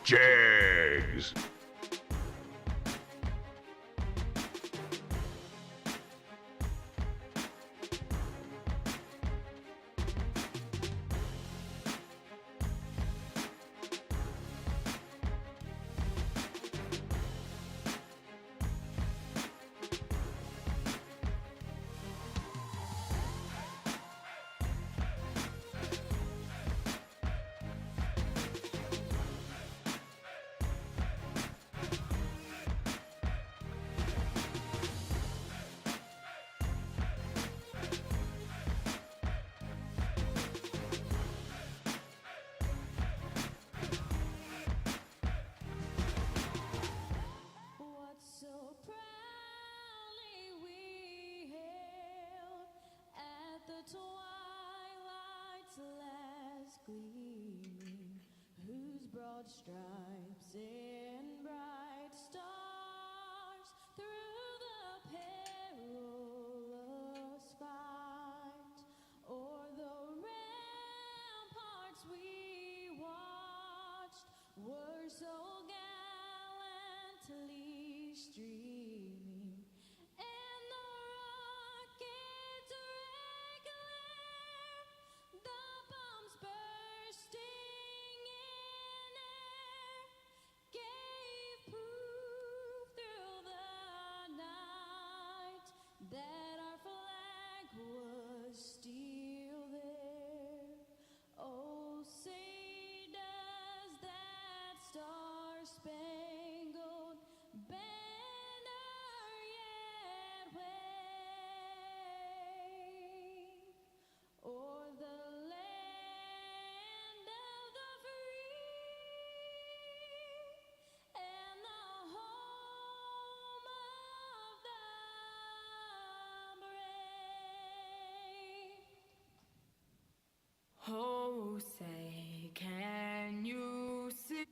Jags. What so proudly we hailed at the twilight's last gleaming, whose broad stripes and bright stars through the perilous fight o'er the ramparts we watched were so gallantly streaming, and the rockets regular, the bombs bursting in air, gave proof through the night that our flag was still there. Oh, say does that star-spangled banner yet wave o'er the land of the free and the home of the brave? Oh, say, can you see?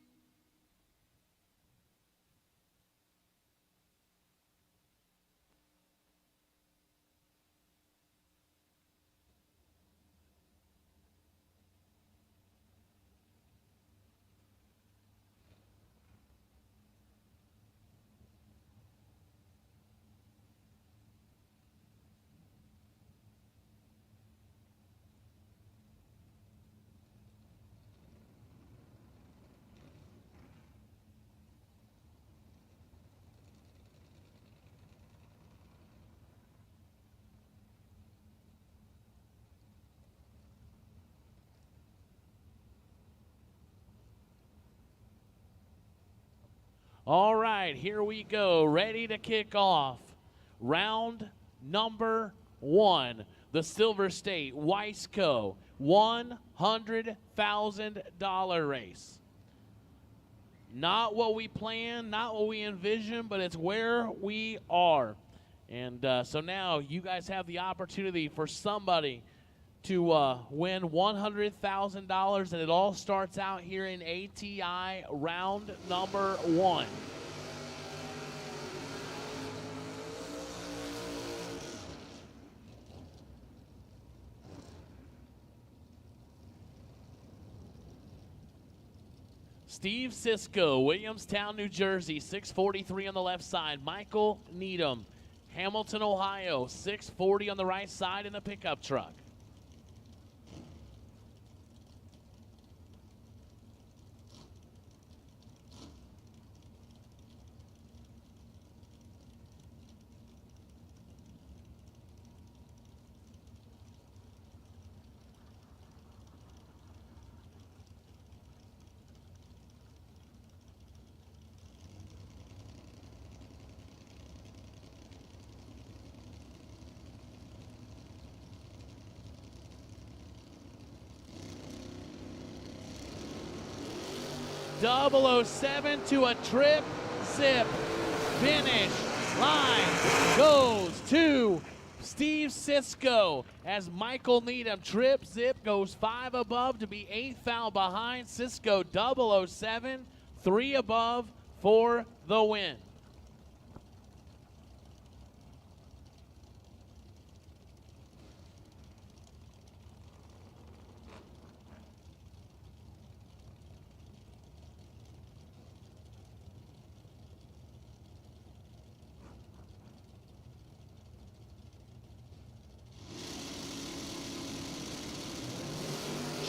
All right, here we go. Ready to kick off. Round number one. The Silver State Weisco $100,000 race. Not what we planned, not what we envisioned, but it's where we are. And so now you guys have the opportunity for somebody to win $100,000, and it all starts out here in ATI round number one. Steve Cisco, Williamstown, New Jersey, 643 on the left side. Michael Needham, Hamilton, Ohio, 640 on the right side in the pickup truck. .007 to a trip, zip, finish, line, goes to Steve Cisco as Michael Needham. Trip, zip, goes 5 above to be 8 foul behind. Cisco .007, 3 above for the win.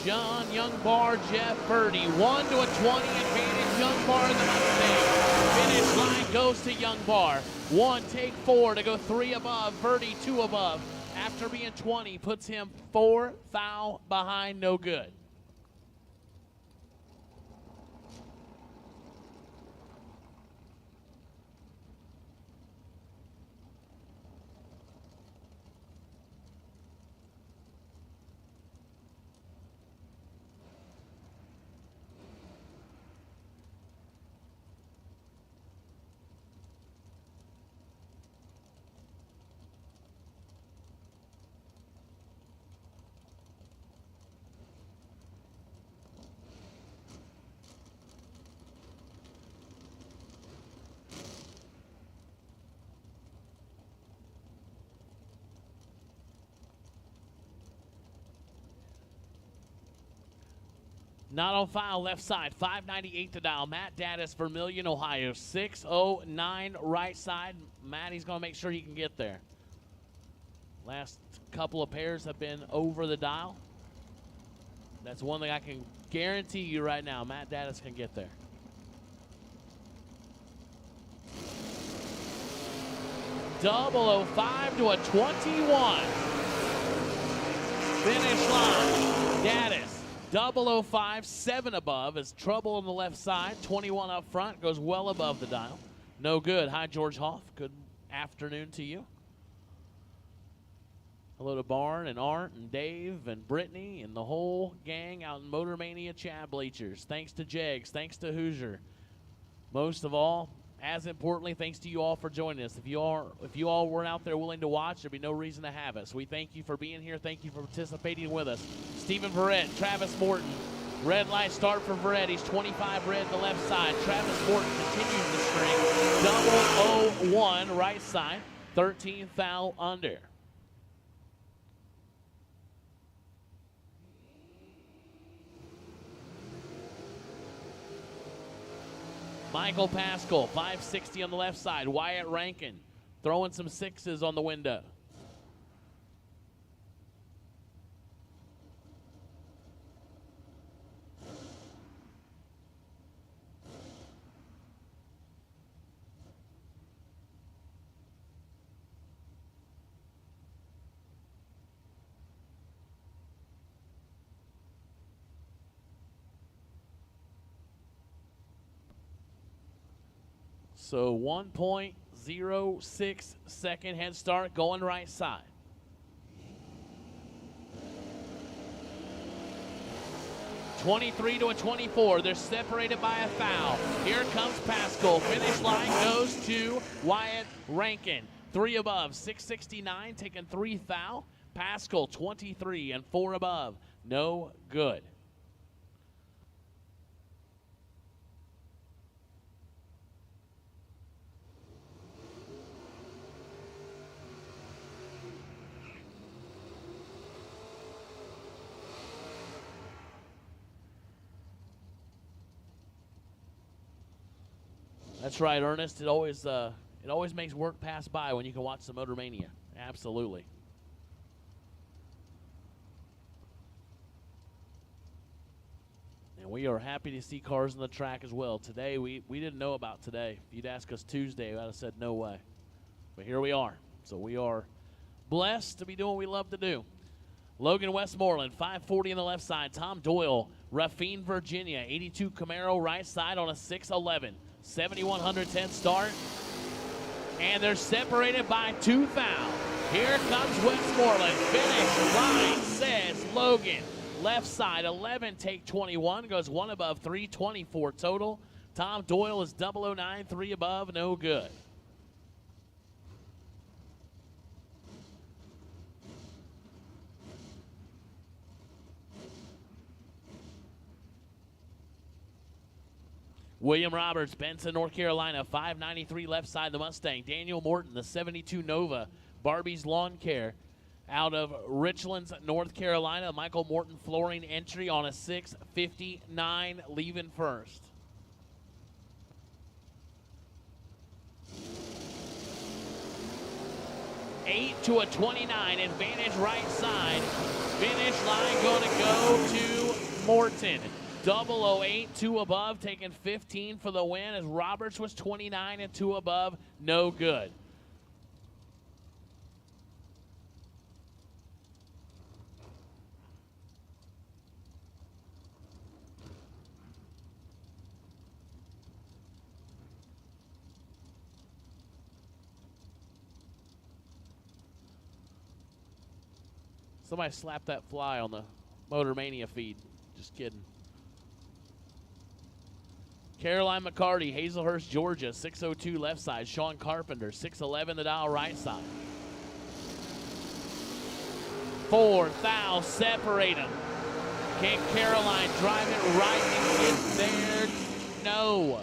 John Youngbar, Jeff Verdi. 1 to a 20 advantage, Youngbar in the Mustang. Finish line goes to Youngbar. 1, take 4 to go 3 above, Verdi 2 above. After being 20, puts him 4 foul behind, no good. Not on file, left side, 598 to dial. Matt Daddis, Vermilion, Ohio, 609 right side. Matt, he's going to make sure he can get there. Last couple of pairs have been over the dial. That's one thing I can guarantee you right now. Matt Daddis can get there. Double 05 to a 21. Finish line, Daddis. 005, 7 above is trouble on the left side. 21 up front, goes well above the dial. No good. Hi, George Hoff. Good afternoon to you. Hello to Barn and Art and Dave and Brittany and the whole gang out in Motor Mania chat bleachers. Thanks to Jegs. Thanks to Hoosier. Most of all, as importantly, thanks to you all for joining us. If you all weren't out there willing to watch, there'd be no reason to have it. So we thank you for being here. Thank you for participating with us. Stephen Verrett, Travis Morton. Red light start for Verrett. He's 25 red the left side. Travis Morton continues the string. 001 right side. 13 foul under. Michael Pascal, 560 on the left side. Wyatt Rankin throwing some 6s on the window. So 1.06 second head start going right side. (23 to a 24). They're separated by a foul. Here comes Pascal. Finish line goes to Wyatt Rankin. 3 above, 669, taking 3 foul. Pascal 23 and 4 above. No good. That's right, Ernest. It always makes work pass by when you can watch the Motor Mania. Absolutely. And we are happy to see cars on the track as well. Today, we didn't know about today. If you'd ask us Tuesday, I'd have said no way. But here we are. So we are blessed to be doing what we love to do. Logan Westmoreland, 540 on the left side. Tom Doyle, Raffine, Virginia, 82 Camaro right side on a 611. 7,110 start. And they're separated by 2 fouls. Here comes Westmoreland. Finish line says Logan. Left side, 11, take 21. Goes 1 above, 324 total. Tom Doyle is 009, 3 above, no good. William Roberts, Benson, North Carolina, 593 left side, the Mustang. Daniel Morton, the 72 Nova, Barbie's Lawn Care, out of Richlands, North Carolina. Michael Morton flooring entry on a 659, leaving first. Eight to a 29, advantage right side. Finish line going to go to Morton. 008, 2 above, taking 15 for the win as Roberts was 29 and 2 above, no good. Somebody slapped that fly on the Motor Mania feed. Just kidding. Caroline McCarty, Hazelhurst, Georgia, 602 left side. Sean Carpenter, 611 the dial right side. 4 thou separate them. Can Caroline drive it right and get there? No.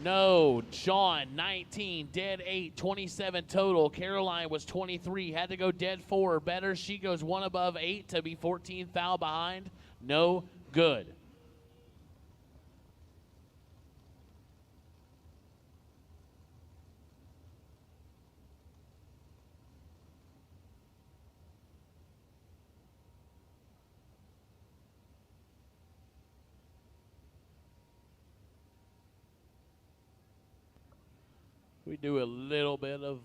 No. Sean, 19, dead 8, 27 total. Caroline was 23, had to go dead 4 or better. She goes 1 above 8 to be 14 thou behind. No good. We do a little bit of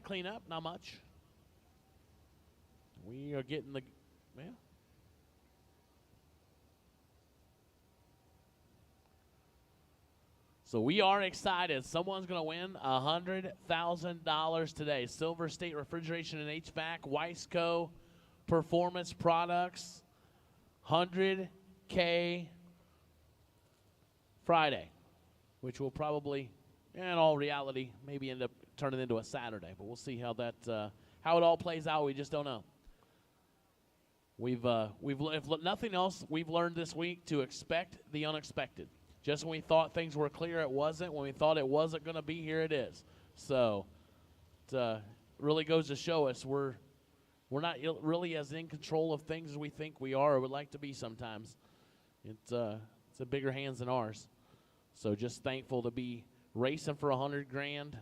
cleanup, not much. We are getting the man. So we are excited. Someone's going to win $100,000 today. Silver State Refrigeration and HVAC, Weisco Performance Products, 100K Friday, which will probably, in all reality, maybe end up turning into a Saturday. But we'll see how that how it all plays out. We just don't know. We've if nothing else, we've learned this week to expect the unexpected. Just when we thought things were clear, it wasn't. When we thought it wasn't going to be, here it is. So it really goes to show us we're not really as in control of things as we think we are or would like to be sometimes. It's in bigger hands than ours. So just thankful to be racing for $100,000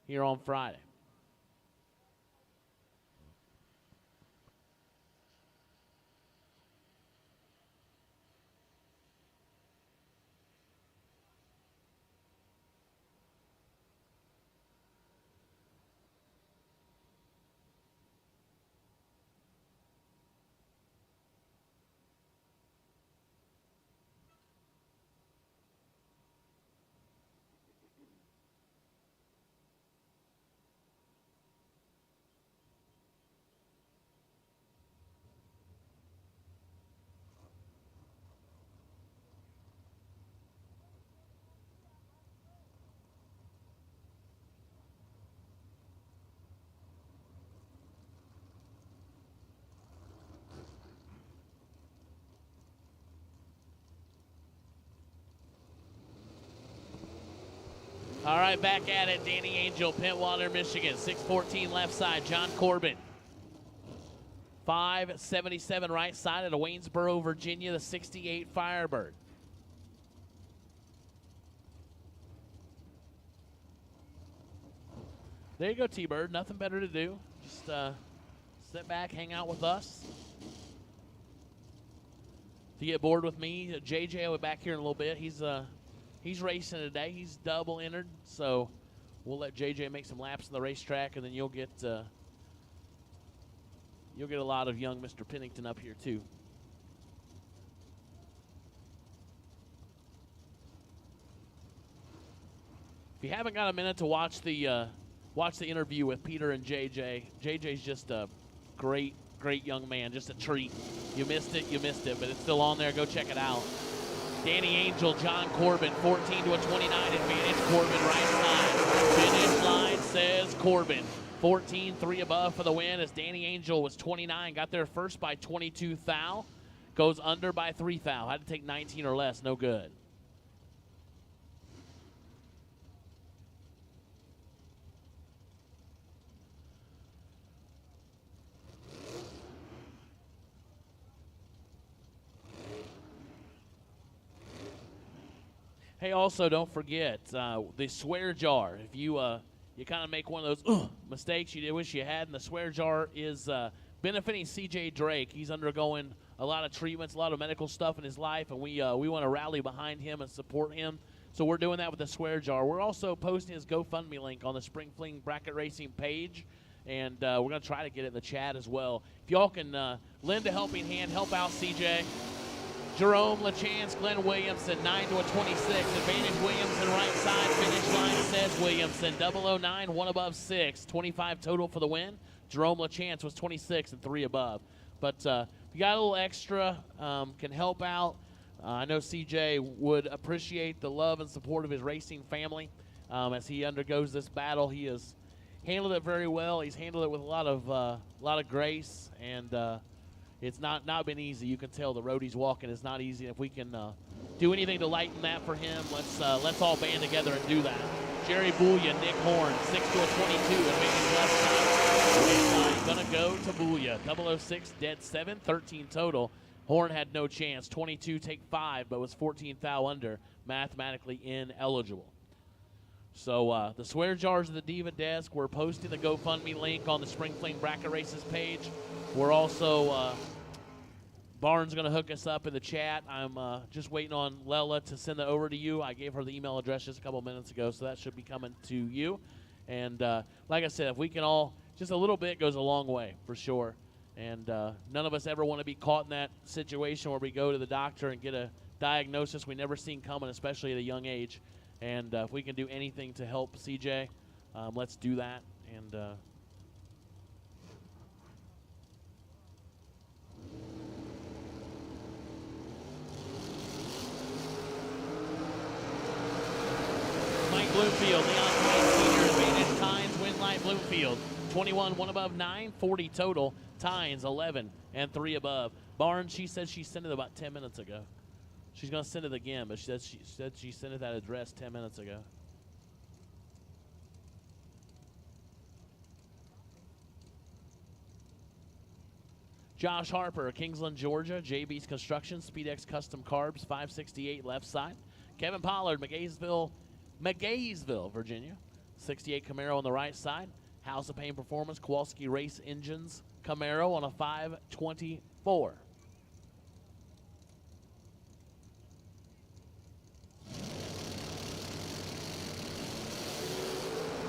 here on Friday. All right, back at it. Danny Angel, Pentwater, Michigan. 614 left side, John Corbin. 577 right side at Waynesboro, Virginia, the 68 Firebird. There you go, T-Bird. Nothing better to do. Just sit back, hang out with us. If you get bored with me, JJ will be back here in a little bit. He's racing today. He's double entered, so we'll let JJ make some laps on the racetrack, and then you'll get a lot of young Mr. Pennington up here too. If you haven't got a minute to watch the interview with Peter and JJ, JJ's just a great young man, just a treat. You missed it, but it's still on there. Go check it out. Danny Angel, John Corbin, 14 to a 29 advantage. Corbin right side. Finish line says Corbin. 14, 3 above for the win as Danny Angel was 29. Got there first by 22 thou. Goes under by 3 thou. Had to take 19 or less. No good. Hey, also don't forget the swear jar. If you kind of make one of those mistakes you wish you had, and the swear jar is benefiting C.J. Drake. He's undergoing a lot of treatments, a lot of medical stuff in his life, and we want to rally behind him and support him. So we're doing that with the swear jar. We're also posting his GoFundMe link on the Spring Fling Bracket Racing page, and we're going to try to get it in the chat as well. If y'all can lend a helping hand, help out CJ. Jerome LaChance, Glenn Williamson, 9 to a 26. Advantage Williamson, right side. Finish line says Williamson. 009, 1 above 6. 25 total for the win. Jerome LaChance was 26 and 3 above. But if you got a little extra, can help out. I know CJ would appreciate the love and support of his racing family as he undergoes this battle. He has handled it very well. He's handled it with a lot of grace, and it's not been easy. You can tell the road he's walking is not easy. If we can do anything to lighten that for him, let's all band together and do that. Jerry Booya, Nick Horn, 6 to a 22, advantage left side. Red line gonna go to Booya. 006 dead 7, 13 total. Horn had no chance. 22 take 5, but was 14 thou under, mathematically ineligible. So the swear jars of the Diva desk. We're posting the GoFundMe link on the Spring Fling Bracket Races page. We're also Barnes going to hook us up in the chat. I'm just waiting on Lela to send that over to you. I gave her the email address just a couple minutes ago, so that should be coming to you. And like I said, if we can all, just a little bit goes a long way for sure. And none of us ever want to be caught in that situation where we go to the doctor and get a diagnosis we never seen coming, especially at a young age. And if we can do anything to help CJ, let's do that. And Mike Bloomfield, Leon Hines Senior, advantage Tynes, win light Bloomfield. 21, 1 above 9, 40 total. Tynes, 11 and 3 above. Barnes, she said she sent it about 10 minutes ago. She's going to send it again, but she said she sent it that address 10 minutes ago. Josh Harper, Kingsland, Georgia. JB's Construction, SpeedX Custom Carbs, 568 left side. Kevin Pollard, McGaysville, Virginia. 68 Camaro on the right side. House of Pain Performance, Kowalski Race Engines, Camaro on a 524.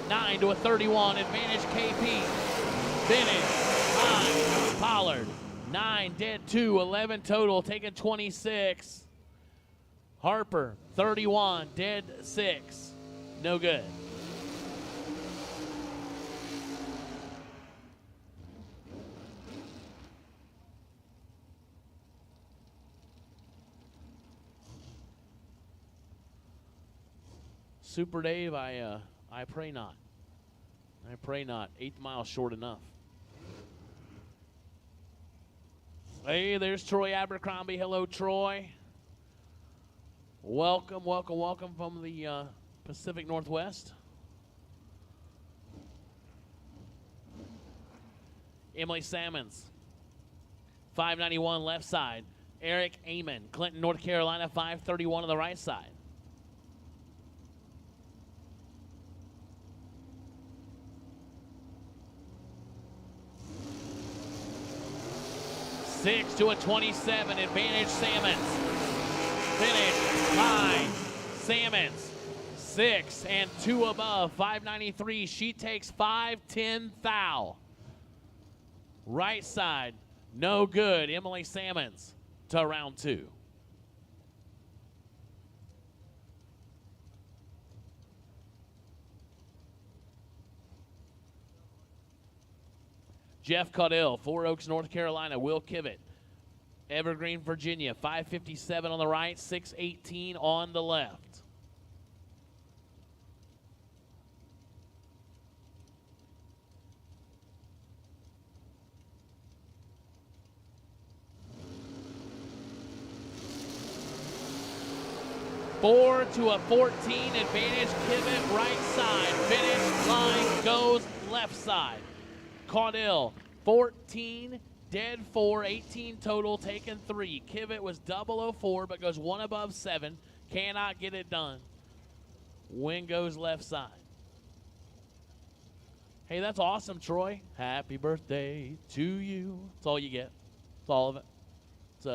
Nine to a 31, advantage KP. Finish, 9, Pollard. 9, dead 2, 11 total, taking 26. Harper, 31, dead 6, no good. Super Dave, I pray not. I pray not. 8th mile short enough. Hey, there's Troy Abercrombie. Hello, Troy. Welcome, welcome, welcome from the Pacific Northwest. Emily Salmons, 591 left side. Eric Amon, Clinton, North Carolina, 531 on the right side. Six to a 27, advantage Salmons. Finish, 9, Salmons, 6 and 2 above, 593. She takes 510 thou. Right side, no good. Emily Salmons to round 2. Jeff Caudill, Four Oaks, North Carolina. Will Kivett, Evergreen, Virginia. 557 on the right, 618 on the left. Four to a 14, advantage Kivett, right side. Finish line goes left side. Caudill, 14, dead 4, 18 total, taken 3. Kivett was 004, but goes 1 above 7. Cannot get it done. Win goes left side. Hey, that's awesome, Troy. Happy birthday to you. That's all you get. That's all of it. It's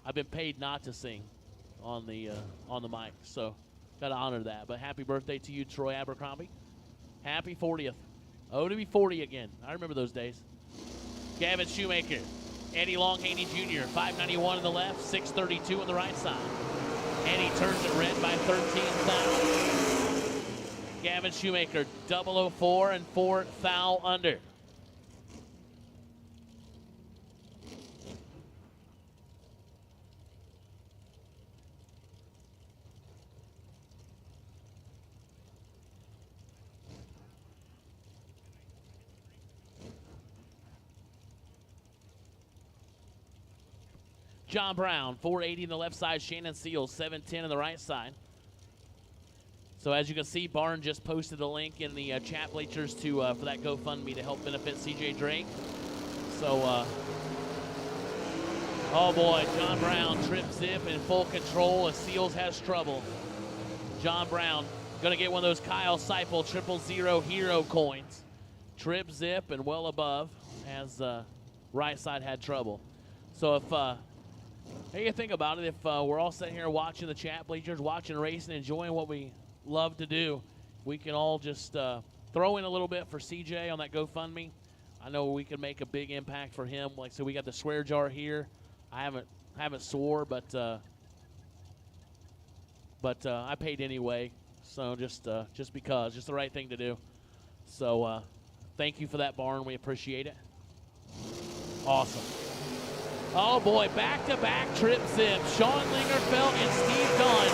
I've been paid not to sing on the mic, so gotta honor that. But happy birthday to you, Troy Abercrombie. Happy 40th. Oh, to be 40 again. I remember those days. Gavin Shoemaker, Eddie Longhaney Jr., 591 on the left, 632 on the right side. Eddie turns it red by 13 foul. Gavin Shoemaker, 004 and 4 foul under. John Brown, 480 on the left side. Shannon Seals, 710 on the right side. So as you can see, Barn just posted a link in the chat bleachers to for that GoFundMe to help benefit CJ Drake. So, oh boy, John Brown, trip zip in full control as Seals has trouble. John Brown going to get one of those Kyle Seipel 000 hero coins. Trip zip and well above as right side had trouble. So if hey, you think about it, if we're all sitting here watching the chat bleachers, watching racing, enjoying what we love to do, we can all just throw in a little bit for CJ on that GoFundMe. I know we can make a big impact for him. Like I said, we got the swear jar here. I haven't swore, but I paid anyway. So just because, just the right thing to do. So thank you for that, Barn. We appreciate it. Awesome. Oh boy, back-to-back trip zip. Sean Lingerfeld and Steve Dunn.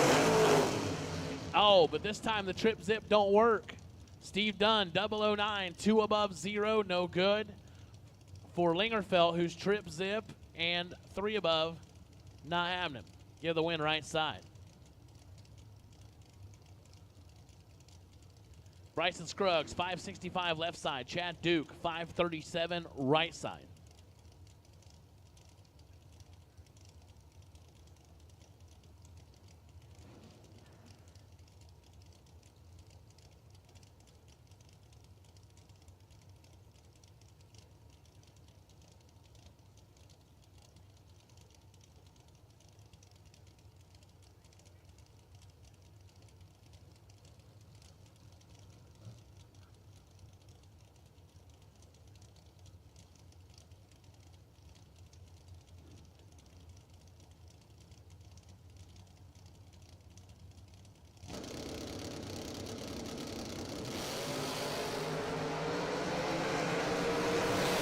Oh, but this time the trip zip don't work. Steve Dunn, 009, 2 above 0, no good. For Lingerfeld, who's trip zip and 3 above, not happening. Give the win right side. Bryson Scruggs, 565 left side. Chad Duke, 537 right side.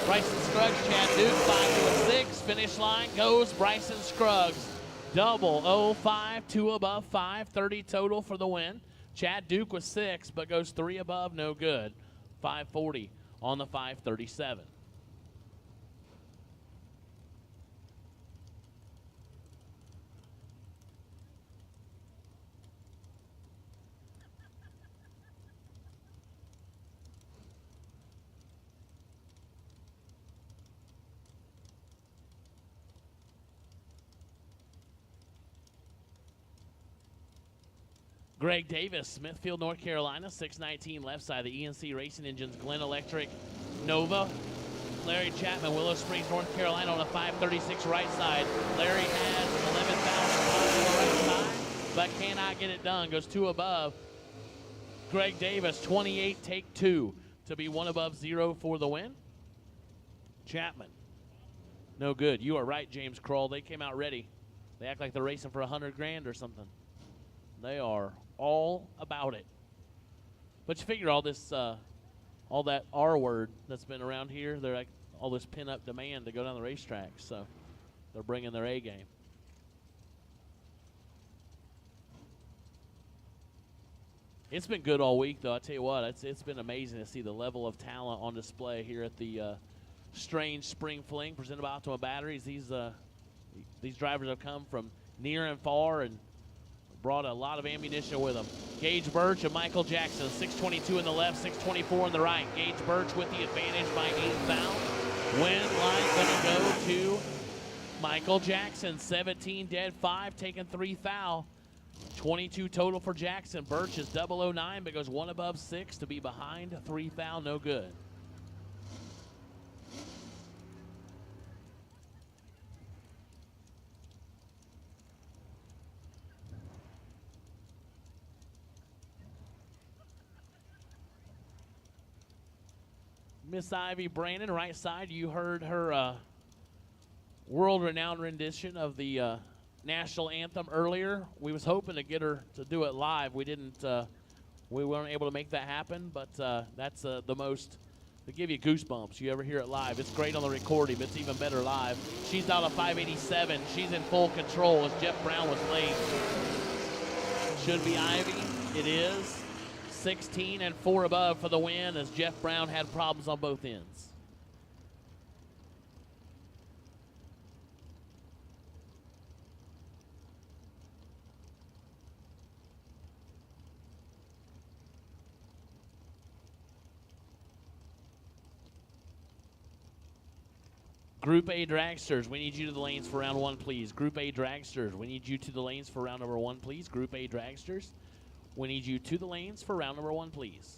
Bryson Scruggs, Chad Duke, 5 to a 6. Finish line goes Bryson Scruggs. 005, 2 above 5, 30 total for the win. Chad Duke was 6, but goes 3 above, no good. 540 on the 537. Greg Davis, Smithfield, North Carolina, 619 left side. The ENC Racing Engines, Glen Electric, Nova. Larry Chapman, Willow Springs, North Carolina on a 536 right side. Larry has 11,000 on the right side, but cannot get it done. Goes 2 above. Greg Davis, 28, take 2 to be 1 above 0 for the win. Chapman, no good. You are right, James Kroll. They came out ready. They act like they're racing for 100 grand or something. They are all about it. But you figure all this, all that R word that's been around here, they're like all this pin-up demand to go down the racetrack, so they're bringing their A game. It's been good all week, though. I tell you what, it's been amazing to see the level of talent on display here at the Strange Spring Fling presented by Optima Batteries. These drivers have come from near and far and brought a lot of ammunition with them. Gage Birch and Michael Jackson, 622 in the left, 624 in the right. Gage Birch with the advantage by 8 foul. Win line gonna go to Michael Jackson, 17 dead, 5 taking 3 foul. 22 total for Jackson. Birch is 009, but goes one above 6 to be behind 3 foul, no good. Miss Ivy Brandon, right side. You heard her world-renowned rendition of the national anthem earlier. We was hoping to get her to do it live. We didn't. We weren't able to make that happen, but that's the most. To give you goosebumps, you ever hear it live. It's great on the recording, but it's even better live. She's out of 587. She's in full control as Jeff Brown was late. Should be Ivy. It is. 16 and 4 above for the win as Jeff Brown had problems on both ends. Group A dragsters, we need you to the lanes for round 1, please. Group A dragsters, we need you to the lanes for round number 1, please. Group A dragsters, we need you to the lanes for round number 1, please.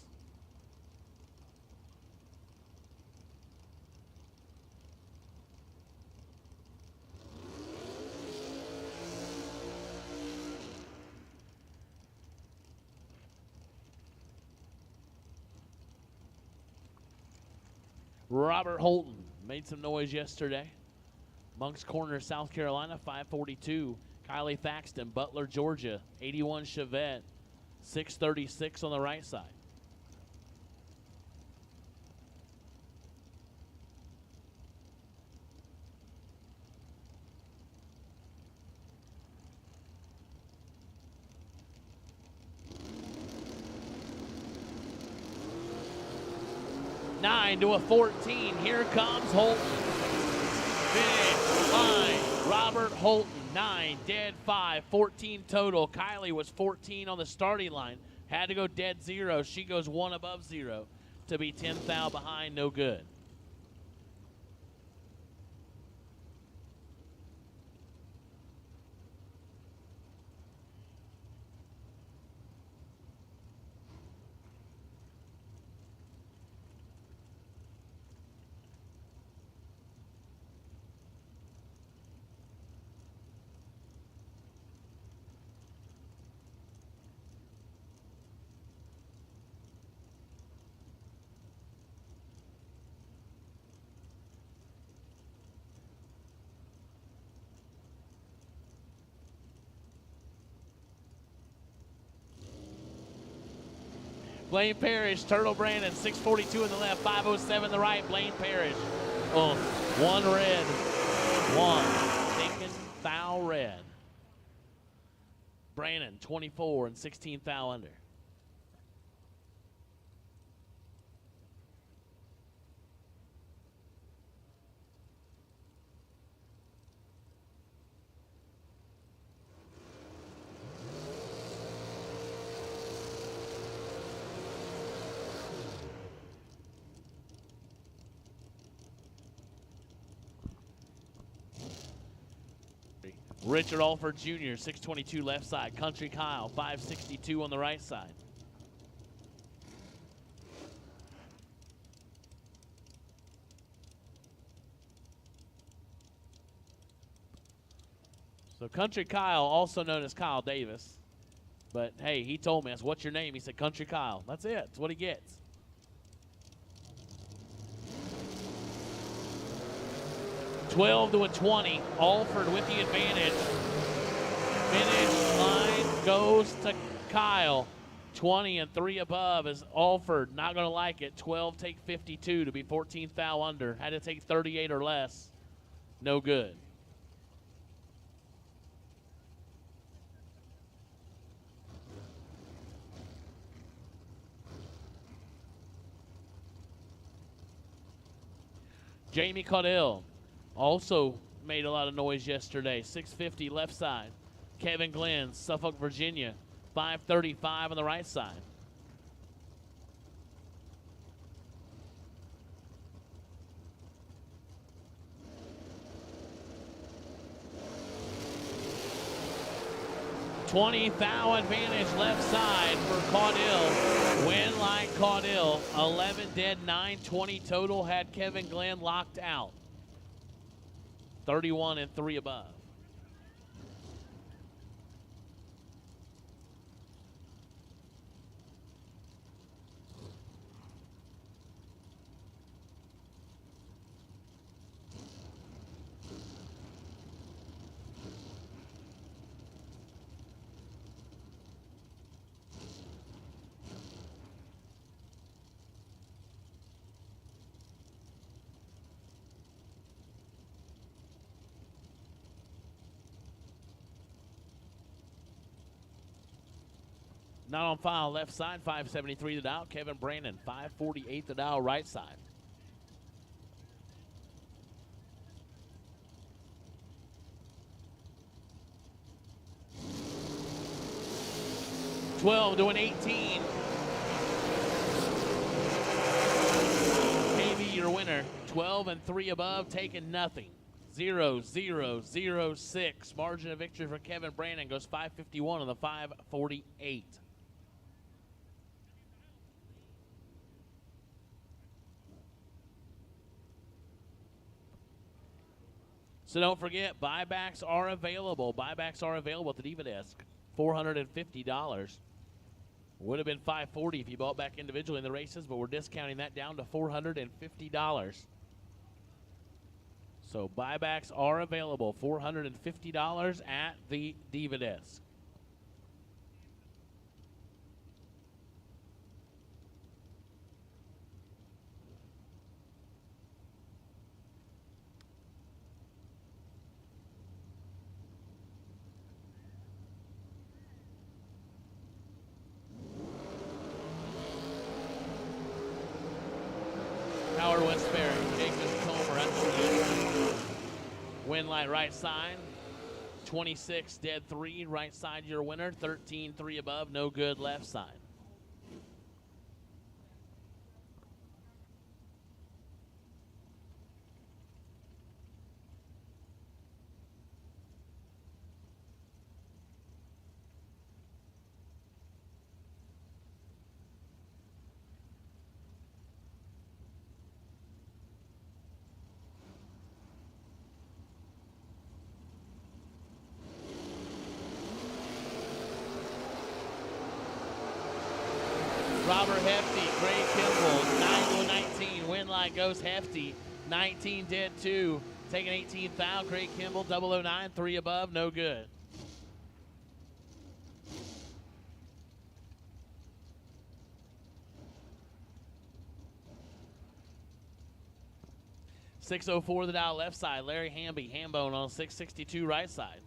Robert Holton made some noise yesterday. Moncks Corner, South Carolina, 542. Kylie Thaxton, Butler, Georgia, 81 Chevette, 636 on the right side. Nine to a 14. Here comes Holton. Finish line. Robert Holton, 9, dead 5, 14 total. Kylie was 14 on the starting line. Had to go dead 0. She goes 1 above 0 to be 10 foul behind, no good. Blaine Parrish, Turtle Brandon, 642 in the left, 507 in the right. Blaine Parrish. Oh, 1 red. 1. Thinking foul red. Brandon, 24 and 16 foul under. Richard Alford Jr., 622 left side. Country Kyle, 562 on the right side. So Country Kyle, also known as Kyle Davis. But, hey, he told me, I said, what's your name? He said, Country Kyle. That's it. That's what he gets. $12 to a 20. Alford with the advantage. Finish line goes to Kyle. 20 and 3 above is Alford. Not going to like it. 12 take 52 to be 14 foul under. Had to take 38 or less. No good. Jamie Caudill also made a lot of noise yesterday. 650 left side. Kevin Glenn, Suffolk, Virginia. 535 on the right side. 20 thou advantage left side for Caudill. Win like Caudill. 11 dead, 9-20 total. Had Kevin Glenn locked out. 31 and 3 above. Not on file, left side, 573 the dial. Kevin Brandon, 548 the dial, right side. $12 to an 18. KB, your winner. 12 and 3 above, taking nothing. 0-0-0-6. Margin of victory for Kevin Brandon goes 551 on the 548. So don't forget, buybacks are available. Buybacks are available at the Diva Desk. $450. Would have been $540 if you bought back individually in the races, but we're discounting that down to $450. So buybacks are available. $450 at the Diva Desk. Howard Westbury, Jacob Comer, win light right side. 26 dead 3, right side your winner. 13 3 above, no good left side. Robert Hefty, Gray Kimball, 9-19. Win line goes Hefty. 19 dead 2. Taking 18 foul. Gray Kimball, 009, 3 above, no good. .604 the dial left side. Larry Hamby, Hambone on 662 right side.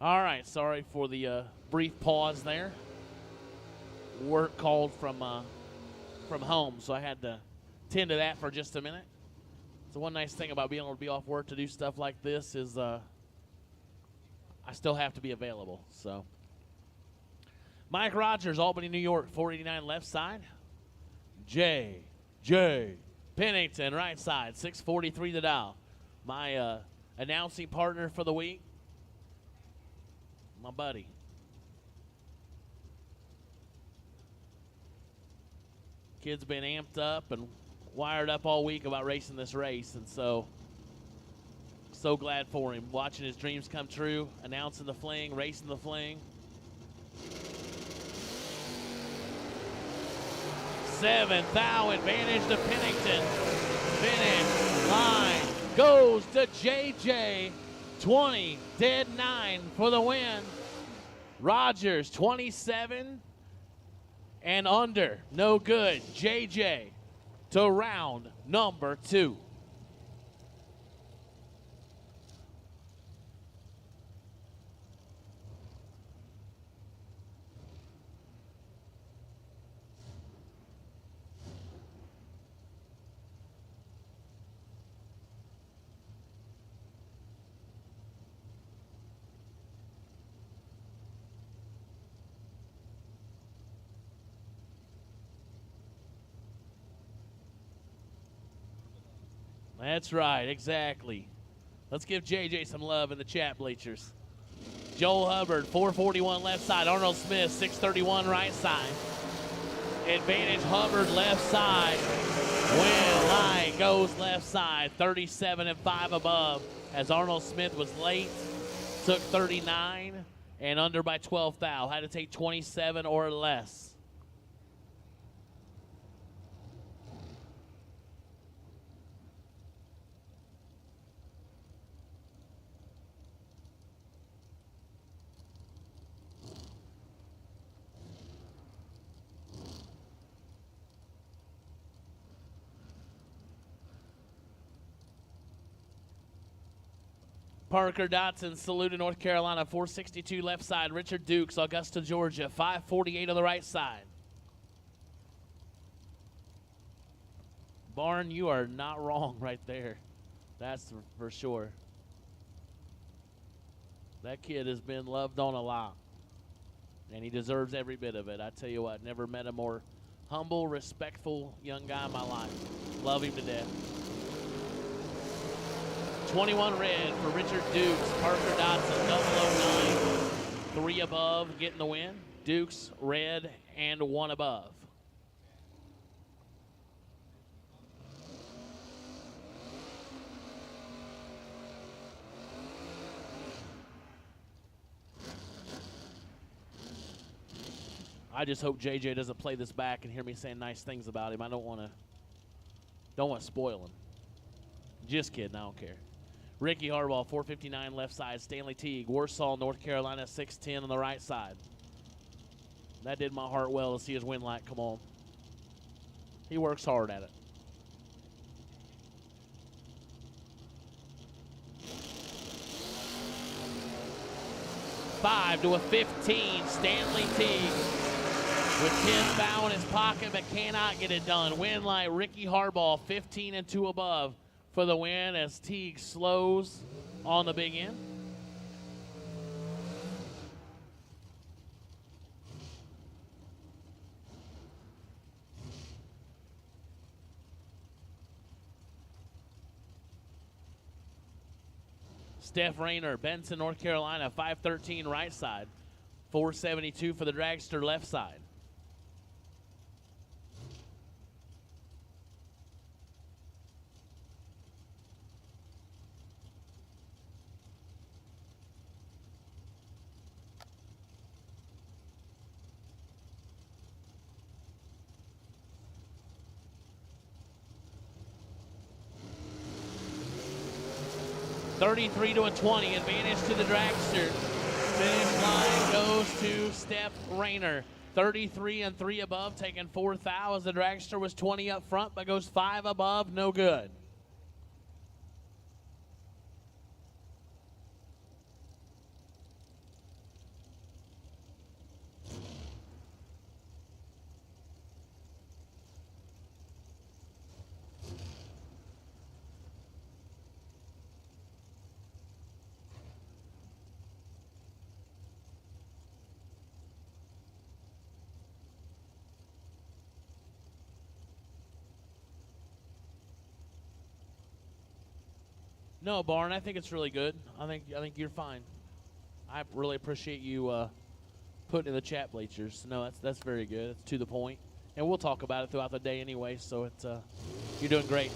All right, sorry for the brief pause there. Work called from home, so I had to tend to that for just a minute. So one nice thing about being able to be off work to do stuff like this is I still have to be available. So Mike Rogers, Albany, New York, 489 left side. J. Pennington, right side, 643 the dial. My announcing partner for the week, my buddy. Kid's been amped up and wired up all week about racing this race, and so glad for him. Watching his dreams come true, announcing the Fling, racing the Fling. 7th thou advantage to Pennington. Finish line goes to JJ. 20, dead 9 for the win. Rogers, 27 and under. No good. JJ to round number 2. That's right, exactly. Let's give JJ some love in the chat bleachers. Joel Hubbard, 441 left side. Arnold Smith, 631 right side. Advantage Hubbard left side. Win line goes left side, 37 and 5 above. As Arnold Smith was late, took 39 and under by 12 thou. Had to take 27 or less. Parker Dotson, Saluda, North Carolina, 462 left side. Richard Dukes, Augusta, Georgia, 548 on the right side. Barn, you are not wrong right there. That's for sure. That kid has been loved on a lot, and he deserves every bit of it. I tell you what, never met a more humble, respectful young guy in my life. Love him to death. 21 red for Richard Dukes. Parker Dotson, 009. 3 above, getting the win. Dukes, red, and 1 above. I just hope JJ doesn't play this back and hear me saying nice things about him. I don't want to spoil him. Just kidding, I don't care. Ricky Harbaugh, 459 left side. Stanley Teague, Warsaw, North Carolina, 610 on the right side. That did my heart well to see his win light come on. He works hard at it. Five to a 15, Stanley Teague with 10 thou in his pocket but cannot get it done. Win light, Ricky Harbaugh, 15 and 2 above for the win as Teague slows on the big end. Steph Rayner, Benson, North Carolina, 513 right side, 472 for the dragster left side. $33 to a 20, advantage to the dragster. Finish line goes to Steph Rayner. 33 and 3 above, taking 4 thou as the dragster was 20 up front, but goes 5 above, no good. No, Barn, I think it's really good. I think you're fine. I really appreciate you putting in the chat bleachers. No, that's very good. It's to the point, and we'll talk about it throughout the day anyway. So it's you're doing great.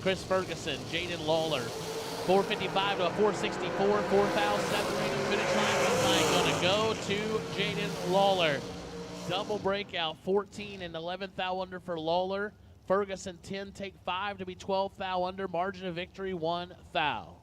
Chris Ferguson, Jaden Lawler, 455 to a 464, 4,007 rating finish line. Going to go to Jaden Lawler. Double breakout, 14 and 11th thou under for Lawler. Ferguson 10, take 5 to be 12th thou under. Margin of victory, 1 thou.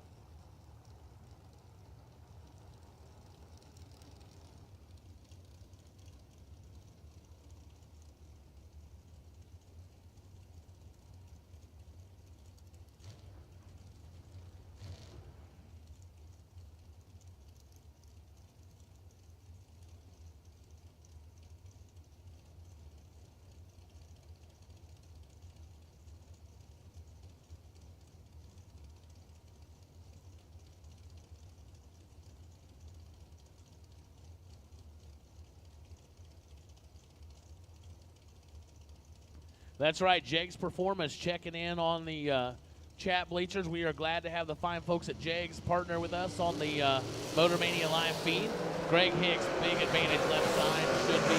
That's right, Jegs Performance checking in on the chat bleachers. We are glad to have the fine folks at Jegs partner with us on the Motor Mania live feed. Greg Hicks, big advantage left side. Should be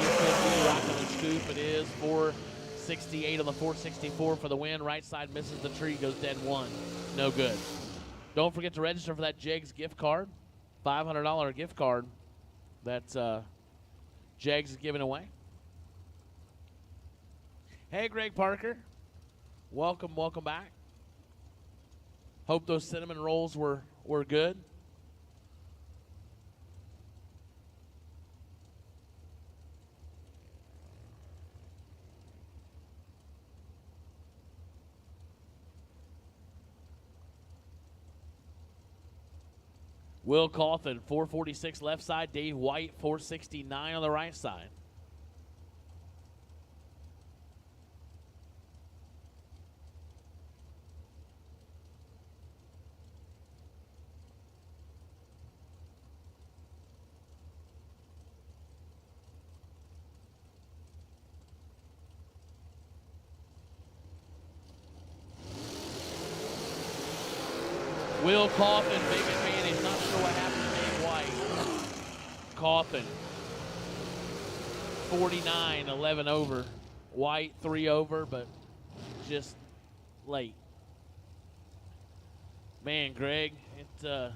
rocking the scoop. It is 468 on the 464 for the win. Right side misses the tree, goes dead one. No good. Don't forget to register for that Jegs gift card. $500 gift card that Jegs is giving away. Hey, Greg Parker. Welcome back. Hope those cinnamon rolls were good. Will Cawthon, 446 left side. Dave White, 469 on the right side. Will Cawthon, big advantage. Not sure what happened to Dave White. Cawthon, 49, 11 over. White, 3 over, but just late. Man, Greg, it's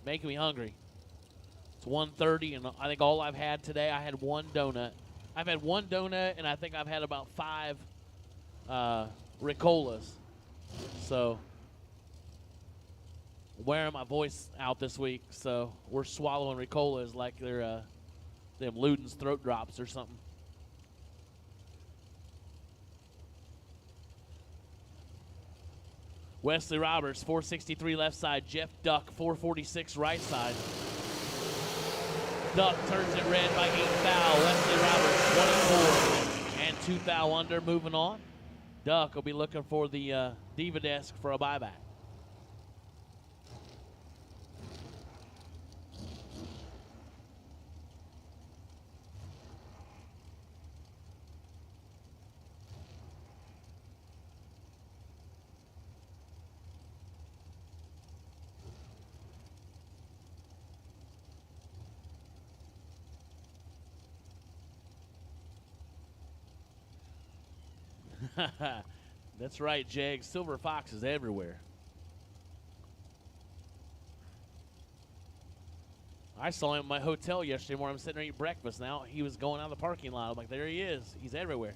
making me hungry. It's 1:30, and I think all I've had today, I had one donut. I've had one donut, and I think I've had about 5 Ricolas. So wearing my voice out this week, so we're swallowing Ricolas like they're them Luden's throat drops or something. Wesley Roberts, 463 left side. Jeff Duck, 446 right side. Duck turns it red by 8 thou. Wesley Roberts, 24 and 2 thou under. Moving on. Duck will be looking for the Diva desk for a buyback. That's right, Jag. Silver foxes everywhere. I saw him at my hotel yesterday morning. I'm sitting there eating breakfast now. He was going out of the parking lot. I'm like, there he is. He's everywhere.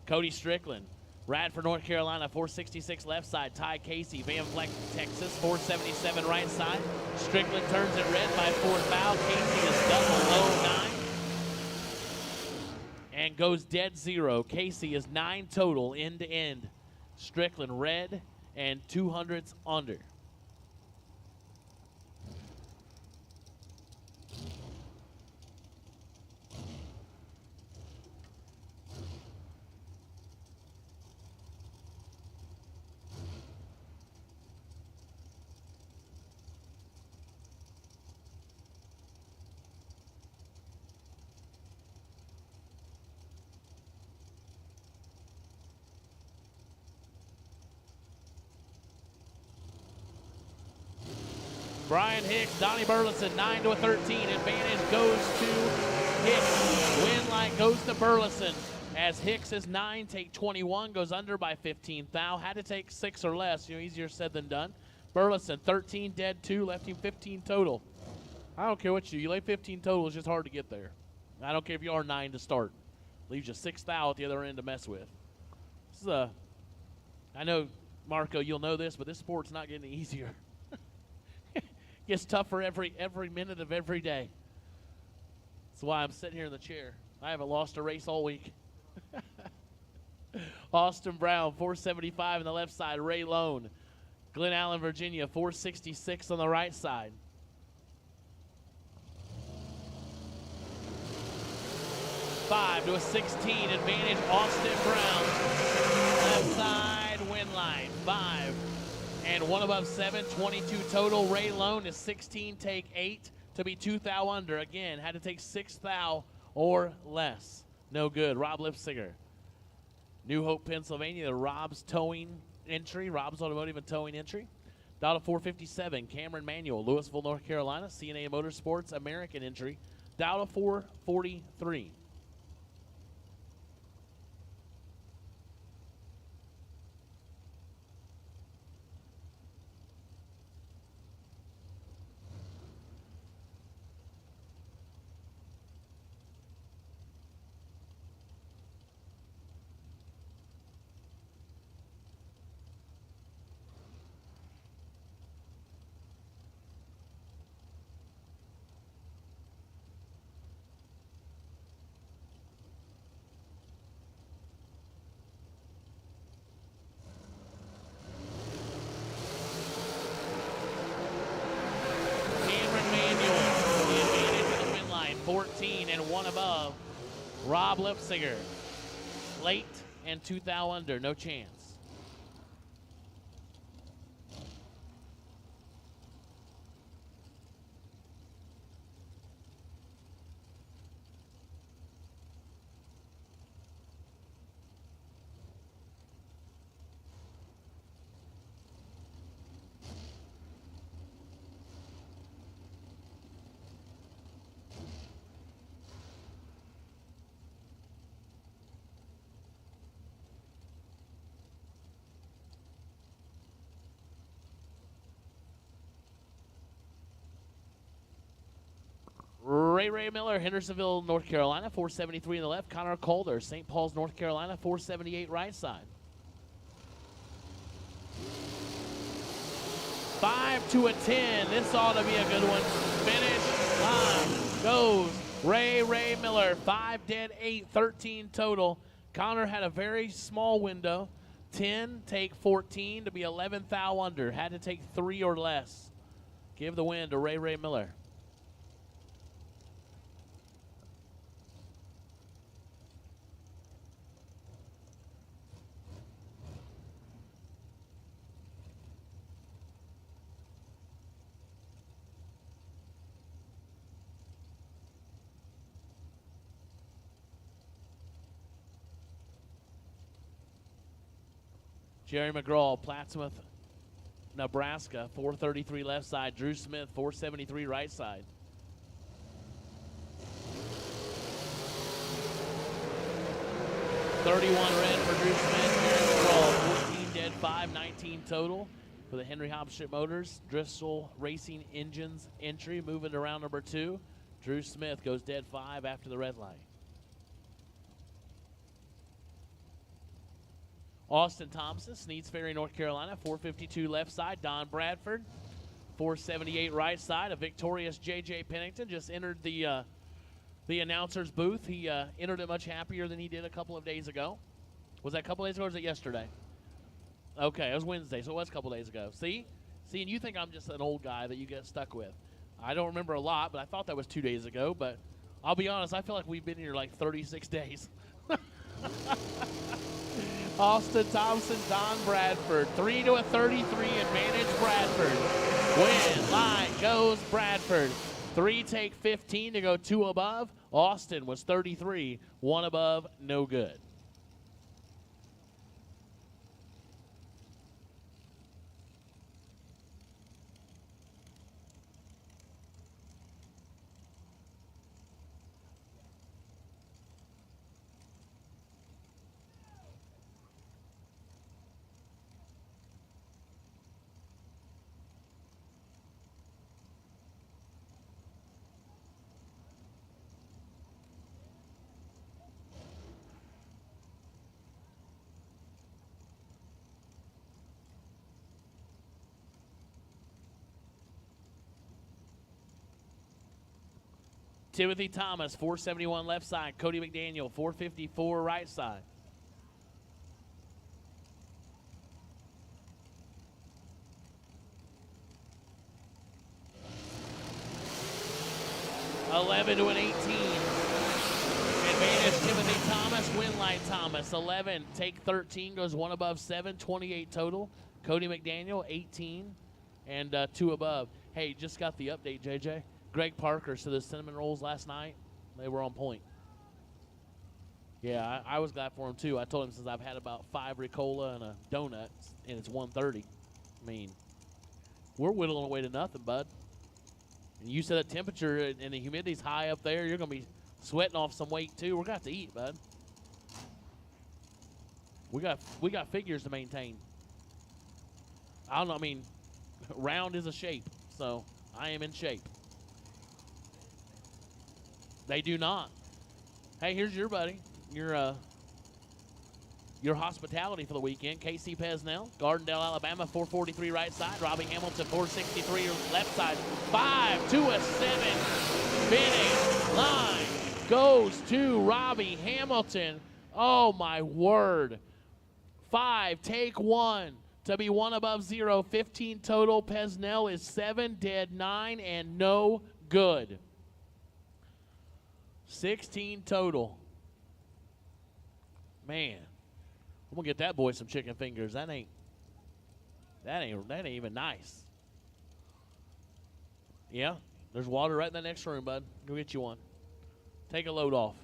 Cody Strickland, Radford, North Carolina, 466 left side. Ty Casey, Van Vleck, Texas, 477 right side. Strickland turns it red by 4 thou. Casey is double low 9. And goes dead 0. Casey is 9 total end to end. Strickland red and 200s under. Brian Hicks, Donnie Burleson, 9-13. Advantage goes to Hicks. Win light goes to Burleson. As Hicks is 9, take 21, goes under by 15 thou. Had to take 6 or less, easier said than done. Burleson, 13, dead 2, left him 15 total. I don't care what you do. You lay 15 total, it's just hard to get there. I don't care if you are 9 to start. Leaves you 6 thou at the other end to mess with. This is I know, Marco, you'll know this, but this sport's not getting easier. Gets tougher every minute of every day. That's why I'm sitting here in the chair. I haven't lost a race all week. Austin Brown, 475 on the left side. Ray Lone. Glen Allen, Virginia, 466 on the right side. Five to a 16 advantage. Austin Brown. Left side win line. 5. And 1 above 7, 22 total. Ray Lone is 16, take 8 to be 2 thou under. Again, had to take 6 thou or less. No good. Rob Lipsinger. New Hope, Pennsylvania, the Rob's Towing entry. Rob's Automotive and Towing entry. Data 457, Cameron Manuel, Louisville, North Carolina. CNA Motorsports, American entry. Data 443. And 1 above. Rob Lipsinger. Late and 2 thou under. No chance. Ray Miller, Hendersonville, North Carolina, 473 on the left. Connor Calder, St. Paul's, North Carolina, 478 right side. 5 to a 10. This ought to be a good one. Finish line goes Ray Miller. 5 dead, 8, 13 total. Connor had a very small window. 10, take 14 to be 11 thou under. Had to take 3 or less. Give the win to Ray Miller. Jerry McGraw, Plattsmouth, Nebraska, 433 left side. Drew Smith, 473 right side. $31 red for Drew Smith. Jerry McGraw, 14 dead, 5, 19 total for the Henry Hobship Motors. Driscoll Racing Engines entry, moving to round number 2. Drew Smith goes dead 5 after the red light. Austin Thompson, Sneads Ferry, North Carolina, 452 left side. Don Bradford, 478 right side. A victorious J.J. Pennington just entered the announcer's booth. He entered it much happier than he did a couple of days ago. Was that a couple of days ago or was it yesterday? Okay, it was Wednesday, so it was a couple of days ago. See, and you think I'm just an old guy that you get stuck with. I don't remember a lot, but I thought that was 2 days ago. But I'll be honest, I feel like we've been here like 36 days. Austin Thompson, Don Bradford, 3 to a 33 advantage Bradford. Win line goes Bradford. 3 take 15 to go 2 above. Austin was 33, 1 above, no good. Timothy Thomas, 471 left side. Cody McDaniel, 454 right side. $11 to an 18. Advantage Timothy Thomas, Winlight Thomas. 11, take 13, goes one above 7, 28 total. Cody McDaniel, 18, and 2 above. Hey, just got the update, JJ. Greg Parker, so the cinnamon rolls last night, they were on point. Yeah, I was glad for him, too. I told him since I've had about 5 Ricola and a donut, and it's 1:30. I mean, we're whittling away to nothing, bud. And you said the temperature and the humidity's high up there. You're going to be sweating off some weight, too. We're going to have to eat, bud. We got figures to maintain. I don't know. I mean, round is a shape, so I am in shape. They do not. Hey, here's your buddy. Your hospitality for the weekend. Casey Pesnell, Gardendale, Alabama, 443 right side. Robbie Hamilton, 463 left side. 5 to a 7. Finish line goes to Robbie Hamilton. Oh, my word. 5, take 1 to be 1 above 0. 15 total. Pesnell is 7, dead 9, and no good. 16 total. Man, I'm gonna get that boy some chicken fingers. That ain't even nice. Yeah, there's water right in the next room, bud. Go get you one. Take a load off.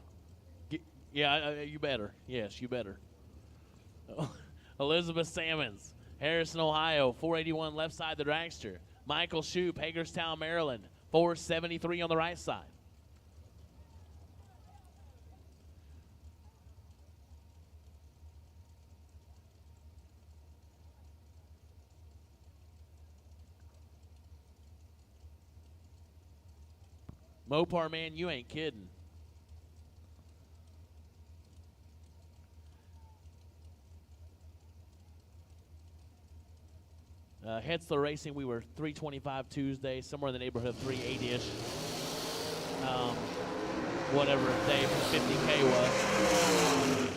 You better. Yes, you better. Elizabeth Salmons, Harrison, Ohio, 481 left side, the dragster. Michael Shoup, Hagerstown, Maryland, 473 on the right side. Mopar, man, you ain't kidding. Hetzler Racing, we were 325 Tuesday, somewhere in the neighborhood of 380-ish. Whatever day 50K was.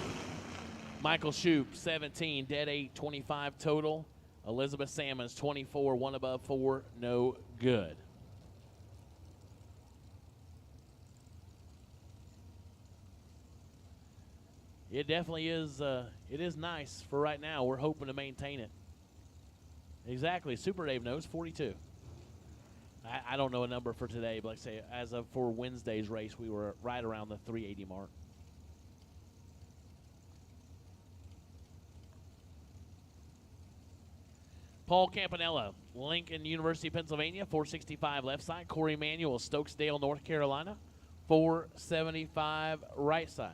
Michael Shoup, 17, dead 8, 25 total. Elizabeth Salmons, 24, 1 above 4, no good. It definitely is. It is nice for right now. We're hoping to maintain it. Exactly. Super Dave knows 42. I don't know a number for today, but like I say, as of for Wednesday's race, we were right around the 380 mark. Paul Campanella, Lincoln University, Pennsylvania, 465 left side. Corey Manuel, Stokesdale, North Carolina, 475 right side.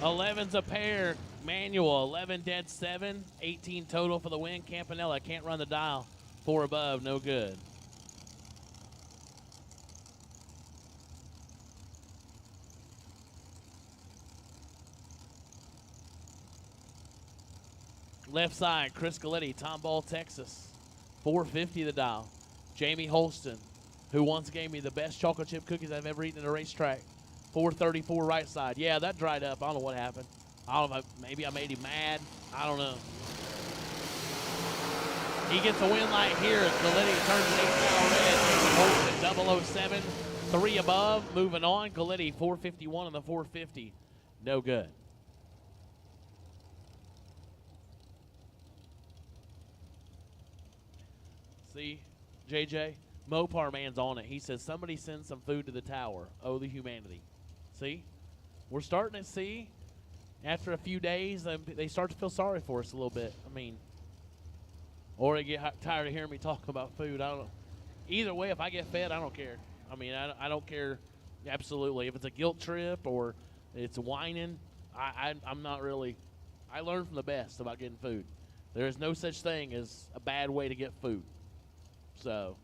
Eleven's a pair. Manual, 11 dead 7, 18 total for the win. Campanella can't run the dial. 4 above, no good. Left side, Chris Galletti, Tomball, Texas. 450 the dial. Jamie Holston, who once gave me the best chocolate chip cookies I've ever eaten at a racetrack. 434 right side. Yeah, that dried up. I don't know what happened. I don't know if maybe I made him mad. I don't know. He gets a win light here as Galletti turns an 8-mile red. Holston 007, 3 above. Moving on. Galletti 451 on the 450. No good. See, JJ, Mopar man's on it. He says, somebody send some food to the tower. Oh, the humanity. See, we're starting to see, after a few days, they start to feel sorry for us a little bit. I mean, or they get tired of hearing me talk about food. I don't know. Either way, if I get fed, I don't care. I mean, I don't care absolutely. If it's a guilt trip or it's whining, I'm not really I learned from the best about getting food. There is no such thing as a bad way to get food. So,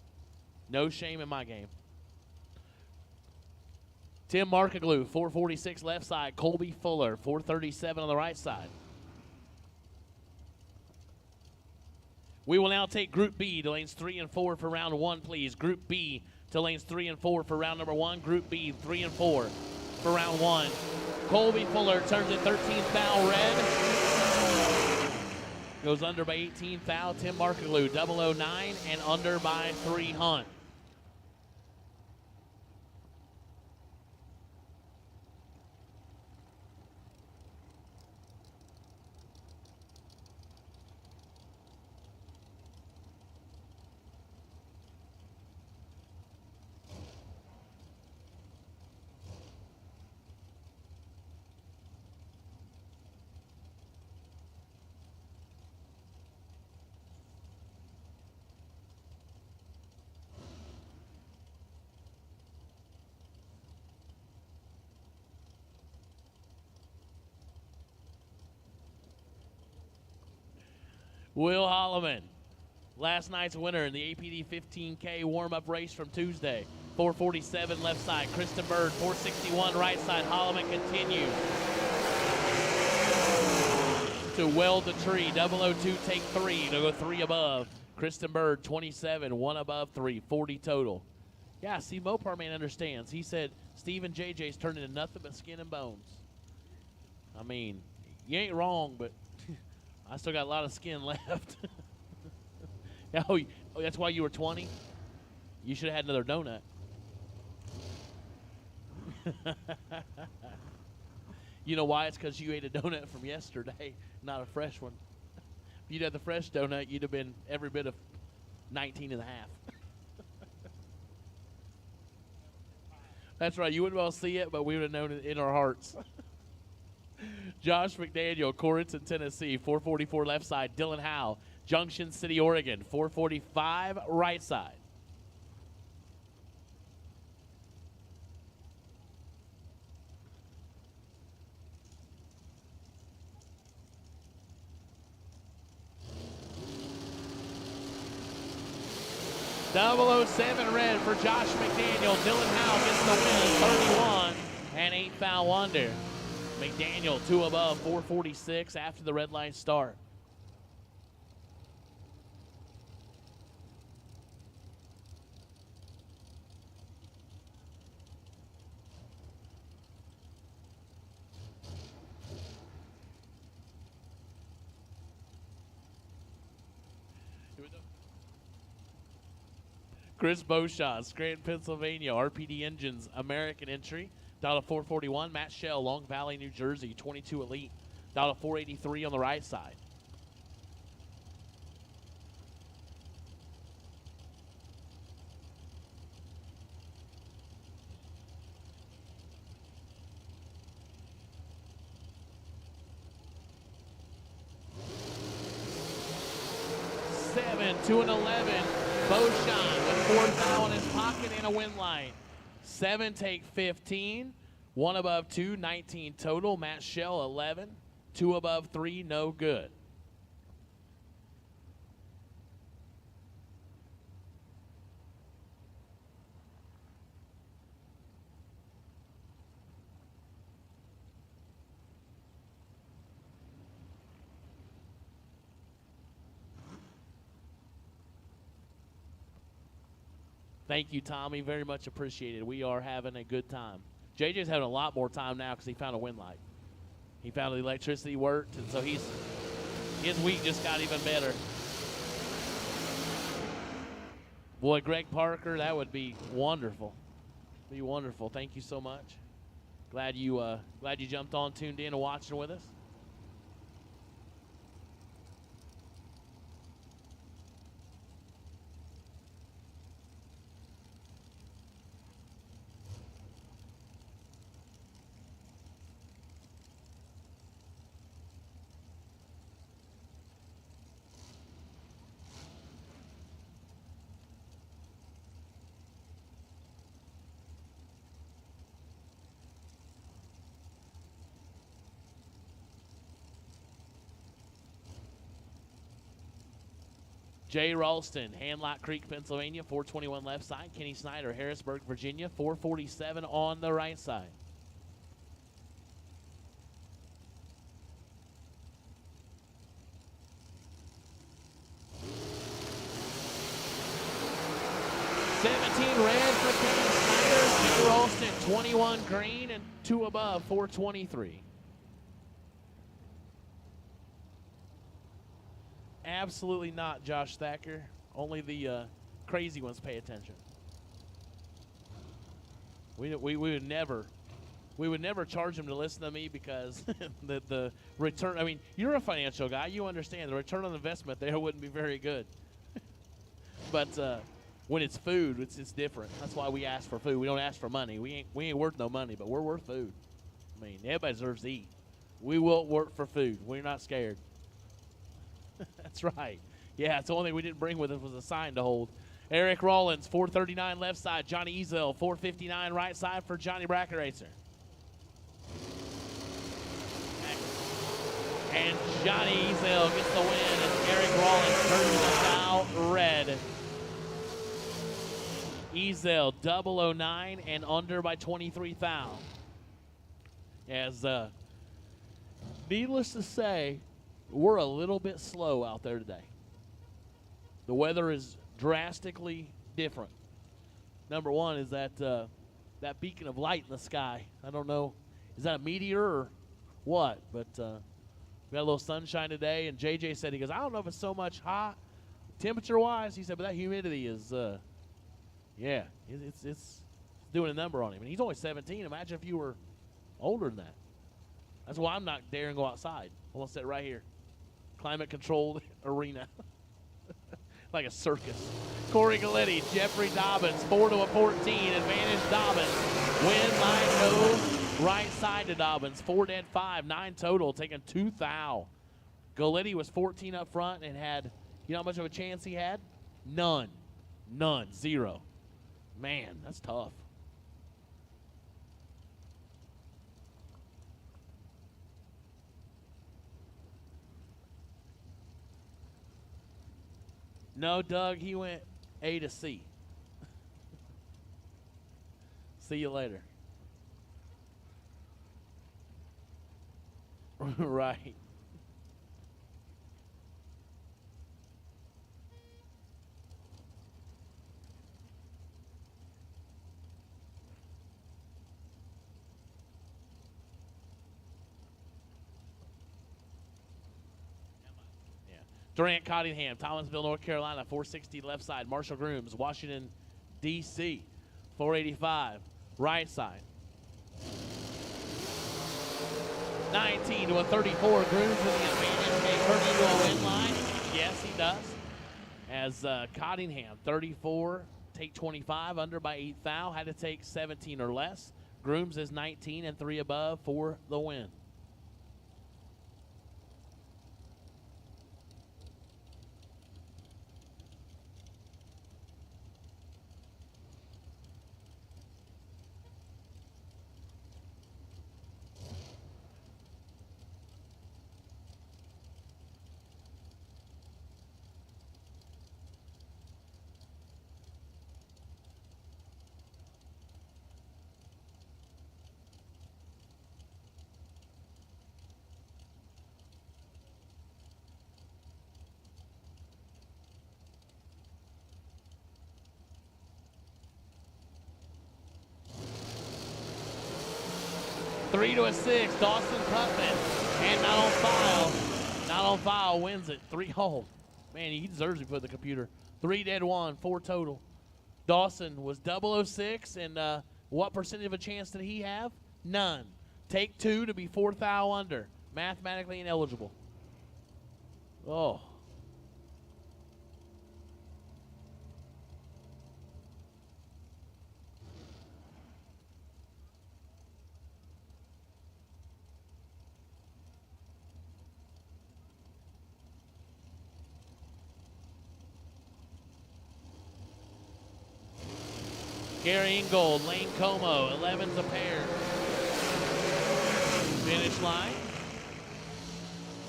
no shame in my game. Tim Markaglu, 446 left side. Colby Fuller, 437 on the right side. We will now take Group B to lanes 3 and 4 for round 1, please. Group B to lanes 3 and 4 for round number 1. Group B, 3 and 4 for round 1. Colby Fuller turns at 13th foul red. Goes under by 18 foul. Tim Markaglu, 009 and under by 3 Hunt. Will Holloman, last night's winner in the APD 15K warm-up race from Tuesday. 447 left side. Kristen Bird, 461 right side. Holloman continues to weld the tree. 002 take 3 to go 3 above. Kristen Bird, 27, 1 above 3, 40 total. Yeah, see, Mopar Man understands. He said Steve and JJ's turned into nothing but skin and bones. I mean, you ain't wrong, but I still got a lot of skin left. Oh, that's why you were 20? You should have had another donut. You know why? It's because you ate a donut from yesterday, not a fresh one. If you'd had the fresh donut, you'd have been every bit of 19 and a half. That's right. You wouldn't be able to see it, but we would have known it in our hearts. Josh McDaniel, Corrigan, Tennessee, 444 left side. Dylan Howe, Junction City, Oregon, 445 right side. .007 red for Josh McDaniel. Dylan Howe gets the win, 31 and 8 foul under. McDaniel 2 above, 446 after the red line start. Chris Beauchamp, Scranton, Pennsylvania, RPD Engines, American entry. $441. Matt Shell, Long Valley, New Jersey, 22 Elite. $483 on the right side. Seven, 2 and 11. Beauchamp with 4 foul in his pocket and a win light. 7 take 15, 1 above 2, 19 total. Matt Shell 11, 2 above 3, no good. Thank you, Tommy. Very much appreciated. We are having a good time. JJ's having a lot more time now because he found a win light. He found the electricity worked, and so his week just got even better. Boy, Greg Parker, that would be wonderful. Be wonderful. Thank you so much. Glad you jumped on, tuned in, and watching with us. Jay Ralston, Handlock Creek, Pennsylvania, 421 left side. Kenny Snyder, Harrisburg, Virginia, 447 on the right side. Red for Kenny Snyder, Jay Ralston, 21 green, and 2 above, 423. Absolutely not, Josh Thacker. Only the crazy ones pay attention. We would never charge them to listen to me because the return. I mean, you're a financial guy. You understand the return on investment there wouldn't be very good. But when it's food, it's different. That's why we ask for food. We don't ask for money. We ain't worth no money, but we're worth food. I mean, everybody deserves to eat. We will work for food. We're not scared. That's right. Yeah, it's the only thing we didn't bring with us was a sign to hold. Eric Rollins, 439 left side. Johnny Ezel, 459 right side for Johnny Bracket Racer. And Johnny Ezel gets the win as Eric Rollins turns the dial red. Ezel, 009 and under by 23 thou. As needless to say, we're a little bit slow out there today. The weather is drastically different. Number one is that that beacon of light in the sky. I don't know, is that a meteor or what? But we got a little sunshine today, and JJ said, he goes, I don't know if it's so much hot temperature-wise. He said, but that humidity is, yeah, it's doing a number on him. And he's only 17. Imagine if you were older than that. That's why I'm not daring to go outside. I'm going to sit right here. Climate-controlled arena. Like a circus. Corey Galletti, Jeffrey Dobbins, 4-14. Advantage Dobbins. Win line go right side to Dobbins. 4 dead, 5, 9 total, taking 2 thou. Galletti was 14 up front and had, you know how much of a chance he had? None. 0. Man, that's tough. No, Doug, he went A to C. See you later. Right. Durant Cottingham, Thomasville, North Carolina, 460 left side. Marshall Grooms, Washington, D.C., 485 right side. 19 to a 34. Grooms with the advantage. May turn into a win line. Yes, he does. As Cottingham, 34, take 25, under by 8 thou. Had to take 17 or less. Grooms is 19 and 3 above for the win. Three to a 6, Dawson Putman, and not on file. Not on file, wins it. 3-hole. Man, he deserves to put the computer. 3 dead, 1, 4 total. Dawson was 006, and what percentage of a chance did he have? None. Take 2 to be 4 thou under. Mathematically ineligible. Oh. Gary Ingold, Lane Como, 11's a pair. Finish line.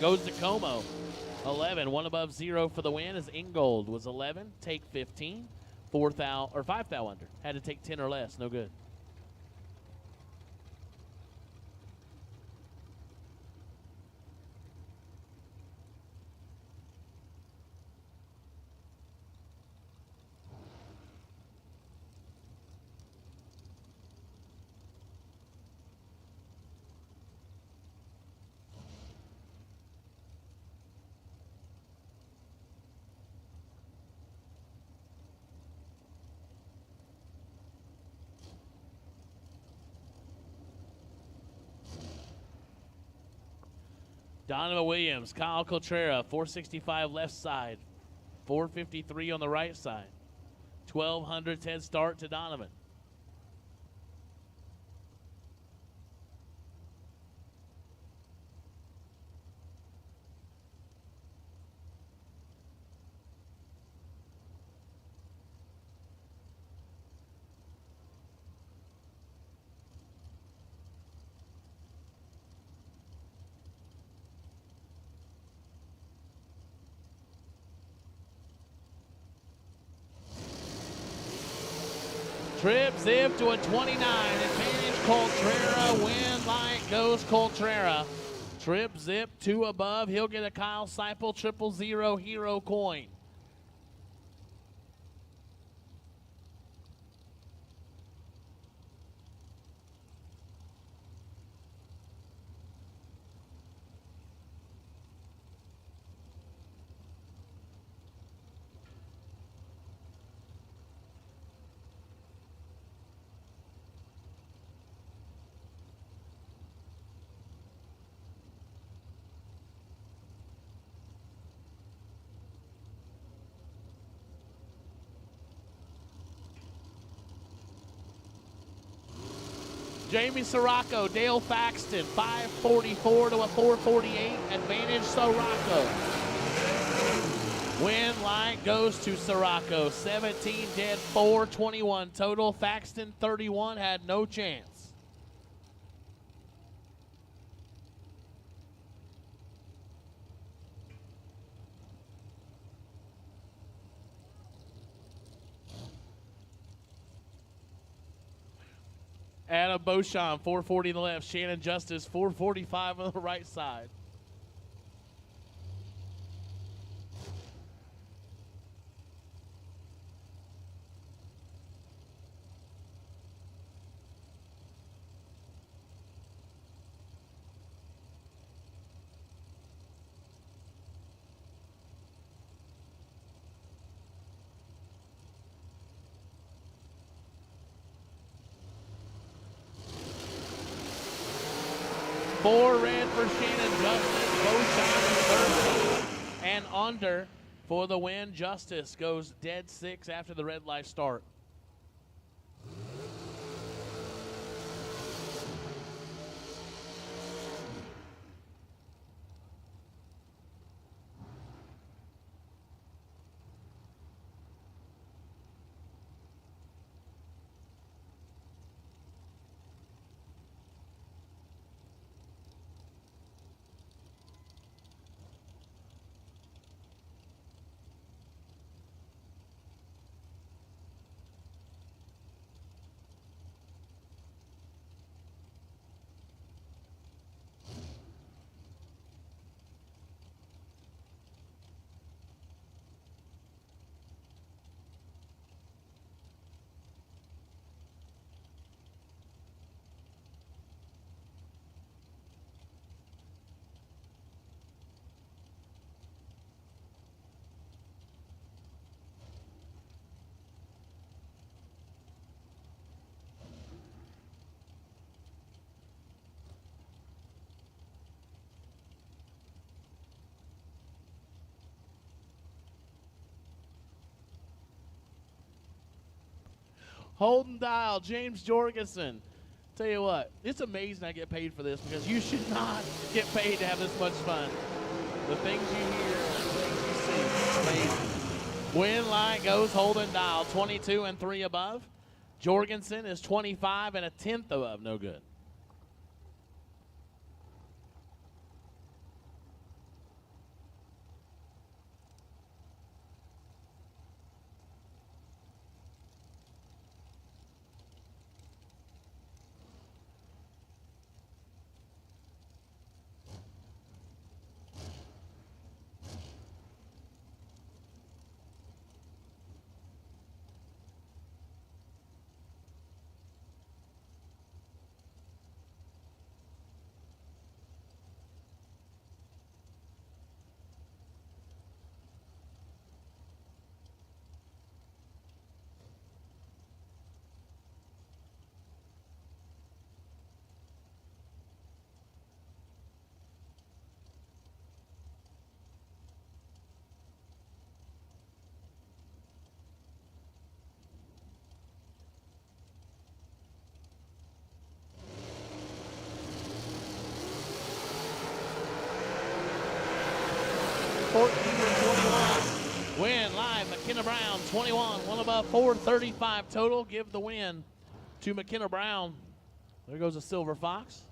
Goes to Como. 11, one above 0 for the win as Ingold was 11, take 15, 4 thou or 5 thou under. Had to take 10 or less, no good. Donovan Williams, Kyle Cotrera, 465 left side, 453 on the right side. 1,200 head start to Donovan. Trip zip to a 29. Advantage Coltrera. Win light goes Coltrera. Trip zip 2 above. He'll get a Kyle Seipel 000 hero coin. Jamie Sirocco, Dale Faxton, 544 to a 448. Advantage Sirocco. Win light goes to Sirocco. 17 dead, 421 total. Faxton 31 had no chance. Adam Beauchamp, 440 on the left. Shannon Justice, 445 on the right side. Four red for Shannon Justice. Beauchamp is 13 and under for the win. Justice goes dead 6 after the red light start. Holden Dial, James Jorgensen. Tell you what, it's amazing I get paid for this because you should not get paid to have this much fun. The things you hear, the things you see, amazing. Win light goes Holden Dial, 22 and 3 above. Jorgensen is 25 and a 10th above, no good. 14-21. Win live, McKenna Brown, 21. One above 435 total. Give the win to McKenna Brown. There goes a Silver Fox.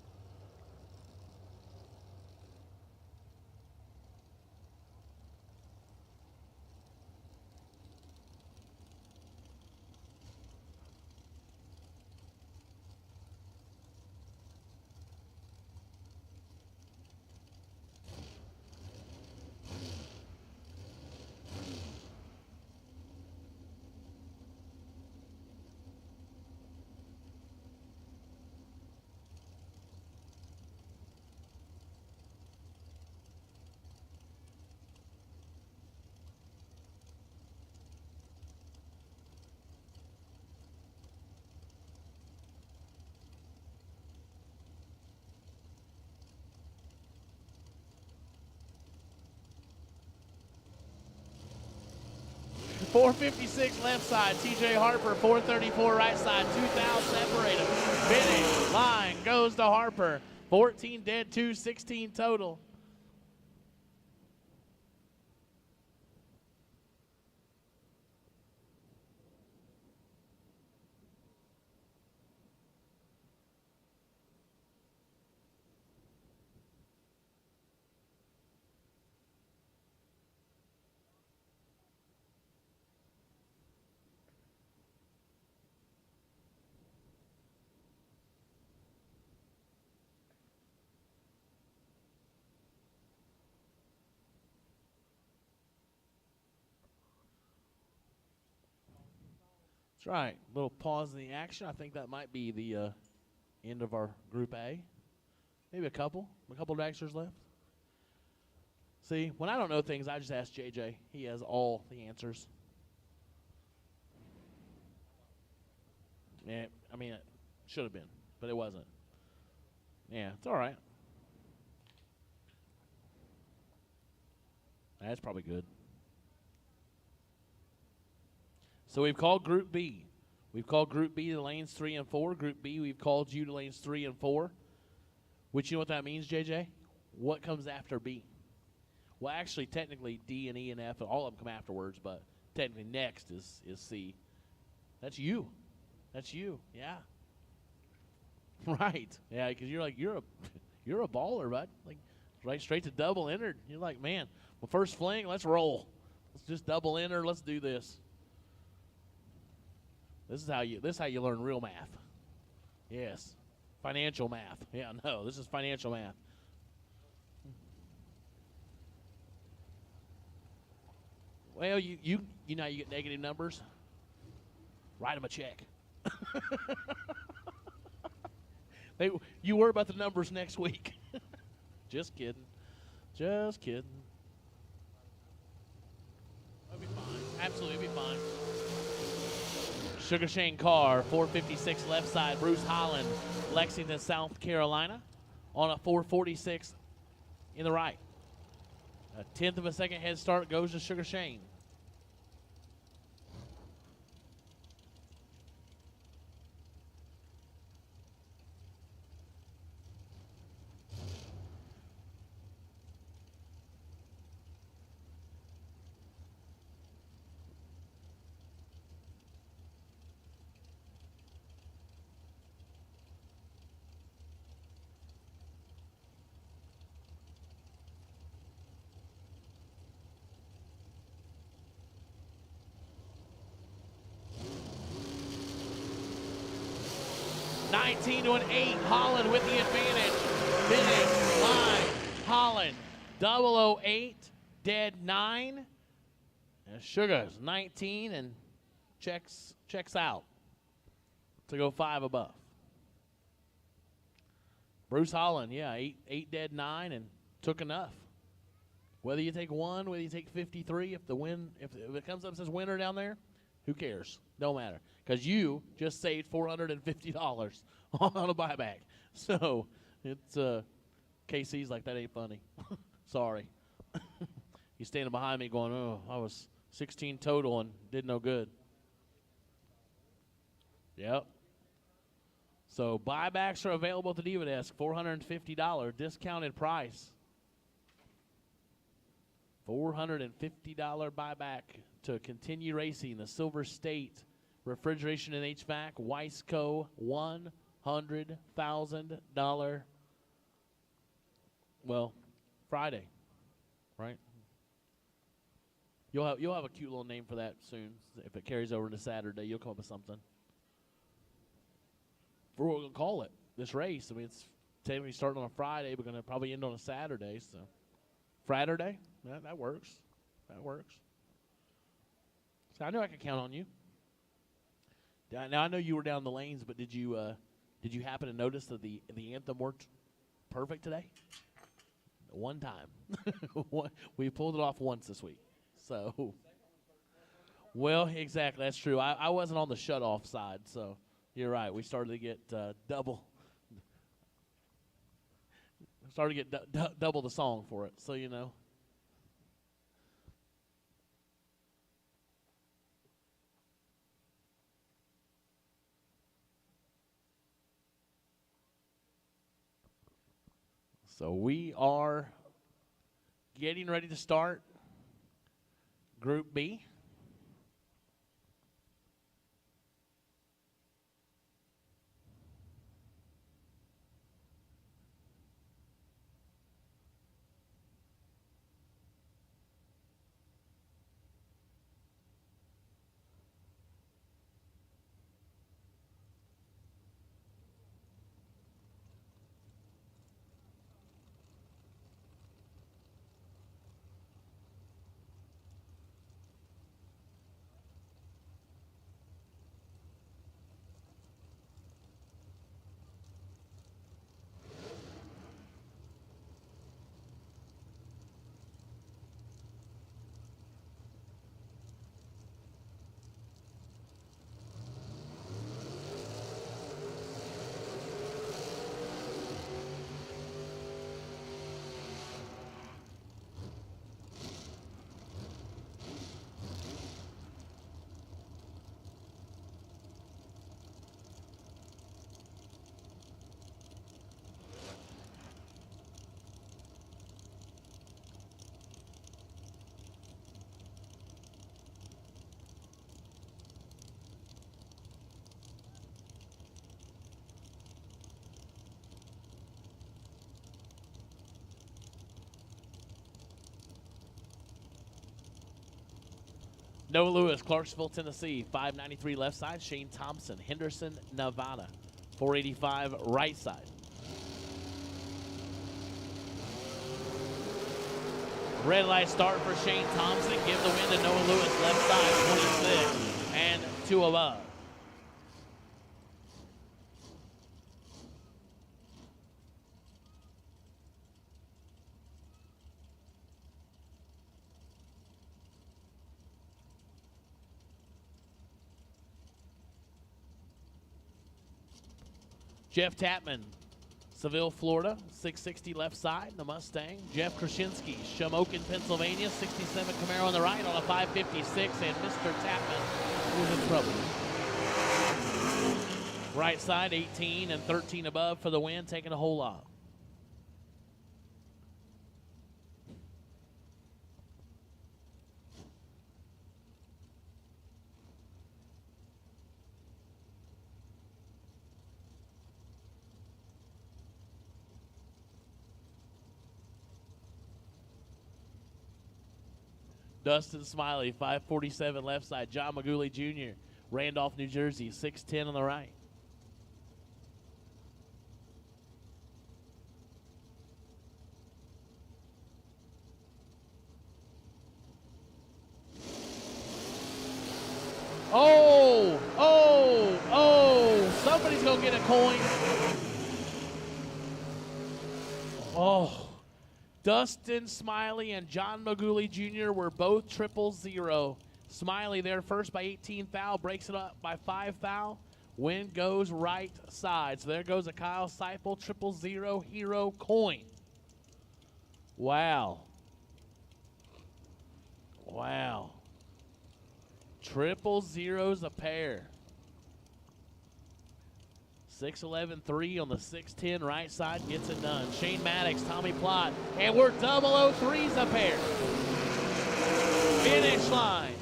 .456 left side, TJ Harper, 434 right side, 2,000 separate them. Finish line goes to Harper. 14 dead, 216 total. That's right. Little pause in the action. I think that might be the end of our Group A. Maybe a couple of extras left. See, when I don't know things, I just ask JJ. He has all the answers. Yeah, I mean, it should have been, but it wasn't. Yeah, it's all right. That's probably good. So we've called Group B. We've called Group B to lanes 3 and 4. Group B, we've called you to lanes 3 and 4. Which, you know what that means, JJ? What comes after B? Well, actually, technically, D and E and F, all of them come afterwards, but technically next is C. That's you. That's you. Yeah. Right. Yeah, because you're a baller, bud. Like, right straight to double entered. You're like, man, well, first fling, let's roll. Let's just double enter. Let's do this. This is how you learn real math. Yes. Financial math. Yeah, no, this is financial math. Well, you know you get negative numbers. Write them a check. You worry about the numbers next week. Just kidding. Just kidding. It'll be fine. Absolutely, it'll be fine. Sugar Shane Carr, 456 left side. Bruce Holland, Lexington, South Carolina, on a 446 in the right. A tenth of a second head start goes to Sugar Shane. $19 to an 8. Holland with the advantage. Finish line. Holland. 008. Dead 9. And Sugar's 19 and checks out to go 5 above. Bruce Holland, yeah, 8 dead 9 and took enough. Whether you take 1, whether you take 53, if it comes up and says winner down there, who cares? Don't matter. Because you just saved $450 on a buyback. So it's KC's like, that ain't funny. Sorry. He's standing behind me going, oh, I was 16 total and did no good. Yep. So buybacks are available at the Diva Desk, $450 discounted price. $450 buyback to continue racing the Silver State Refrigeration and HVAC Weisco $100,000. Well, Friday, right? You'll have a cute little name for that soon. If it carries over to Saturday, you'll come up with something. For what we're gonna call it, this race. I mean, it's technically starting on a Friday, but gonna probably end on a Saturday. So, Friday, that works. That works. So I knew I could count on you. Now I know you were down the lanes, but did you happen to notice that the anthem worked perfect today? One time, we pulled it off once this week. So, well, exactly, that's true. I wasn't on the shut-off side, so you're right. We started to get double. Started to get double the song for it, so you know. So we are getting ready to start Group B. Noah Lewis, Clarksville, Tennessee, 593 left side. Shane Thompson, Henderson, Nevada, 485 right side. Red light start for Shane Thompson. Give the win to Noah Lewis, left side, 26 and 2 above. Jeff Tapman, Seville, Florida, 660 left side, the Mustang. Jeff Krasinski, Shamokin, Pennsylvania, 67 Camaro on the right on a 556, and Mr. Tapman was in trouble. Right side, 18 and 13 above for the win, taking a whole lot. Dustin Smiley, 547 left side. John Maguli Jr., Randolph, New Jersey, 610 on the right. Somebody's going to get a coin. Oh. Dustin Smiley and John Maguli Jr. were both 000. Smiley there first by 18 foul, breaks it up by 5 foul. Win goes right side. So there goes a Kyle Seipel 000 hero coin. Wow. Wow. 000s a pair. 6'11" on the 6'10" right side gets it done. Shane Maddox, Tommy Plott, and we're 003s a pair. Finish line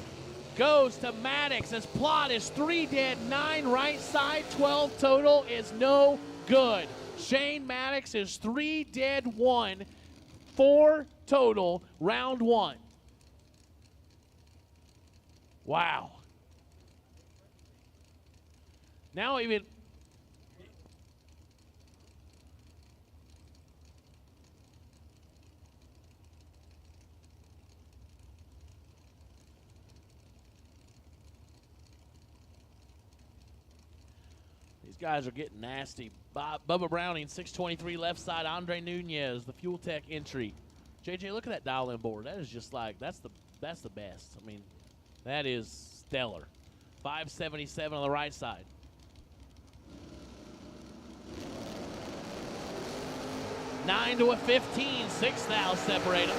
goes to Maddox as plot is 3 dead, 9 right side, 12 total is no good. Shane Maddox is 3 dead, 1, 4 total, round 1. Wow. Now even these guys are getting nasty. Bubba Browning, 623 left side. Andre Nunez, the Fuel Tech entry. JJ, look at that dial-in board. That is just like that's the best. I mean, that is stellar. 577 on the right side. Nine to a 15, 6 thou separate them.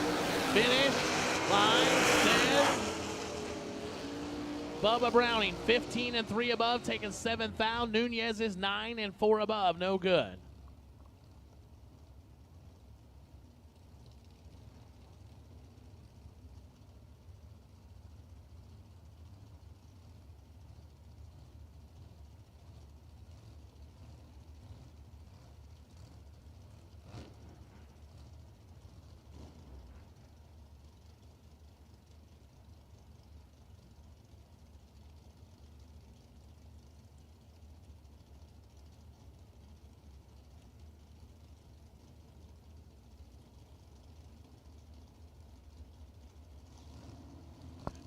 Finish line says Bubba Browning, 15 and 3 above, taking 7 thou. Nunez is 9 and 4 above, no good.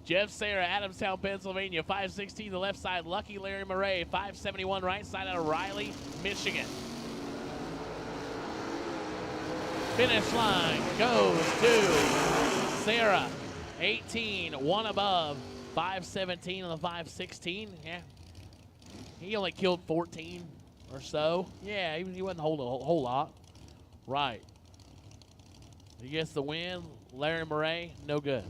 Jeff Sayre, Adamstown, Pennsylvania, 516 the left side. Lucky Larry Murray, 571 right side out of Riley, Michigan. Finish line goes to Sarah, 18, 1 above, 517 on the 516. Yeah, he only killed 14 or so. Yeah, he wasn't holding a whole lot. Right. He gets the win. Larry Murray, no good.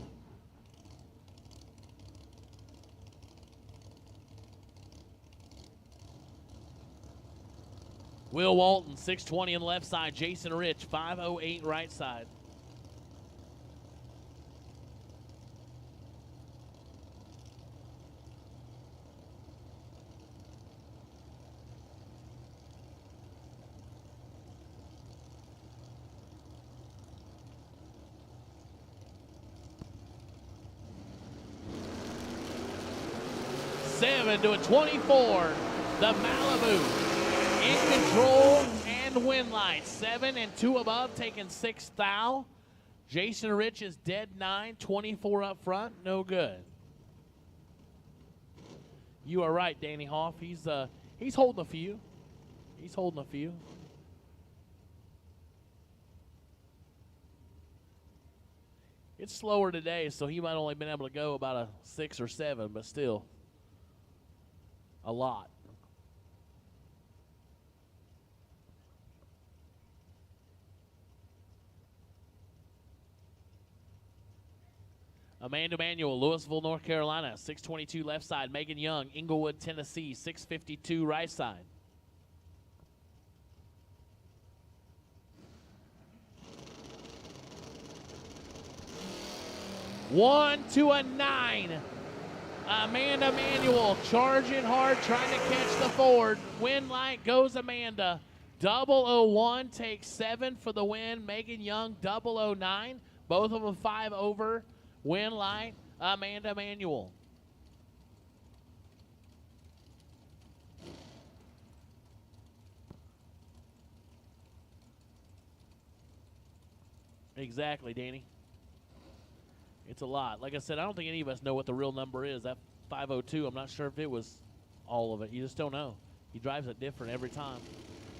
Will Walton, 620 on the left side. Jason Rich, 508 right side. Seven to a 24. The Malibu in control and win light. 7 and 2 above, taking 6 thou. Jason Rich is dead 9, 24 up front, no good. You are right, Danny Hoff. He's holding a few. He's holding a few. It's slower today, so he might only been able to go about a 6 or 7, but still a lot. Amanda Manuel, Louisville, North Carolina, 622 left side. Megan Young, Inglewood, Tennessee, 652 right side. One to a 9. Amanda Manuel charging hard, trying to catch the forward. Win light goes Amanda. 001 takes 7 for the win. Megan Young, 009. Both of them 5 over. Win light, Amanda Manuel. Exactly, Danny. It's a lot. Like I said, I don't think any of us know what the real number is. That 502, I'm not sure if it was all of it. You just don't know. He drives it different every time.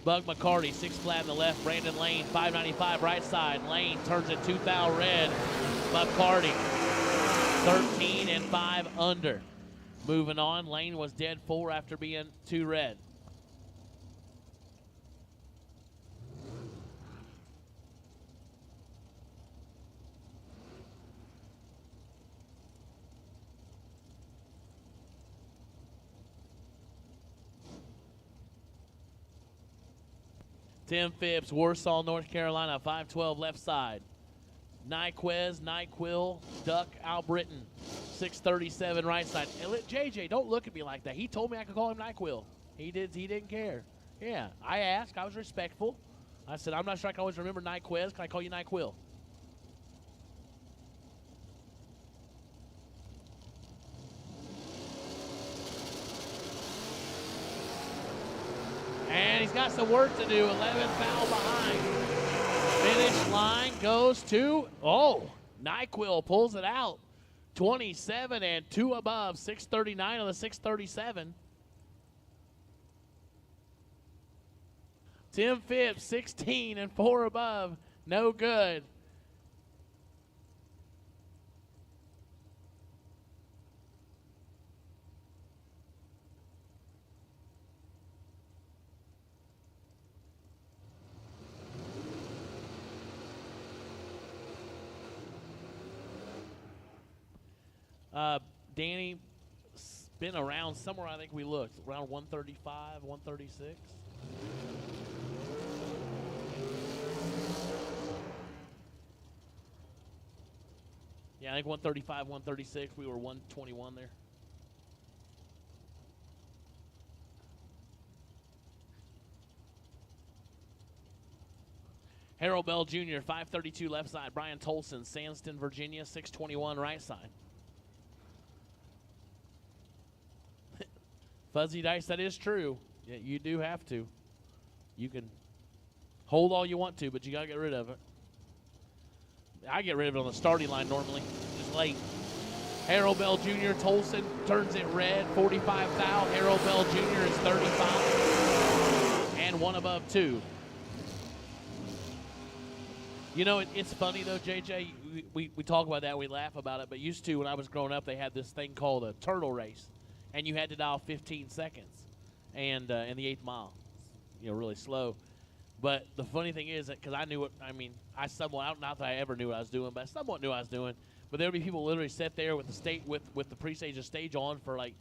Bug McCarty, 6 flat in the left. Brandon Lane, 595 right side. Lane turns it 2 thou red. McCarty, 13 and 5 under. Moving on, Lane was dead 4 after being 2 red. Tim Phipps, Warsaw, North Carolina, 512 left side. NyQuil, Duck, Al Britton, 637 right side. And JJ, don't look at me like that. He told me I could call him NyQuil. He didn't care. Yeah, I asked. I was respectful. I said, I'm not sure I can always remember NyQuil. Can I call you NyQuil? And he's got some work to do. 11 foul behind. Finish line goes to, NyQuil pulls it out. 27 and 2 above. 639 on the 637. Tim Phipps, 16 and 4 above. No good. Danny, been around somewhere, I think we looked, around 135, 136. Yeah, I think 135, 136. We were 121 there. Harold Bell Jr., 532 left side. Brian Tolson, Sandston, Virginia, 621 right side. Fuzzy dice, that is true. Yeah, you do have to. You can hold all you want to, but you got to get rid of it. I get rid of it on the starting line normally, just late. Harold Bell Jr., Tolson turns it red, 45 foul. Harold Bell Jr. is 35 and 1 above 2. You know, it's funny though, JJ. We talk about that, we laugh about it, but used to when I was growing up, they had this thing called a turtle race. And you had to dial 15 seconds, and in the 8th mile, really slow. But the funny thing is that because I knew what I somewhat, not that I ever knew what I was doing, but I somewhat knew what I was doing. But there would be people literally sit there with the pre-stage stage on for like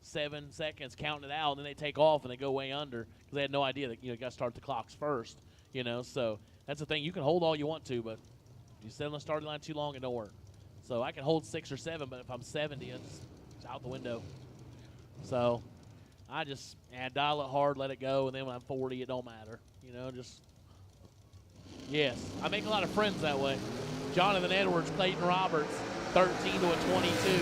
7 seconds, counting it out, and then they take off and they go way under because they had no idea that you got to start the clocks first. So that's the thing. You can hold all you want to, but if you sit on the starting line too long, it don't work. So I can hold 6 or 7, but if I'm 70, it's out the window. So I just dial it hard, let it go, and then when I'm 40, it don't matter. Yes, I make a lot of friends that way. Jonathan Edwards, Clayton Roberts, 13 to a 22.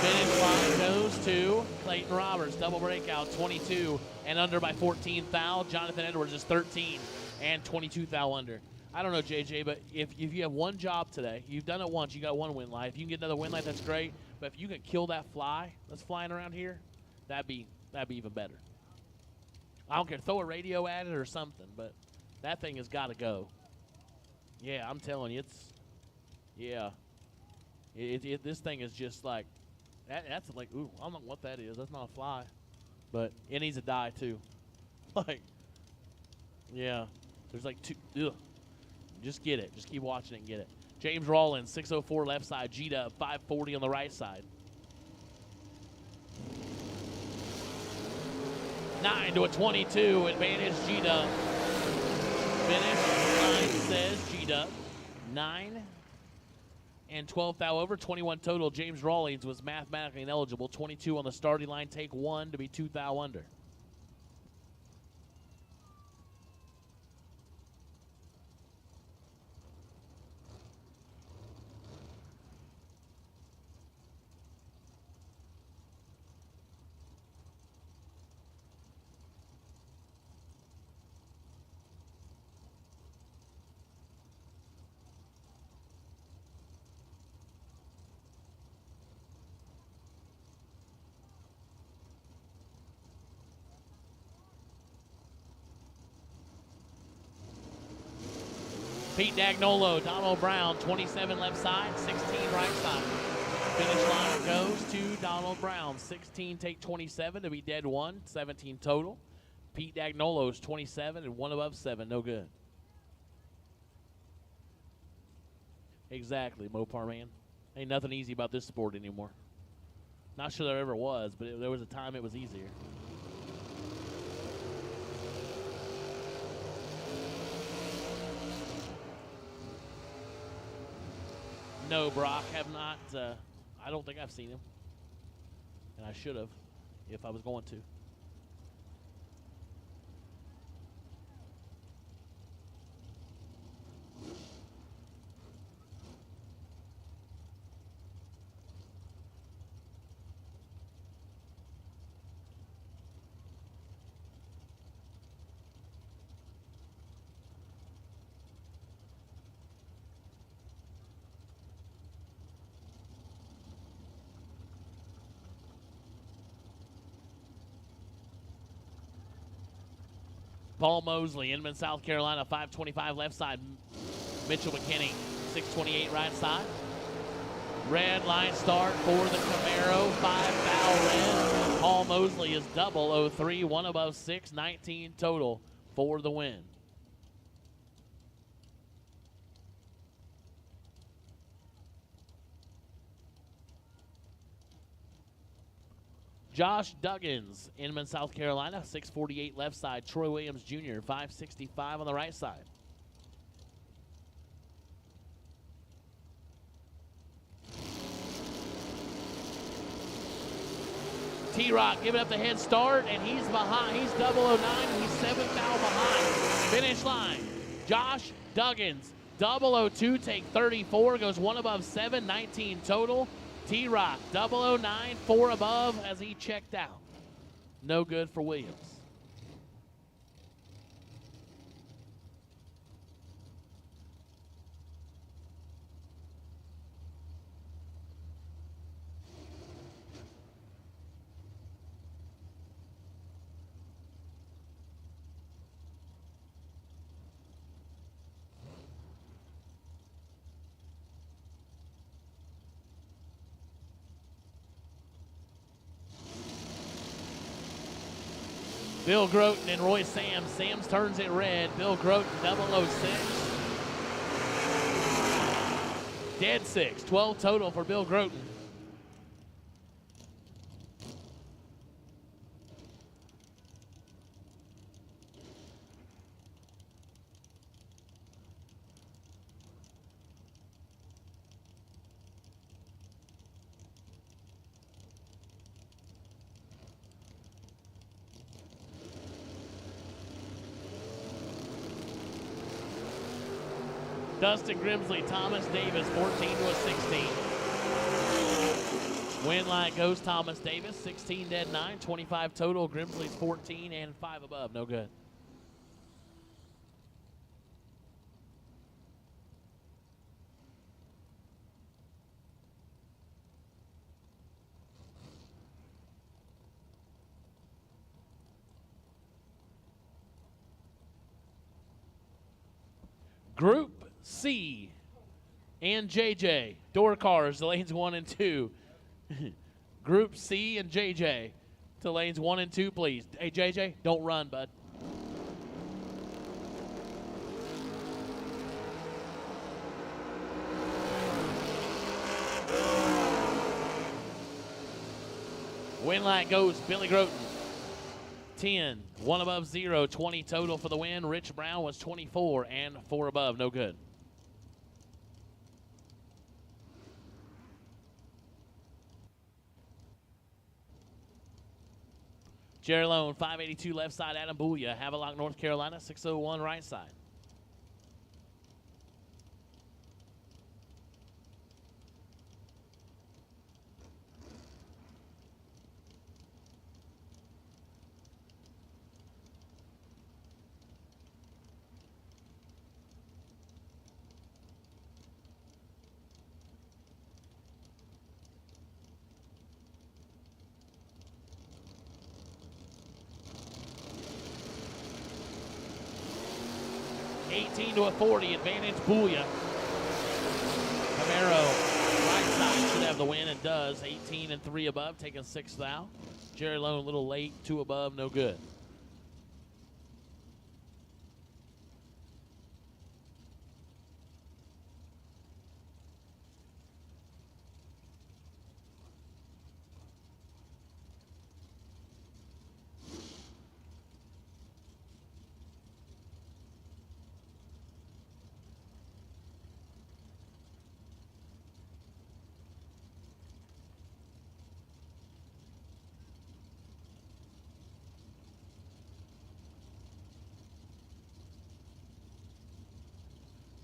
Finish line goes to Clayton Roberts. Double breakout, 22 and under by 14 foul. Jonathan Edwards is 13 and 22 foul under. I don't know, JJ, but if you have one job today, you've done it once, you got one win light. If you can get another win light, that's great. But if you can kill that fly that's flying around here, that'd be even better. I don't care, throw a radio at it or something, but that thing has got to go. Yeah, I'm telling you, this thing is just like, that's like, ooh, I don't know what that is. That's not a fly, but it needs to die too. Like, yeah, there's like two. Ugh. Just get it. Just keep watching it and get it. James Rawlins, 604 left side. G-Dub, 540 on the right side. 9 to a 22. Advantage G-Dub. Finish line says G-Dub. 9 and 12 foul over. 21 total. James Rawlins was mathematically ineligible. 22 on the starting line. Take 1 to be 2 foul under. Pete Dagnolo, Donald Brown, 27 left side, 16 right side. Finish line goes to Donald Brown. 16 take 27 to be dead 1, 17 total. Pete Dagnolo's 27 and 1 above 7, no good. Exactly, Mopar man. Ain't nothing easy about this sport anymore. Not sure there ever was, but there was a time it was easier. No, Brock, have not. I don't think I've seen him. And I should have if I was going to. Paul Mosley, Inman, South Carolina, 525 left side. Mitchell McKinney, 628 right side. Red line start for the Camaro, 5 foul red. Paul Mosley is double 03, one above 6, 19 total for the win. Josh Duggins, Inman, South Carolina, 648 left side. Troy Williams Jr., 565 on the right side. T-Rock giving up the head start, and he's behind. He's 009, and he's 7 foul behind. Finish line. Josh Duggins, 002, take 34, goes one above 7, 19 total. T-Rock, 009, 4 above as he checked out. No good for Williams. Bill Groton and Roy Sams. Sams turns it red. Bill Groton, 006. Dead 6. 12 total for Bill Groton. Dustin Grimsley, Thomas Davis, 14 to a 16. Win like goes Thomas Davis, 16 dead 9, 25 total. Grimsley's 14 and 5 above, no good. Group C and JJ. Door cars to lanes 1 and 2. Group C and JJ to lanes 1 and 2, please. Hey, JJ, don't run, bud. Win light goes Billy Groton. 10, 1 above 0, 20 total for the win. Rich Brown was 24 and 4 above, no good. Jerry Lone, 582 left side. Adam Booya, Havelock, North Carolina, 601 right side. To a 40, advantage Booya. Camaro, right side, should have the win and does. 18 and 3 above, taking 6th foul. Jerry Lone a little late, 2 above, no good.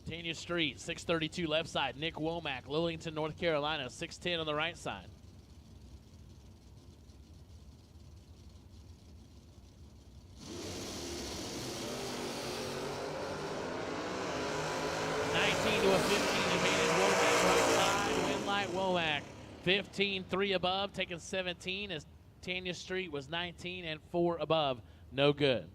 Tanya Street, 632 left side. Nick Womack, Lillington, North Carolina, 610 on the right side. To a 15 advantage, Womack right side, Winlight Womack, 15, 3 above, taking 17 as Tanya Street was 19 and 4 above, no good.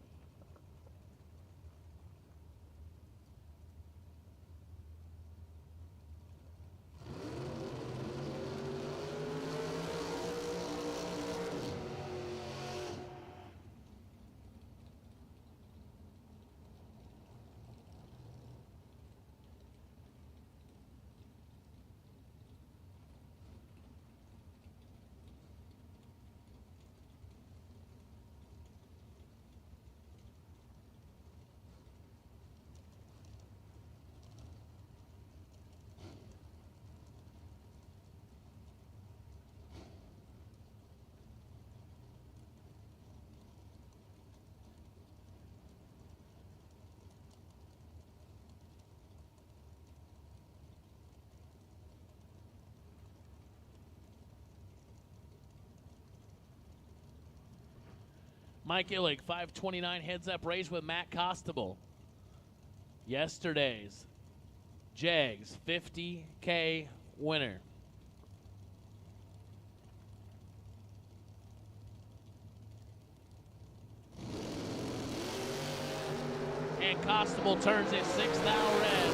Mike Illig, 529 heads up race with Matt Costable. Yesterday's Jags 50K winner. And Costable turns it 6 now red.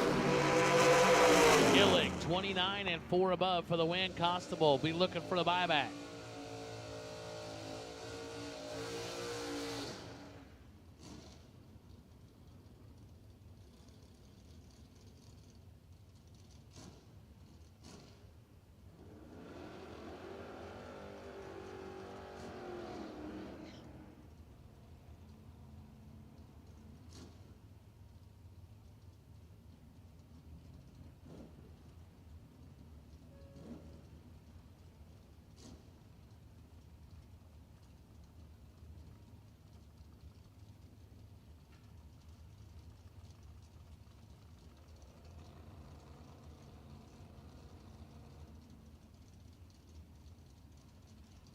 Illig, 29 and 4 above for the win. Costable be looking for the buyback.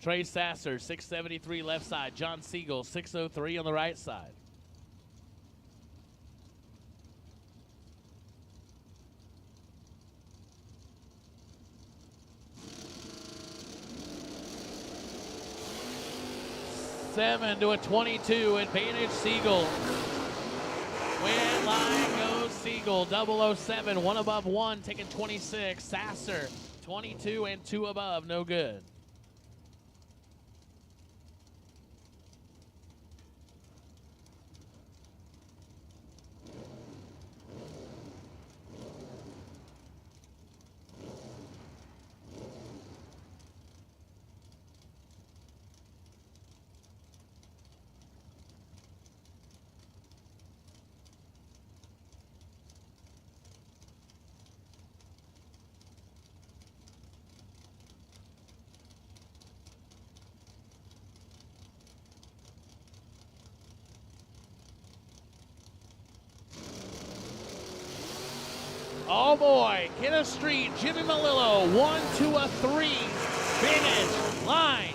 Trey Sasser, 673 left side. John Siegel, 603 on the right side. Seven to a 22, advantage Siegel. Win line goes Siegel, 007, one above one, taking 26. Sasser, 22 and 2 above, no good. Oh boy, Kenneth Street, Jimmy Malillo, 1 to a 3. Finish line.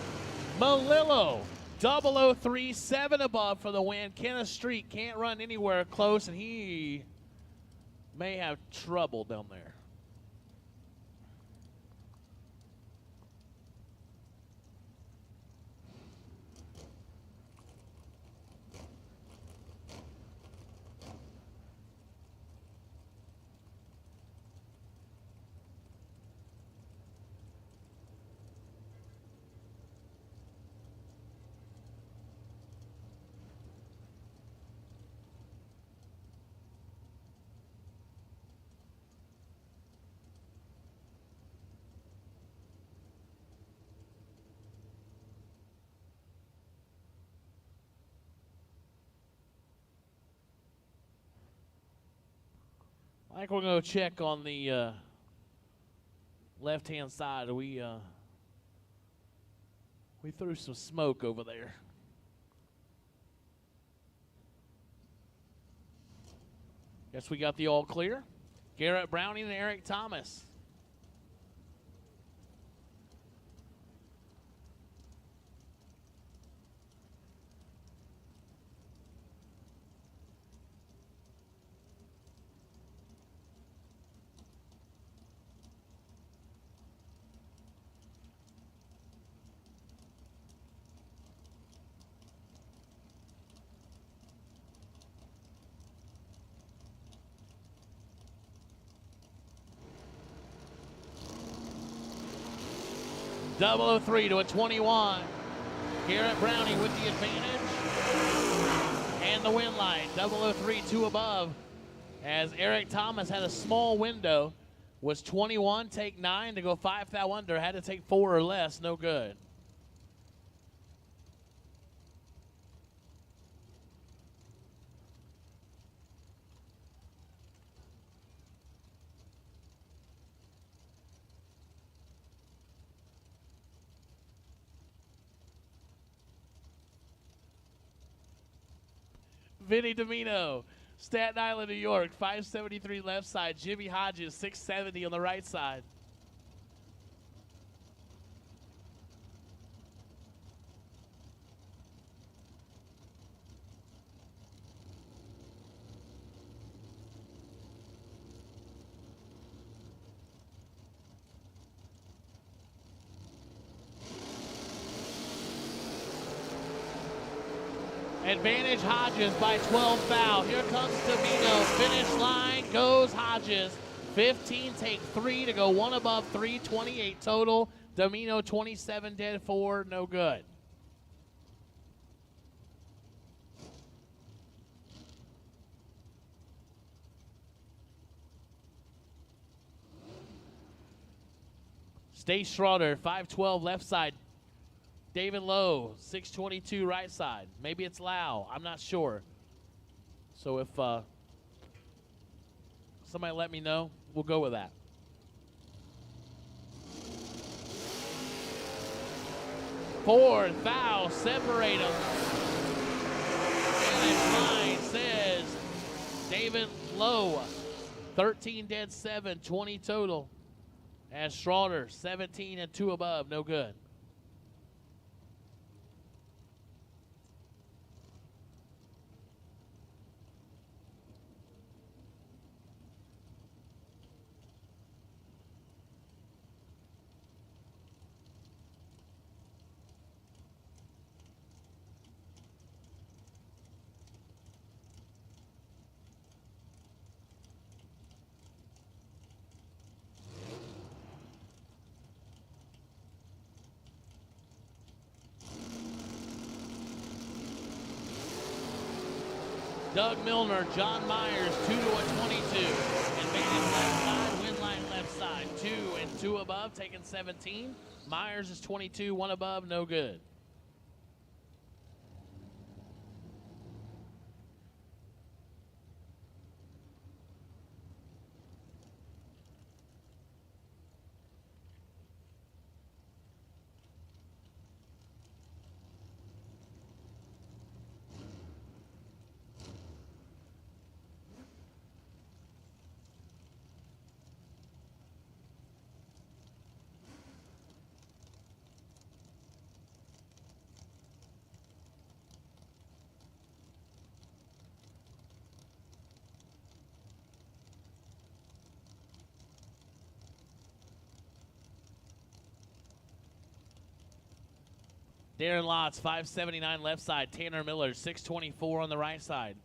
Malillo, 003, 7 above for the win. Kenneth Street can't run anywhere close, and he may have trouble down there. I think we're going to check on the left-hand side. We threw some smoke over there. Guess we got the all clear. Garrett Browning and Eric Thomas. .003 to a 21. Garrett Browning with the advantage. And the win line. .003, 2 above. As Eric Thomas had a small window. Was 21, take 9 to go 5 thou under. Had to take 4 or less, no good. Vinny Domino, Staten Island, New York, 573 left side. Jimmy Hodges, 670 on the right side. Advantage Hodges by 12 thou. Here comes Domino. Finish line goes Hodges. 15, take 3 to go 1 above 328 total. Domino 27 dead 4, no good. Stace Schroeder, 512 left side. David Lowe, 622 right side. Maybe it's Lau. I'm not sure. So if somebody let me know, we'll go with that. Fourth thou, separate them. Finish line says David Lowe, 13 dead 7, 20 total. As Schroeder, 17 and 2 above, no good. Doug Milner, John Myers, 2 to a 22. Advantage left side, win line left side. 2 and 2 above, taking 17. Myers is 22, 1 above, no good. Darren Lotz, 579 left side. Tanner Miller, 624 on the right side.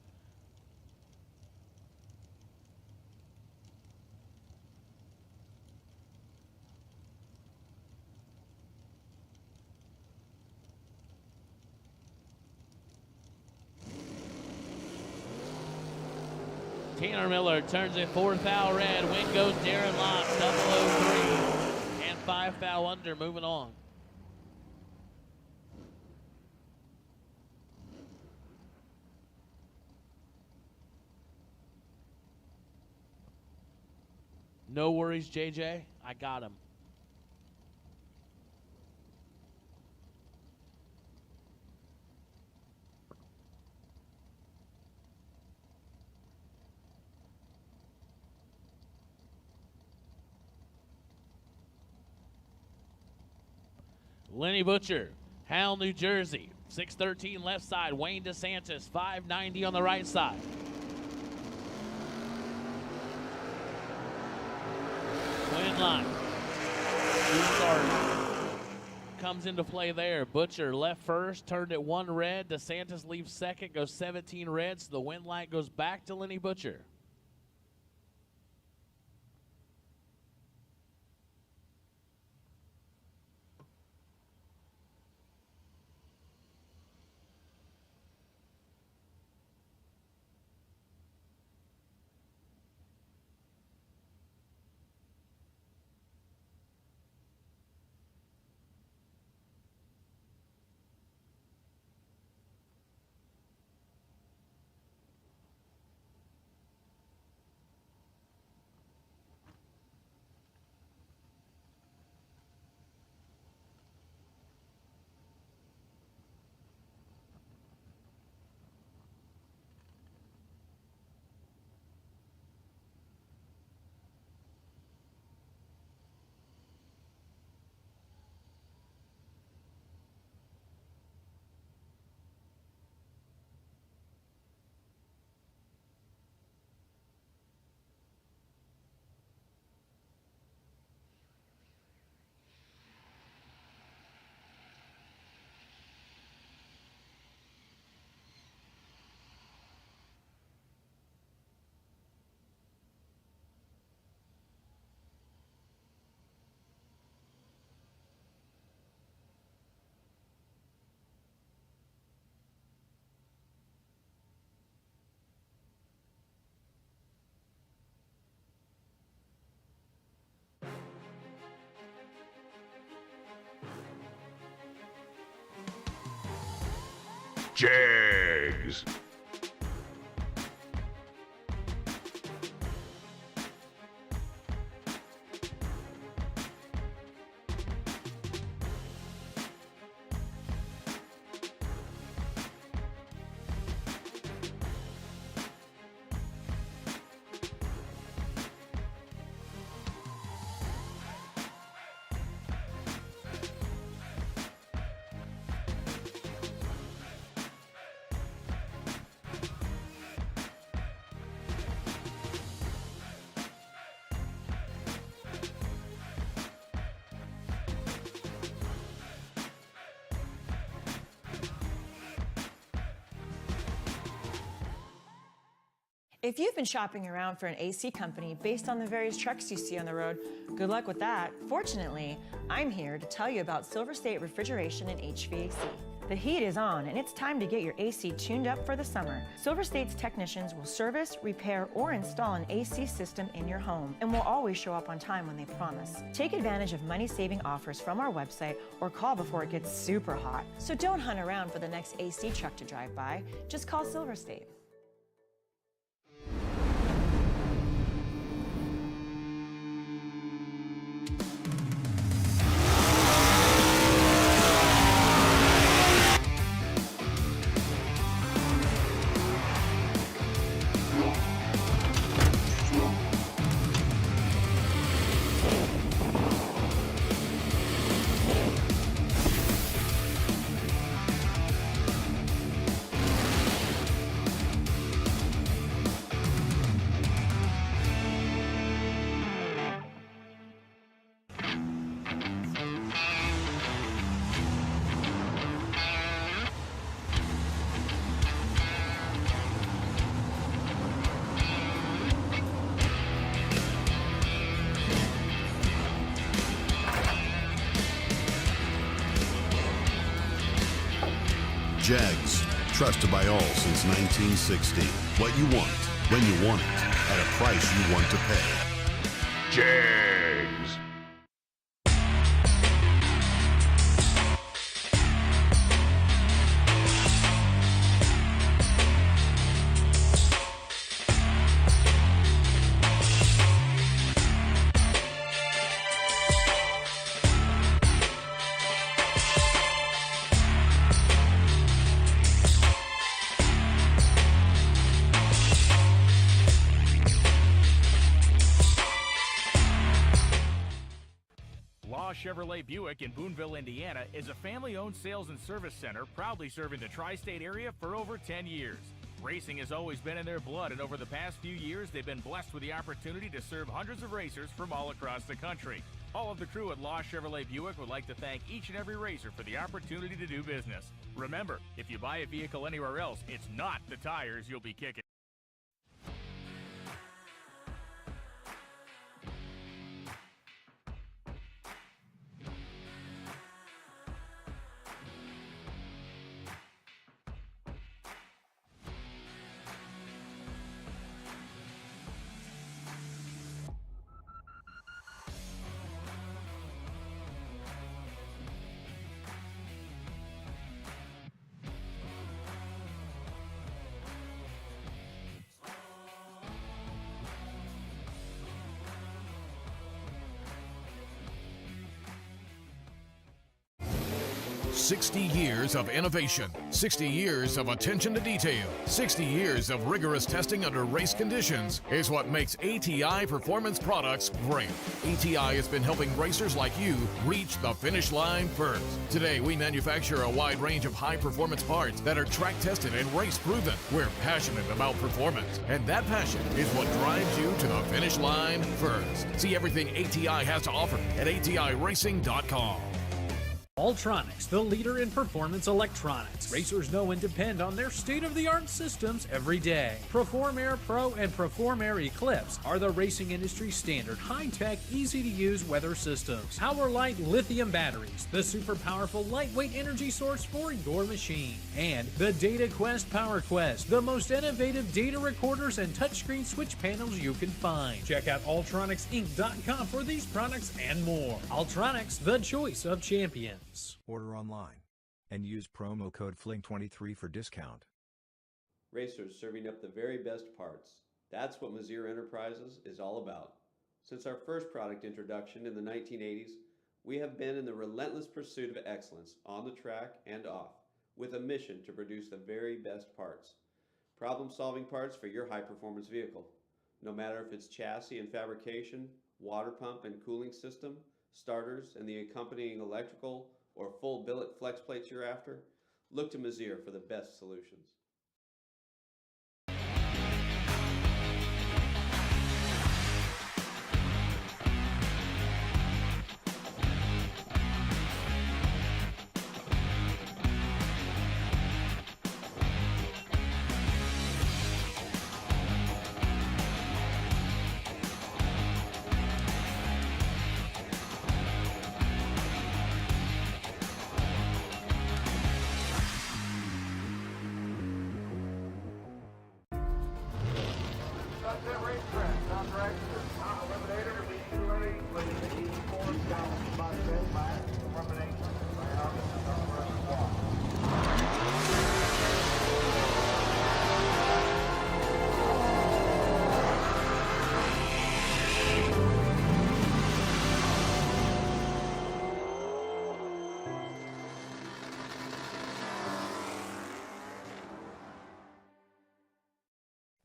Tanner Miller turns it 4 thou red. Win goes Darren Lotz, 003. And 5 thou under, moving on. No worries, JJ. I got him. Lenny Butcher, Hal, New Jersey. 613 left side, Wayne DeSantis, 590 on the right side. Twin line. Restart comes into play there. Butcher left first, turned at 1 red. DeSantis leaves second, goes 17 red, so the wind light goes back to Lenny Butcher. Jags. If you've been shopping around for an AC company based on the various trucks you see on the road, good luck with that. Fortunately, I'm here to tell you about Silver State Refrigeration and HVAC. The heat is on, and it's time to get your AC tuned up for the summer. Silver State's technicians will service, repair, or install an AC system in your home, and will always show up on time when they promise. Take advantage of money-saving offers from our website or call before it gets super hot. So don't hunt around for the next AC truck to drive by. Just call Silver State. Jags, trusted by all since 1960. What you want, when you want it, at a price you want to pay. Jags. Chevrolet Buick in Boonville, Indiana is a family-owned sales and service center proudly serving the tri-state area for over 10 years. Racing has always been in their blood, and over the past few years, they've been blessed with the opportunity to serve hundreds of racers from all across the country. All of the crew at Law Chevrolet Buick would like to thank each and every racer for the opportunity to do business. Remember, if you buy a vehicle anywhere else, it's not the tires you'll be kicking. "60 years of innovation, 60 years of attention to detail, 60 years of rigorous testing under race conditions is what makes ATI Performance Products great. ATI has been helping racers like you reach the finish line first. Today, we manufacture a wide range of high-performance parts that are track-tested and race-proven. We're passionate about performance, and that passion is what drives you to the finish line first. See everything ATI has to offer at ATIRacing.com. Ultronics, the leader in performance electronics. Racers know and depend on their state-of-the-art systems every day. Perform Air Pro and Perform Air Eclipse are the racing industry's standard high-tech, easy-to-use weather systems. Power-Light lithium batteries, the super powerful lightweight energy source for your machine. And the Data Quest Power Quest, the most innovative data recorders and touchscreen switch panels you can find. Check out ultronicsinc.com for these products and more. Ultronics, the choice of champions. Order online and use promo code FLING23 for discount. Racers serving up the very best parts. That's what Mazir Enterprises is all about. Since our first product introduction in the 1980s, we have been in the relentless pursuit of excellence on the track and off, with a mission to produce the very best parts. Problem-solving parts for your high-performance vehicle. No matter if it's chassis and fabrication, water pump and cooling system, starters and the accompanying electrical, or full billet flex plates you're after, look to Mazir for the best solutions.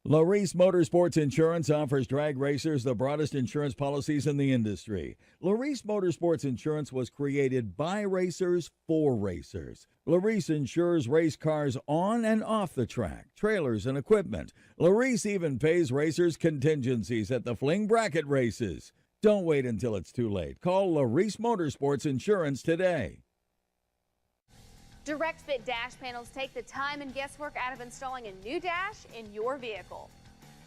Larice Motorsports Insurance offers drag racers the broadest insurance policies in the industry. Larice Motorsports Insurance was created by racers for racers. Larice insures race cars on and off the track, trailers and equipment. Larice even pays racers contingencies at the Fling bracket races. Don't wait until it's too late. Call Larice Motorsports Insurance today. Direct Fit dash panels take the time and guesswork out of installing a new dash in your vehicle.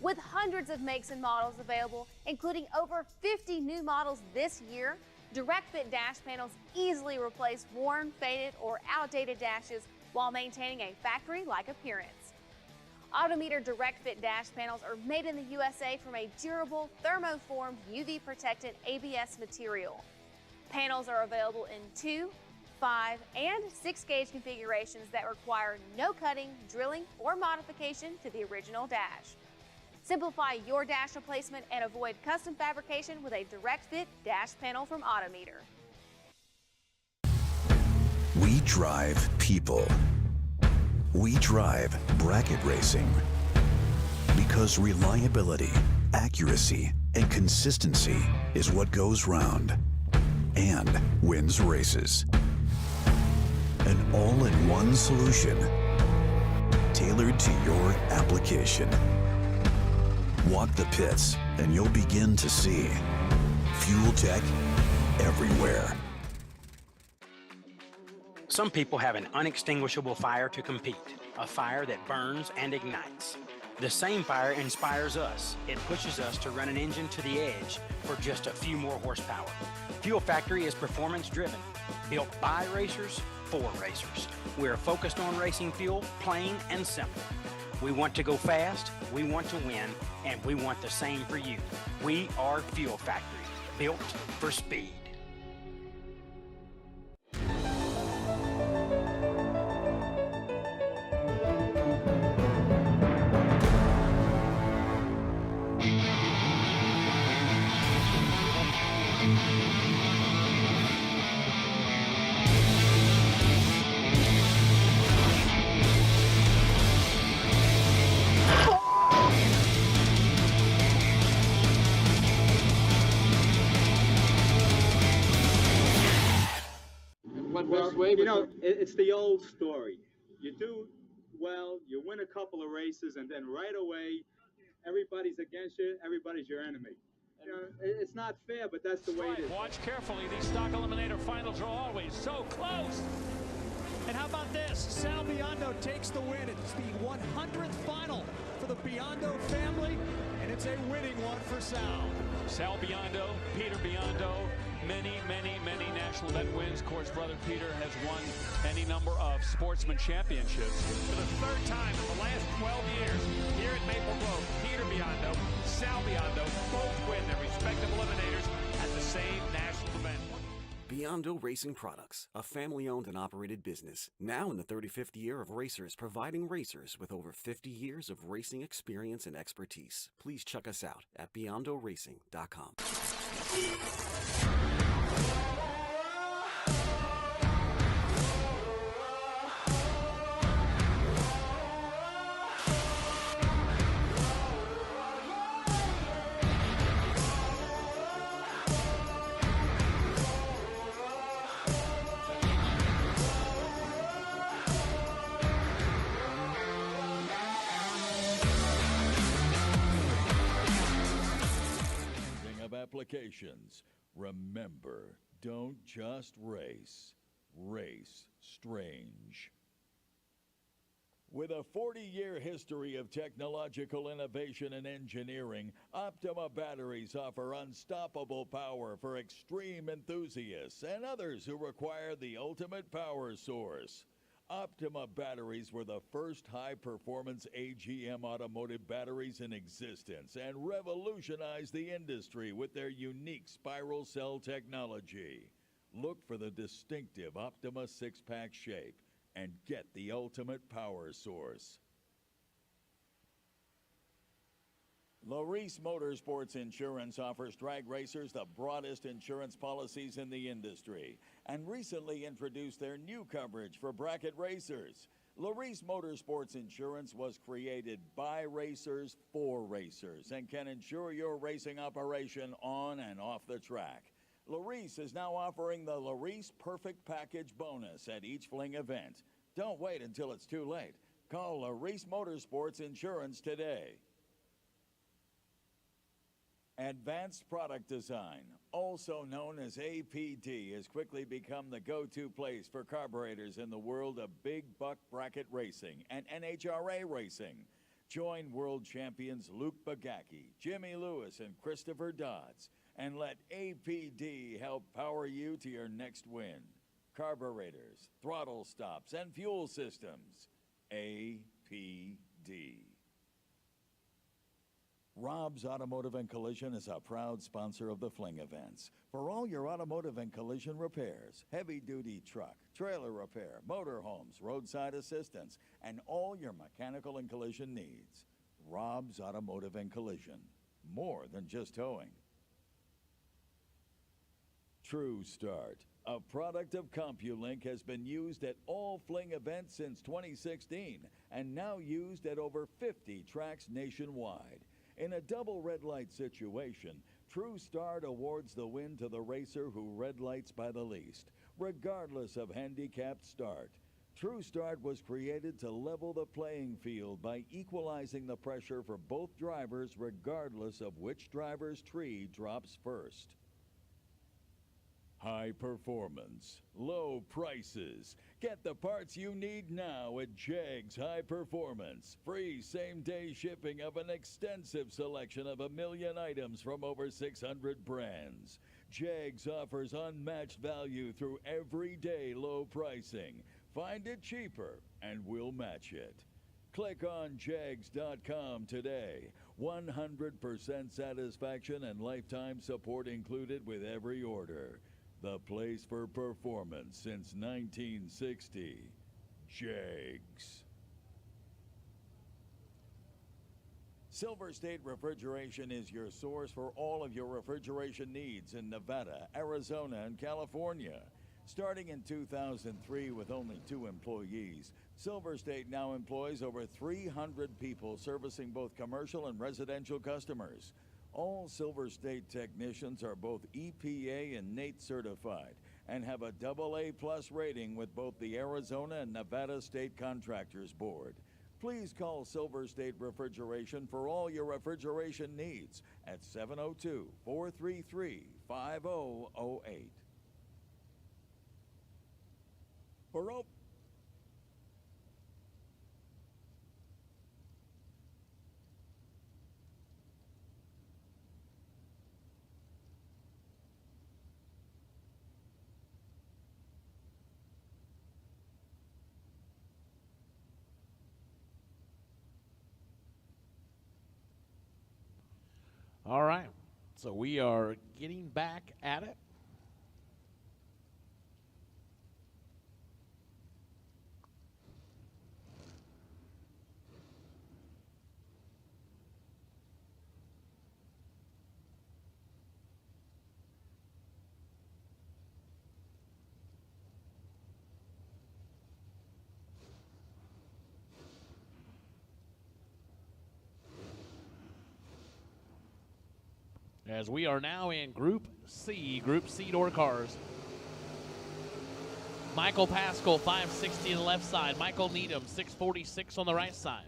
With hundreds of makes and models available, including over 50 new models this year, Direct Fit dash panels easily replace worn, faded, or outdated dashes while maintaining a factory-like appearance. Autometer Direct Fit dash panels are made in the USA from a durable, thermoformed, UV-protected ABS material. Panels are available in 2, 5, and 6 gauge configurations that require no cutting, drilling, or modification to the original dash. Simplify your dash replacement and avoid custom fabrication with a Direct Fit dash panel from Autometer. We drive people. We drive bracket racing. Because reliability, accuracy, and consistency is what goes round. and wins races. An all-in-one solution tailored to your application. Walk the pits and you'll begin to see fuel tech everywhere. Some people have an unextinguishable fire to compete, a fire that burns and ignites. The same fire inspires us. It pushes us to run an engine to the edge for just a few more horsepower. Fuel Factory is performance driven, built by racers for racers. We're focused on racing fuel, plain and simple. We want to go fast, we want to win, and we want the same for you. We are Fuel Factory, built for speed. It's the old story. You do well, you win a couple of races, and then right away, everybody's against you, everybody's your enemy. You know, it's not fair, but that's the way it is. Watch carefully. These stock eliminator finals are always so close. And how about this? Sal Biondo takes the win. It's the 100th final for the Biondo family, and it's a winning one for Sal. Sal Biondo, Peter Biondo, many national event wins. Of course, brother Peter has won any number of sportsman championships. For the third time in the last 12 years, here at Maple Grove, Peter Biondo, Sal Biondo both win their respective eliminators at the same national event. Biondo Racing Products, a family-owned and operated business, now in the 35th year of racers, providing racers with over 50 years of racing experience and expertise. Please check us out at beyondoracing.com. Applications. Remember, don't just race. Race strange. With a 40-year history of technological innovation and engineering, Optima batteries offer unstoppable power for extreme enthusiasts and others who require the ultimate power source. Optima batteries were the first high-performance AGM automotive batteries in existence and revolutionized the industry with their unique spiral cell technology. Look for the distinctive Optima six-pack shape and get the ultimate power source. Larice Motorsports Insurance offers drag racers the broadest insurance policies in the industry and recently introduced their new coverage for bracket racers. Larice Motorsports Insurance was created by racers for racers and can insure your racing operation on and off the track. Larice is now offering the Larice Perfect Package bonus at each Fling event. Don't wait until it's too late. Call Larice Motorsports Insurance today. Advanced Product Design, also known as APD, has quickly become the go-to place for carburetors in the world of big buck bracket racing and NHRA racing. Join world champions Luke Bagacki, Jimmy Lewis, and Christopher Dodds, and let APD help power you to your next win. Carburetors, throttle stops, and fuel systems. APD. Rob's Automotive and Collision is a proud sponsor of the Fling events. For all your automotive and collision repairs, heavy-duty truck, trailer repair, motorhomes, roadside assistance, and all your mechanical and collision needs. Rob's Automotive and Collision. More than just towing. True Start, a product of CompuLink, has been used at all Fling events since 2016 and now used at over 50 tracks nationwide. In a double red light situation, True Start awards the win to the racer who red lights by the least, regardless of handicapped start. True Start was created to level the playing field by equalizing the pressure for both drivers regardless of which driver's tree drops first. High performance, low prices. Get the parts you need now at Jegs High Performance. Free same-day shipping of an extensive selection of 1 million items from over 600 brands. Jegs offers unmatched value through everyday low pricing. Find it cheaper and we'll match it. Click on Jegs.com today. 100% satisfaction and lifetime support included with every order. The place for performance since 1960. Jegs. Silver State Refrigeration is your source for all of your refrigeration needs in Nevada, Arizona, and California. Starting in 2003 with only 2 employees, Silver State now employs over 300 people servicing both commercial and residential customers. All Silver State technicians are both EPA and NATE certified and have a AA+ rating with both the Arizona and Nevada State Contractors Board. Please call Silver State Refrigeration for all your refrigeration needs at 702-433-5008. All right, so we are getting back at it. As we are now in Group C door cars. Michael Pascal, 560 on the left side. Michael Needham, 646 on the right side.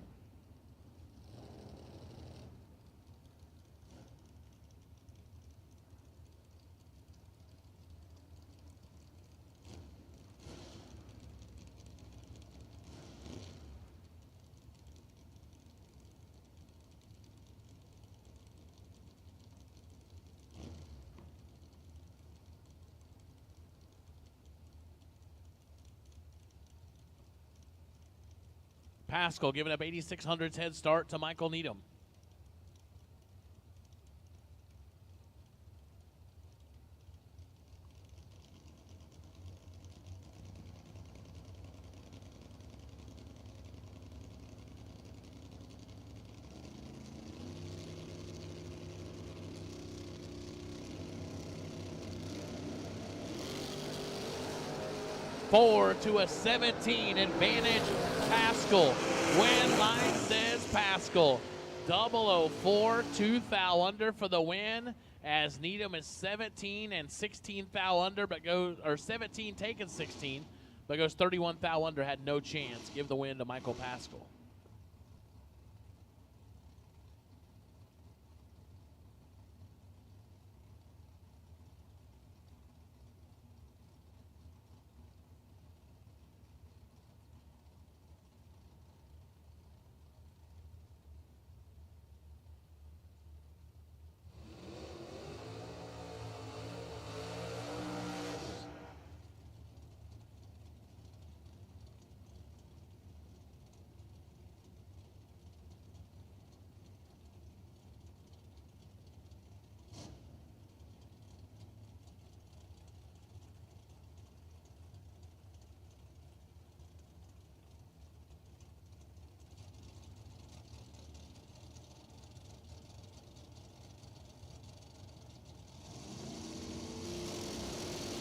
Pascal giving up 8,600's head start to Michael Needham. Four to a 17 advantage. Pascal. Win line says Pascal. 004, 2 foul under for the win, as Needham is 17 and 16 foul under, but goes, or 17 taking 16, but goes 31 foul under, had no chance. Give the win to Michael Pascal.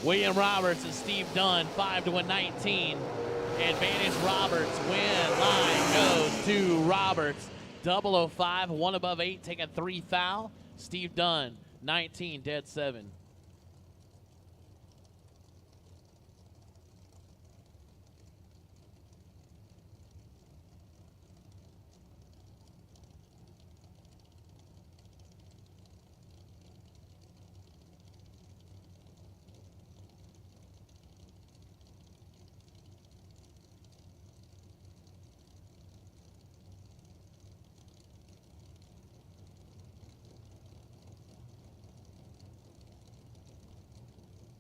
William Roberts and Steve Dunn, 5 to a 19. Advantage Roberts. Win line goes to Roberts. 005, 1 above 8, taking 3 foul. Steve Dunn, 19, dead 7.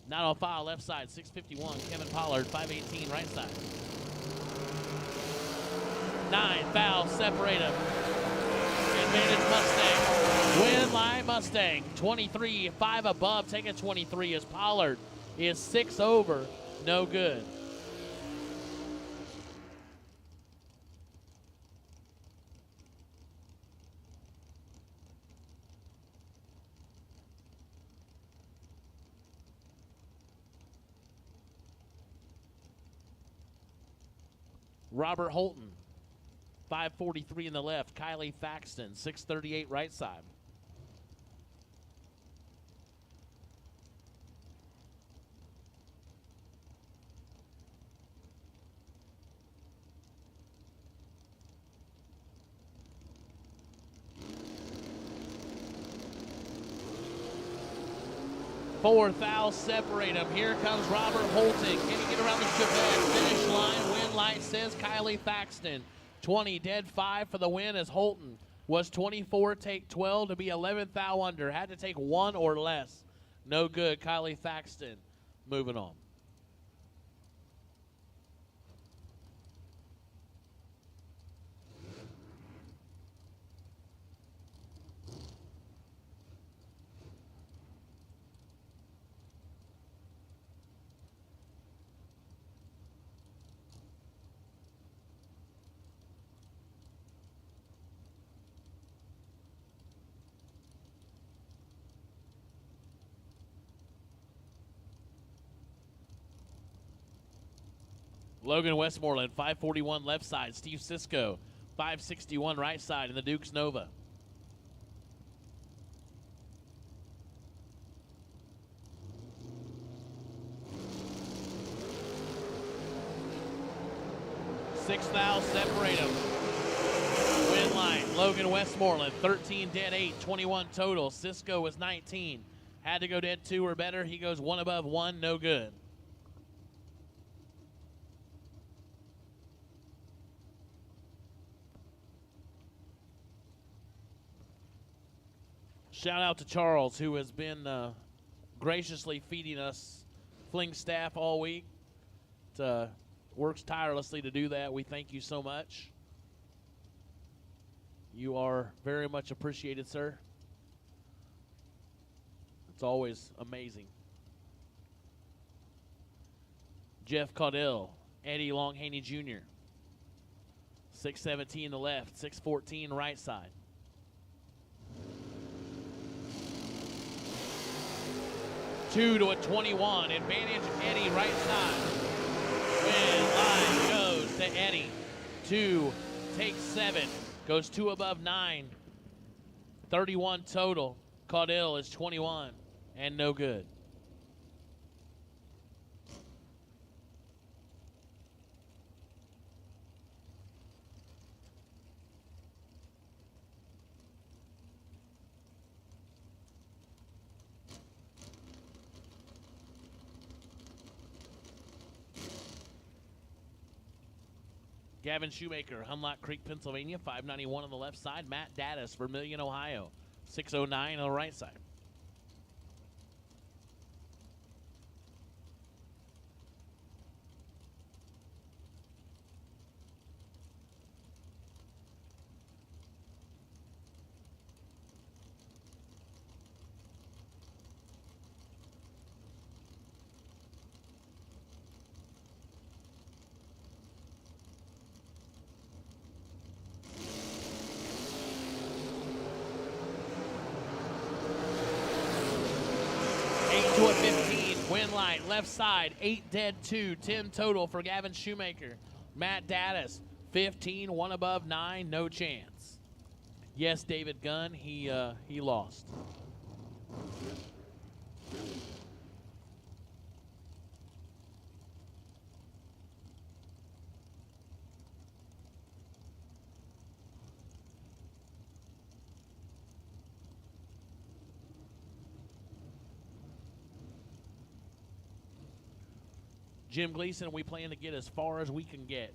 Not on file, left side, 651. Kevin Pollard, 518, right side. 9 fouls, separate him. Advantage Mustang. Win line Mustang. 23, 5 above, take a 23 as Pollard is 6 over, no good. Robert Holton, 543 in the left. Kylie Thaxton, 638 right side. Four fouls separate him. Here comes Robert Holton. Can he get around the Chevette? Finish line. Win light says Kylie Thaxton. 20, dead 5 for the win as Holton was 24, take 12 to be 11 foul under. Had to take 1 or less. No good. Kylie Thaxton moving on. Logan Westmoreland, 541 left side. Steve Sisko, 561 right side in the Dukes Nova. Six fouls separate them. Win line, Logan Westmoreland, 13 dead 8, 21 total. Sisko was 19. Had to go dead 2 or better. He goes 1 above 1, no good. Shout out to Charles, who has been graciously feeding us Fling staff all week. Works tirelessly to do that. We thank you so much. You are very much appreciated, sir. It's always amazing. Jeff Caudell, Eddie Longhaney Jr. 617 the left, 614 right side. Two to a 21. Advantage Eddie right side. Win line goes to Eddie. 2 takes 7. Goes 2 above 9. 31 total. Caudell is 21 and no good. Gavin Shoemaker, Hunlock Creek, Pennsylvania, 591 on the left side. Matt Dattis, Vermillion, Ohio, 609 on the right side. To a 15, win line, left side, 8 dead 2, 10 total for Gavin Shoemaker. Matt Dattis, 15, 1 above 9, no chance. Yes, David Gunn, he lost. Jim Gleason, we plan to get as far as we can get.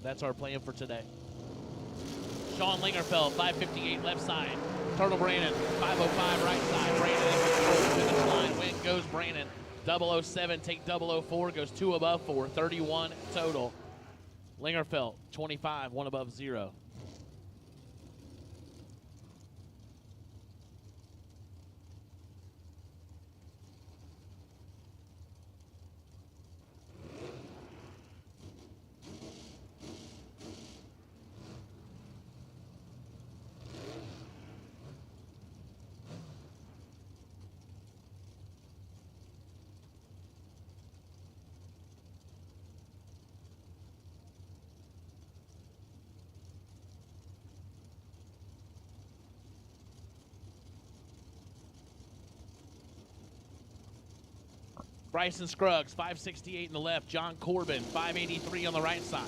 That's our plan for today. Sean Lingerfeld, 558 left side. Turtle Brandon, 505 right side. Brandon in control. Finish line. Win goes Brandon. 007, take 004, goes 2 above 4. 31 total. Lingerfeld, 25, 1 above 0. Bryson Scruggs, 568 in the left. John Corbin, 583 on the right side.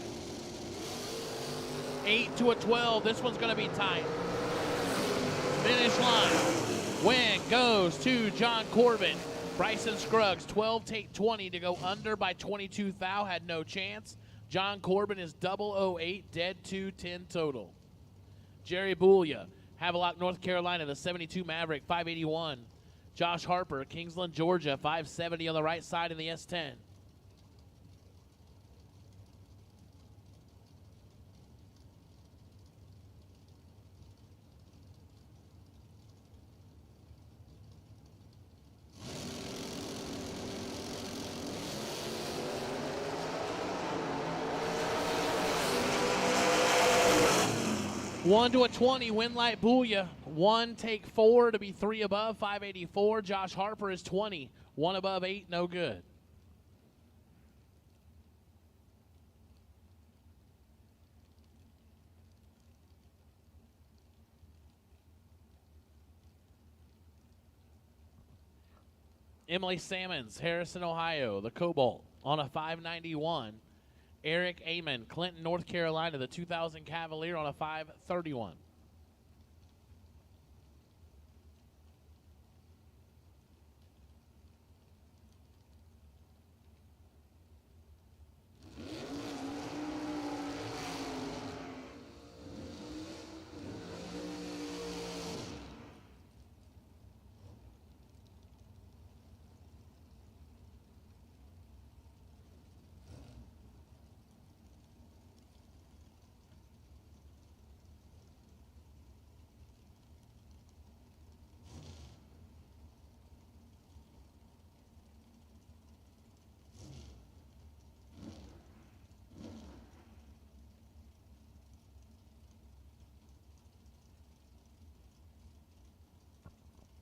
8 to a 12. This one's going to be tight. Finish line. Win goes to John Corbin. Bryson Scruggs, 12 take 20 to go under by 22 thou. Had no chance. John Corbin is 008, dead 210 total. Jerry Boulia, Havelock, North Carolina, the 72 Maverick, 581. Josh Harper, Kingsland, Georgia, 570 on the right side in the S10. One to a 20, Winlight Booyah. 1 take 4 to be 3 above, 584. Josh Harper is 20. 1 above 8, no good. Emily Sammons, Harrison, Ohio, the Cobalt on a 591. Eric Amon, Clinton, North Carolina, the 2000 Cavalier on a 531.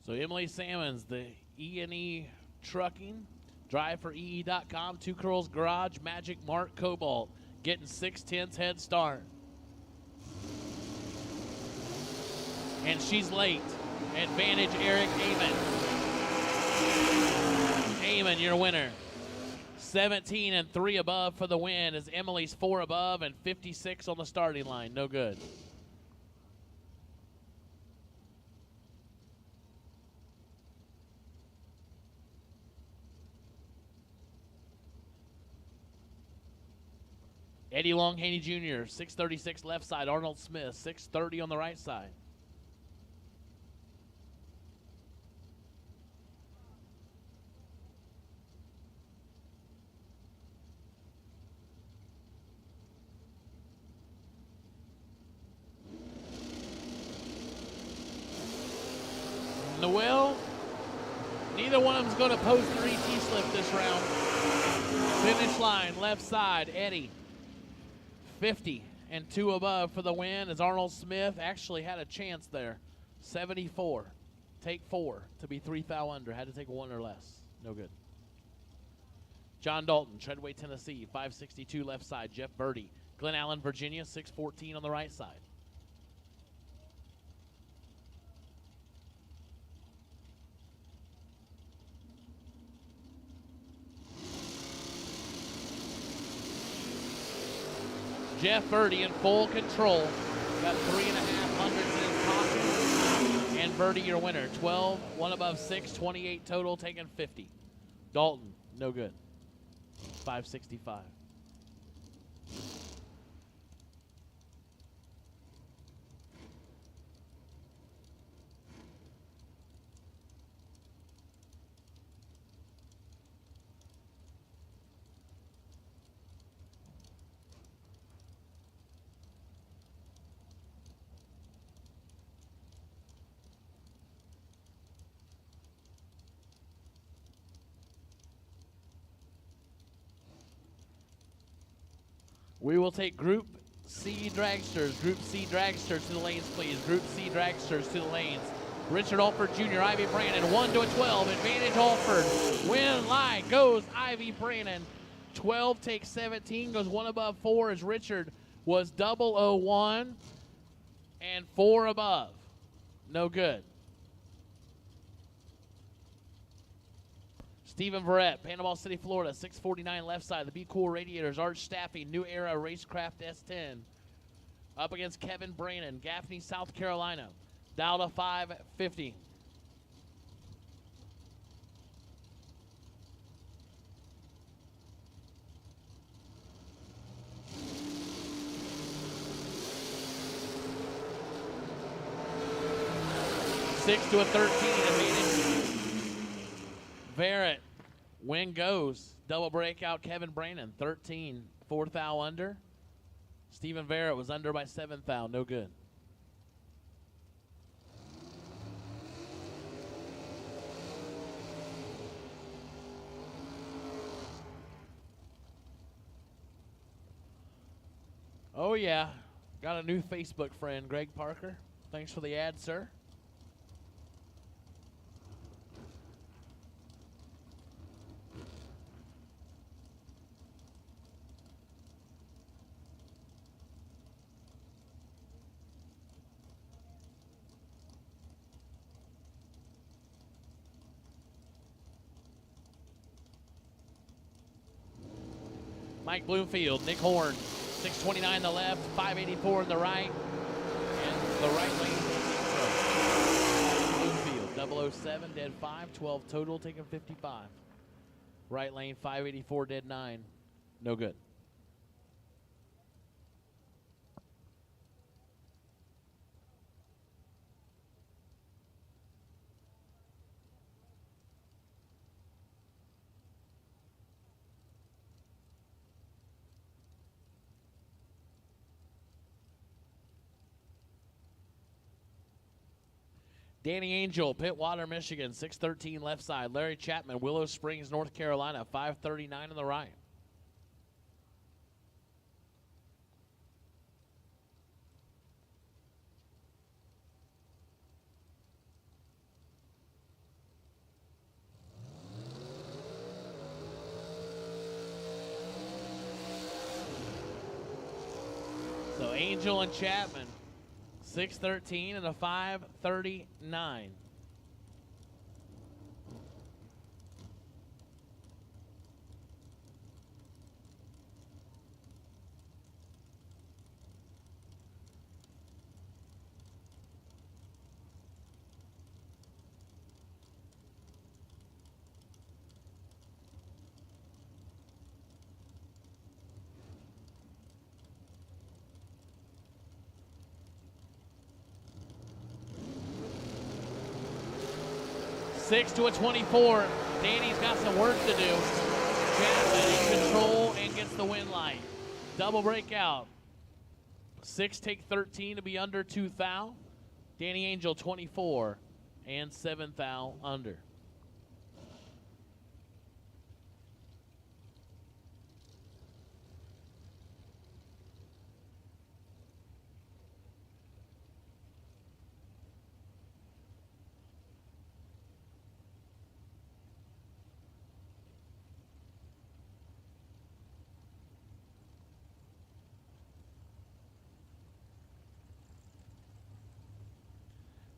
So Emily Sammons, the E&E Trucking, drive for EE.com, Two Curls Garage, Magic Mark Cobalt, getting 6/10 head start. And she's late. Advantage Eric Amon. Amon, your winner. 17 and 3 above for the win as Emily's 4 above and 56 on the starting line. No good. Eddie Longhaney Jr., 636 left side. Arnold Smith, 630 on the right side. Noel, neither one of them's going to post their ET slip this round. Finish line, left side, Eddie. 50 and 2 above for the win as Arnold Smith actually had a chance there. 74. Take 4 to be 3 foul under. Had to take 1 or less. No good. John Dalton, Treadway, Tennessee, 562 left side. Jeff Birdie, Glen Allen, Virginia, 614 on the right side. Jeff Birdie in full control. Got 3.5 hundredths in his pocket. And Birdie, your winner. 12, one above 6, 28 total, taking 50. Dalton, no good. 565. We will take Group C dragsters. Group C dragsters to the lanes, please. Group C dragsters to the lanes. Richard Alford Jr., Ivy Brandon, 1 to a 12. Advantage Alford. Win line goes Ivy Brandon. 12 takes 17, goes 1 above 4 as Richard was 001 and 4 above. No good. Stephen Verrett, Panama City, Florida, 649 left side. The Be Cool Radiators, Arch Staffing, New Era Racecraft S10. Up against Kevin Brannon, Gaffney, South Carolina. Down to 550. Six to a 13 advantage. Verrett. Win goes. Double breakout, Kevin Brannon, 13. 4th thou under. Stephen Verrett was under by 7th thou. No good. Oh, yeah. Got a new Facebook friend, Greg Parker. Thanks for the ad, sir. Mike Bloomfield, Nick Horn, 629 in the left, 584 in the right, and the right lane. Bloomfield, 007, dead 5, 12 total, taking 55. Right lane, 584, dead 9, no good. Danny Angel, Pittwater, Michigan, 613 left side. Larry Chapman, Willow Springs, North Carolina, 539 on the right. So Angel and Chapman. 613 and a 539. Six to a 24. Danny's got some work to do. Chapman in control and gets the win line. Double breakout. 6 take 13 to be under 2 thou. Danny Angel 24 and 7 thou under.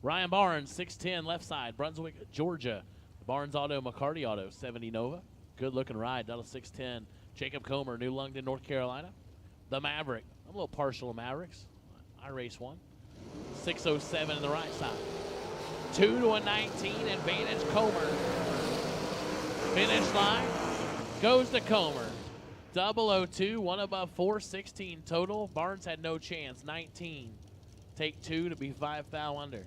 Ryan Barnes, 6'10", left side, Brunswick, Georgia. Barnes Auto, McCarty Auto, 70 Nova. Good looking ride, Delta 6'10". Jacob Comer, New London, North Carolina. The Maverick, I'm a little partial to Mavericks. I race one. 6:07 in the right side. 2 to a 19 advantage Comer. Finish line goes to Comer. 002, one above 416 total. Barnes had no chance. 19. Take 2 to be 5 foul under.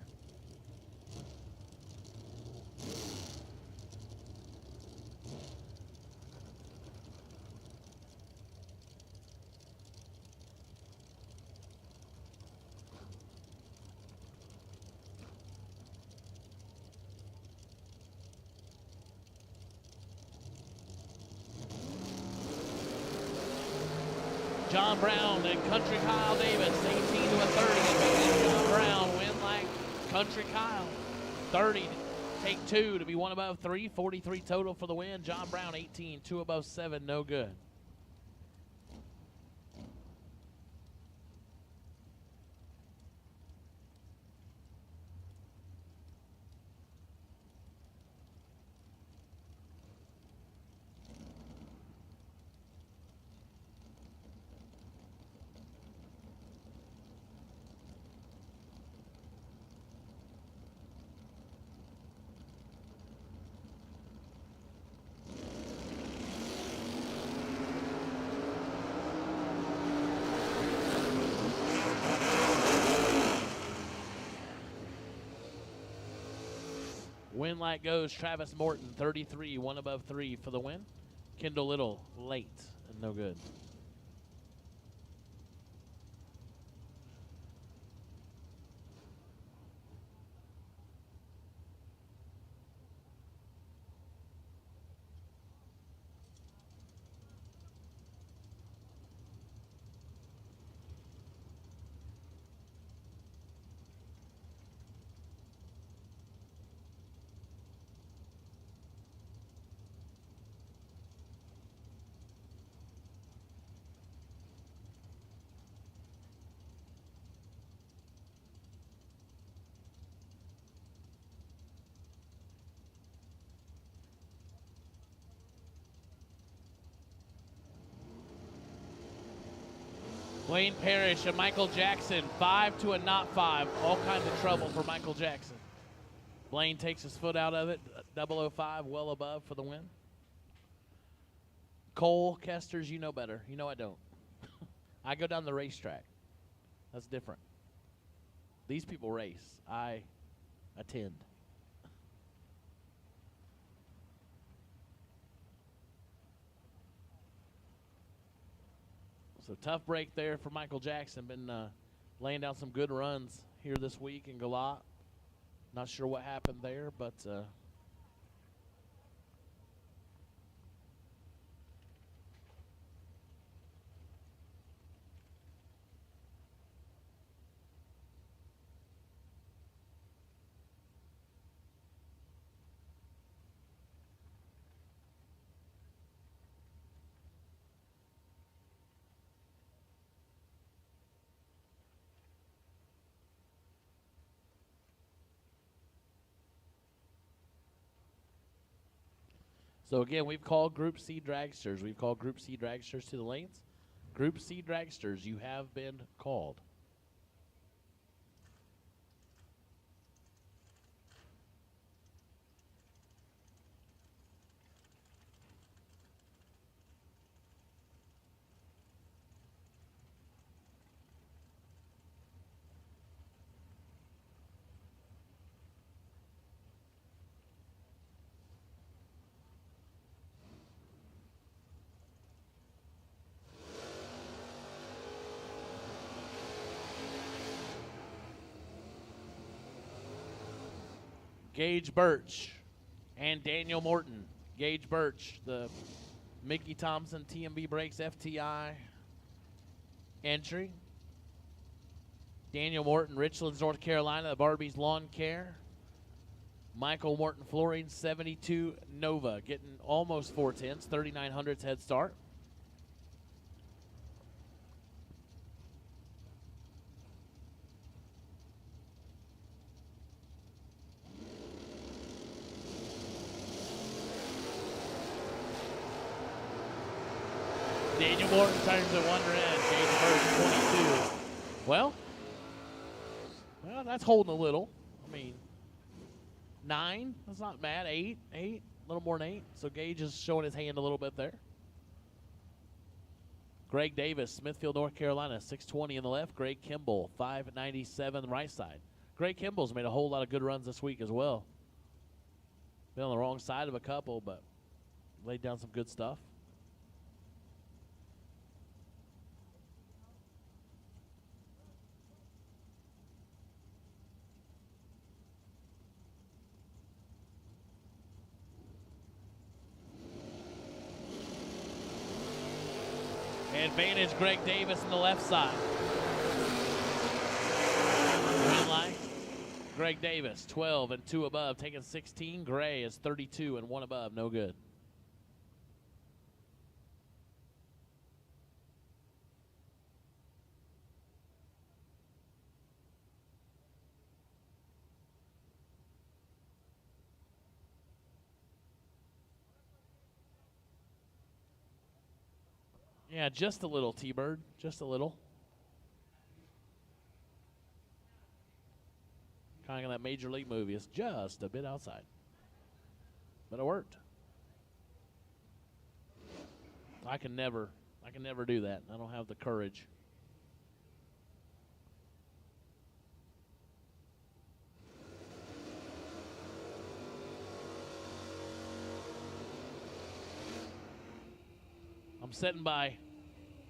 John Brown and Country Kyle Davis, 18 to a 30. Advantage John Brown win like Country Kyle. 30, take 2 to be 1 above 3. 43 total for the win. John Brown 18, 2 above 7, no good. Win light goes Travis Morton, 33, 1 above 3 for the win. Kendall Little, late and no good. Wayne Parrish and Michael Jackson, 5 to a not 5. All kinds of trouble for Michael Jackson. Blaine takes his foot out of it. 005, well above for the win. Cole, Kesters, you know better. You know I don't. I go down the racetrack. That's different. These people race. I attend. So tough break there for Michael Jackson. Been laying down some good runs here this week in Galot. Not sure what happened there, but so again, we've called Group C dragsters. We've called Group C dragsters to the lanes. Group C dragsters, you have been called. Gage Birch and Daniel Morton. Gage Birch, the Mickey Thompson TMB Brakes FTI entry. Daniel Morton, Richlands, North Carolina, the Barbies Lawn Care. Michael Morton Flooring, 72 Nova, getting almost 410s, 3900s head start. Daniel Morton turns at one red. Gage first, 22. Well, that's holding a little. I mean, 9, that's not bad. 8, a little more than 8. So Gage is showing his hand a little bit there. Greg Davis, Smithfield, North Carolina, 620 in the left. Greg Kimball, 597 right side. Greg Kimball's made a whole lot of good runs this week as well. Been on the wrong side of a couple, but laid down some good stuff. Advantage Greg Davis on the left side. Win line. Greg Davis, 12 and 2 above, taking 16. Gray is 32 and 1 above, no good. Yeah, just a little, T-Bird. Just a little. Kind of that Major League movie. It's just a bit outside. But it worked. I can never do that. I don't have the courage. I'm sitting by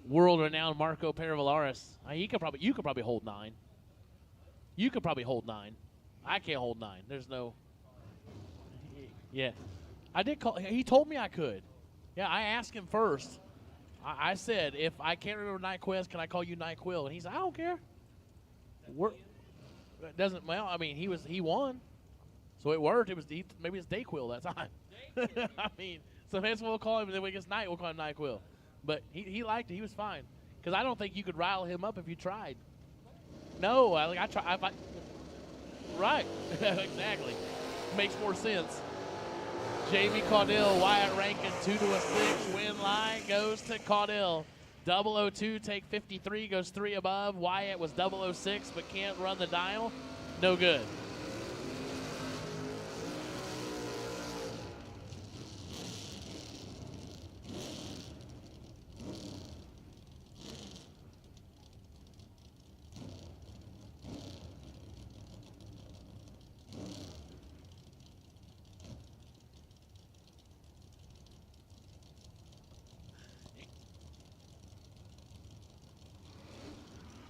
world-renowned Marco Peravalaris. You could probably hold 9. You could probably hold 9. I can't hold 9. There's no. Yeah, I did call. He told me I could. Yeah, I asked him first. I said, if I can't remember NyQuil, can I call you NyQuil? And he said, I don't care. It doesn't. Well, I mean, he won, so it worked. It was maybe it's Dayquil that time. I mean. So that's what we'll call him, and then when it gets night, we'll call him NyQuil. But he liked it. He was fine. Because I don't think you could rile him up if you tried. No, I try. Right. Exactly. Makes more sense. Jamie Caudill, Wyatt Rankin, 2 to a 6. Win line goes to Caudill. 002, take 53, goes 3 above. Wyatt was 006, but can't run the dial. No good.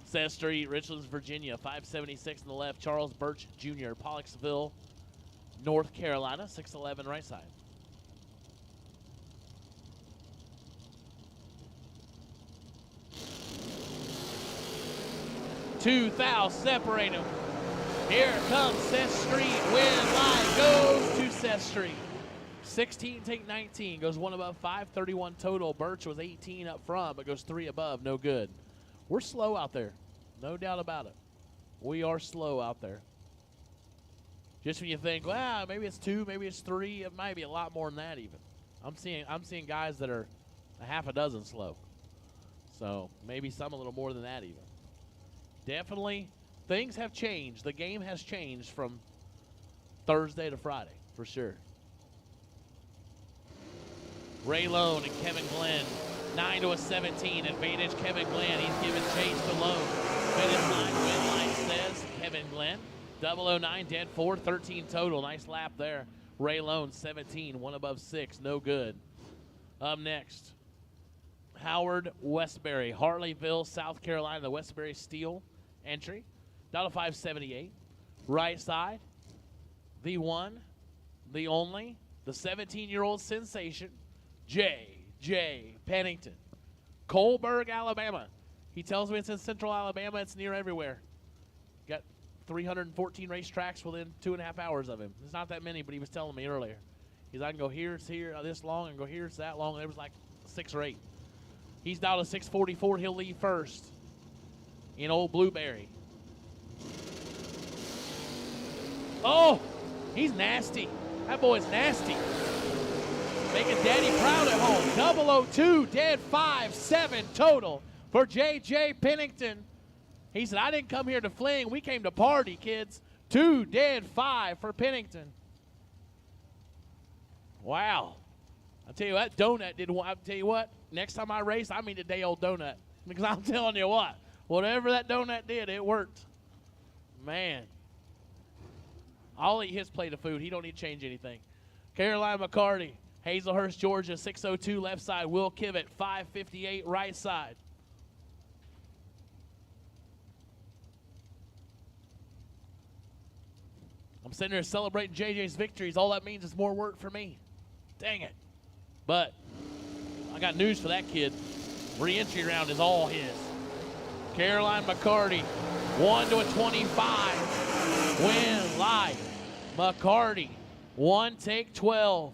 Seth Street, Richlands, Virginia, 576 in the left. Charles Birch Jr., Pollocksville, North Carolina, 6'11 right side. Two fouls separate them. Here comes Seth Street. Win line goes to Seth Street. 16, take 19. Goes 1 above, 531 total. Birch was 18 up front, but goes 3 above. No good. We're slow out there. No doubt about it. We are slow out there. Just when you think, well, maybe it's 2, maybe it's 3, it might be a lot more than that even. I'm seeing guys that are a half a dozen slow. So maybe some a little more than that even. Definitely, things have changed. The game has changed from Thursday to Friday, for sure. Ray Lone and Kevin Glenn. 9 to a 17. Advantage Kevin Glenn. He's giving chase to Lone. Finish line, win line says Kevin Glenn. 009, dead 4, 13 total. Nice lap there. Ray Lone, 17, 1 above 6. No good. Up next, Howard Westbury. Harleyville, South Carolina. The Westbury Steel entry. $578. Right side, the one, the only, the 17-year-old sensation, J. Pennington. Colberg, Alabama. He tells me it's in central Alabama. It's near everywhere. Got 314 racetracks within 2.5 hours of him. There's not that many, but he was telling me earlier. He's I can go here, it's here, this long, and go here, it's that long. And there was like 6 or 8. He's down to 644. He'll leave first in Old Blueberry. Oh, he's nasty. That boy's nasty. Making Daddy proud at home. 002, dead 5-7 total for J.J. Pennington. He said, I didn't come here to fling. We came to party, kids. 2 dead 5 for Pennington. Wow. I'll tell you what, donut did. I'll tell you what, next time I race, I mean a day old donut. Because I'm telling you what, whatever that donut did, it worked. Man. I'll eat his plate of food. He don't need to change anything. Caroline McCarty, Hazelhurst, Georgia, 602 left side. Will Kivett, 558 right side. I'm sitting here celebrating JJ's victories. All that means is more work for me. Dang it. But I got news for that kid. Re-entry round is all his. Caroline McCarty, 1 to a 25. Win live. McCarty, 1 take 12.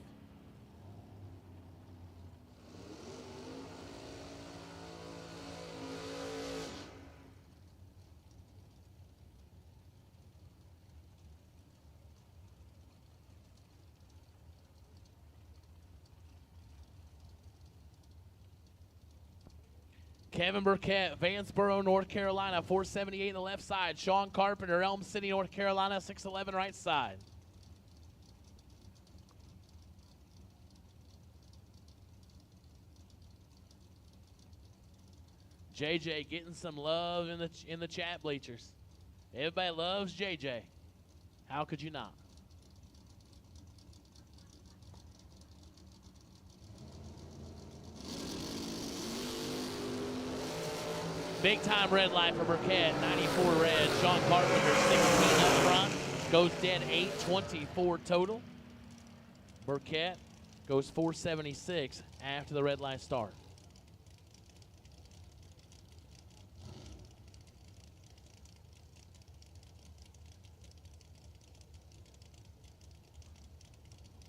Kevin Burkett, Vanceboro, North Carolina, 478 on the left side. Sean Carpenter, Elm City, North Carolina, 611 right side. JJ getting some love in the chat bleachers. Everybody loves JJ. How could you not? Big time red light for Burkett, 94 red. Sean Carpenter, 16 up front. Goes dead 824 total. Burkett goes 476 after the red light start.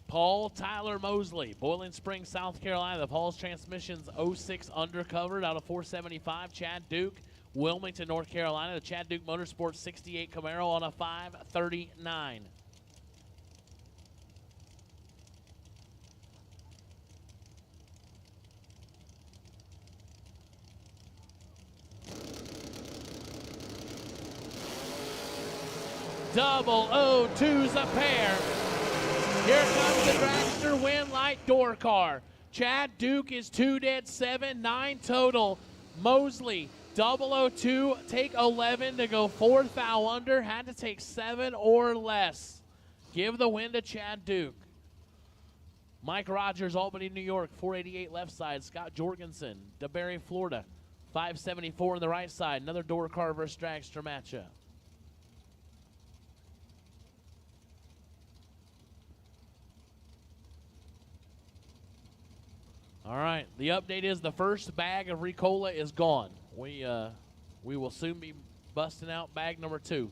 Paul Tyler Mosley, Boiling Springs, South Carolina. The Paul's Transmissions 06 undercovered out of 475. Chad Duke, Wilmington, North Carolina. The Chad Duke Motorsports 68 Camaro on a 539. Double O2's a pair. Here comes the dragster win light door car. Chad Duke is 2 dead 7, 9 total. Mosley, 002, take 11 to go 4th foul under. Had to take 7 or less. Give the win to Chad Duke. Mike Rogers, Albany, New York, 488 left side. Scott Jorgensen, DeBerry, Florida, 574 on the right side. Another door car versus dragster matchup. All right, the update is the first bag of Ricola is gone. We will soon be busting out bag number 2.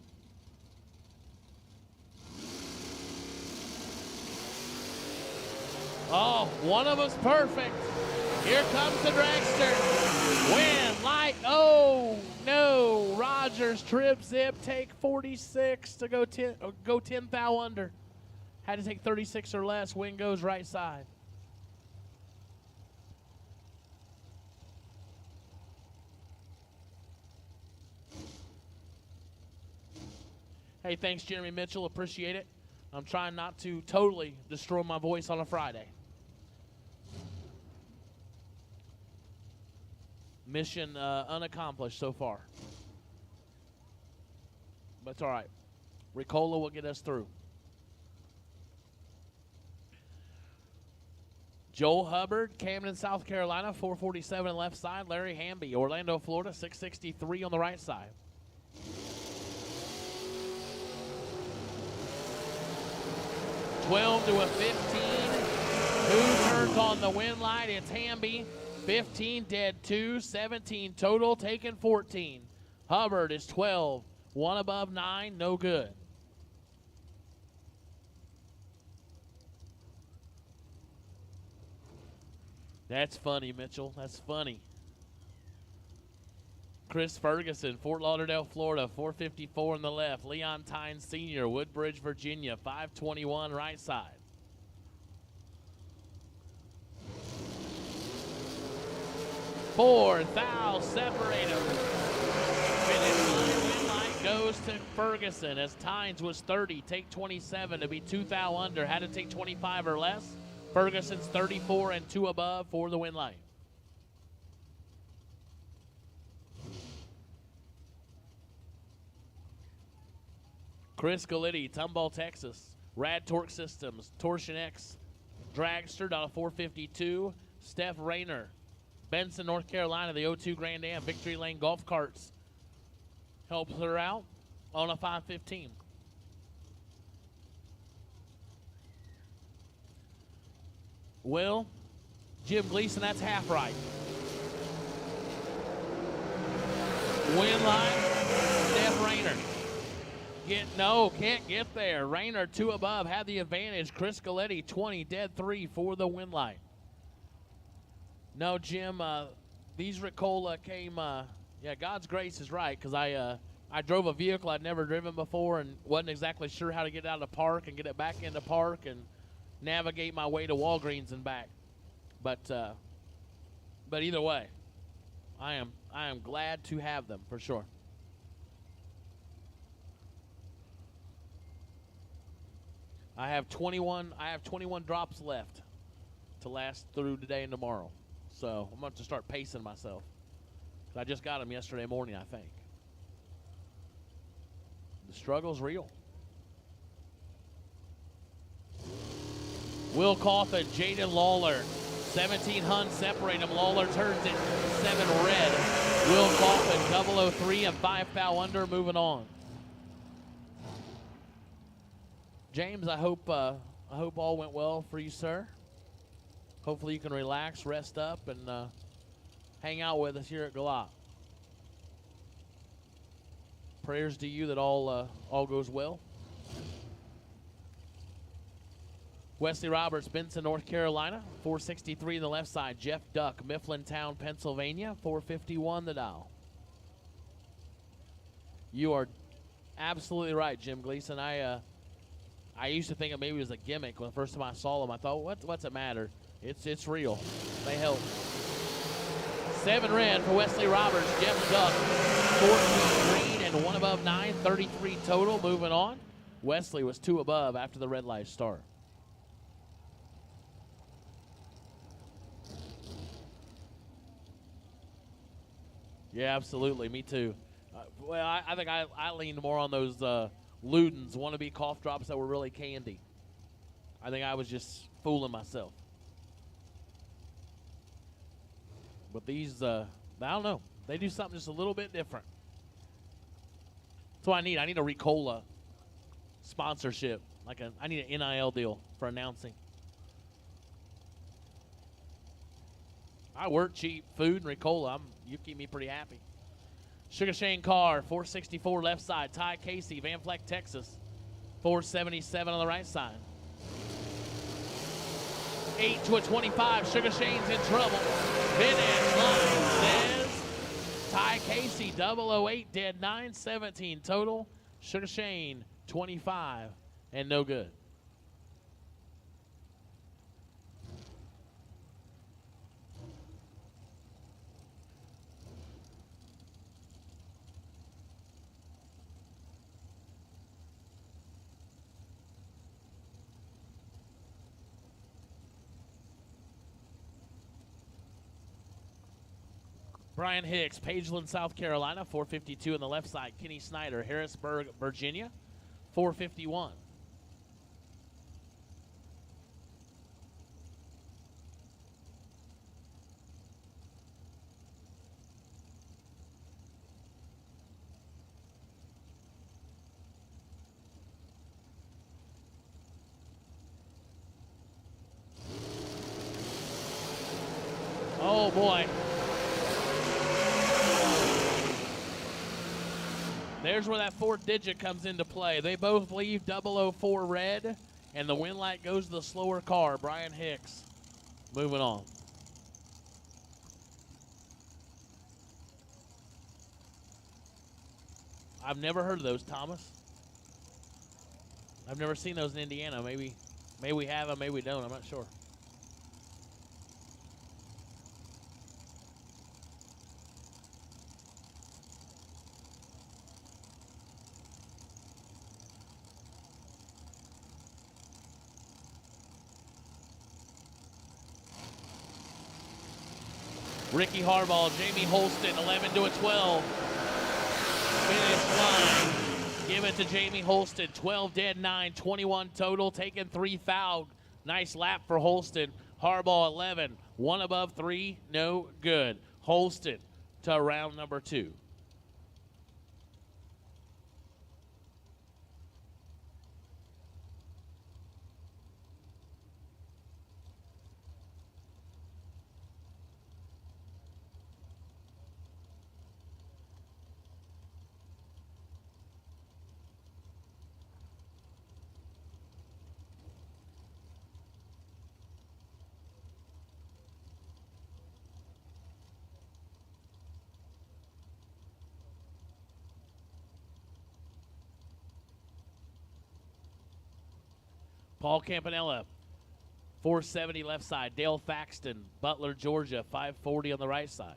Oh, one of us perfect. Here comes the dragster. Win, light, oh, no. Rogers, trip, zip, take 46 to go 10 foul under. Had to take 36 or less. Win goes right side. Hey, thanks, Jeremy Mitchell. Appreciate it. I'm trying not to totally destroy my voice on a Friday. Mission unaccomplished so far. But it's all right. Ricola will get us through. Joel Hubbard, Camden, South Carolina, 447 left side. Larry Hamby, Orlando, Florida, 663 on the right side. $12 to a 15. Who turns on the win light? It's Hamby. 15 dead 2, 17 total, taking 14. Hubbard is 12. 1 above 9, no good. That's funny, Mitchell. That's funny. Chris Ferguson, Fort Lauderdale, Florida, 454 on the left. Leon Tynes Sr., Woodbridge, Virginia, 521 right side. 4. Thou separate them. Finish line win light goes to Ferguson as Tynes was 30. Take 27 to be 2 thou under. Had to take 25 or less. Ferguson's 34 and 2 above for the win light. Chris Galitti, Tomball, Texas. Rad Torque Systems, Torsion X, Dragster, $452. Steph Rayner, Benson, North Carolina, the O2 Grand Am, Victory Lane Golf Carts. Helps her out on a 515. Will, Jim Gleason, that's half right. Win line, Steph Rayner. Can't get there. Rayner 2 above, had the advantage. Chris Galetti 20, dead 3 for the win light. No, Jim, these Ricola came, God's grace is right, because I drove a vehicle I'd never driven before and wasn't exactly sure how to get it out of the park and get it back into park and navigate my way to Walgreens and back. But either way, I am glad to have them for sure. I have 21 drops left to last through today and tomorrow. So I'm going to start pacing myself. I just got them yesterday morning, I think. The struggle's real. Will Coffin, Jaden Lawler. 17 Hun separate them. Lawler turns it 7 red. Will Coffin, 003 and 5 thou under, moving on. James, I hope all went well for you, sir. Hopefully you can relax, rest up, and hang out with us here at Galot. Prayers to you that all goes well. Wesley Roberts, Benson, North Carolina, 463 on the left side. Jeff Duck, Mifflintown, Pennsylvania, 451 the dial. You are absolutely right, Jim Gleason. I used to think it maybe was a gimmick when the first time I saw them. I thought, what's it matter? It's real. They help. 7 red for Wesley Roberts. Jeff Duck, 14 green and 1 above 9, 33 total. Moving on. Wesley was 2 above after the red light start. Yeah, absolutely. Me too. I think I leaned more on those Ludens, wannabe cough drops that were really candy. I think I was just fooling myself. But these, I don't know. They do something just a little bit different. That's what I need. I need a Ricola sponsorship. I need an NIL deal for announcing. I work cheap. Food and Ricola, you keep me pretty happy. Sugar Shane Carr, 464 left side. Ty Casey, Van Fleck, Texas, 477 on the right side. 8 to a 25. Sugar Shane's in trouble. Finish line says Ty Casey, 008, dead 917 total. Sugar Shane, 25 and no good. Brian Hicks, Pageland, South Carolina, 452 on the left side. Kenny Snyder, Harrisburg, Virginia, 451. Oh boy. There's where that 4th digit comes into play. They both leave 004 red, and the win light goes to the slower car, Brian Hicks. Moving on. I've never heard of those, Thomas. I've never seen those in Indiana. Maybe we have them, maybe we don't. I'm not sure. Ricky Harbaugh, Jamie Holston, 11 to a 12. Finish line. Give it to Jamie Holston, 12 dead, 9, 21 total, taking 3 fouled. Nice lap for Holston. Harbaugh, 11, 1 above 3, no good. Holston to round number 2. Paul Campanella, 470 left side. Dale Faxton, Butler, Georgia, 540 on the right side.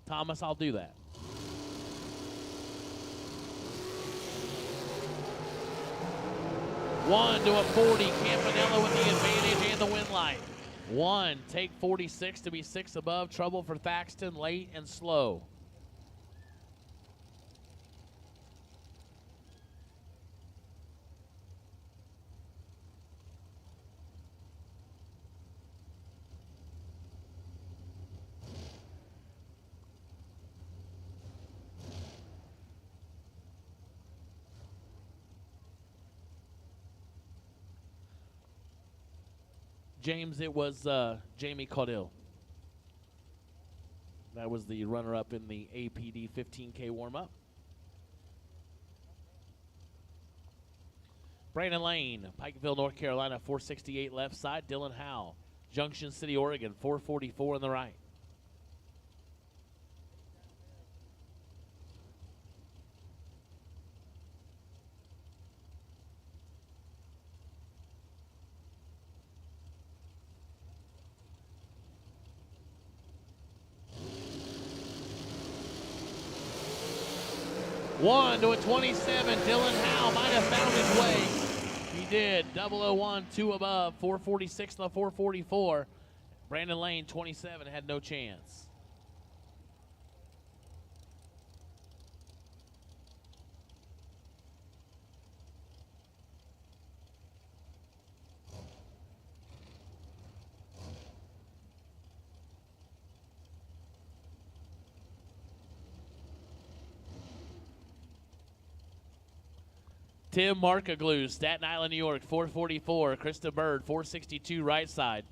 Thomas, I'll do that. One to a 40. Campanella with the advantage and the win light. 1, take 46 to be 6 above. Trouble for Thaxton, late and slow. James, it was Jamie Caudill. That was the runner-up in the APD 15K warm-up. Brandon Lane, Pikeville, North Carolina, 468 left side. Dylan Howe, Junction City, Oregon, 444 on the right. One to a 27. Dylan Howe might have found his way. He did. 001, 2 above. 446 to 444. Brandon Lane, 27, had no chance. Tim Markaglu, Staten Island, New York, 444. Krista Bird, 462 right side.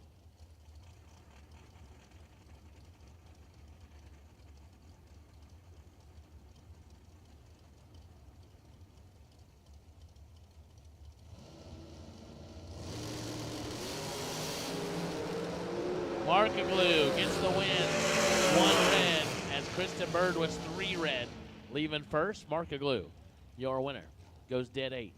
Markaglu gets the win. 1 red, as Krista Bird was 3 red. Leaving first, Markaglu, your winner. Goes dead 8.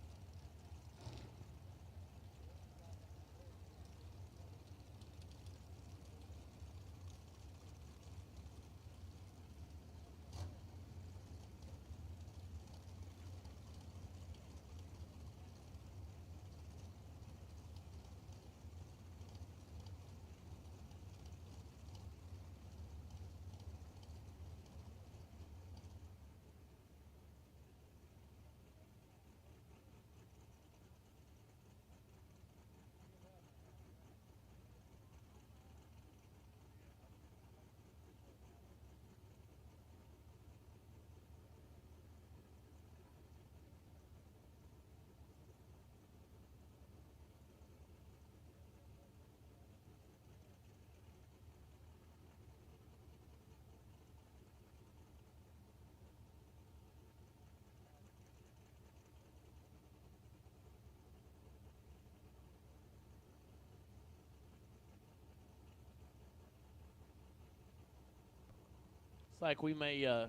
It's like we may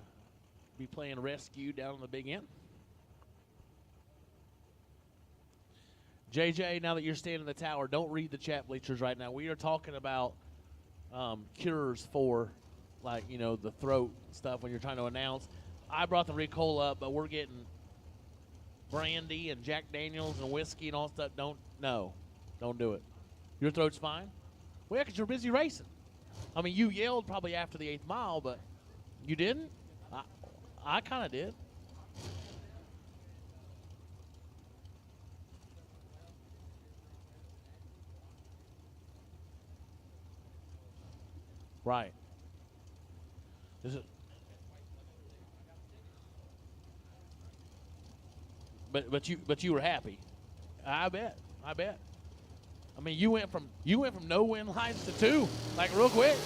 be playing rescue down on the big end. JJ, now that you're standing in the tower, don't read the chat bleachers right now. We are talking about cures for, like, you know, the throat stuff when you're trying to announce. I brought the Ricola up, but we're getting brandy and Jack Daniels and whiskey and all stuff. Don't do it. Your throat's fine? Well, yeah, 'cause you're busy racing. I mean, you yelled probably after the 8th mile, but you didn't? I kind of did. Right. Is it? But you were happy. I bet. I bet. I mean, you went from no win lines to 2, like real quick.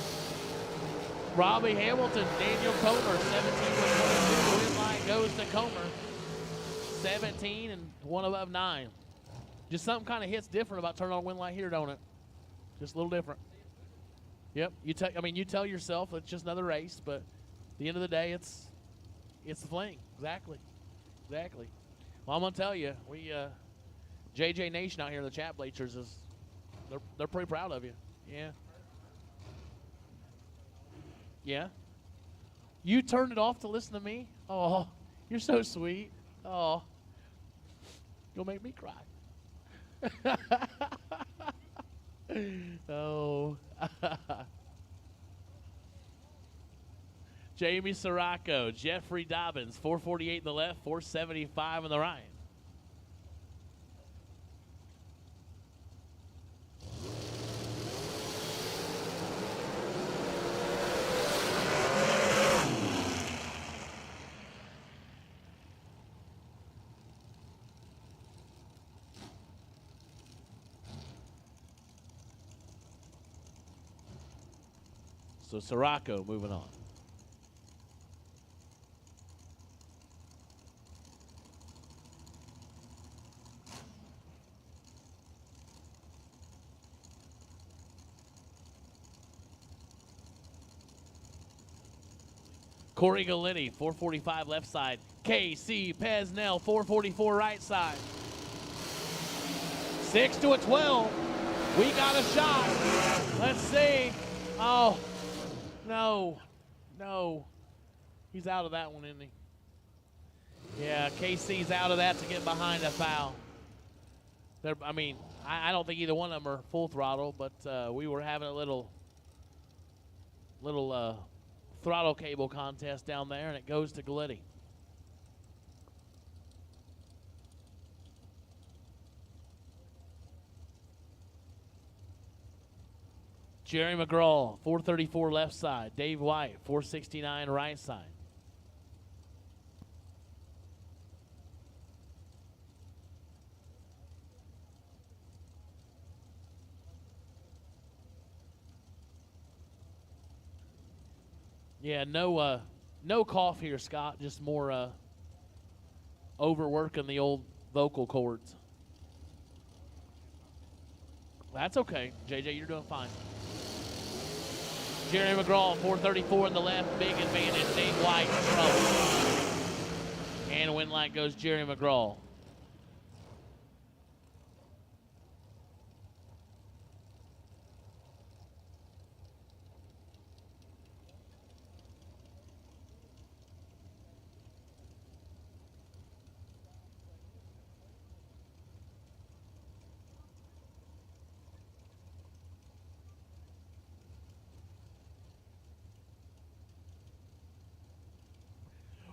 Robbie Hamilton, Daniel Comer, 17.22. The win line goes to Comer. 17 and 1 above 9. Just something kind of hits different about turning on a win light here, don't it? Just a little different. Yep. You tell yourself it's just another race, but at the end of the day, it's the Fling. Exactly. Well, I'm gonna tell you, we JJ Nation out here in the chat bleachers they're pretty proud of you. Yeah. Yeah. You turned it off to listen to me? Oh, you're so sweet. Oh, you'll make me cry. Oh. Jamie Sirocco, Jeffrey Dobbins, 448 in the left, 475 in the right. So Sirocco moving on. Corey Gallitti, 445 left side. KC Pesnell, 444 right side. 6 to a 12. We got a shot. Let's see. Oh, no. He's out of that one, isn't he? Yeah, KC's out of that to get behind a foul. I don't think either one of them are full throttle, but we were having a little throttle cable contest down there, and it goes to Gallitti. Jerry McGraw, 434 left side. Dave White, 469 right side. Yeah, no cough here, Scott. Just more overworking the old vocal cords. That's okay, JJ. You're doing fine. Jerry McGraw, 434 in the left. Big advantage. Dave White in trouble. And win light goes Jerry McGraw.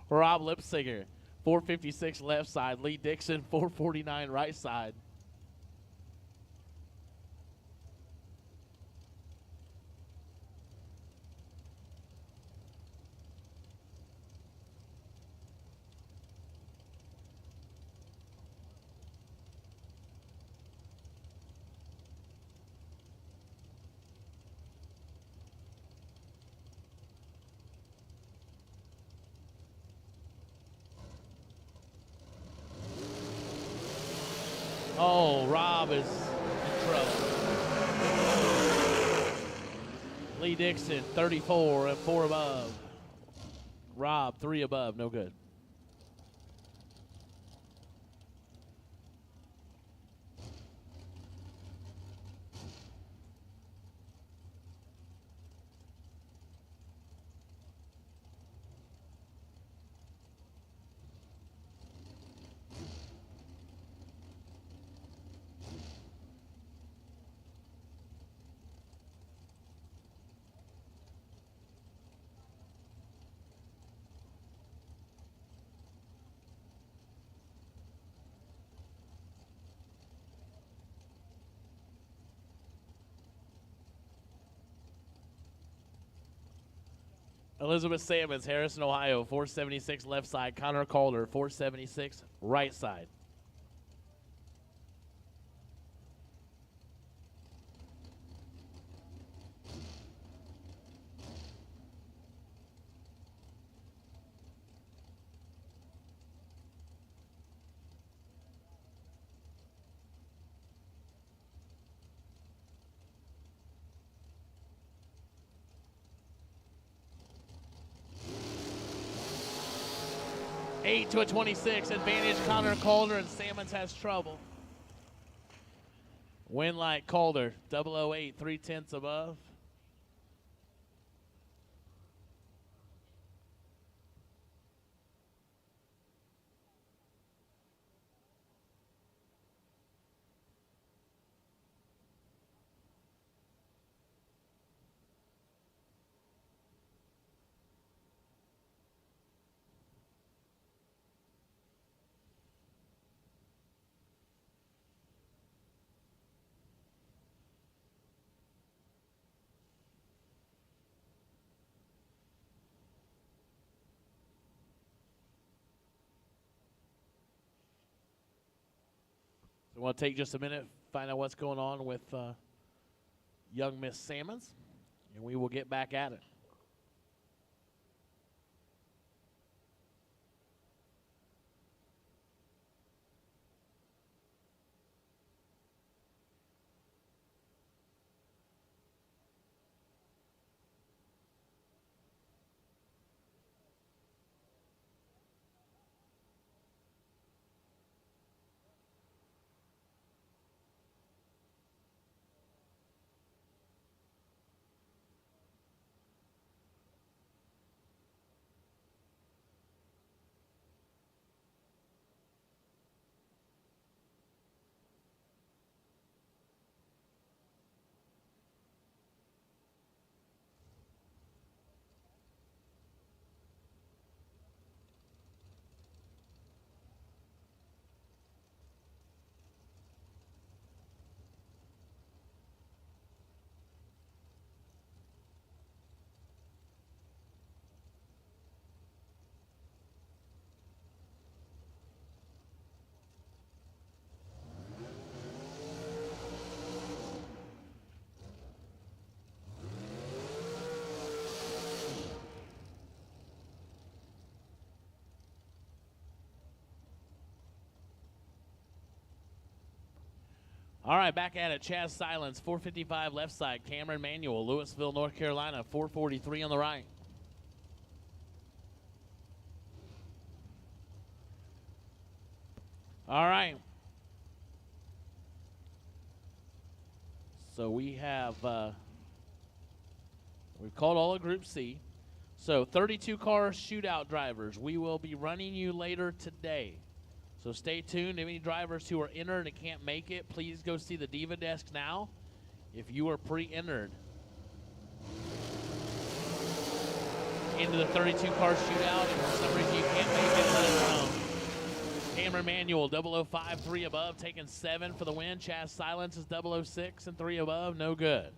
Rob Lipsinger, 456 left side. Lee Dixon, 449 right side. Oh, Rob is in trouble. Lee Dixon, 34 and 4 above. Rob, 3 above, no good. Elizabeth Sammons, Harrison, Ohio, 476 left side. Connor Calder, 476 right side. Eight to a 26, advantage Connor Calder, and Sammons has trouble. Win like Calder, 008, 3/10 above. So we'll take just a minute, find out what's going on with young Miss Sammons, and we will get back at it. All right, back at it. Chaz Silence, 455 left side. Cameron Manuel, Louisville, North Carolina, 443 on the right. All right. So we have, we've called all of Group C. So 32 car shootout drivers. We will be running you later today. So stay tuned. Any drivers who are entered and can't make it, please go see the Diva desk now if you are pre-entered into the 32 car shootout. If for some reason you can't make it, let us know. Cameron Manuel, 005, 3 above, taking 7 for the win. Chaz Silence is 006 and 3 above, no good.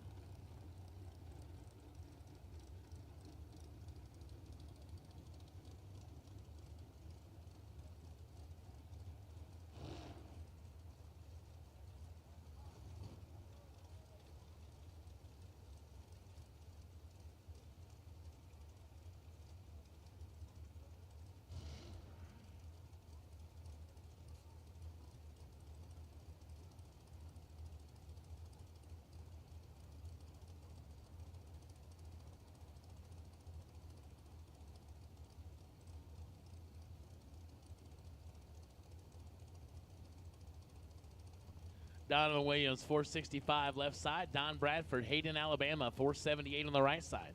Donovan Williams, 465 left side. Don Bradford, Hayden, Alabama, 478 on the right side.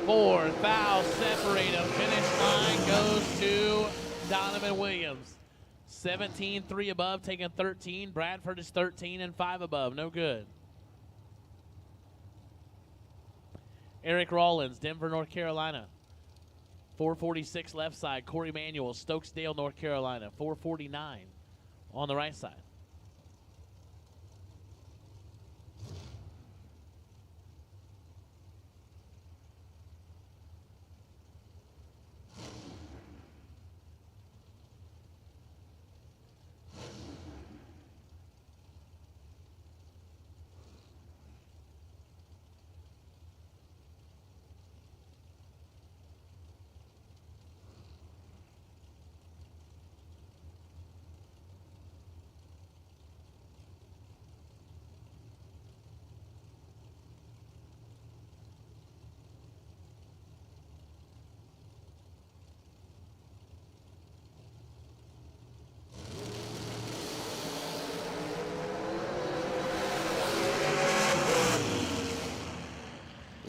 Four, foul, separate. A finish line goes to Donovan Williams. 17, 3 above, taking 13. Bradford is 13 and 5 above, no good. Eric Rollins, Denver, North Carolina. 446 left side. Corey Manuel, Stokesdale, North Carolina. 449 on the right side.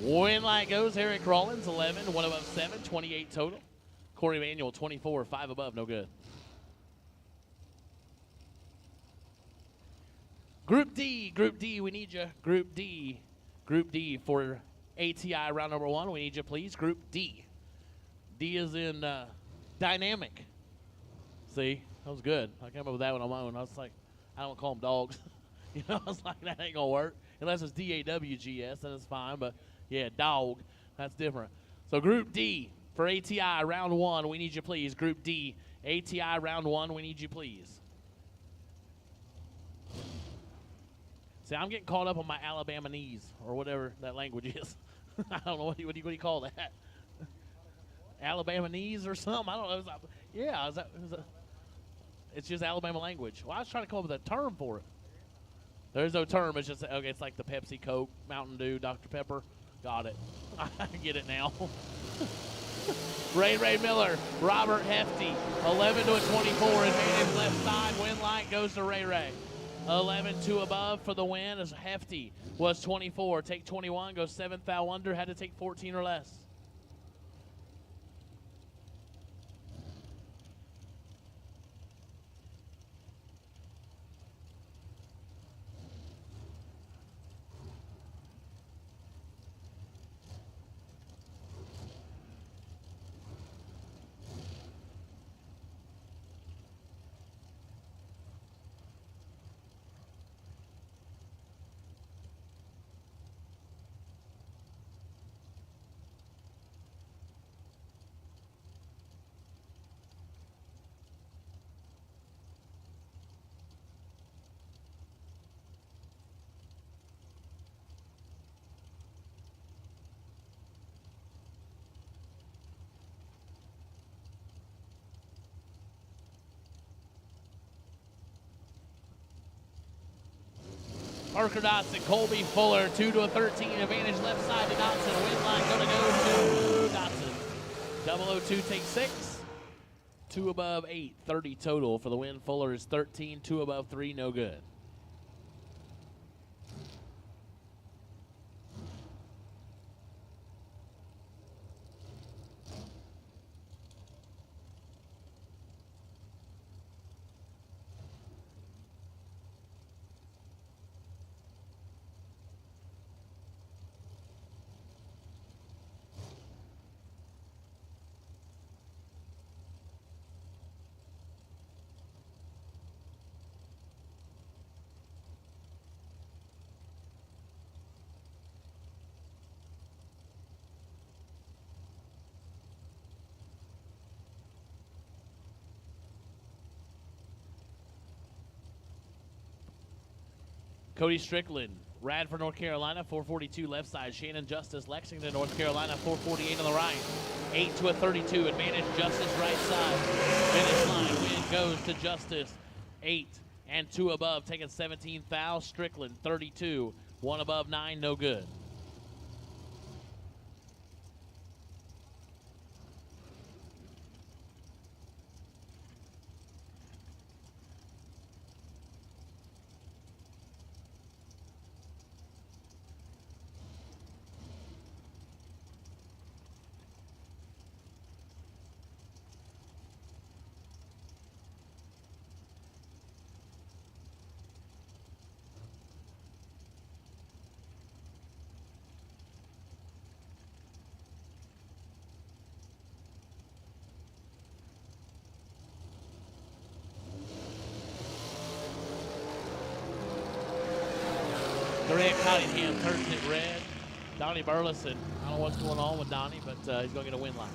Win light goes Eric Rollins, 11, 1 above 7, 28 total. Corey Manuel, 24, 5 above, no good. Group D, we need you. Group D for ATI round number 1, we need you, please. Group D. D is in dynamic. See, that was good. I came up with that one on my own. I was like, I don't call them dogs. You know, I was like, that ain't going to work. Unless it's DAWGS, then it's fine. But, yeah, dog, that's different. So Group D for ATI round 1, we need you, please. Group D, ATI round 1, we need you, please. See, I'm getting caught up on my Alabamanese or whatever that language is. I don't know, what do you call that? Alabamanese or something? I don't know. Yeah, it's just Alabama language. Well, I was trying to come up with a term for it. There's no term. It's just, okay, it's like the Pepsi, Coke, Mountain Dew, Dr. Pepper. Got it. I get it now. Ray Miller, Robert Hefty, 11 to a 24, advantage left side. Win light goes to Ray. 11, 2 above for the win as Hefty was 24. Take 21, goes 7th foul under, had to take 14 or less. Parker Dotson, Colby Fuller, 2 to a 13, advantage left side to Dotson. Win line going to go to Dotson. 002 takes 6. 2 above 8, 30 total for the win. Fuller is 13, 2 above 3, no good. Cody Strickland, Radford, North Carolina, 442 left side. Shannon Justice, Lexington, North Carolina, 448 on the right. 8 to a 32, advantage Justice right side. Finish line, win goes to Justice. 8 and 2 above, taking 17 fouls. Strickland, 32, 1 above 9, no good. Greg Cottingham turns it red. Donnie Burleson, I don't know what's going on with Donnie, but he's going to get a win line.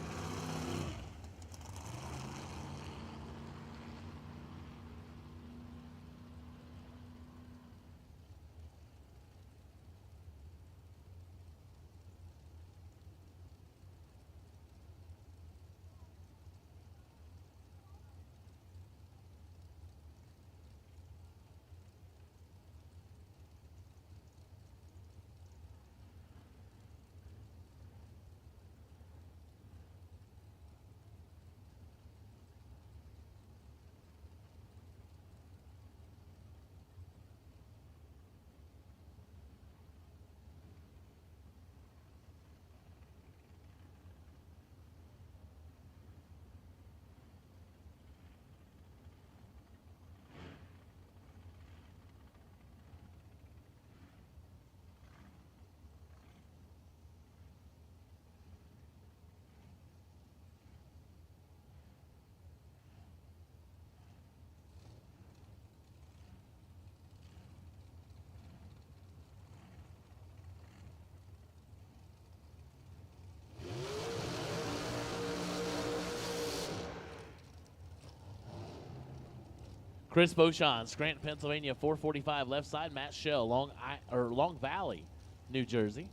Chris Beauchamp, Scranton, Pennsylvania, 445 left side. Matt Shell, Long Valley, New Jersey,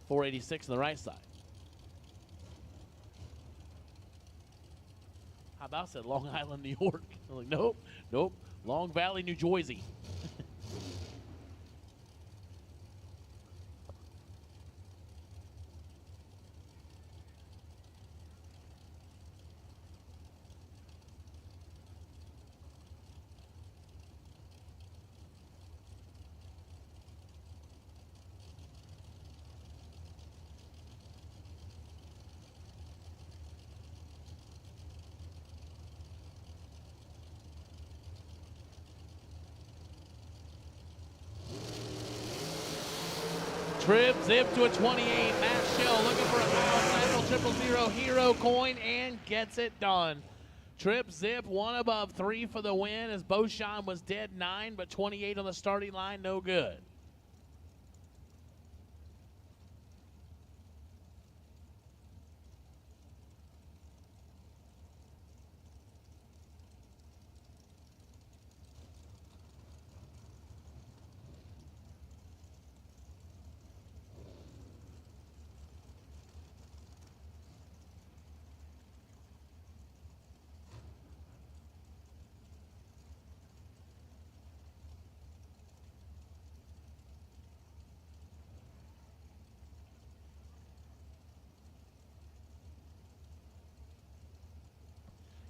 486 on the right side. How about I said Long Island, New York? I'm like, nope. Long Valley, New Jersey. Trip zip to a 28. Matt Shell looking for a foul. Cycle 000 hero coin and gets it done. Trip zip one above 3 for the win as Beauchamp was dead 9, but 28 on the starting line, no good.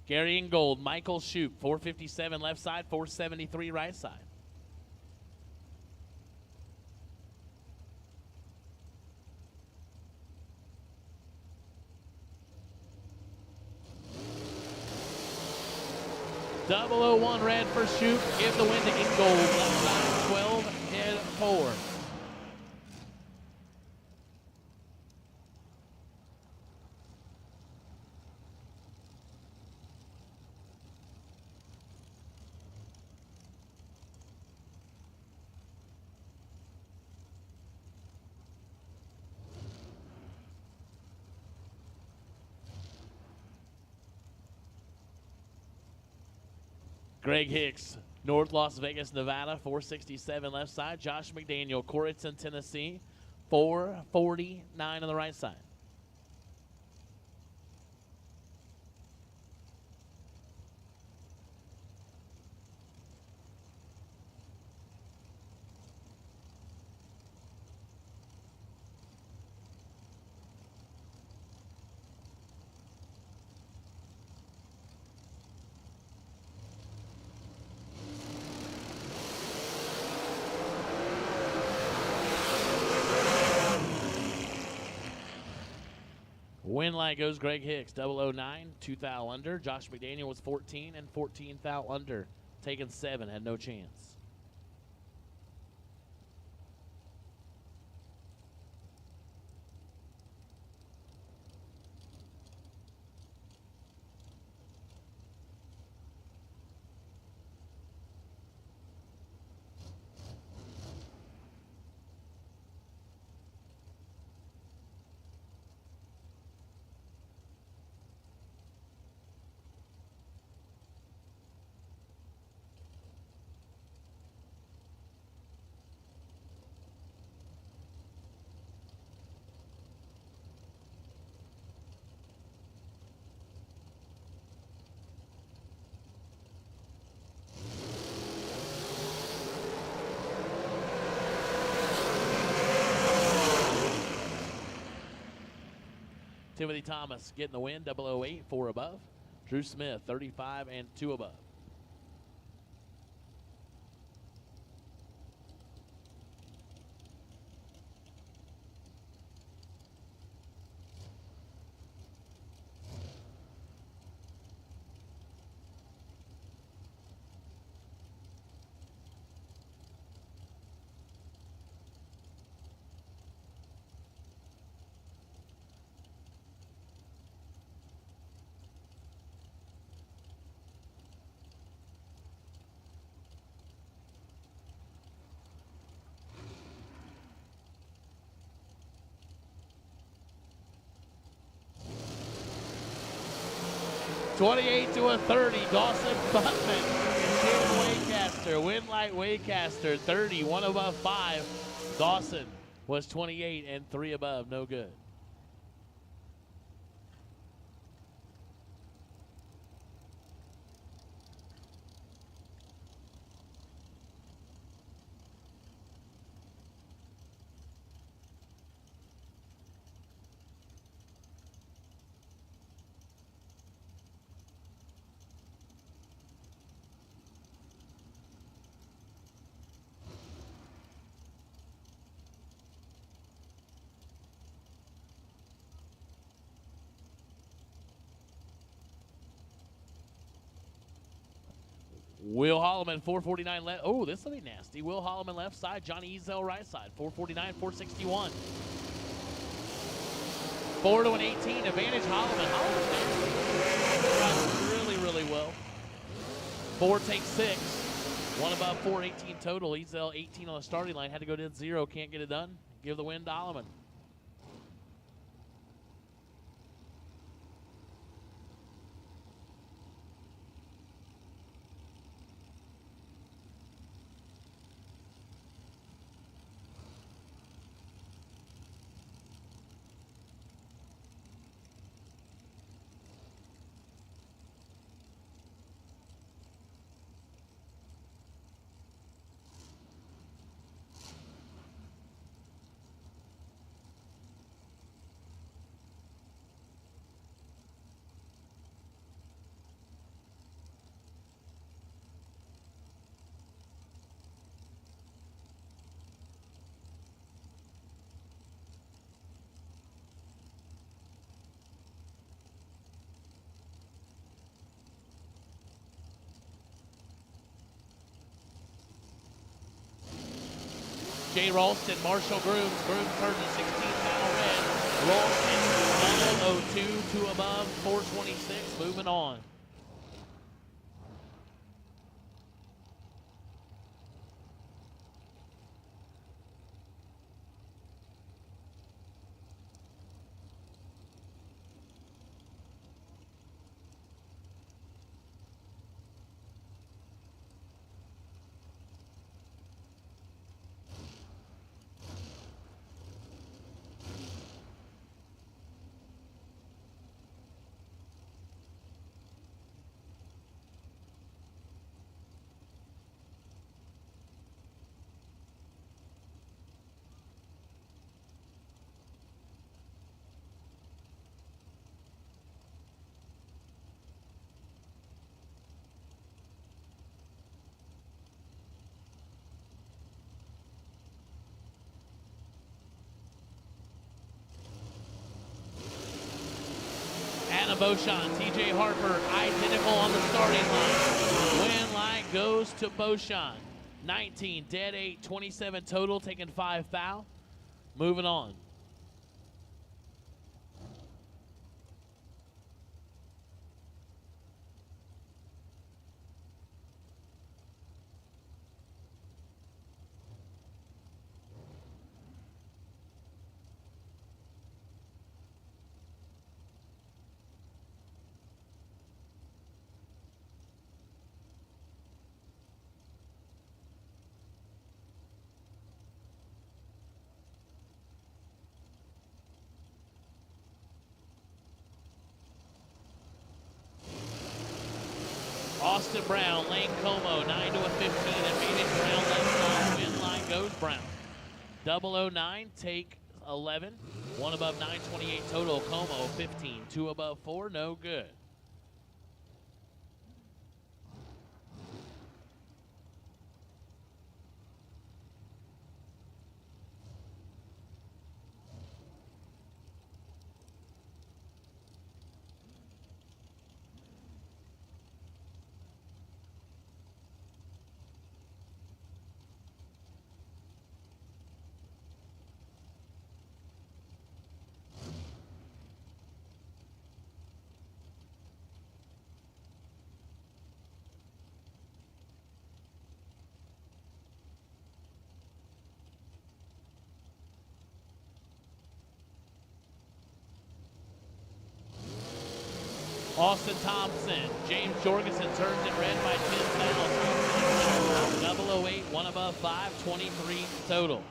Gary Ingold, Michael Shoup, 457 left side, 473 right side. .001 red for Shoup. Give the win to Ingold. Left side, 12, head 4. Greg Hicks, North Las Vegas, Nevada, 467 left side. Josh McDaniel, Corrigan, Tennessee, 449 on the right side. Win line goes Greg Hicks, 009, 2 thou under. Josh McDaniel was 14 and 14 thou under. Taken 7, had no chance. Timothy Thomas getting the win, 008, 4 above. Drew Smith, 35 and 2 above. $28 to a 30. Dawson Butman, Waycaster, Winlight Waycaster, 30, 1 above 5. Dawson was 28 and 3 above, no good. Will Holloman, 449 left. Oh, this will be nasty. Will Holloman left side. Johnny Ezel right side. 449, 461. 4 to an 18. Advantage Holloman. Holloman really, really well. 4 takes 6. 1 above 4, 18 total. Ezel 18 on the starting line. Had to go to 0. Can't get it done. Give the win to Holloman. Jay Ralston, Marshall Grooms. Grooms turns to 16 final red. Ralston, 002, 2 above, 426. Moving on. Anna Beauchamp, TJ Harper, identical on the starting line. Win line goes to Beauchamp. 19, dead 8, 27 total, taking 5 foul. Moving on. Austin Brown, Lane Como, 9 to a 15. Advantage Brown left side. Win line goes Brown. 009, take 11. 1 above 928 total. Como 15. 2 above 4, no good. Austin Thompson, James Jorgensen turns it red by 10 fouls. 008, 1 above 5, 23 total.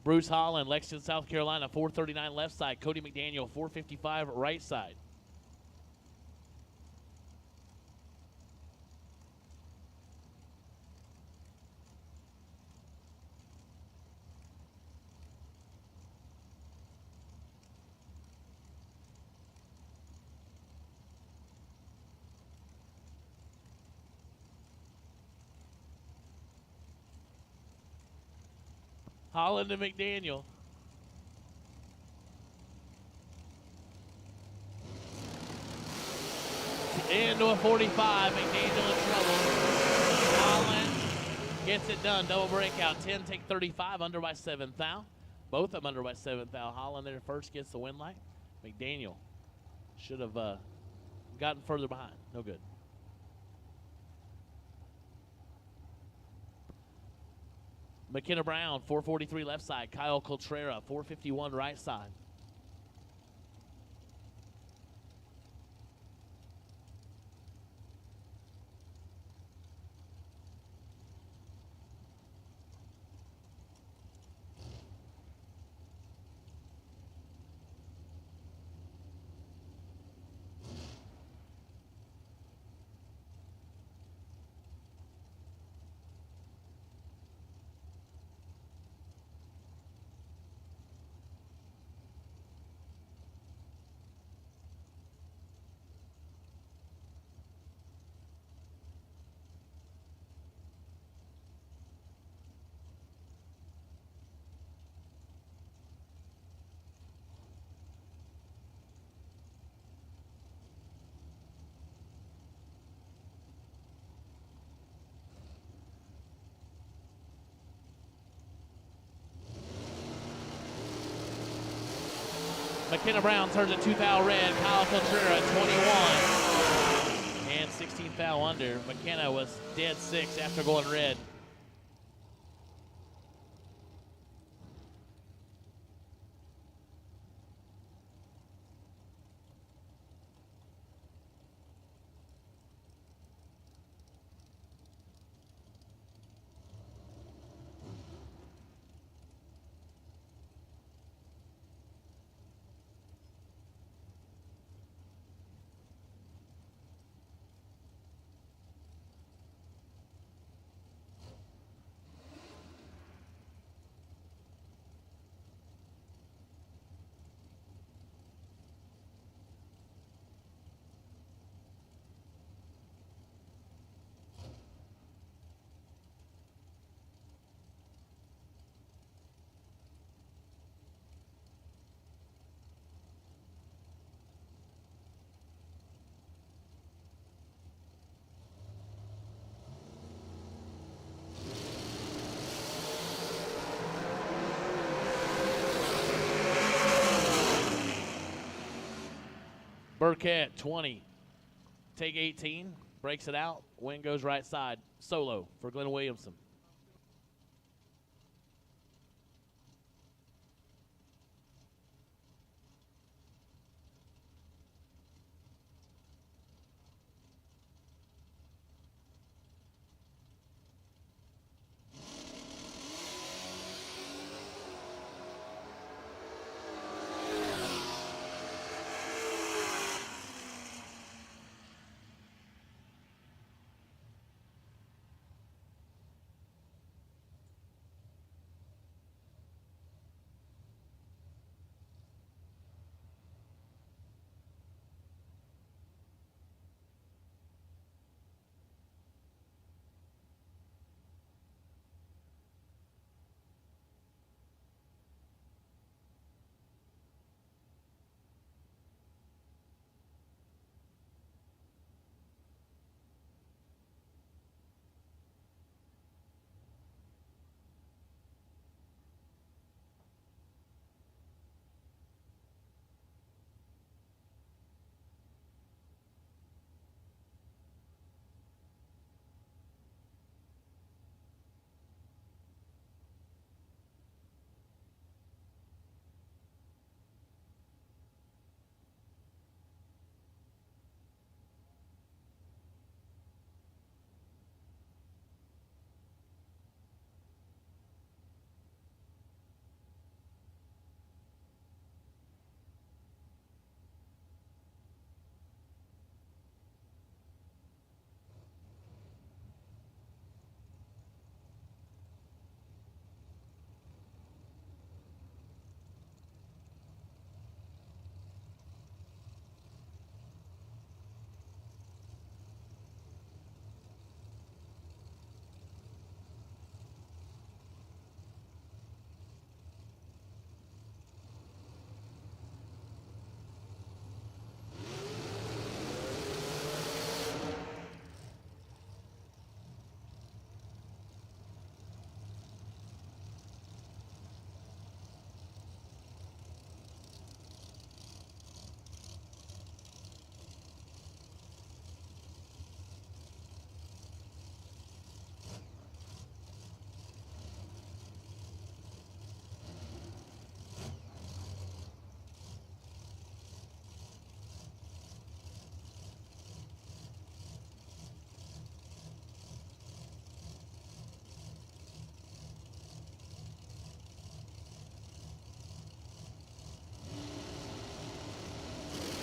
Bruce Holland, Lexington, South Carolina, 439 left side. Cody McDaniel, 455 right side. Holland and McDaniel. Into a 45. McDaniel in trouble. Holland gets it done. Double breakout. 10 take 35. Under by 7 foul. Both of them under by 7 foul. Holland there first gets the win light. McDaniel should have gotten further behind. No good. McKenna Brown, 443 left side. Kyle Coltrera, 451 right side. McKenna Brown turns a 2 foul red. Kyle Coltrera, 21. And 16 foul under. McKenna was dead 6 after going red. Burkett, 20. Take 18. Breaks it out. Win goes right side. Solo for Glenn Williamson.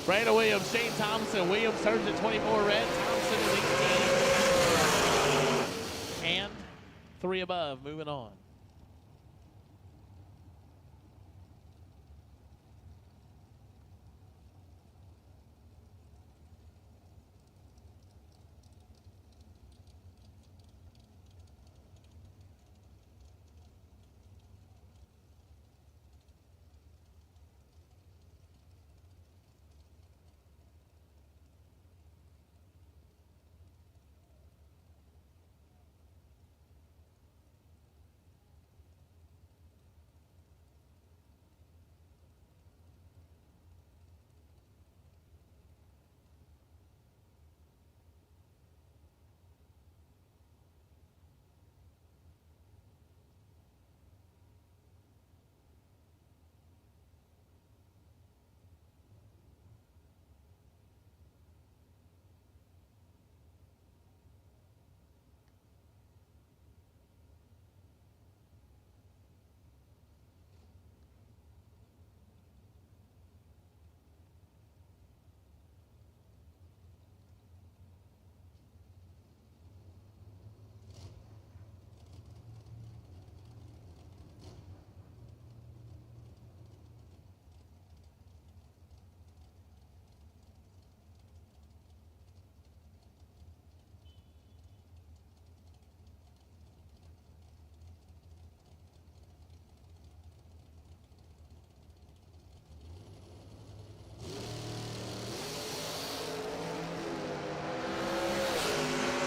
Brandon Williams, Shane Thompson. Williams turns at 24 red. Thompson is 18. And 3 above. Moving on.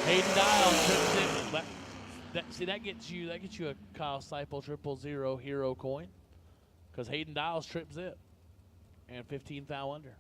Hayden Dial trips it. See, that gets you a Kyle Seipel 000 hero coin, because Hayden Dials trip zip and 15 thou under.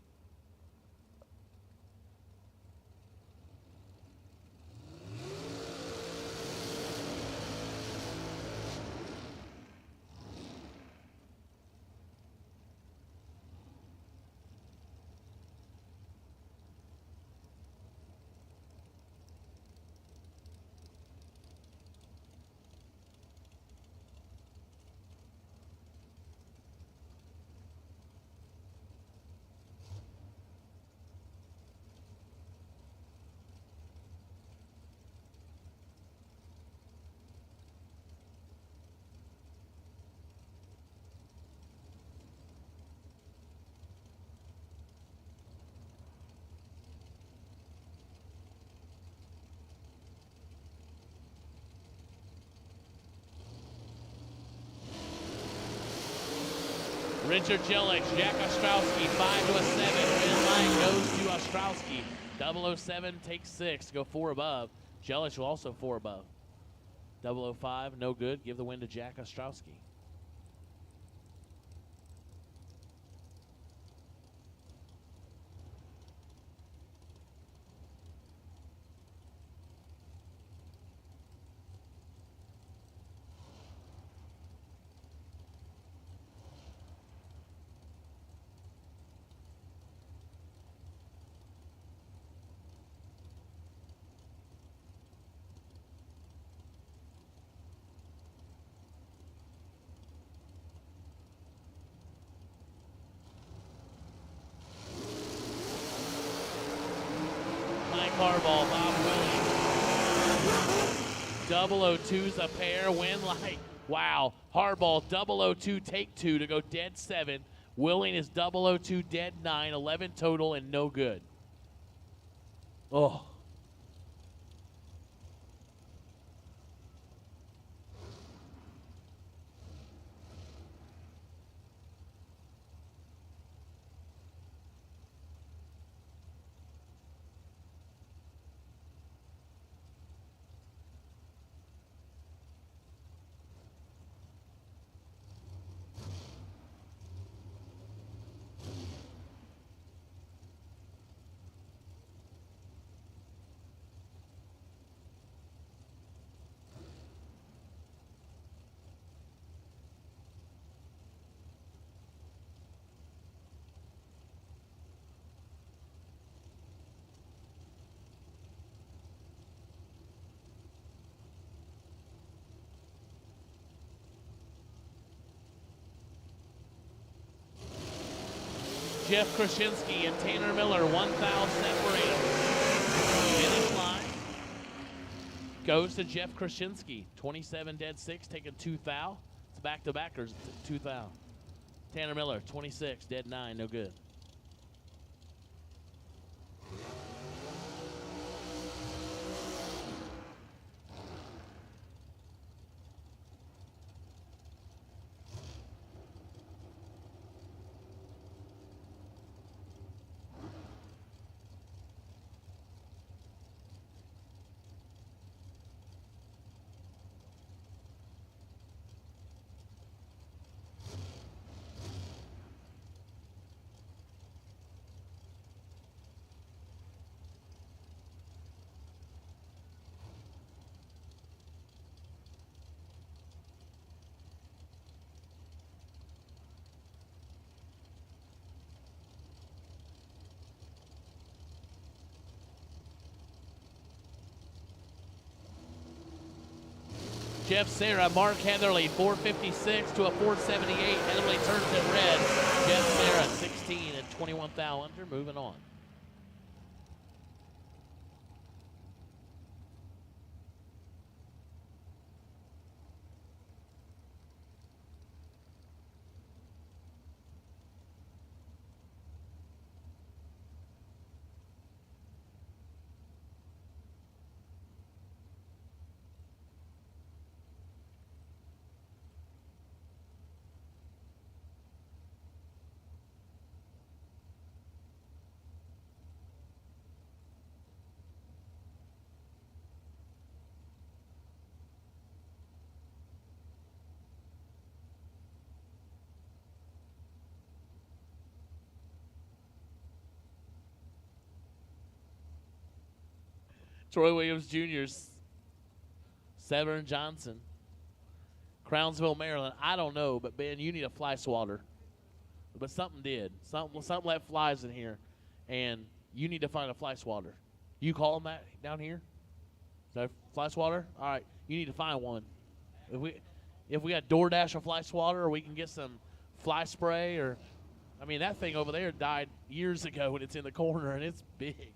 Richard Jelic, Jack Ostrowski, 5 to a 7. Win line goes to Ostrowski. 007 takes 6, go 4 above. Jelic will also 4 above. 005, no good. Give the win to Jack Ostrowski. Harbaugh, Bob Willing. 002's a pair, win light. Wow. Harbaugh, 002, take 2 to go dead 7. Willing is 002, dead 9, 11 total, and no good. Oh. Jeff Krasinski and Tanner Miller. 1 foul separate them. Finish line goes to Jeff Krasinski. 27 dead 6, taking 2 foul. It's back-to-backers, 2 foul. Tanner Miller, 26 dead 9, no good. Jeff Serra, Mark Heatherly, 456 to a 478. Heatherly turns it red. Jeff Serra, 16 and 21 foul under, moving on. Troy Williams Jr., Severn Johnson, Crownsville, Maryland. I don't know, but Ben, you need a fly swatter. But something did. Something let flies in here, and you need to find a fly swatter. You call them that down here? Is that a fly swatter? All right, you need to find one. If we got DoorDash a fly swatter, or we can get some fly spray, or I mean that thing over there died years ago, and it's in the corner and it's big.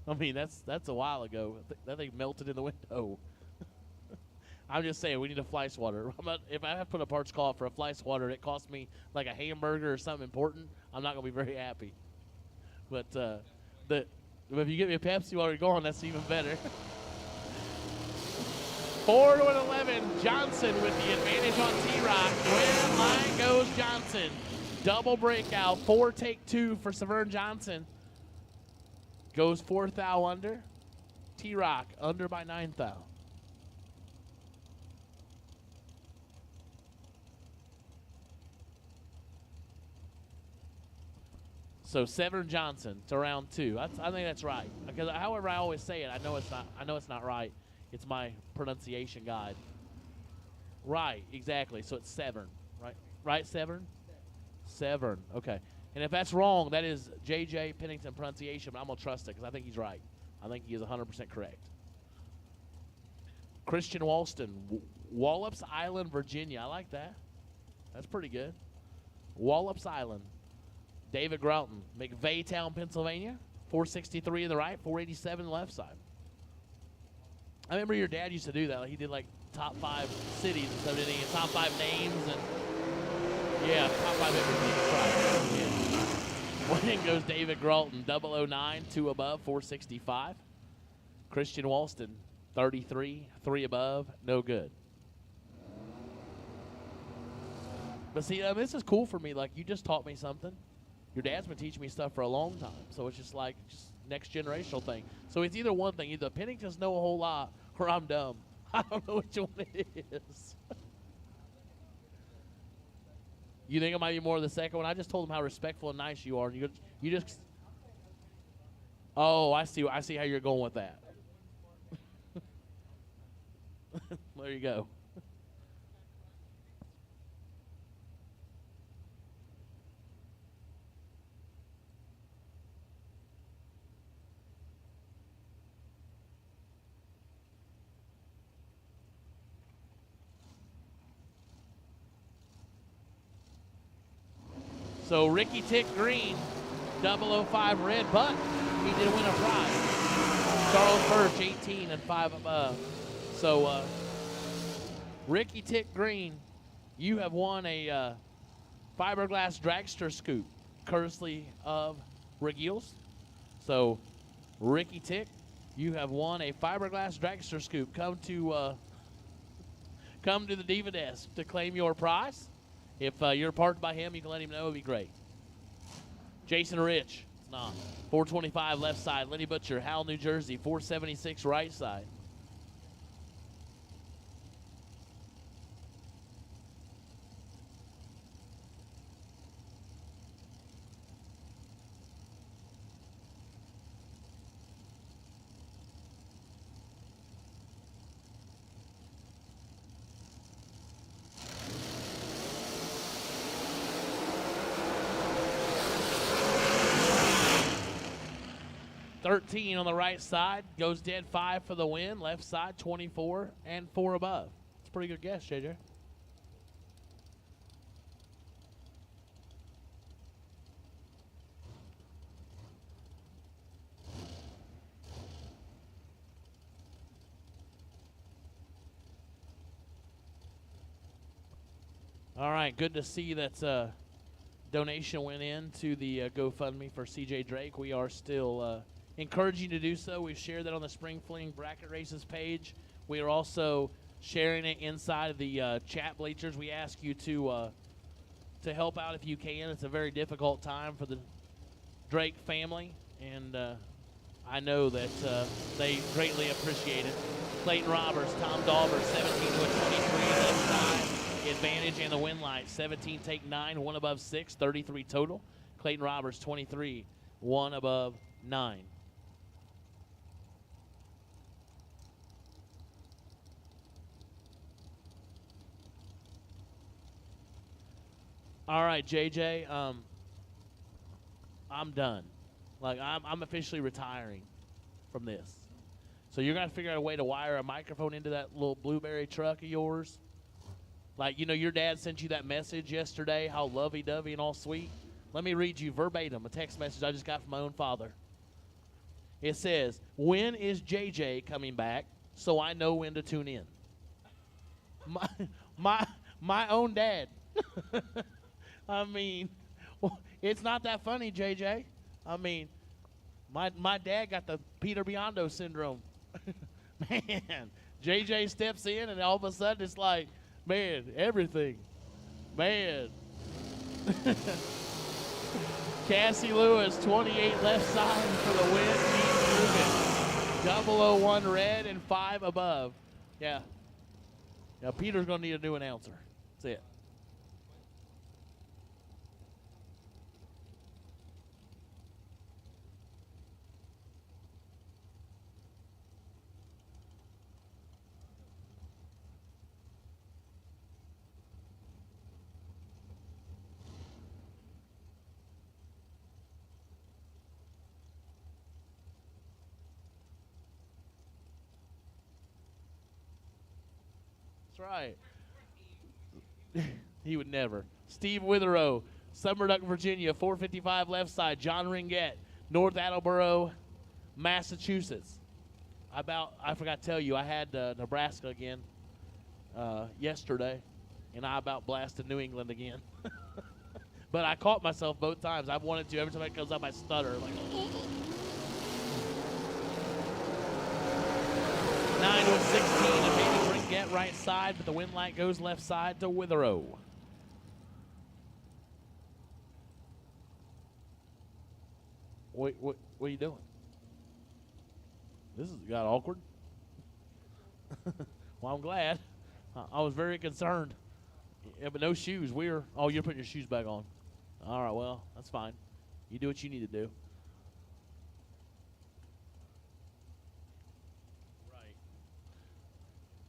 I mean, that's a while ago. That thing melted in the window. I'm just saying, we need a fly swatter. If I have to put a parts call for a fly swatter, it costs me like a hamburger or something important, I'm not going to be very happy. But if you get me a Pepsi while you're gone, that's even better. 4 to 11, Johnson with the advantage on T-Rock. Win line goes Johnson. Double breakout, 4 take 2 for Severn Johnson. Goes 4 thou under. T-Rock under by 9 thou. So Severn Johnson to round 2. I think that's right. Because however I always say it, I know it's not right. It's my pronunciation guide. Right, exactly. So it's Severn, right? Right, Severn? Severn. Okay. And if that's wrong, that is J.J. Pennington pronunciation, but I'm going to trust it because I think he's right. I think he is 100% correct. Christian Walston, Wallops Island, Virginia. I like that. That's pretty good. Wallops Island. David Groughton, McVeigh Pennsylvania. 463 in the right, 487 the left side. I remember your dad used to do that. Like he did like top 5 cities and stuff, didn't he? And top 5 names and yeah, top 5 everything. Yeah. Winning goes David Groughton, 009, 2 above, 465. Christian Walston, 33, 3 above, no good. But see, this is cool for me. Like, you just taught me something. Your dad's been teaching me stuff for a long time. So it's just like next generational thing. So it's either one thing. Either Penningtons know a whole lot or I'm dumb. I don't know which one it is. You think it might be more of the second one? I just told him how respectful and nice you are. And you just. Oh, I see how you're going with that. There you go. So Ricky Tick Green, 005 red, but he did win a prize. Charles Birch, 18 and 5 above. So Ricky Tick Green, you have won a fiberglass dragster scoop, courtesy of Regiles. So Ricky Tick, you have won a fiberglass dragster scoop. Come to the Diva desk to claim your prize. If you're parked by him, you can let him know. It'd be great. Jason Rich, it's not. 425 left side. Lenny Butcher, Howell, New Jersey. 476 right side. $13 on the right side. Goes dead 5 for the win. Left side, 24 and 4 above. It's a pretty good guess, JJ. All right, good to see that donation went in to the GoFundMe for CJ Drake. We are still encouraging you to do so. We've shared that on the Spring Fling Bracket Races page. We are also sharing it inside of the chat bleachers. We ask you to help out if you can. It's a very difficult time for the Drake family, and I know that they greatly appreciate it. Clayton Roberts, Tom Dauber, 17 to a 23 left side. Advantage and the win light. 17 take 9, 1 above 6, 33 total. Clayton Roberts, 23, 1 above 9. All right, JJ, I'm done. Like, I'm officially retiring from this. So you're going to figure out a way to wire a microphone into that little blueberry truck of yours. Like, you know, your dad sent you that message yesterday, how lovey-dovey and all sweet. Let me read you verbatim a text message I just got from my own father. It says, "When is JJ coming back so I know when to tune in?" My own dad. I mean, well, it's not that funny, JJ. I mean, my dad got the Peter Biondo syndrome. Man, JJ steps in, and all of a sudden it's like, man, everything. Man. Cassie Lewis, 28 left side for the win. Keith Dugan, 001 red and 5 above. Yeah. Now, Peter's going to need a new announcer. That's it. Right. He would never. Steve Witherow, Summerduck, Virginia, 455 left side. John Ringette, North Attleboro, Massachusetts. I forgot to tell you, I had Nebraska again yesterday, and I about blasted New England again. But I caught myself both times. I've wanted to. Every time it comes up, I stutter. Like, 9 to 16, and maybe Ringette right side, but the win light goes left side to Witherow. What are you doing? This has got awkward. Well, I'm glad. I was very concerned. Yeah, but no shoes. Oh, you're putting your shoes back on. All right, well, that's fine. You do what you need to do.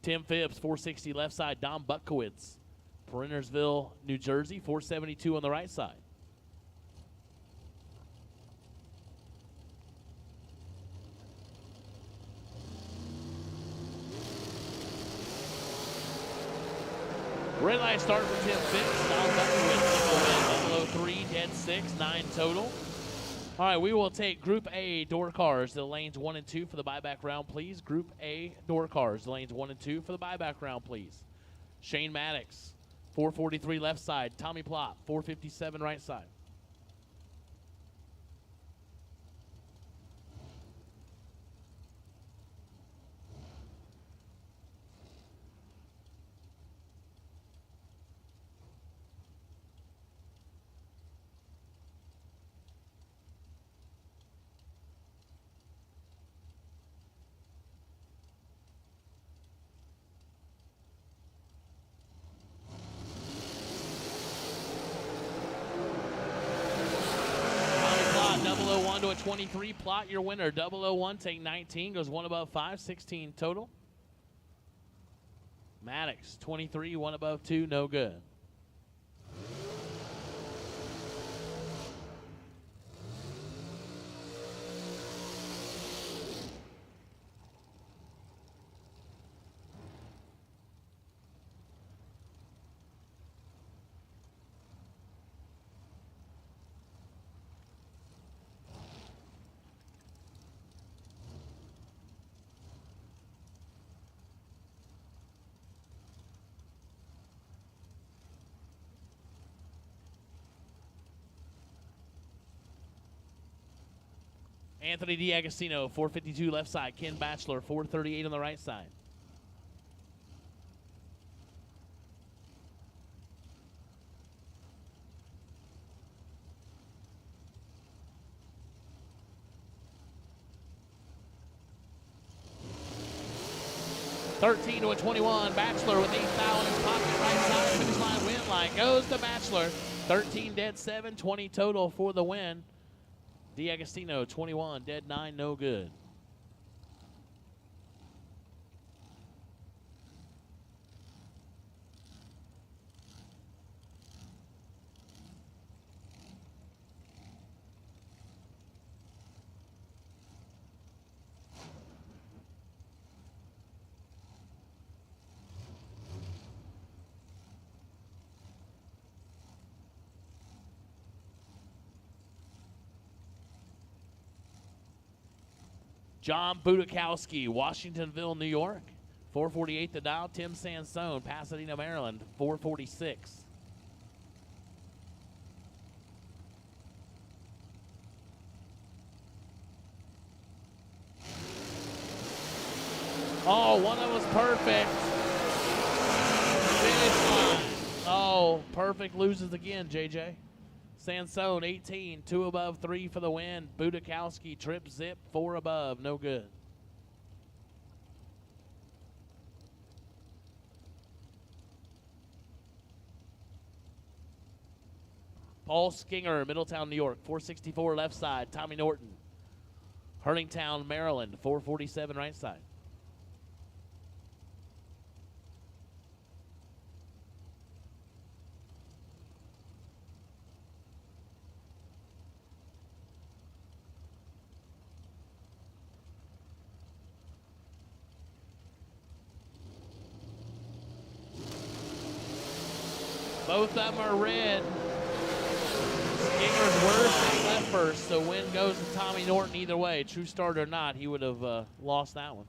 Tim Phipps, 460 left side. Dom Butkowitz, Printersville, New Jersey, 472 on the right side. Red light start for Tim Phipps. Dom Butkowitz, 003, dead 446, 9 total. All right, we will take Group A door cars, the lanes 1 and 2 for the buyback round, please. Group A door cars, the lanes 1 and 2 for the buyback round, please. Shane Maddox, 443 left side. Tommy Plop, 457 right side. Tommy Plot, 001 to a 23. Plot your winner. 001, take 19. Goes 1 above 5, 16 total. Maddox, 23, 1 above 2, no good. Anthony D'Agostino, 452 left side. Ken Batchelor, 438 on the right side. $13 to a 21. Batchelor with 8,000 in his pocket, right side. Finish line win line goes to Batchelor. 13 dead 7, 20 total for the win. D'Agostino, 21, dead 9, no good. John Budakowski, Washingtonville, New York. 448 the dial. Tim Sansone, Pasadena, Maryland. 446. Oh, one of them was perfect. Finish line. Oh, perfect loses again, JJ. Sansone, 18, 2 above, 3 for the win. Budakowski, trip, zip, 4 above, no good. Paul Skinger, Middletown, New York, 464 left side. Tommy Norton, Hurlingtown, Maryland, 447 right side. Both of them are red. Skinger's worse and left first, so win goes to Tommy Norton either way. True start or not, he would have lost that one.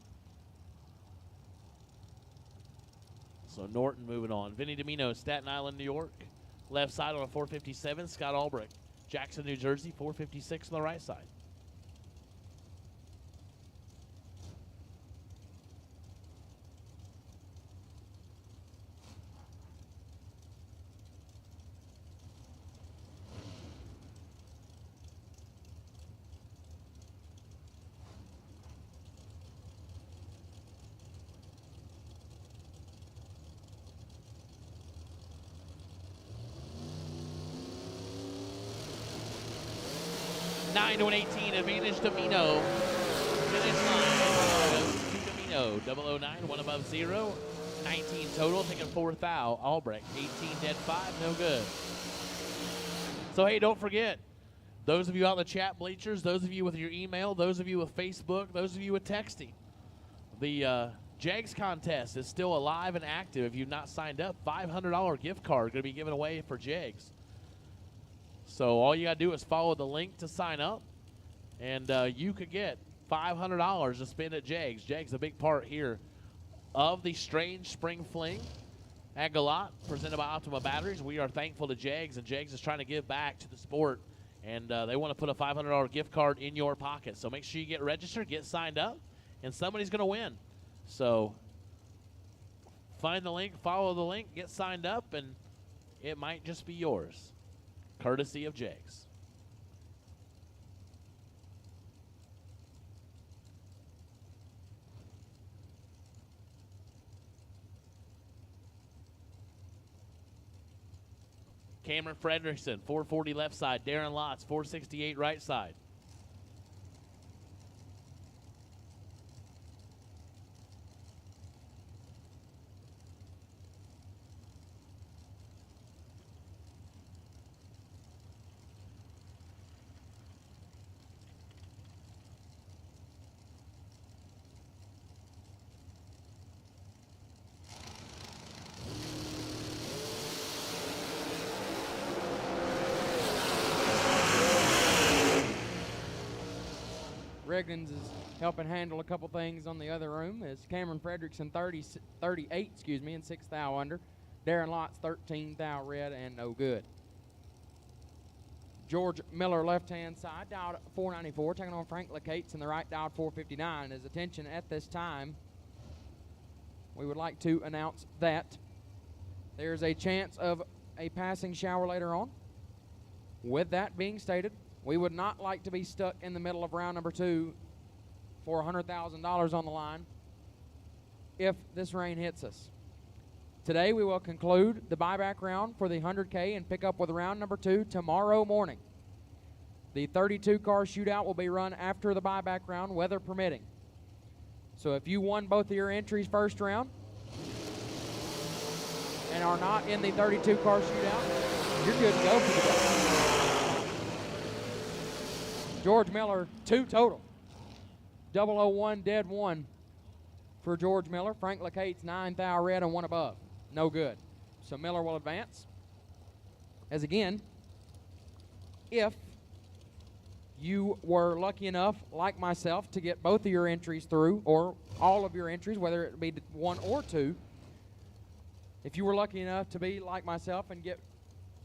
So Norton moving on. Vinny Domino, Staten Island, New York. Left side on a 457. Scott Albrecht, Jackson, New Jersey, 456 on the right side. Nine to an 18, advantage Domino. Finish line to Domino. 009, 1 above 0. 19 total, taking 4 thou. Albrecht, 18 dead 5, no good. So hey, don't forget, those of you out in the chat bleachers, those of you with your email, those of you with Facebook, those of you with texting, the Jags contest is still alive and active. If you've not signed up, $500 gift card going to be given away for Jags. So So all you got to do is follow the link to sign up, and you could get $500 to spend at Jags. Jags a big part here of the Strange Spring Fling at Galot, presented by Optima Batteries. We are thankful to Jags, and Jags is trying to give back to the sport, and they want to put a $500 gift card in your pocket. So make sure you get registered, get signed up, and somebody's going to win. So find the link, follow the link, get signed up, and it might just be yours, courtesy of Jags. Cameron Fredrickson, 440 left side. Darren Lotz, 468 right side. Riggins is helping handle a couple things on the other room as Cameron Fredrickson 38, in 6th thou under. Darren Lott's 13th thou red and no good. George Miller left-hand side, dialed at 494, taking on Frank LeCates in the right, dialed 459. His attention at this time, we would like to announce that there's a chance of a passing shower later on. With that being stated, we would not like to be stuck in the middle of round number 2 for $100,000 on the line if this rain hits us. Today we will conclude the buyback round for the 100K and pick up with round number 2 tomorrow morning. The 32-car shootout will be run after the buyback round, weather permitting. So if you won both of your entries first round and are not in the 32-car shootout, you're good to go for the day. George Miller, 2 total. 001 dead 1 for George Miller. Frank LeCates, 9 thou red and 1 above. No good. So Miller will advance. As again, if you were lucky enough, like myself, to get both of your entries through, or all of your entries, whether it be 1 or 2, if you were lucky enough to be like myself and get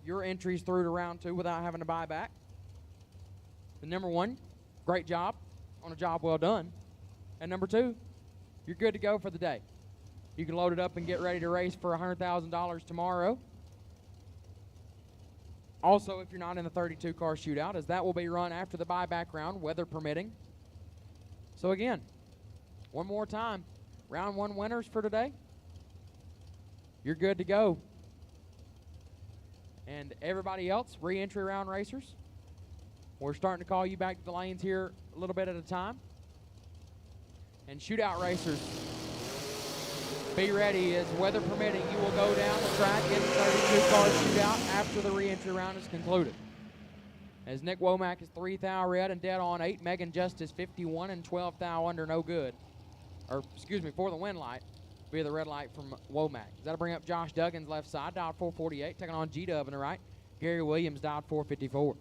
your entries through to round 2 without having to buy back, then number 1, great job on a job well done. And number 2, you're good to go for the day. You can load it up and get ready to race for $100,000 tomorrow. Also, if you're not in the 32-car shootout, as that will be run after the buyback round, weather permitting. So again, one more time, round 1 winners for today. You're good to go. And everybody else, re-entry round racers, we're starting to call you back to the lanes here a little bit at a time. And shootout racers, be ready. As weather permitting, you will go down the track in the 32-car shootout after the re-entry round is concluded. As Nick Womack is 3 thou red and dead on 8. Megan Justice 51 and 12 thou under, no good. Or, excuse me, for the win light, via the red light from Womack. That'll bring up Josh Duggan's left side, dialed 448, taking on G-Dub in the right. Gary Williams dialed 454.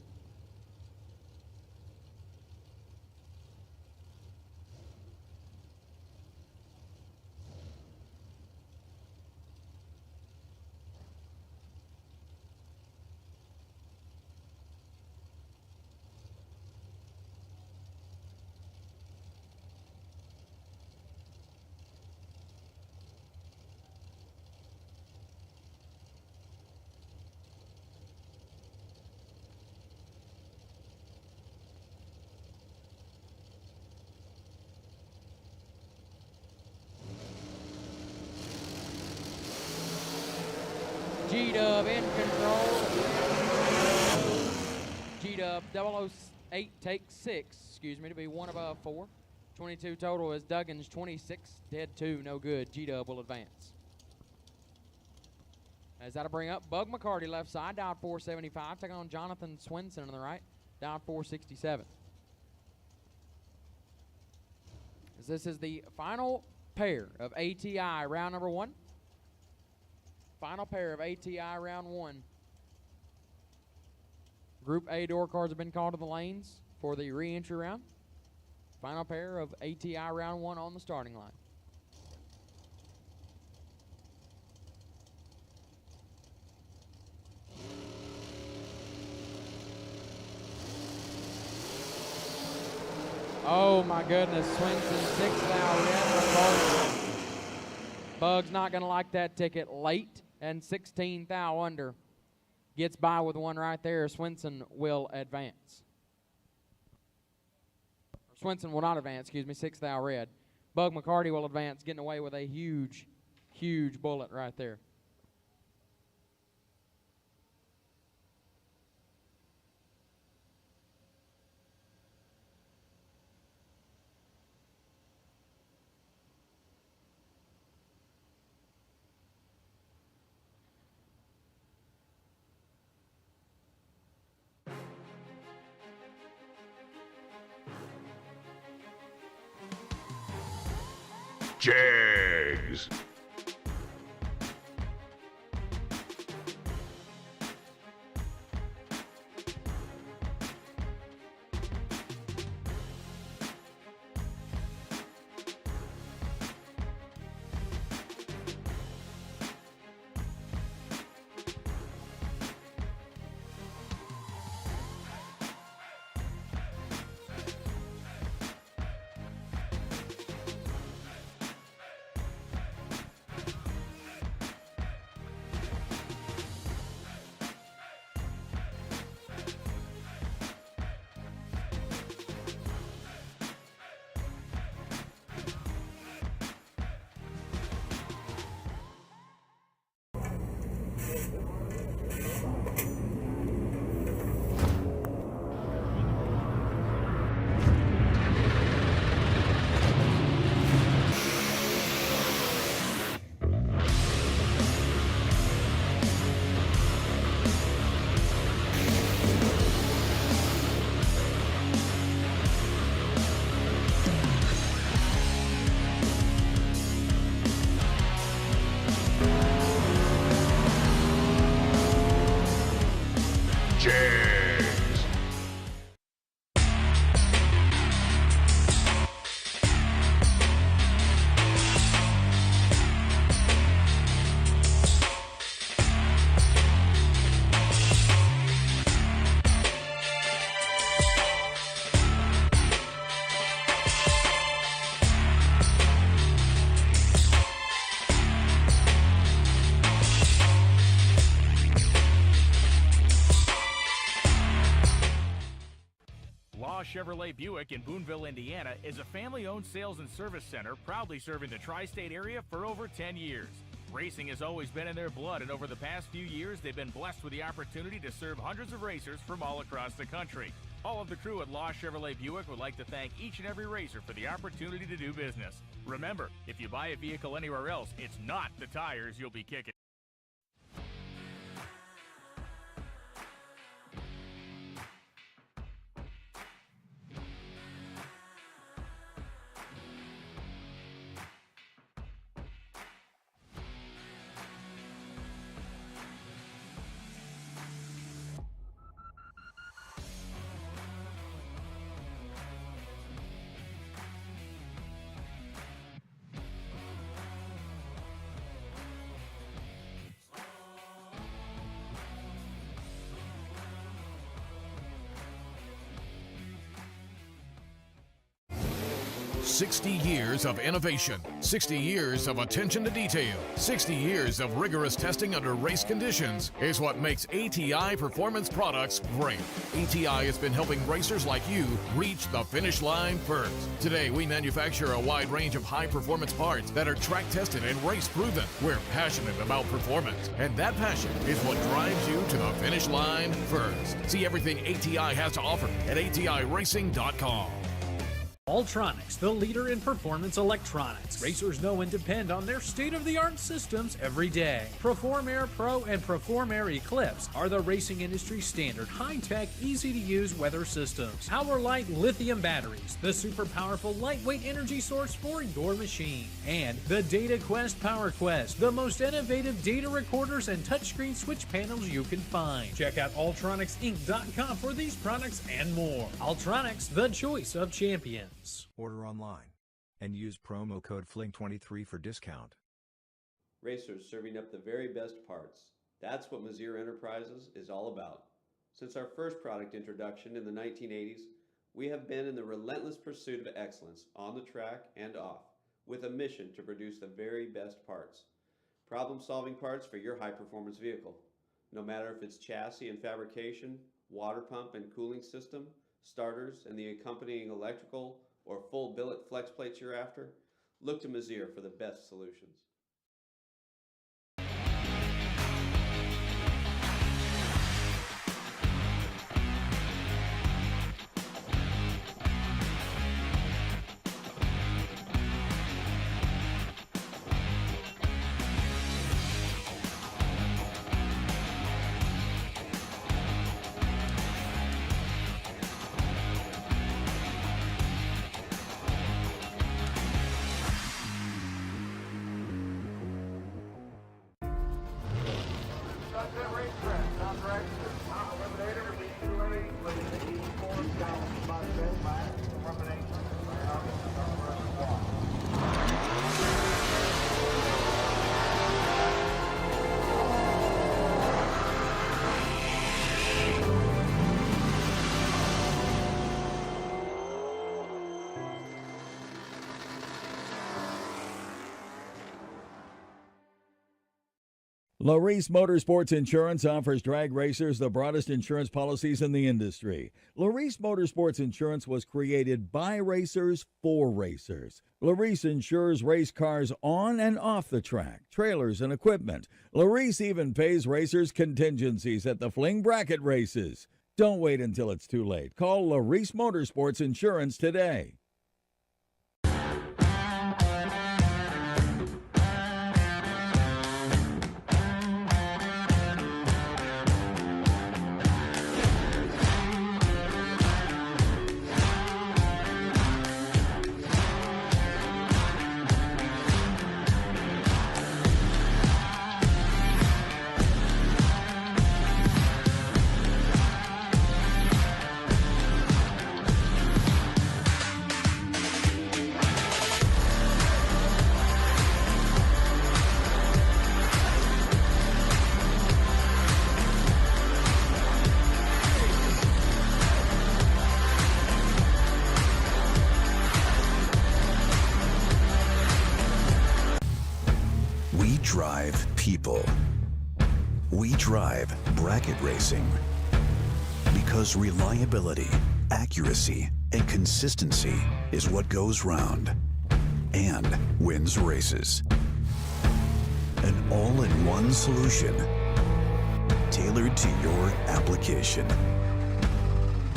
G-Dub in control. G-Dub 008 takes 6, to be 1 above 4. 22 total is Duggan's 26, dead 2, no good. G-Dub will advance. As that'll bring up Bug McCarty left side, dialed 475, taking on Jonathan Swinson on the right, dialed 467. As this is the final pair of ATI round number 1. Final pair of ATI round 1. Group A door cards have been called to the lanes for the re-entry round. Final pair of ATI round 1 on the starting line. Oh my goodness, Swinson 6 thou red. Bug's not gonna like that ticket late, and 16 thou under. Gets by with one right there. Swinson will advance. Swinson will not advance, 6 thou red. Bug McCarty will advance, getting away with a huge, huge bullet right there. Jags. Chevrolet Buick in Boonville, Indiana is a family-owned sales and service center proudly serving the tri-state area for over 10 years. Racing has always been in their blood, and over the past few years, they've been blessed with the opportunity to serve hundreds of racers from all across the country. All of the crew at Law Chevrolet Buick would like to thank each and every racer for the opportunity to do business. Remember, if you buy a vehicle anywhere else, it's not the tires you'll be kicking. $60 years of innovation, 60 years of attention to detail, 60 years of rigorous testing under race conditions is what makes ATI Performance Products great. ATI has been helping racers like you reach the finish line first. Today, we manufacture a wide range of high-performance parts that are track-tested and race-proven. We're passionate about performance, and that passion is what drives you to the finish line first. See everything ATI has to offer at ATIRacing.com. Ultronics, the leader in performance electronics. Racers know and depend on their state-of-the-art systems every day. Perform Air Pro and Perform Air Eclipse are the racing industry standard, high-tech, easy-to-use weather systems. Power Light lithium batteries, the super powerful lightweight energy source for your machine. And the Data Quest Power Quest, the most innovative data recorders and touchscreen switch panels you can find. Check out ultronicsinc.com for these products and more. Ultronics, the choice of champions. Order online and use promo code FLING23 for discount. Racers serving up the very best parts. That's what Mazier Enterprises is all about. Since our first product introduction in the 1980s, we have been in the relentless pursuit of excellence on the track and off, with a mission to produce the very best parts. Problem-solving parts for your high-performance vehicle. No matter if it's chassis and fabrication, water pump and cooling system, starters and the accompanying electrical, or full billet flex plates you're after, look to Mazier for the best solutions. Larice Motorsports Insurance offers drag racers the broadest insurance policies in the industry. Larice Motorsports Insurance was created by racers for racers. Larice insures race cars on and off the track, trailers and equipment. Larice even pays racers contingencies at the Fling bracket races. Don't wait until it's too late. Call Larice Motorsports Insurance today. We drive people. We drive bracket racing. Because reliability, accuracy, and consistency is what goes round and wins races. An all-in-one solution tailored to your application.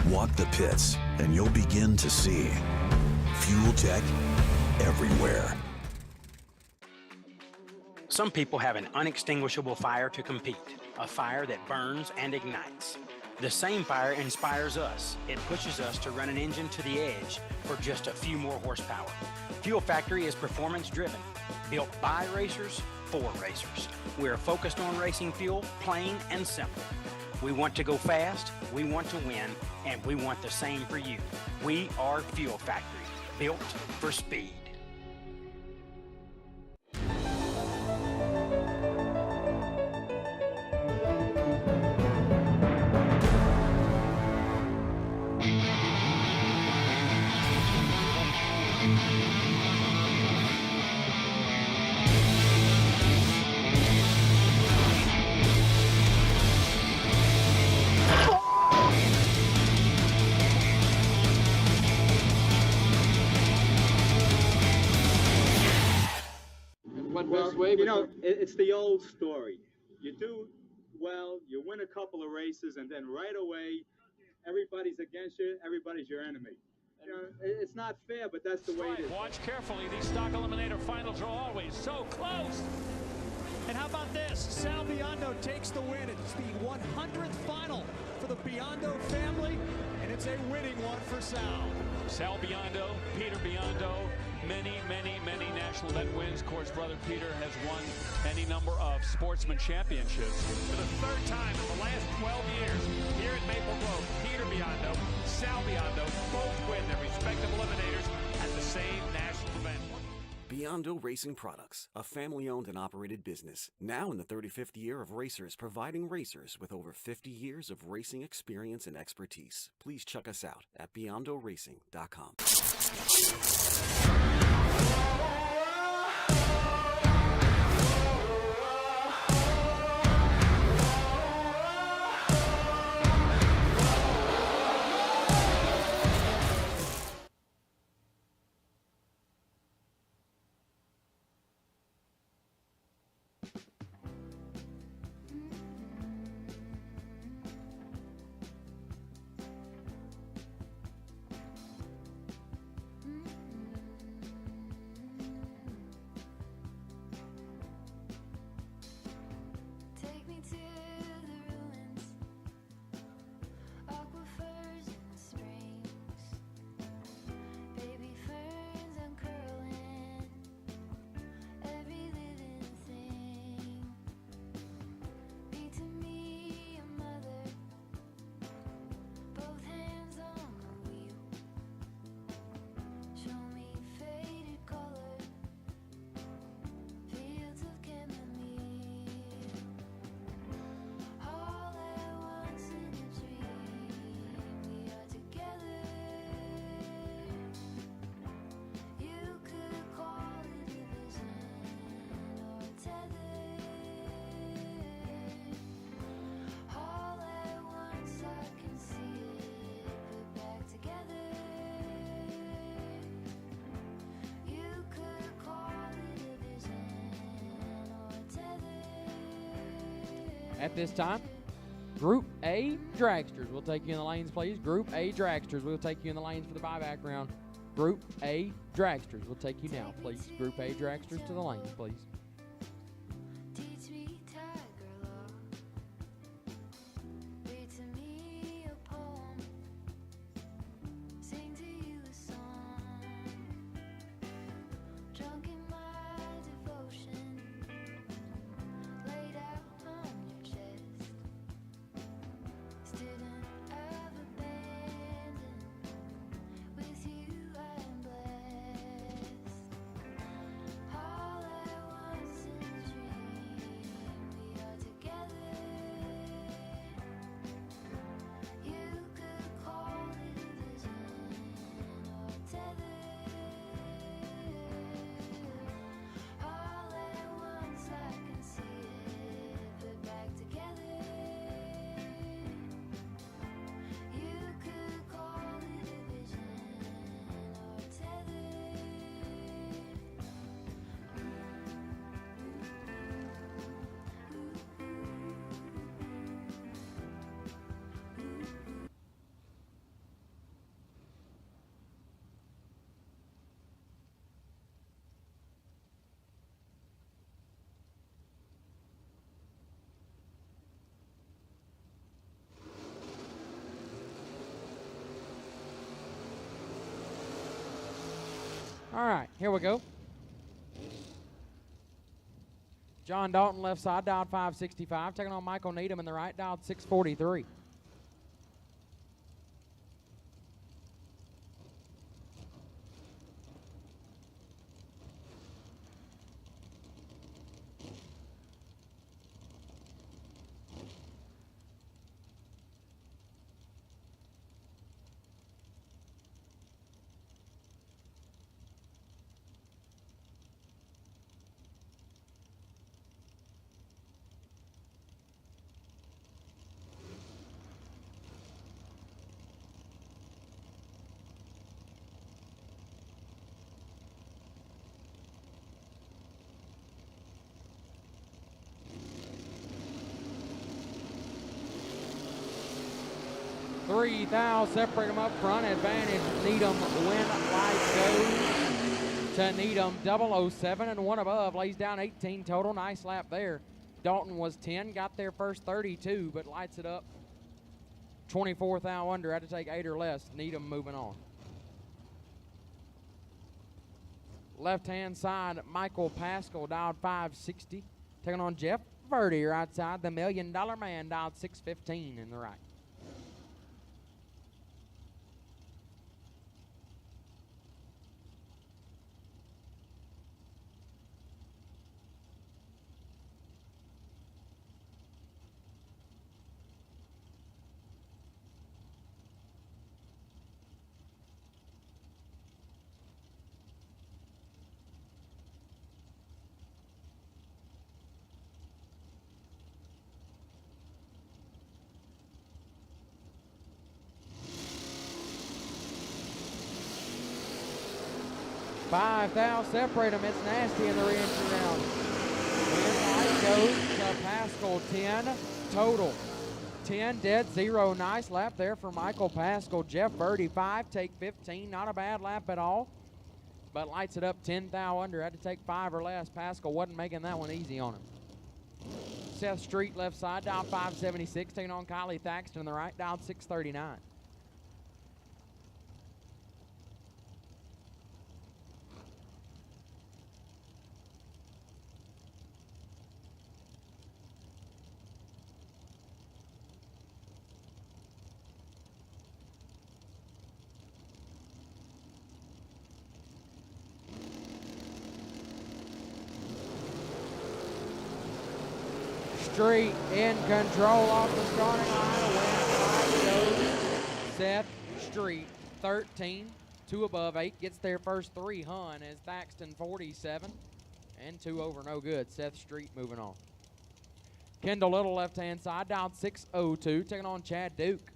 Walk the pits and you'll begin to see fuel tech everywhere. Some people have an unextinguishable fire to compete, a fire that burns and ignites. The same fire inspires us. It pushes us to run an engine to the edge for just a few more horsepower. Fuel Factory is performance driven, built by racers for racers. We are focused on racing fuel, plain and simple. We want to go fast, we want to win, and we want the same for you. We are Fuel Factory, built for speed. You know, it's the old story. You do well, you win a couple of races, and then right away, everybody's against you, everybody's your enemy. You know, it's not fair, but that's the way it is. Watch carefully. These stock eliminator finals are always so close. And how about this? Sal Biondo takes the win. It's the 100th final for the Biondo family, and it's a winning one for Sal. Sal Biondo, Peter Biondo, many national event wins. Of course, brother Peter has won any number of sportsman championships. For the third time in the last 12 years, here at Maple Grove, Peter Biondo, Sal Biondo both win their respective eliminators at the same national event. Biondo Racing Products, a family-owned and operated business, now in the 35th year of racers, providing racers with over 50 years of racing experience and expertise. Please check us out at BeyondoRacing.com. Take me to the ruins, aquifers and springs, baby ferns uncurling, every living thing. Be to me a mother, both hands on the wheel. Show me faded color, fields of chamomile. All at once in a dream, we are together. You could call it a vision or a tether. All at once I can see it put back together. You could call it a vision or a tether. At this time, Group A dragsters will take you in the lanes, please. Group A dragsters will take you in the lanes for the buyback round. Group A dragsters will take you now, please. Group A dragsters to the lanes, please. Teach me tiger law. Read to me a poem. Sing to you a song. Drunk in my devotion. Laid out on your chest. Student of abandon. With you I am blessed. All at once in a dream, we are together. You could call it a vision or a tether. All at once I can see it put back together. You could call it a vision or a tether. All right, here we go. John Dalton, left side, dialed 565. Taking on Michael Needham in the right, dialed 643. 3 thou separate them up front. Advantage Needham when light goes to Needham. 007 and one above. Lays down 18 total. Nice lap there. Dalton was 10. Got there first 32, but lights it up. 24 thou under. Had to take 8 or less. Needham moving on. Left-hand side, Michael Pascal dialed 560. Taking on Jeff Verdi right side. The $1 Million Man dialed 615 in the right. Five thou separate them. It's nasty in the re-entry round. Light goes to Pascal. 10 total. 10 dead, 0. Nice lap there for Michael Pascal. Jeff Verdi 5, take 15. Not a bad lap at all, but lights it up 10 thou under. Had to take 5 or less. Pascal wasn't making that one easy on him. Seth Street left side, dialed 576. Taking on Kylie Thaxton in the right, dialed 639. Street in control off the starting line. Win goes Seth Street. 13, 2 above, 8. Gets there first 3. Hun is Thaxton 47. And 2 over, no good. Seth Street moving on. Kendall Little left-hand side, dialed 602. Taking on Chad Duke.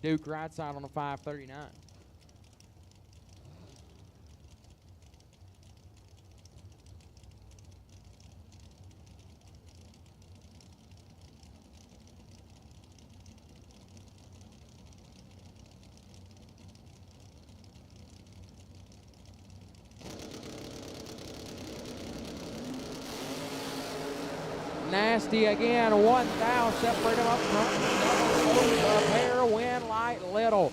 Duke right side on the 539. Nasty again, 1 thou separate them up front. 006 a pair, win light little.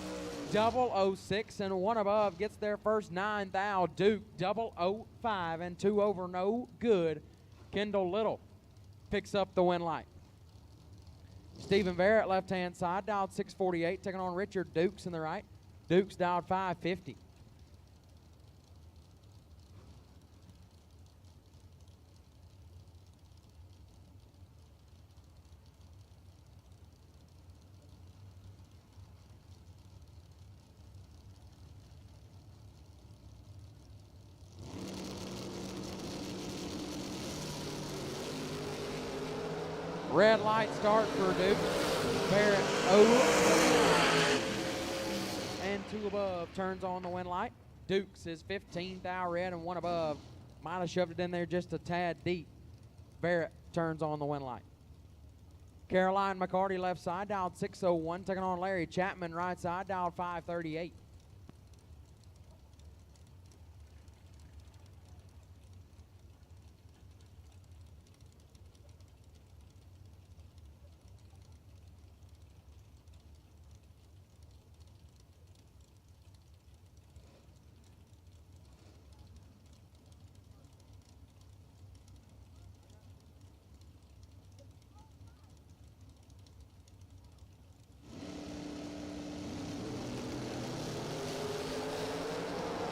006 and 1 above gets their first 9 thou. Duke 005 and 2 over, no good. Kendall Little picks up the win light. Stephen Barrett left hand side, dialed 648, taking on Richard Dukes in the right. Dukes dialed 550. Red light start for Duke. Barrett 0 and 2 above turns on the win light. Dukes is 15 thou red and 1 above. Might have shoved it in there just a tad deep. Barrett turns on the win light. Caroline McCarty left side, dialed 601. Taking on Larry Chapman right side, dialed 538.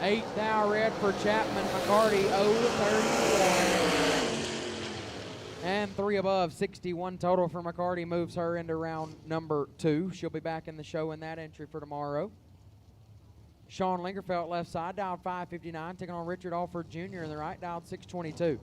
Eight thou red for Chapman. McCarty 0-31. And 3 above, 61 total for McCarty. Moves her into round number 2. She'll be back in the show in that entry for tomorrow. Sean Lingerfeld left side, dialed 559. Taking on Richard Alford Jr. in the right, dialed 622.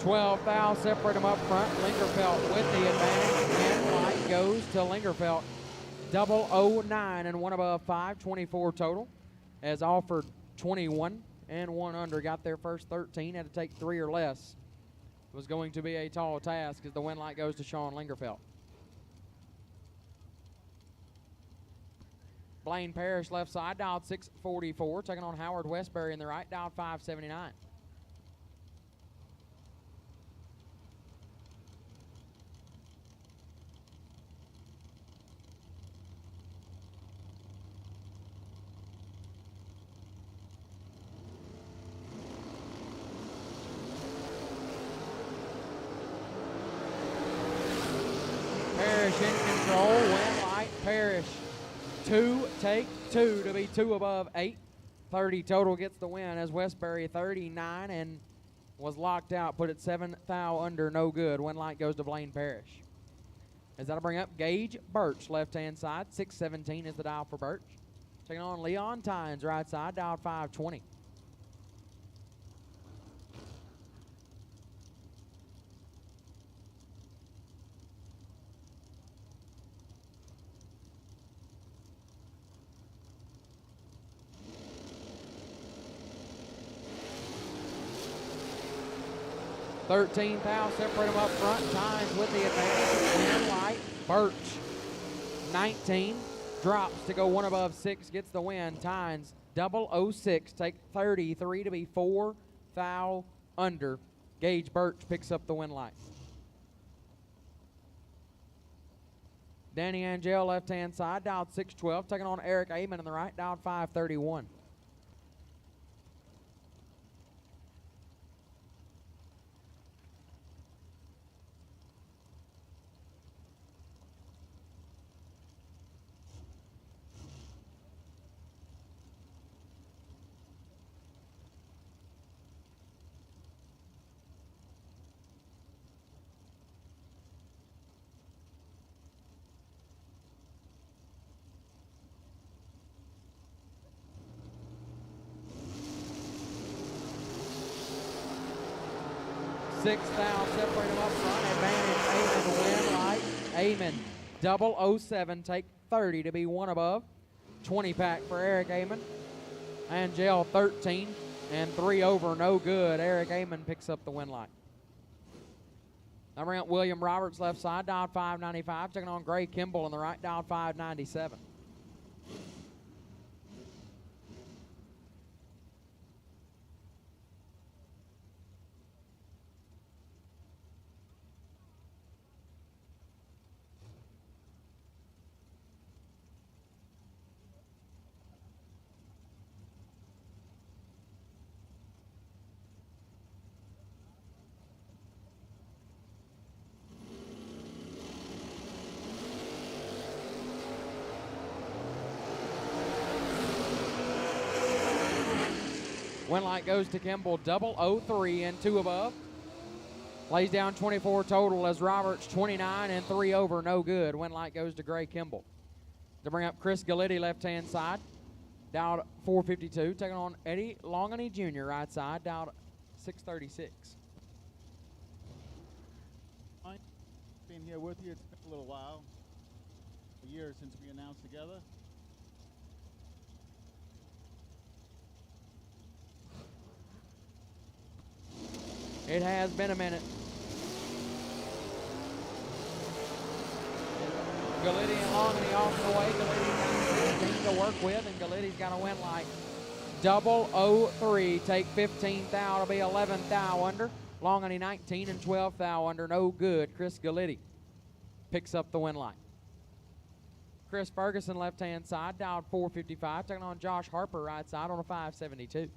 12 thou separate them up front. Lingerfelt with the advantage. And light goes to Lingerfelt. 009 and one above 5, 24 total. As offered 21 and one under. Got their first 13. Had to take 3 or less. It was going to be a tall task as the win light goes to Sean Lingerfelt. Blaine Parrish left side, dialed 644. Taking on Howard Westbury in the right, dialed 579. Parrish in control, win light, Parrish. 2, take 2 to be 2 above 8. 30 total gets the win as Westbury 39 and was locked out. Put it 7 thou under, no good. Win light goes to Blaine Parrish. As that'll bring up Gage Birch, left-hand side. 617 is the dial for Birch. Taking on Leon Tynes, right side, dialed 520. $13 separate them up front. Tynes with the advantage. And light. Birch. 19. Drops to go 1 above 6. Gets the win. Tynes 006. Take 33 to be 4 thou under. Gage Birch picks up the win light. Danny Angel left hand side. Dialed 612. Taking on Eric Amon in the right. Dialed 531. $6 separate them up front. Advantage Amon win light. Amon 007. Take 30 to be 1 above. 20 pack for Eric Amon. Angel 13 and 3 over, no good. Eric Amon picks up the win light. Now bring up William Roberts left side, dialed 595. Taking on Gray Kimball on the right, dialed 597. Win light goes to Kimball, 003 and 2 above. Lays down 24 total as Roberts 29 and 3 over, no good. Win light goes to Gray Kimball. To bring up Chris Galitti, left-hand side, dialed 452. Taking on Eddie Longany Jr., right side, dialed 636. Being here with you, it's been a little while, a year since we announced together. It has been a minute. Galitti and Longany off the way. Galitti's got 15 to work with, and Galitti's got a win light. 003, take 15 thou to be 11 thou under. Longany 19 and 12 thou under, no good. Chris Galitti picks up the win light. Chris Ferguson, left-hand side, dialed 455, taking on Josh Harper, right side on a 572.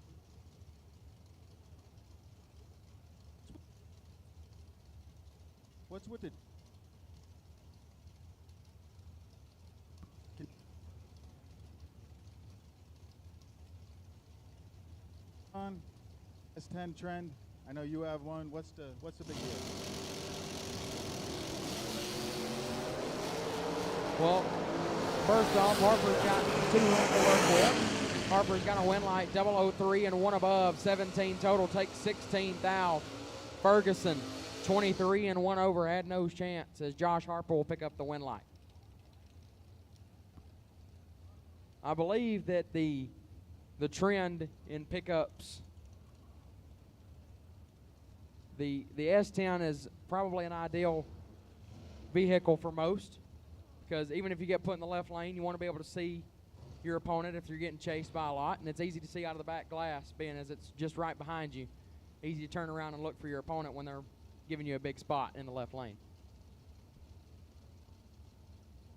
What's with the on S10 trend? I know you have one. What's the big deal? Well, first off, Harper's got 2 to work with. Harper's got a win light 003 and 1 above, 17 total, takes 16 thou. Ferguson, 23 and 1 over, had no chance as Josh Harper will pick up the win light. I believe that the trend in pickups, the S10 is probably an ideal vehicle for most, because even if you get put in the left lane, you want to be able to see your opponent if you're getting chased by a lot, and it's easy to see out of the back glass, being as it's just right behind you. Easy to turn around and look for your opponent when they're giving you a big spot in the left lane.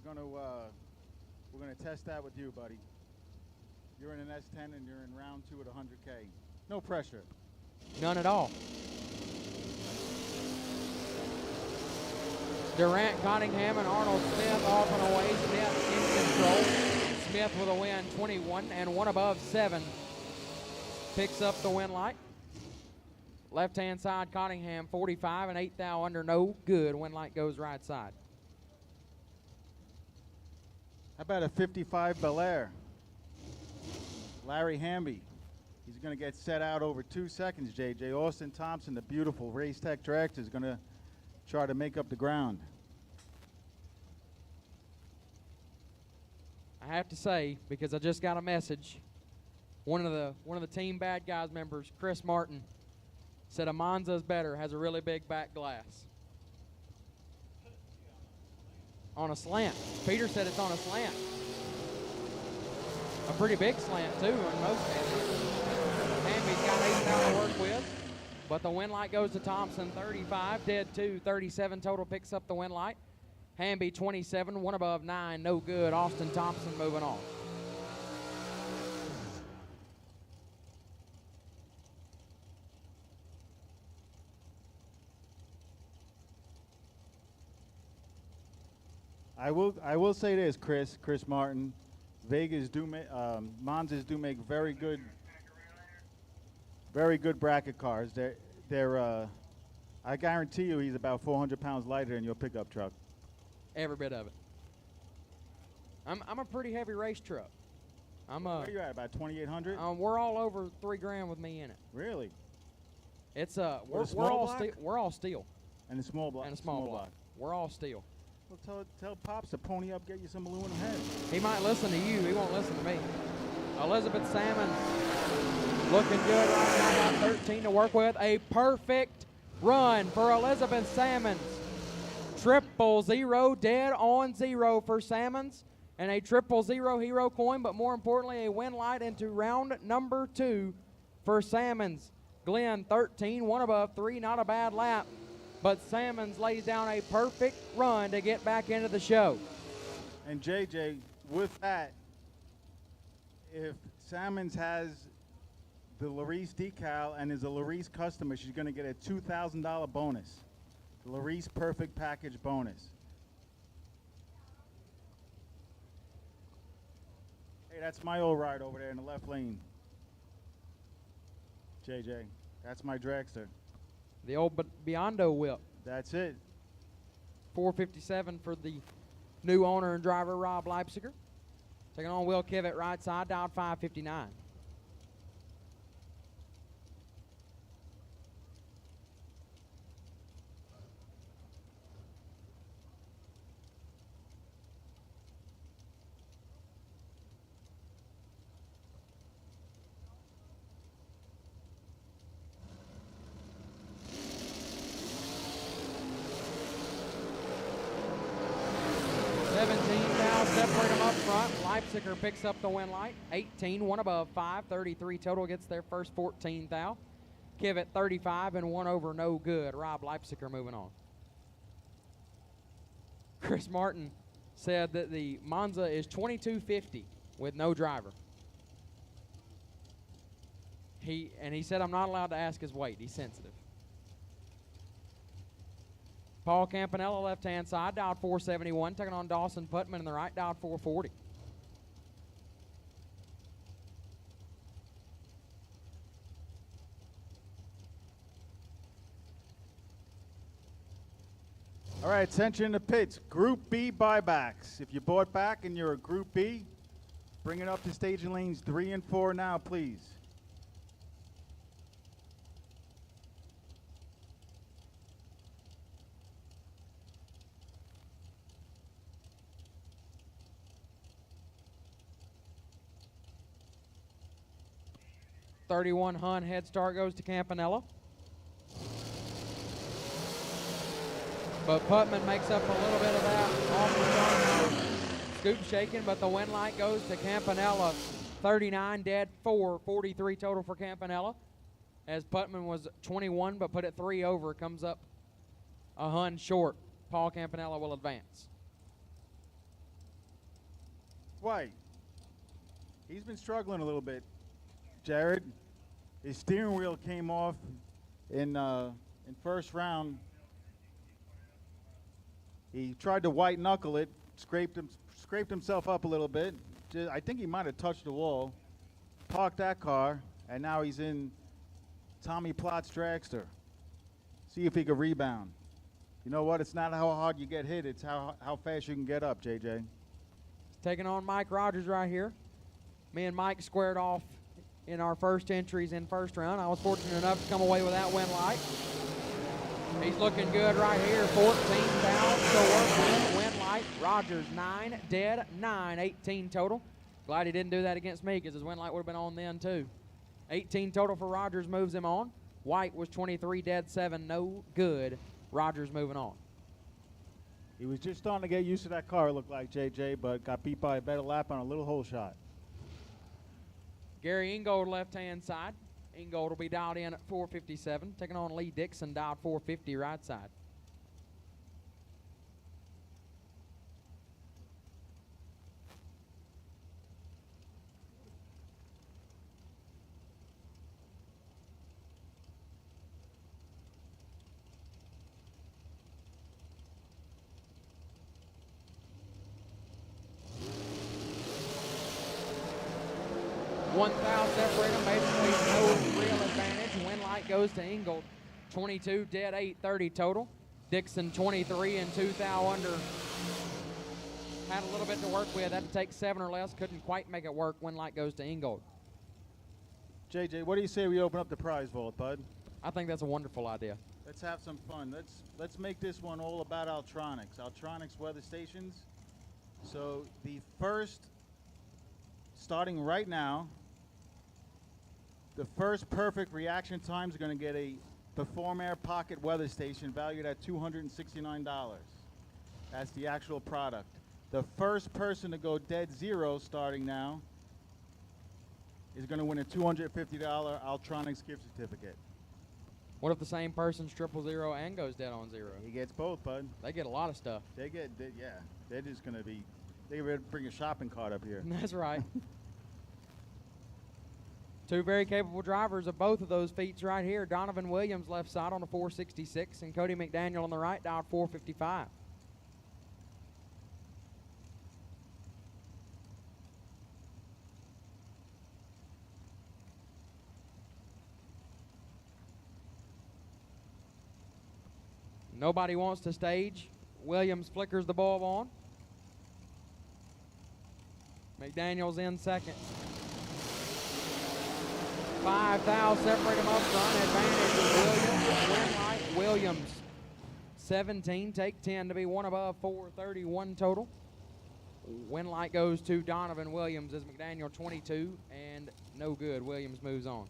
We're gonna test that with you, buddy. You're in an S10 and you're in round 2 at 100K. No pressure. None at all. Durant, Cottingham, and Arnold Smith off and away. Smith in control. Smith with a win, 21 and 1 above 7. Picks up the win light. Left-hand side, Cottingham, 45 and 8 thou under, no good. Win light goes right side. How about a 55 Bel Air? Larry Hamby. He's going to get set out over 2 seconds, JJ. Austin Thompson, the beautiful Race Tech Direct, is going to try to make up the ground. I have to say, because I just got a message, one of the Team Bad Guys members, Chris Martin, said a Monza's better, has a really big back glass. On a slant. Peter said it's on a slant. A pretty big slant, too, in most cases. Hamby's got 8 now to work with, but the win light goes to Thompson, 35, dead 2, 37 total, picks up the win light. Hamby, 27, 1 above 9, no good. Austin Thompson moving on. I will say this, Chris Martin. Vegas do make Monzas do make very good bracket cars. They're I guarantee you he's about 400 pounds lighter than your pickup truck. Every bit of it. I'm a pretty heavy race truck. Where you at? About 2,800? We're all over 3 grand with me in it. Really? It's we're all steel. And a small block. And a small block. We're all steel. Well, tell Pops to pony up, get you some aluminum heads. He might listen to you. He won't listen to me. Elizabeth Salmon looking good right now. Got 13 to work with. A perfect run for Elizabeth Salmons. 000, dead on 0 for Salmons. And a 000 hero coin, but more importantly, a win light into round number 2 for Salmons. Glenn, 13, 1 above 3, not a bad lap. But Salmons lays down a perfect run to get back into the show. And JJ, with that, if Salmons has the Larice decal and is a Larice customer, she's going to get a $2,000 bonus. The Larice Perfect Package bonus. Hey, that's my old ride over there in the left lane. JJ, that's my dragster. The old Biondo whip. That's it. 457 for the new owner and driver, Rob Leipziger. Taking on Will Kivett, right side, dialed 559. Separate them up front. Leipziger picks up the win light. 18, 1 above 5. 33 total, gets their first 14 thou. Kivett 35 and 1 over, no good. Rob Leipziger moving on. Chris Martin said that the Monza is 2250 with no driver. He said I'm not allowed to ask his weight. He's sensitive. Paul Campanella, left-hand side, dialed 471, taking on Dawson Putman in the right, dialed 440. All right, attention to pits. Group B buybacks. If you bought back and you're a Group B, bring it up to staging lanes 3 and 4 now, please. 31 Hun head start goes to Campanella. But Putman makes up a little bit of that off the start. Scoop shaking, but the win light goes to Campanella. 39 dead, 4, 43 total for Campanella. As Putman was 21, but put it 3 over, comes up a Hun short. Paul Campanella will advance. White. He's been struggling a little bit, Jared. His steering wheel came off in first round. He tried to white knuckle it, scraped himself up a little bit. I think he might have touched the wall. Parked that car, and now he's in Tommy Plott's dragster. See if he can rebound. You know what? It's not how hard you get hit, it's how fast you can get up, JJ. Taking on Mike Rogers right here. Me and Mike squared off in our first entries in first round. I was fortunate enough to come away with that win light. He's looking good right here. 14 down to work with. Win light. Rogers 9 dead, 9, 18 total. Glad he didn't do that against me because his win light would have been on then too. 18 total for Rogers, moves him on. White was 23 dead, 7 no good. Rogers moving on. He was just starting to get used to that car, it looked like, JJ, but got beat by a better lap on a little hole shot. Gary Ingold left-hand side. Ingold will be dialed in at 457. Taking on Lee Dixon, dialed 450 right side. One foul separate them, basically no real advantage. Win light goes to Ingold. 22 dead, 8, 30 total. Dixon 23 and 2 thou under. Had a little bit to work with, had to take 7 or less, couldn't quite make it work. Win light goes to Ingold. JJ, what do you say we open up the prize vault, bud? I think that's a wonderful idea. Let's have some fun. Let's make this one all about Altronics. Altronics weather stations. So the first, starting right now, the first perfect reaction times are going to get a Perform Air Pocket weather station valued at $269. That's the actual product. The first person to go dead zero starting now is going to win a $250 Altronics gift certificate. What if the same person's 000 and goes dead on 0? He gets both, bud. They get a lot of stuff. Yeah. They're just going to be, they would bring a shopping cart up here. That's right. Two very capable drivers of both of those feats right here. Donovan Williams left side on a 466 and Cody McDaniel on the right dialed 455. Nobody wants to stage. Williams flickers the bulb on. McDaniel's in second. 5 thou separate them up front. Advantage Williams. Win light Williams. 17. Take 10 to be one above 431 total. Win light goes to Donovan Williams as McDaniel 22 and no good. Williams moves on.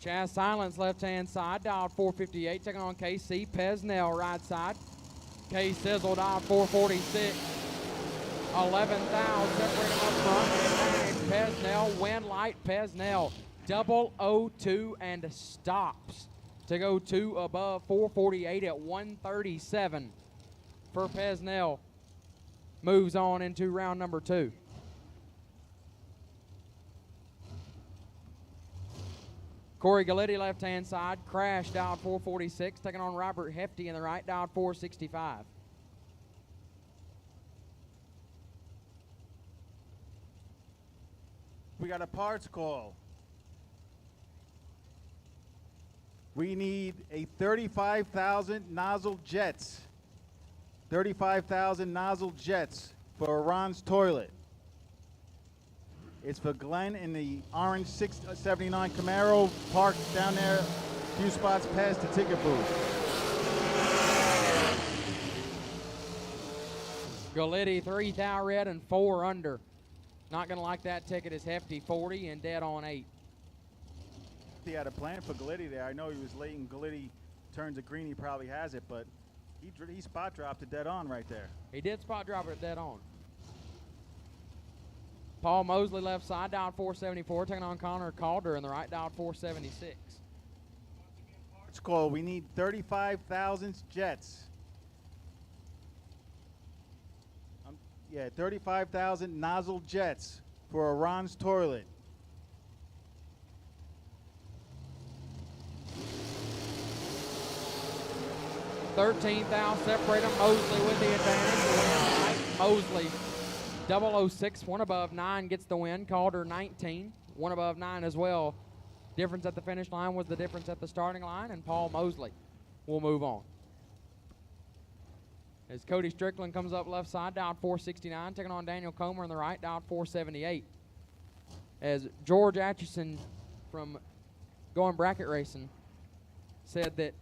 Chaz Silence left-hand side, dialed 458, taking on KC. Pesnell right side. K Sizzle dialed 446. 11 thou separate him up front. Pesnell, win light, Pesnell. 002 and stops to go 2 above 448 at 137 for Pesnell. Moves on into round number 2. Corey Galitti, left-hand side, crash, dialed 446, taking on Robert Hefty in the right, dialed 465. We got a parts call. We need a 35,000 nozzle jets. 35,000 nozzle jets for Iran's toilet. It's for Glenn in the orange 679 Camaro parked down there, a few spots past the ticket booth. Galiti, 3 thou red and 4 under. Not going to like that ticket is hefty, 40 and dead on 8. He had a plan for Galiti there. I know he was late and Galiti turns it green. He probably has it, but he spot dropped it dead on right there. He did spot drop it dead on. Paul Mosley left side, dialed 474, taking on Connor Calder in the right, dialed 476. It's called. We need 35,000 jets. Yeah, 35,000 nozzle jets for Iran's toilet. $13,000 separate them. Mosley with the advantage. Mosley 006, one above 9 gets the win. Calder 19, one above 9 as well. Difference at the finish line was the difference at the starting line, and Paul Mosley will move on. As Cody Strickland comes up left side, dialed 469, taking on Daniel Comer in the right, dialed 478. As George Atchison from Going Bracket Racing said that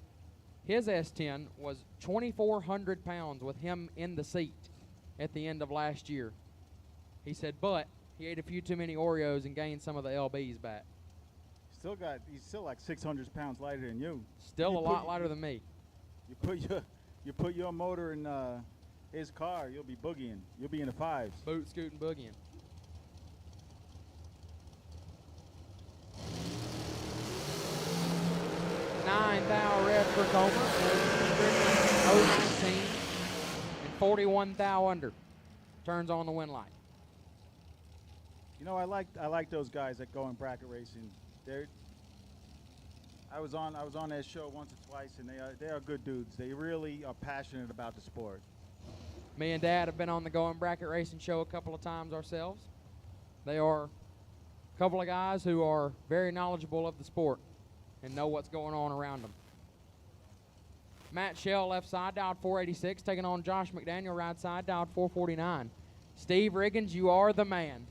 his S10 was 2,400 pounds with him in the seat at the end of last year. He said, but he ate a few too many Oreos and gained some of the LBs back. He's still like 600 pounds lighter than you. Still a lot lighter than me. You put your motor in his car, you'll be boogieing. You'll be in the 5s. Boot scooting boogieing. $9,000 red for Comer. 019 and 41,000 under. Turns on the win light. You know, I like those guys that go in bracket racing. I was on their show once or twice, and they are good dudes. They really are passionate about the sport. Me and Dad have been on the Going Bracket Racing show a couple of times ourselves. They are a couple of guys who are very knowledgeable of the sport and know what's going on around them. Matt Shell left side, dialed 486, taking on Josh McDaniel right side, dialed 449. Steve Riggins, you are the man.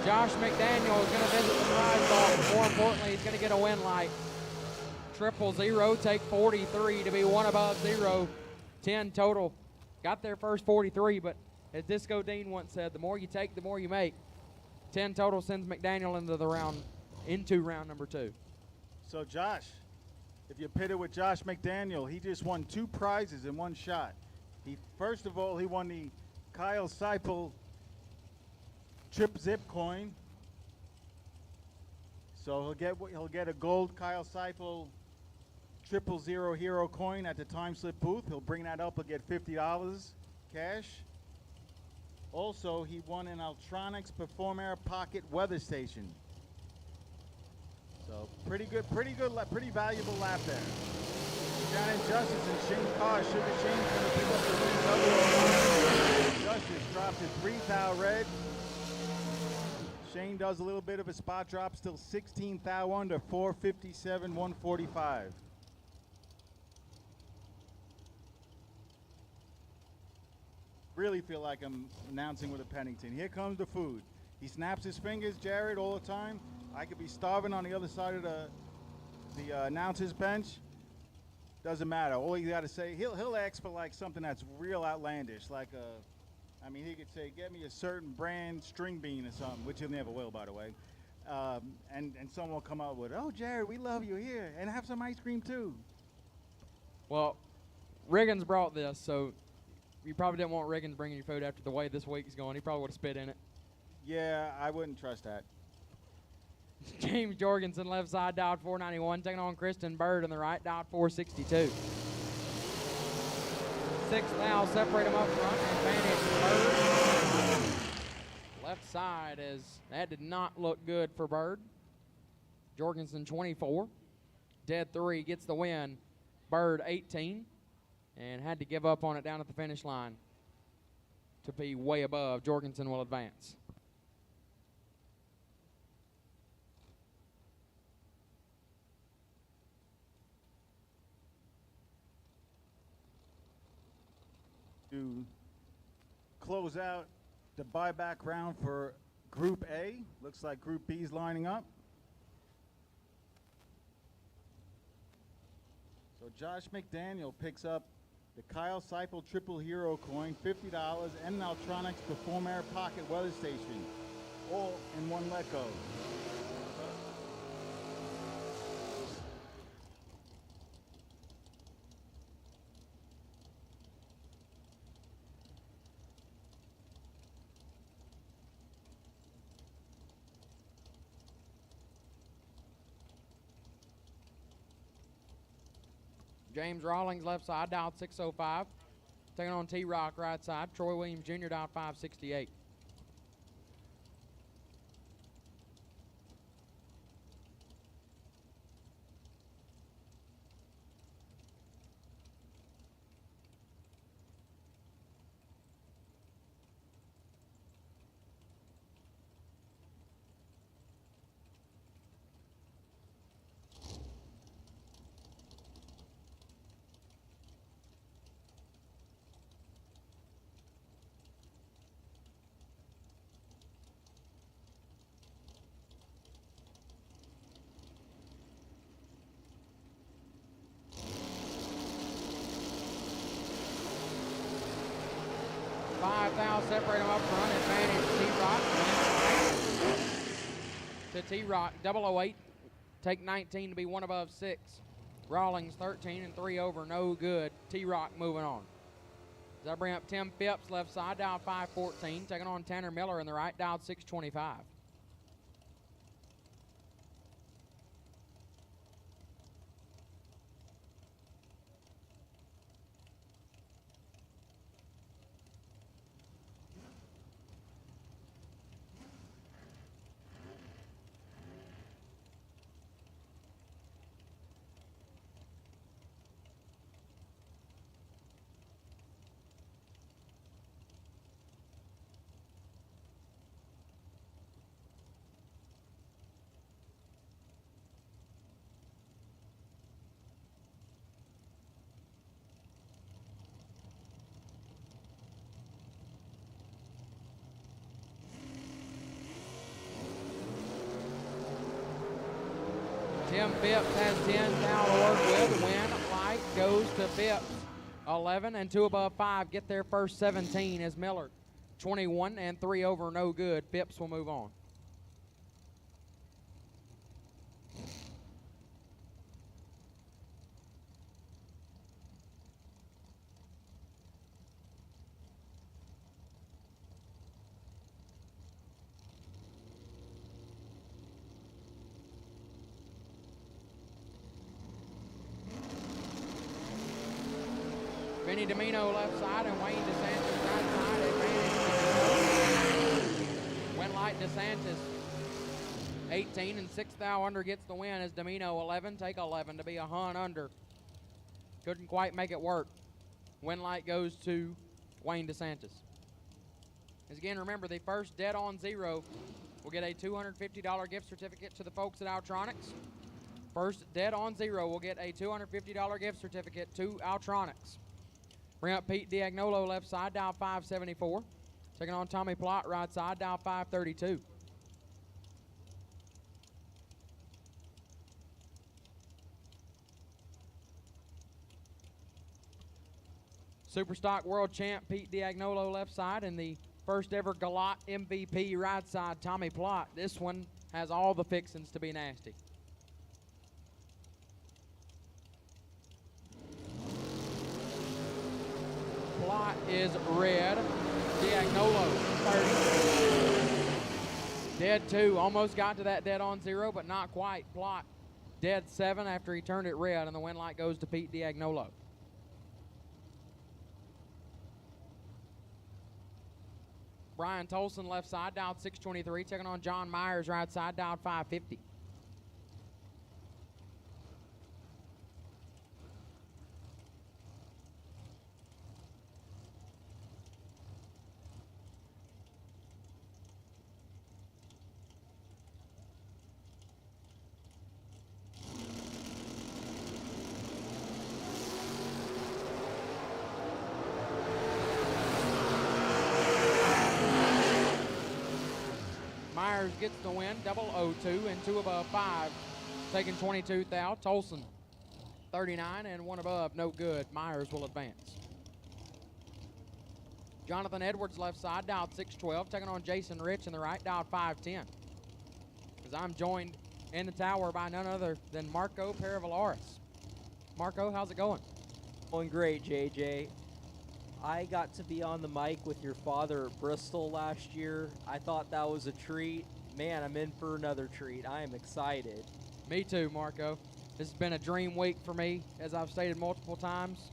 Josh McDaniel is going to visit the prize ball. More importantly, he's going to get a win light. 000, take 43 to be one above 0. 10 total. Got their first 43, but as Disco Dean once said, the more you take, the more you make. 10 total sends McDaniel into round number 2. So Josh, if you pit it with Josh McDaniel, he just won 2 prizes in one shot. First of all, he won the Kyle Seipel Trip Zip coin. So he'll get a gold Kyle Seipel 000 Hero coin at the time slip booth. He'll bring that up. He'll get $50 cash. Also, he won an Ultronics Performare Pocket weather station. So pretty valuable lap there. Shannon Justice and Shane Carr. Sugar Shane's going to pick up the win. Justice drops a 3,000 red. Shane does a little bit of a spot drop, still 16,000 under, 457, 145. Really feel like I'm announcing with a Pennington. Here comes the food. He snaps his fingers, Jared, all the time. I could be starving on the other side of the announcer's bench. Doesn't matter. All you got to say, he'll ask for like something that's real outlandish, like he could say, get me a certain brand string bean or something, which he never will, by the way. And someone will come out with, oh, Jared, we love you here, and have some ice cream too. Well, Riggins brought this, so you probably didn't want Riggins bringing you food after the way this week's going. He probably would have spit in it. Yeah, I wouldn't trust that. James Jorgensen left side, dialed 491, taking on Kristen Bird in the right, dialed 462. 6,000 separate them up front. Advantage Bird. Left side, as that did not look good for Bird. Jorgensen 24. Dead 3 gets the win. Bird 18. And had to give up on it down at the finish line to be way above. Jorgensen will advance. To close out the buyback round for Group A. Looks like Group B is lining up. So Josh McDaniel picks up the Kyle Seipel Triple Hero coin, $50, and an Altronics Perform Air Pocket Weather Station, all in one let go. James Rawlings left side, dialed 605. Taking on T-Rock right side. Troy Williams Jr. dialed 568. Separate them up front. Advantage T-Rock. To T-Rock. 008. Take 19 to be 1 above 6. Rawlings 13 and 3 over. No good. T-Rock moving on. Does that bring up Tim Phipps left side? Dial 514. Taking on Tanner Miller in the right. Dialed 625. Tim Phipps has 10 down to work with. Win light goes to Phipps. 11 and 2 above 5 get their first 17 as Miller. 21 and 3 over, no good. Phipps will move on. Benny Domino left side and Wayne DeSantis right side. Advantage. Winlight DeSantis 18 and 6 thou under gets the win as Domino 11. Take 11 to be a hun under. Couldn't quite make it work. Winlight goes to Wayne DeSantis. As again, remember, the first dead on zero will get a $250 gift certificate to the folks at Altronics. First dead on zero will get a $250 gift certificate to Altronics. Bring up Pete Diagnolo left side, dial 574. Taking on Tommy Plott right side, dial 532. Superstock World Champ Pete Diagnolo left side, and the first ever Galot MVP right side, Tommy Plott. This one has all the fixings to be nasty. Plott is red. Diagnolo 30. Dead 2. Almost got to that dead on zero, but not quite. Plott dead 7 after he turned it red, and the win light goes to Pete Diagnolo. Brian Tolson left side, dialed 623. Taking on John Myers right side, dialed 550. gets the win, 002 and 2 above 5, taking 22 thou. Tolson, 39 and 1 above, no good. Myers will advance. Jonathan Edwards left side, dialed 612, taking on Jason Rich in the right, dialed 510. As I'm joined in the tower by none other than Marco Paravalaris. Marco, how's it going? Going great, JJ. I got to be on the mic with your father at Bristol last year. I thought that was a treat. Man, I'm in for another treat. I am excited. Me too, Marco. This has been a dream week for me, as I've stated multiple times.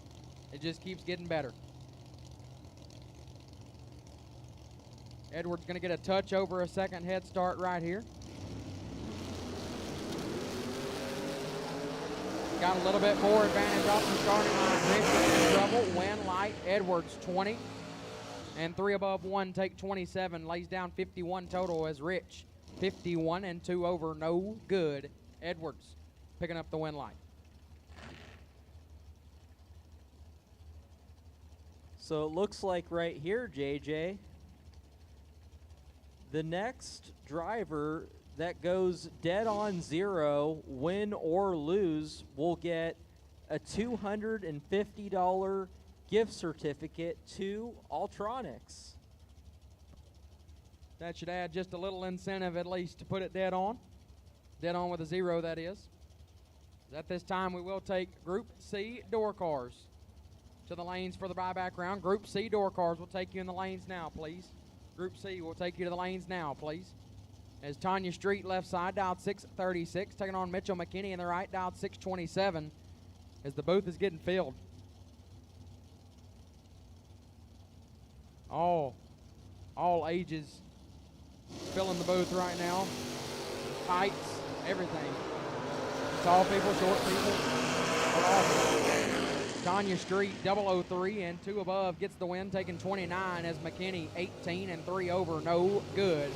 It just keeps getting better. Edwards going to get a touch over a second head start right here. Got a little bit more advantage off the starting line. Rich is in trouble. Win light. Edwards 20. And 3 above 1 take 27. Lays down 51 total as Rich. 51 and 2 over. No good. Edwards picking up the win light. So it looks like right here, JJ, the next driver that goes dead on 0, win or lose, will get a $250 gift certificate to Ultronics. That should add just a little incentive at least to put it dead on. Dead on with a 0, that is. At this time, we will take Group C door cars to the lanes for the buyback round. Group C door cars will take you in the lanes now, please. Group C will take you to the lanes now, please. As Tanya Street left side, dialed 636, taking on Mitchell McKinney in the right, dialed 627, as the booth is getting filled. All ages filling the booth right now. Heights, everything. Tall people, short people. Tanya Street, 003 and 2 above, gets the win, taking 29 as McKinney, 18 and 3 over, no good.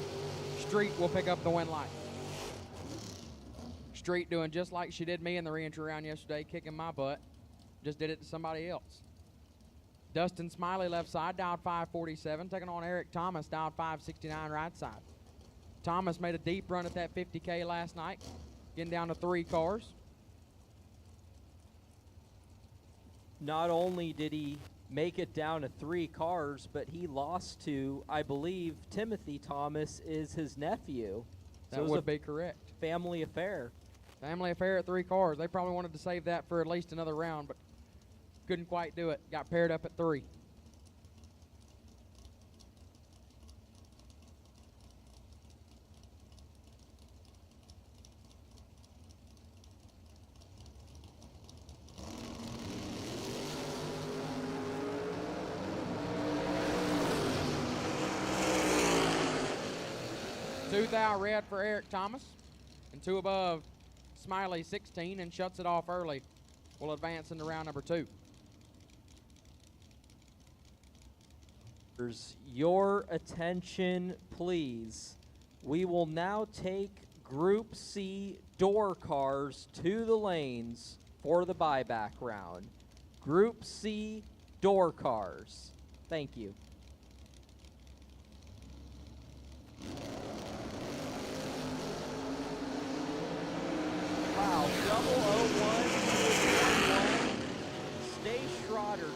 Street will pick up the win light. Street doing just like she did me in the re-entry round yesterday, kicking my butt. Just did it to somebody else. Dustin Smiley left side, dialed 547, taking on Eric Thomas, dialed 569 right side. Thomas made a deep run at that 50K last night, getting down to 3 cars. Not only did he make it down to 3 cars, but he lost to, I believe, Timothy Thomas is his nephew. That would be correct. Family affair. Family affair at 3 cars. They probably wanted to save that for at least another round, but couldn't quite do it. Got paired up at 3. Two thou red for Eric Thomas, and 2 above Smiley 16 and shuts it off early. Will advance into round number 2. Your attention, please. We will now take Group C door cars to the lanes for the buyback round. Group C door cars. Thank you. Wow, 001, Stay Schroeder,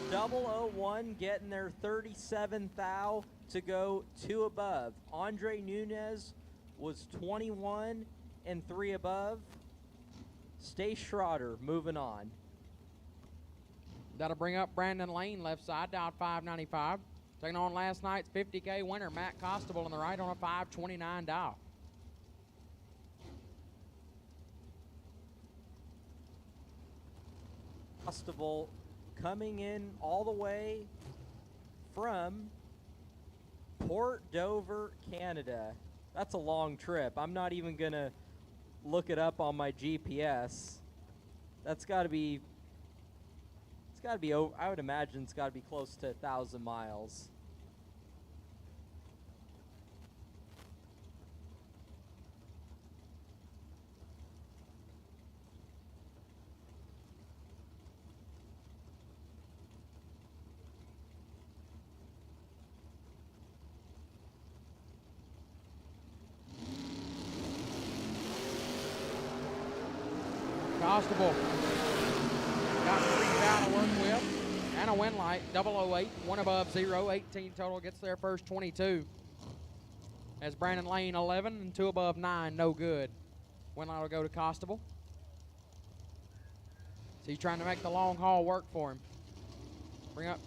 001 getting their 37 thou to go 2 above. Andre Nunez was 21 and 3 above. Stay Schroeder moving on. That'll bring up Brandon Lane left side, down 595. Taking on last night's 50K winner, Matt Costable on the right on a 529 dial. Costable coming in all the way from Port Dover, Canada. That's a long trip. I'm not even going to look it up on my GPS. That's got to be, I would imagine it's got to be close to 1,000 miles. Constable got 3 foul to work with. And a win light, 008, 1 above 0, 18 total, gets their first 22. As Brandon Lane, 11, and 2 above 9, no good. Win light will go to Constable. So he's trying to make the long haul work for him. Bring up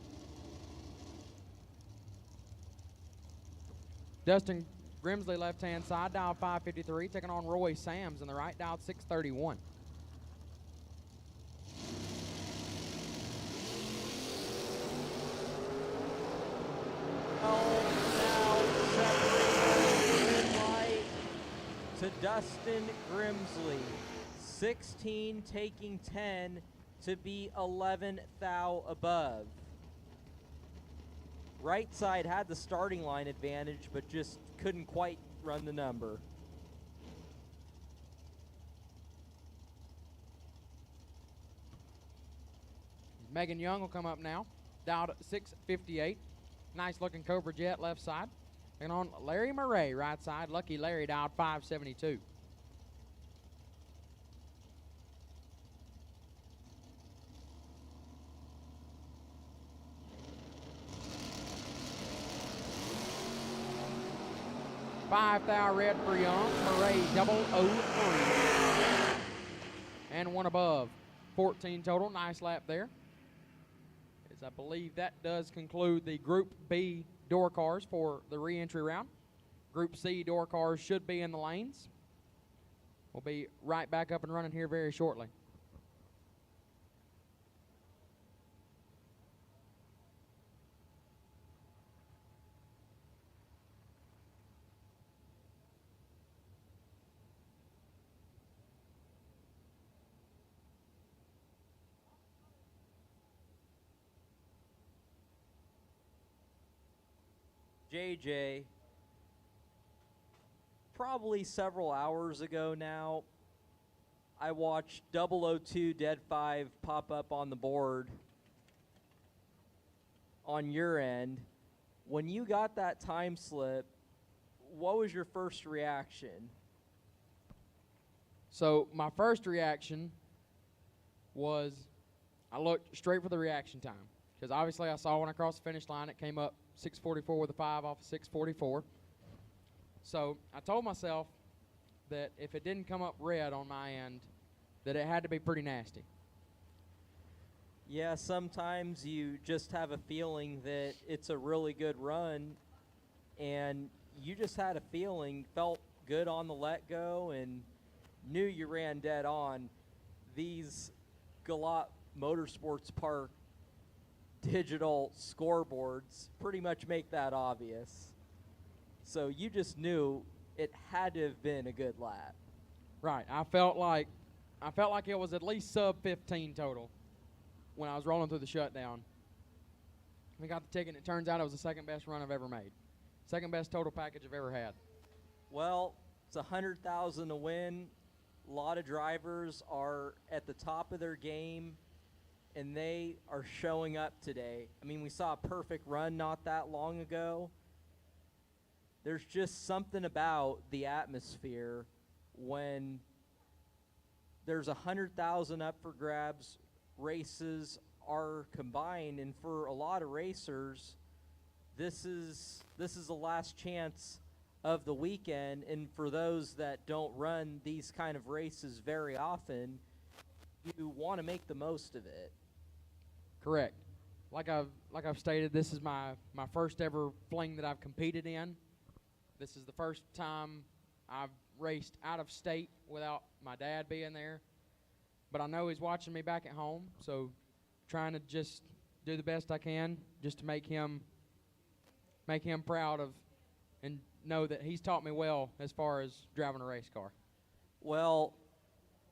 Dustin Grimsley, left-hand side, dial 553, taking on Roy Sams in the right, dial 631. To Dustin Grimsley, 16 taking 10 to be 11 thou above. Right side had the starting line advantage, but just couldn't quite run the number. Megan Young will come up now, dialed at 658. Nice looking Cobra Jet left side. And on Larry Murray, right side. Lucky Larry dialed 572. $5,000 red for Young. Murray 003. And 1 above. 14 total. Nice lap there. As I believe that does conclude the Group B door cars for the re-entry round. Group C door cars should be in the lanes. We'll be right back up and running here very shortly. JJ, probably several hours ago now, I watched 002 Dead 5 pop up on the board on your end. When you got that time slip, what was your first reaction? So my first reaction was I looked straight for the reaction time because obviously I saw when I crossed the finish line it came up 644 with a 5 off of 644. So I told myself that if it didn't come up red on my end, that it had to be pretty nasty. Yeah, sometimes you just have a feeling that it's a really good run, and you just had a feeling, felt good on the let go, and knew you ran dead on. These Galot Motorsports Park digital scoreboards pretty much make that obvious. So you just knew it had to have been a good lap. Right. I felt like it was at least sub 15 total when I was rolling through the shutdown. We got the ticket, and it turns out it was the second best run I've ever made. Second best total package I've ever had. Well, it's $100,000 to win. A lot of drivers are at the top of their game, and they are showing up today. I mean, we saw a perfect run not that long ago. There's just something about the atmosphere when there's $100,000 up for grabs, races are combined, and for a lot of racers, this is the last chance of the weekend, and for those that don't run these kind of races very often, you want to make the most of it. Correct. Like I've stated, this is my first ever fling that I've competed in. This is the first time I've raced out of state without my dad being there. But I know he's watching me back at home, so trying to just do the best I can just to make him proud of and know that he's taught me well as far as driving a race car. Well,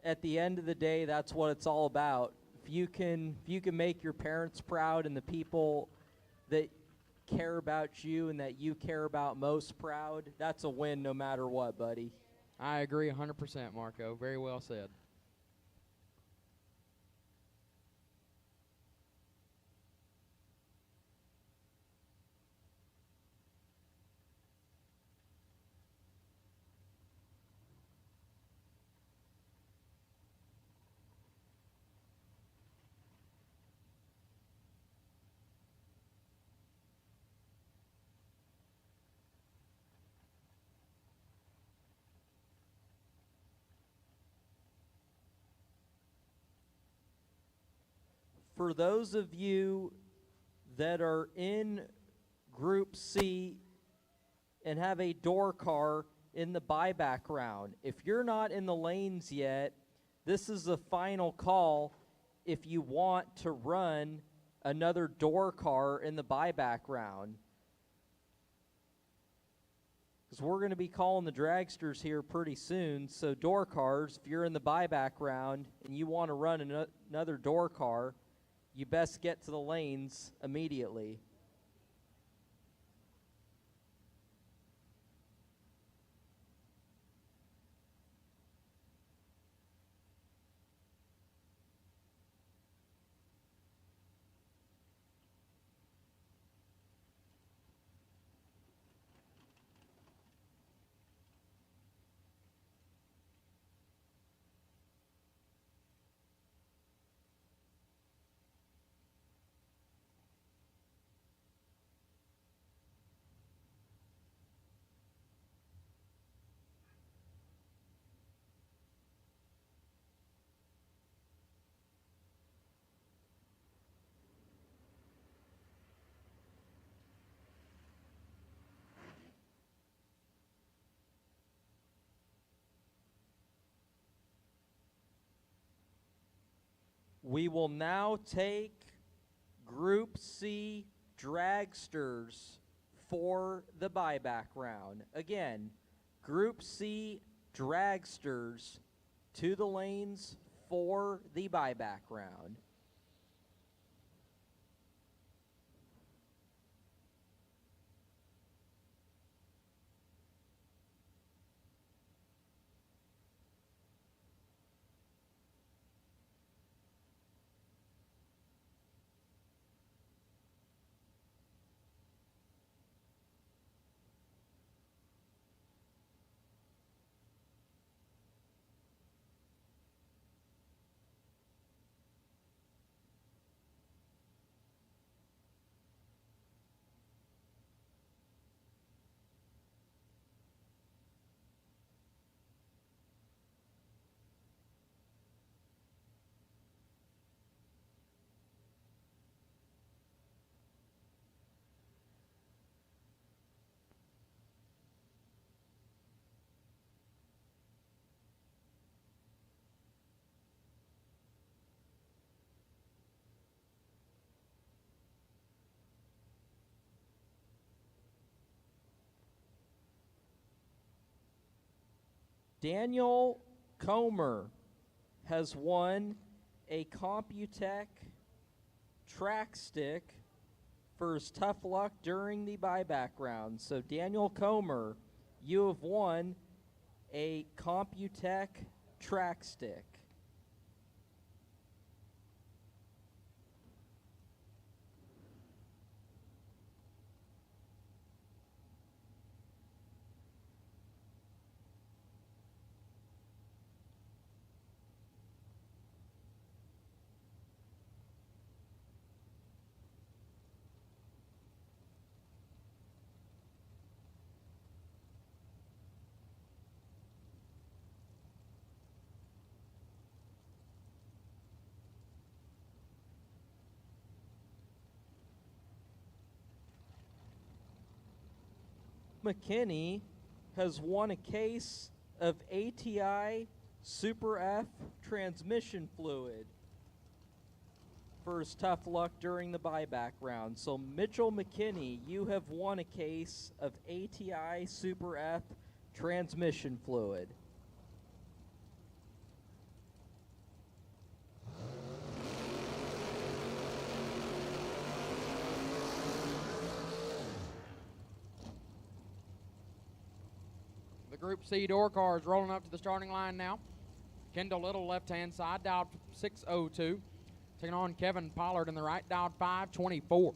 at the end of the day, that's what it's all about. If you can make your parents proud and the people that care about you and that you care about most proud, that's a win no matter what, buddy. I agree 100%, Marco. Very well said. for those of you that are in Group C and have a door car in the buyback round, if you're not in the lanes yet, this is the final call if you want to run another door car in the buyback round. Because we're going to be calling the dragsters here pretty soon. So door cars, if you're in the buyback round and you want to run another door car, you best get to the lanes immediately. We will now take Group C dragsters for the buyback round. Again, Group C dragsters to the lanes for the buyback round. Daniel Comer has won a Computech track stick for his tough luck during the buyback round. So Daniel Comer, you have won a Computech track stick. McKinney has won a case of ATI Super F transmission fluid for his tough luck during the buyback round. So Mitchell McKinney, you have won a case of ATI Super F transmission fluid. The Group C door car is rolling up to the starting line now. Kendall Little, left-hand side, dialed 602. Taking on Kevin Pollard in the right, dialed 524.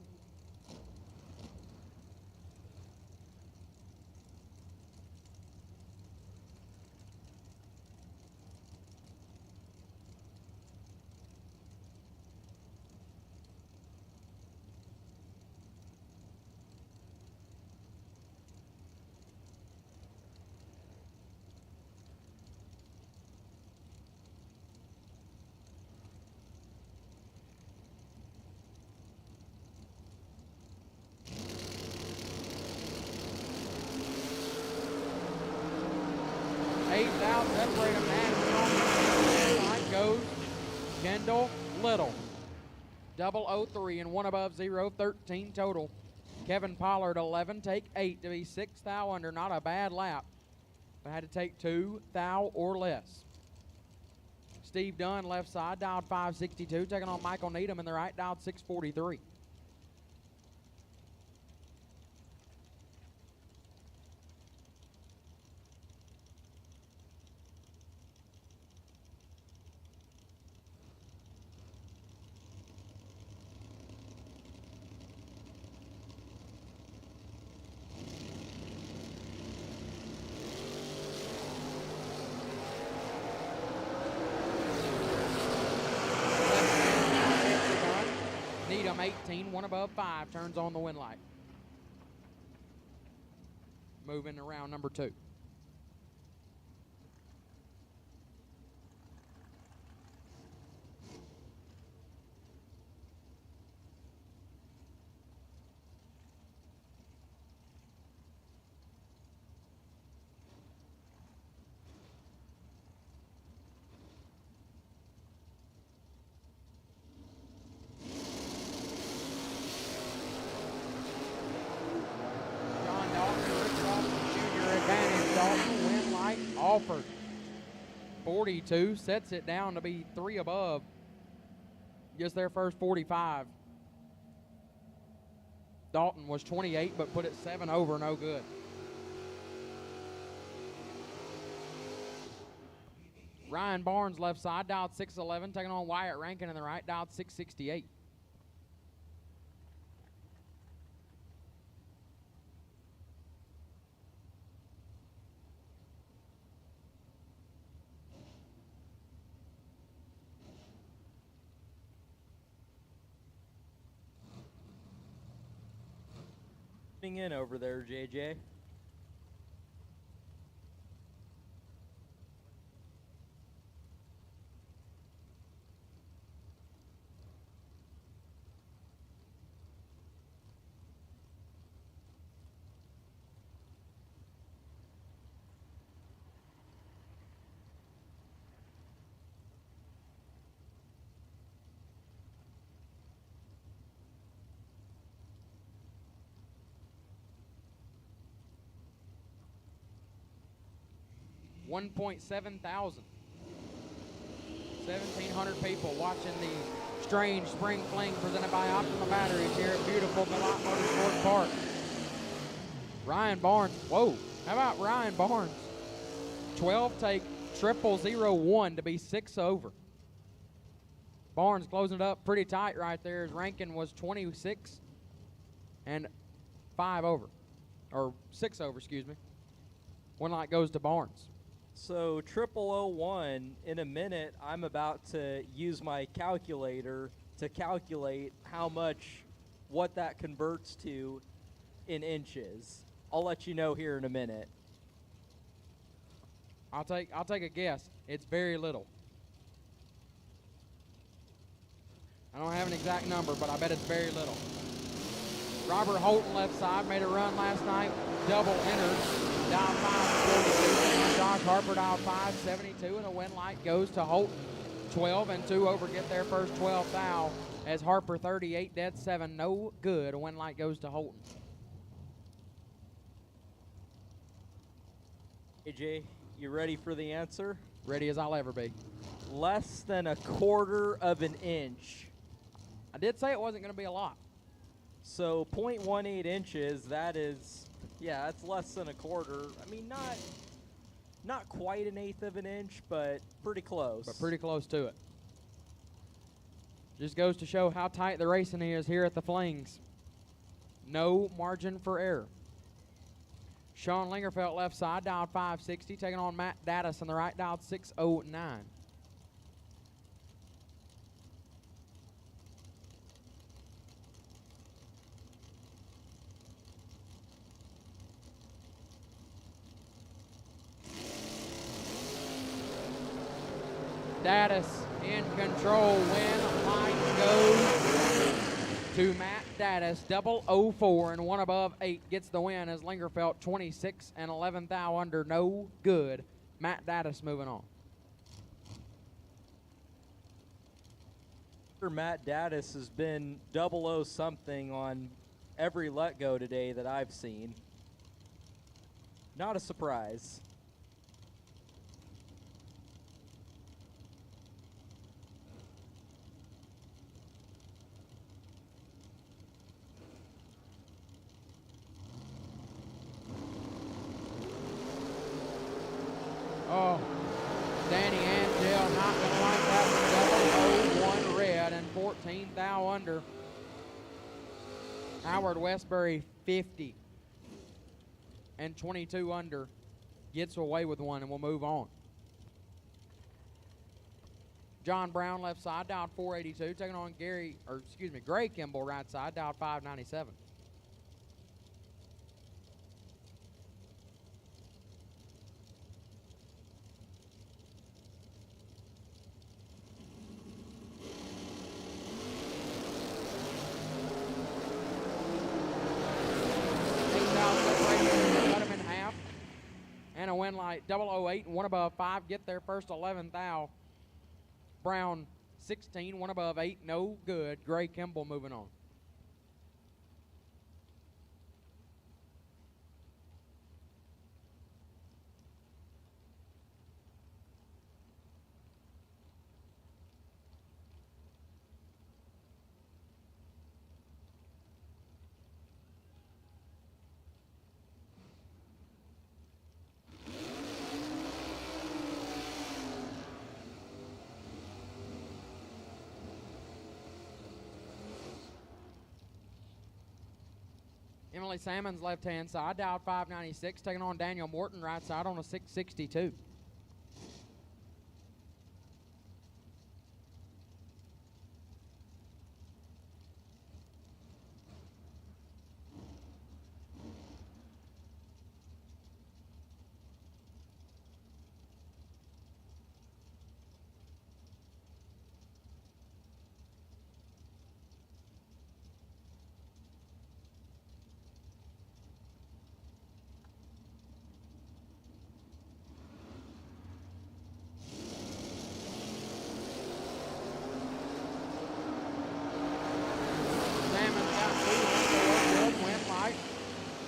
Kendall Little. 003 and one above 0, 13 total. Kevin Pollard 11, take 8 to be 6 thou under. Not a bad lap, but had to take 2 thou or less. Steve Dunn left side, dialed 562, taking on Michael Needham in the right, dialed 643. Needham 18, one above 5, turns on the win light. Moving to round number 2. Win light offered. 42 sets it down to be 3 above. Gets their first 45. Dalton was 28, but put it 7 over, no good. Ryan Barnes left side, dialed 611, taking on Wyatt Rankin in the right, dialed 668. In over there, JJ. $1.7 thousand. 1,700 people watching the Strange Spring Fling presented by Optima Batteries here at beautiful Galot Motorsport Park. Ryan Barnes, whoa, how about Ryan Barnes? 12 take 0001 to be 6 over. Barnes closing it up pretty tight right there. His ranking was 26 and 5 over, or 6 over, excuse me. One light goes to Barnes. So 0001, in a minute, I'm about to use my calculator to calculate what that converts to in inches. I'll let you know here in a minute. I'll take a guess. It's very little. I don't have an exact number, but I bet it's very little. Robert Holton left side made a run last night. Double entered. Dial 542. Josh Harper dial 572, and a win light goes to Holton. 12 and 2 over get their first 12 thou as Harper 38 dead 7 no good. A win light goes to Holton. AJ, you ready for the answer? Ready as I'll ever be. Less than 1/4 of an inch. I did say it wasn't going to be a lot. So 0.18 inches, that is, yeah, that's less than 1/4. I mean, not quite 1/8 of an inch, but pretty close. But pretty close to it. Just goes to show how tight the racing is here at the Flings. No margin for error. Sean Lingerfeld left side, dialed 560, taking on Matt Dattis on the right, dialed 609. Dattis in control. Win light goes to Matt Dattis. 004 and one above 8 gets the win as Lingerfeld 26 and 11 thou under. No good. Matt Dattis moving on. Matt Daddis has been 00 something on every let go today that I've seen. Not a surprise. Oh, Danny Angel not going to like that one. 0-1 red and 14 thou under. Howard Westbury 50 and 22 under. Gets away with one and we'll move on. John Brown left side, dialed 482, taking on Gray Kimball right side, dialed 597. Cut him in half. And a win light 008 and one above 5. Get their first 11 thou. Brown 16, one above 8, no good. Gray Kimball moving on. Emily Salmon's left-hand side, dialed 596, taking on Daniel Morton right side on a 662.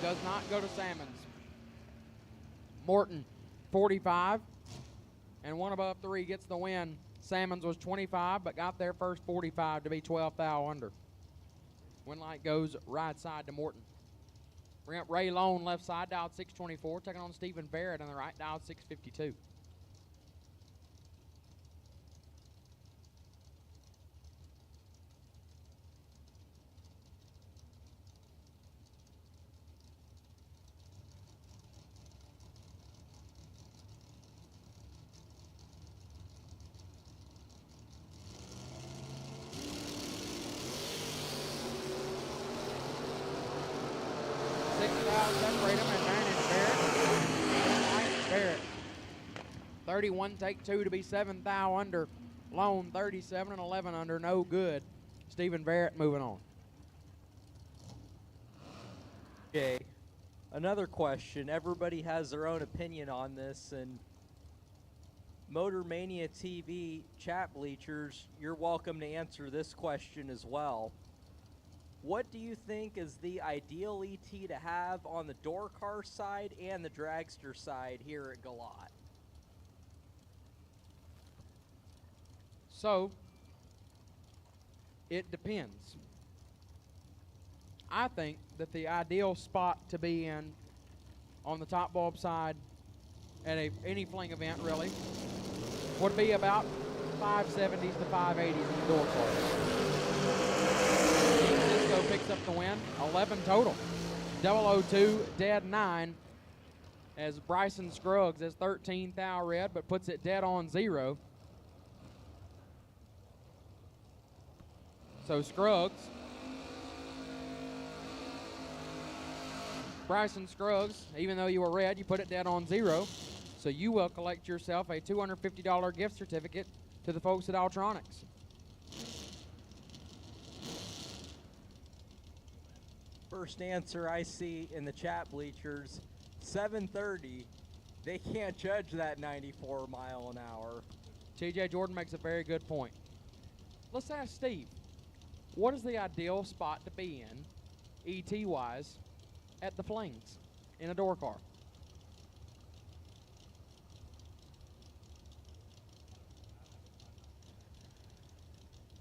Does not go to Salmons. Morton, 45, and one above 3 gets the win. Salmons was 25, but got their first 45 to be 12 thou under. Win light goes right side to Morton. Bring up Ray Lone, left side, dialed 624, taking on Stephen Barrett on the right, dialed 652. Separate them, advantage Barrett. 31, take 2 to be 7 thou under. Lone 37 and 11 under, no good. Stephen Barrett moving on. Okay, another question. Everybody has their own opinion on this, and Motor Mania TV chat bleachers, you're welcome to answer this question as well. What do you think is the ideal ET to have on the door car side and the dragster side here at Galot? So, it depends. I think that the ideal spot to be in on the top bulb side at any Fling event really would be about 570s to 580s in the door car. Picks up the win, 11 total. 002 dead 9 as Bryson Scruggs has 13 thou red but puts it dead on 0. So Scruggs, Bryson Scruggs, even though you were red, you put it dead on 0. So you will collect yourself a $250 gift certificate to the folks at Altronics. First answer I see in the chat bleachers, 730. They can't judge that 94 mile an hour. TJ Jordan makes a very good point. Let's ask Steve. What is the ideal spot to be in, ET-wise, at the Flings in a door car?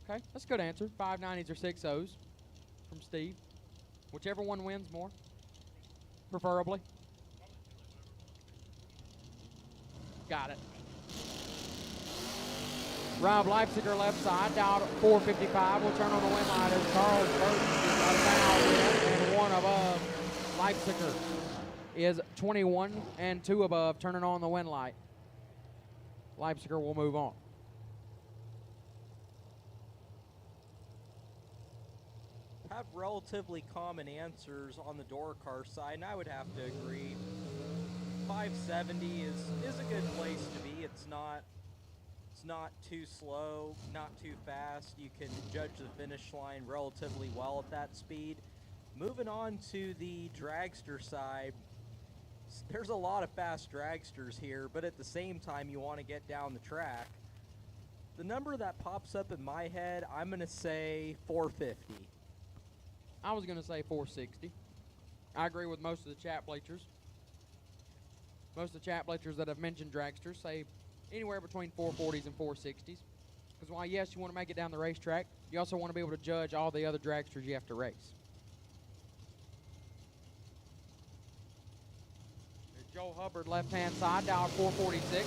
Okay, that's a good answer. 590s or 6.0s from Steve. Whichever one wins more, preferably. Got it. Rob Leipziger left side, down at 455. We'll turn on the wind line as Charles Burton is a foul and one above. Leipziger is 21 and 2 above, turning on the wind light. Leipziger will move on. Have relatively common answers on the door car side, and I would have to agree. 570 is a good place to be. It's not too slow, not too fast. You can judge the finish line relatively well at that speed. Moving on to the dragster side, there's a lot of fast dragsters here, but at the same time you want to get down the track. The number that pops up in my head, I'm going to say 450. I was going to say 460. I agree with most of the chat bleachers. Most of the chat bleachers that have mentioned dragsters say anywhere between 440s and 460s. Because while, yes, you want to make it down the racetrack, you also want to be able to judge all the other dragsters you have to race. There's Joe Hubbard, left-hand side, dial 446.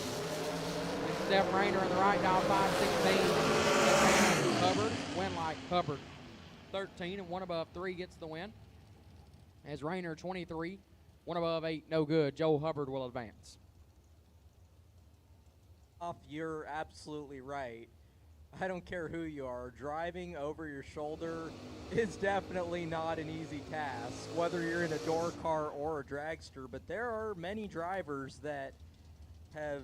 And Steph Rayner in the right, dial 516. Hubbard, win like Hubbard. 13 and 1 above 3 gets the win. As Rayner 23, 1 above 8, no good. Joe Hubbard will advance. You're absolutely right. I don't care who you are. Driving over your shoulder is definitely not an easy task, whether you're in a door car or a dragster, but there are many drivers that have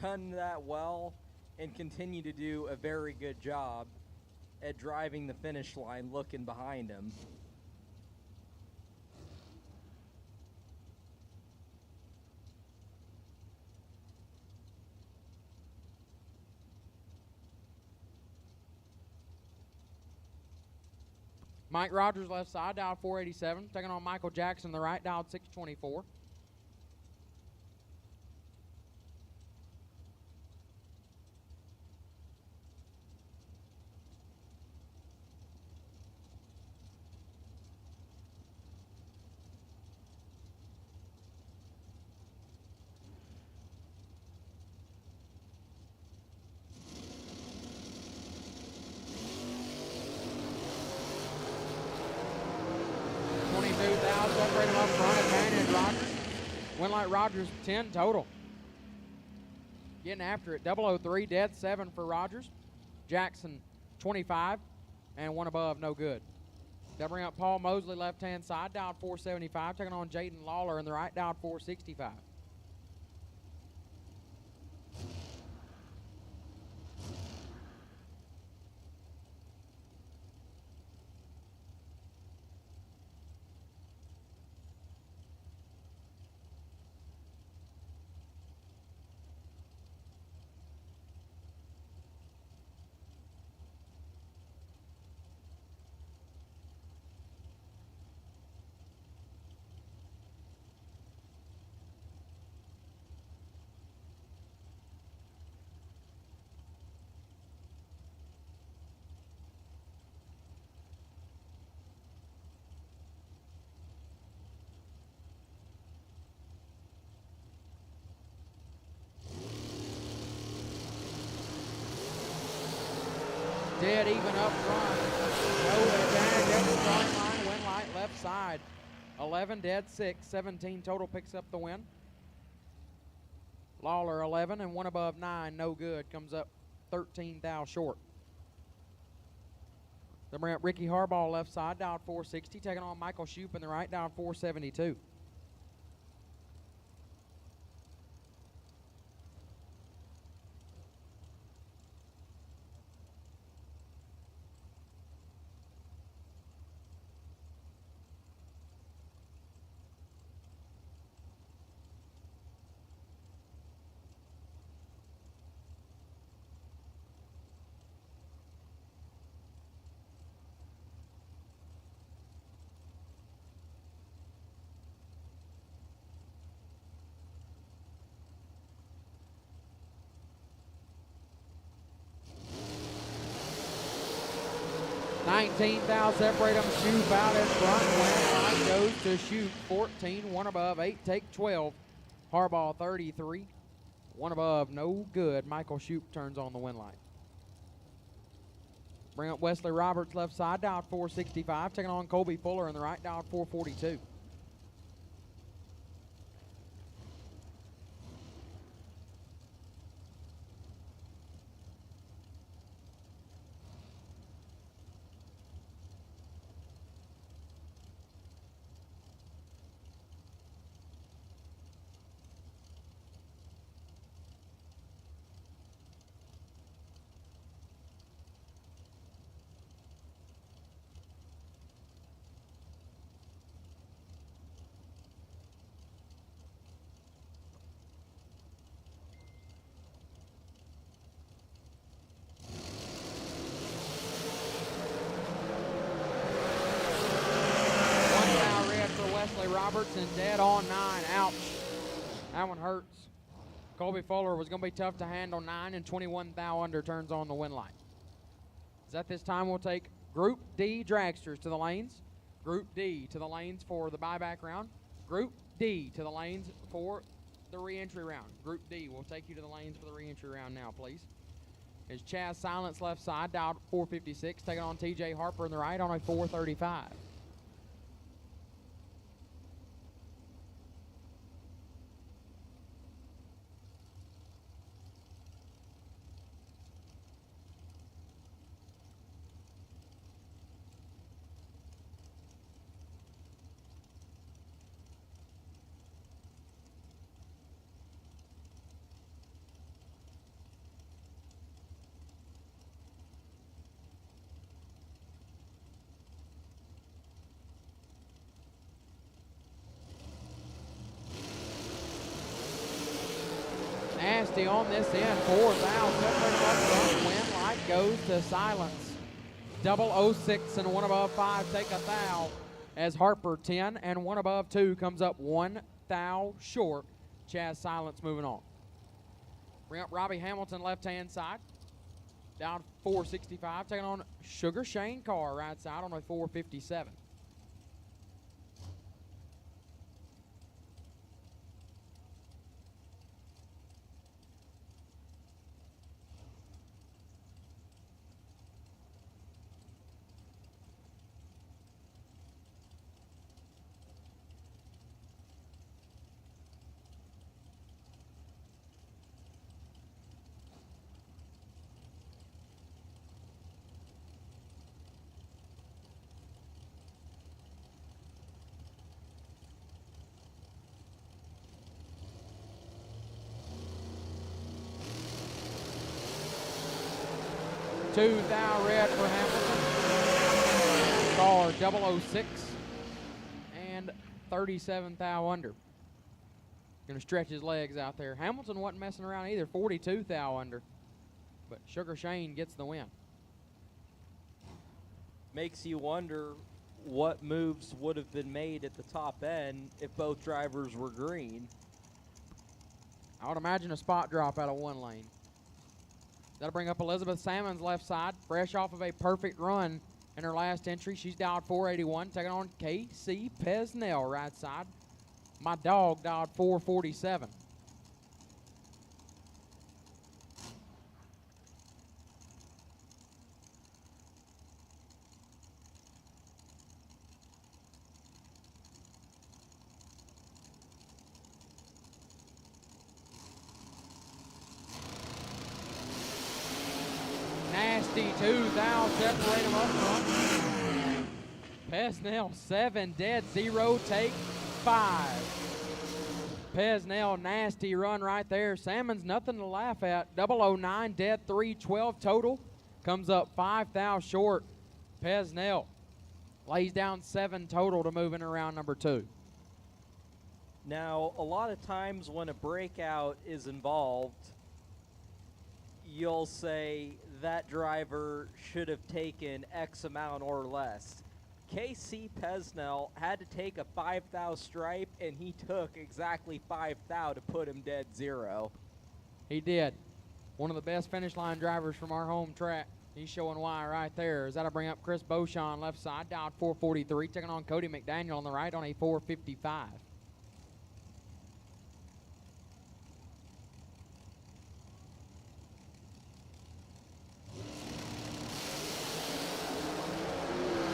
done that well and continue to do a very good job at driving the finish line looking behind him. Mike Rogers left side, dialed 487. Taking on Michael Jackson, the right, dialed 624. Separate him up front, advantage Rogers. Winlight Rogers, 10 total. Getting after it, 003, dead 7 for Rogers. Jackson, 25, and 1 above, no good. They'll bring up Paul Mosley, left-hand side, dialed 475, taking on Jaden Lawler in the right, dialed 465. Dead even up front. No advantage at the starting line. Win light left side. 11 dead 6. 17 total picks up the win. Lawler 11 and 1 above 9. No good. Comes up 13 thou short. Then we're at Ricky Harbaugh left side. Dialed 460. Taking on Michael Shoup in the right. Dialed 472. 19 thou separate them. Shoot out in front. Win light goes to Shoot. 14. One above. 8 take 12. Harbaugh 33. One above. No good. Michael Shoot turns on the win light. Bring up Wesley Roberts left side. Dialed 465. Taking on Colby Fuller in the right. Dialed 442. Roberts and dead on 9. Ouch. That one hurts. Colby Fuller was going to be tough to handle. 9 and 21 thou under turns on the win light. As at this time, we'll take Group D dragsters to the lanes. Group D to the lanes for the buyback round. Group D to the lanes for the re-entry round. Group D will take you to the lanes for the re-entry round now, please. Is Chaz Silence left side, dialed 456, taking on TJ Harper in the right on a 435. Nasty on this end. 4 thou separated up front. Win light goes to Silence. 006 and one above 5 take a thou as Harper 10 and one above 2 comes up 1 thou short. Chaz Silence moving on. Bring up Robbie Hamilton left hand side. Down 465 taking on Sugar Shane Carr right side on a 457. Two thou red for Hamilton. Car 006 and 37 thou under. Gonna stretch his legs out there. Hamilton wasn't messing around either. 42 thou under. But Sugar Shane gets the win. Makes you wonder what moves would have been made at the top end if both drivers were green. I would imagine a spot drop out of one lane. That'll bring up Elizabeth Salmon's left side, fresh off of a perfect run in her last entry. She's dialed 481, taking on KC Pesnell right side. My dog dialed 447. Nasty 2 thou separate them up front. Pesnell 7 dead 0 take 5. Pesnell nasty run right there. Salmon's nothing to laugh at. 009 dead 3 12 total. Comes up 5 thou short. Pesnell lays down 7 total to move in around number 2. Now, a lot of times when a breakout is involved, you'll say that driver should have taken X amount or less. KC Pesnell had to take a 5 thou stripe, and he took exactly 5 thou to put him dead 0. He did. One of the best finish line drivers from our home track. He's showing why right there. Is that'll bring up Chris Beauchamp left side, down 443, taking on Cody McDaniel on the right on a 455.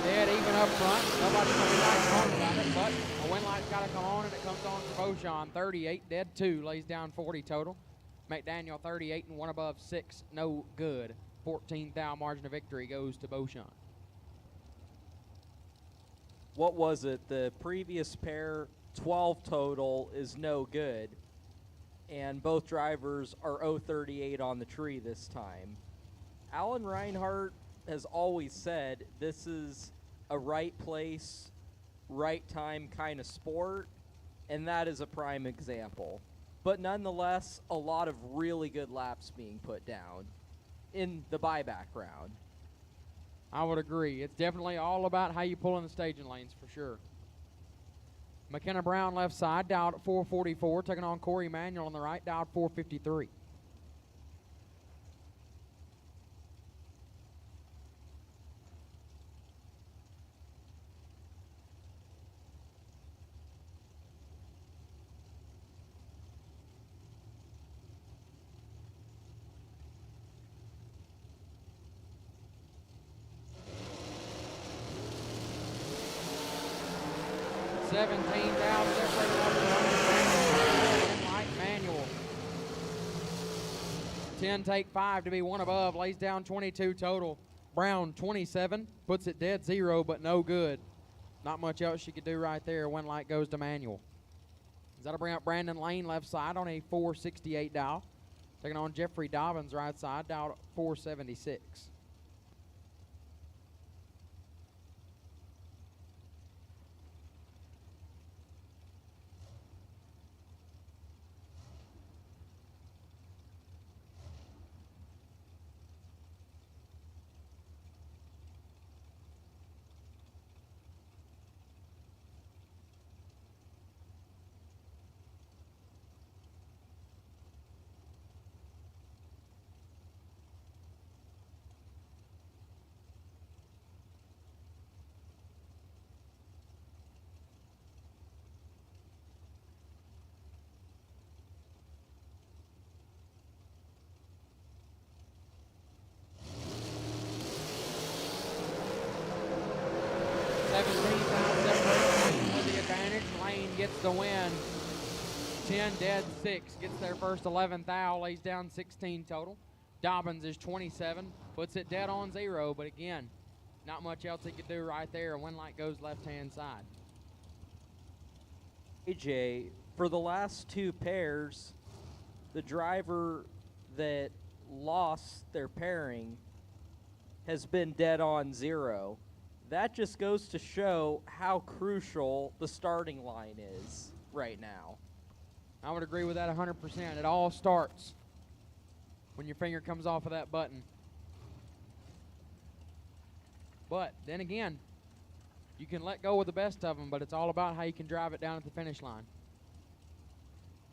Dead even up front. Nobody's going to be talking about it, but a win light's got to come on, and it comes on for Beauchamp. 38, dead 2, lays down 40 total. McDaniel 38 and 1 above 6, no good. 14 thou margin of victory goes to Beauchamp. What was it? The previous pair, 12 total, is no good. And both drivers are 038 on the tree this time. Alan Reinhart has always said this is a right place, right time kind of sport, and that is a prime example. But nonetheless, a lot of really good laps being put down in the buyback round. I would agree. It's definitely all about how you pull in the staging lanes for sure. McKenna Brown left side, Dowd at 444, taking on Corey Manuel on the right, Dowd 453. Manual. 10 take 5 to be 1 above, lays down 22 total. Brown 27, puts it dead 0, but no good. Not much else she could do right there. One light goes to Manual. That'll bring up Brandon Lane left side on a 468 dial. Taking on Jeffrey Dobbins right side, dial 476. With the advantage, Lane gets the win. 10 dead 6, gets their first 11th thou, lays down 16 total. Dobbins is 27, puts it dead on 0, but again, not much else he could do right there. One light goes left-hand side. AJ, for the last two pairs, the driver that lost their pairing has been dead on 0. That just goes to show how crucial the starting line is right now. I would agree with that 100%. It all starts when your finger comes off of that button. But then again, you can let go with the best of them, but it's all about how you can drive it down at the finish line.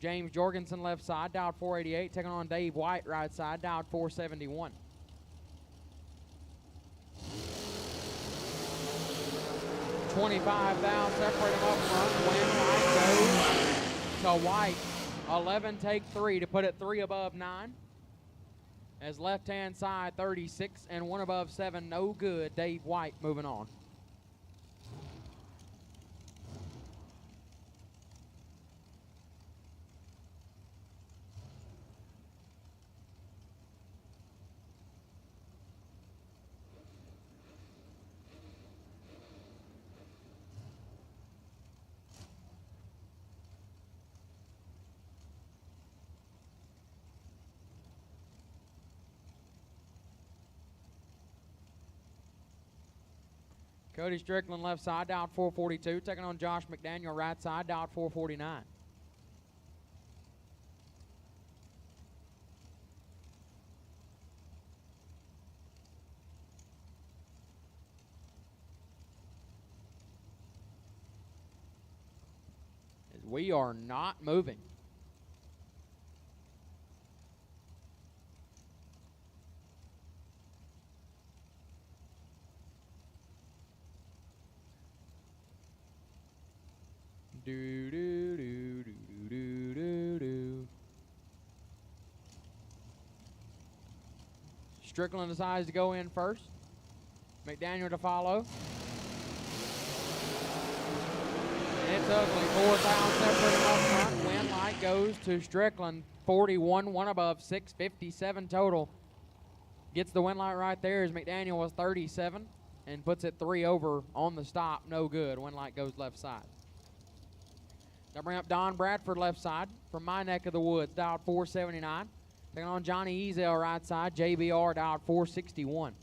James Jorgensen left side, dialed 488, taking on Dave White right side, dialed 471. $25,000 separate them up front. Win right goes to White. 11 take 3 to put it 3 above 9. As left-hand side 36 and 1 above 7, no good. Dave White moving on. Cody Strickland left side, dialed 442. Taking on Josh McDaniel right side, dialed 449. As we are not moving. Do do do do do do do. Strickland decides to go in first. McDaniel to follow. It's ugly. 4,000 separating up front. Win light goes to Strickland. 41, one above, 657 total. Gets the win light right there as McDaniel was 37 and puts it 3 over on the stop. No good. Win light goes left side. Now bring up Don Bradford left side from my neck of the woods, dialed 479. Taking on Johnny Ezel right side, JBR dialed 461.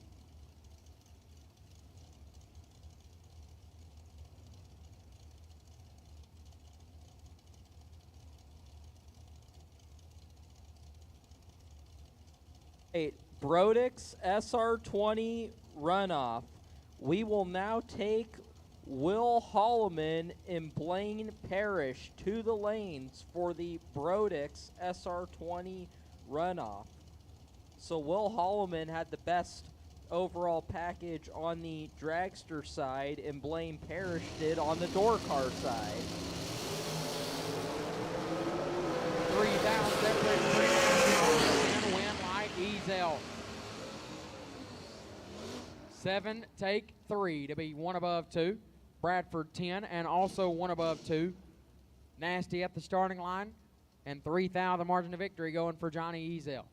Brodix SR20 runoff. We will now take Will Holloman and Blaine Parrish to the lanes for the Brodix SR20 runoff. So Will Holloman had the best overall package on the dragster side, and Blaine Parrish did on the door car side. 3,000 separated. Win light Ezel. 7, take 3 to be 1 above 2. Bradford 10 and also 1 above 2. Nasty at the starting line and 3,000 margin of victory going for Johnny Ezel.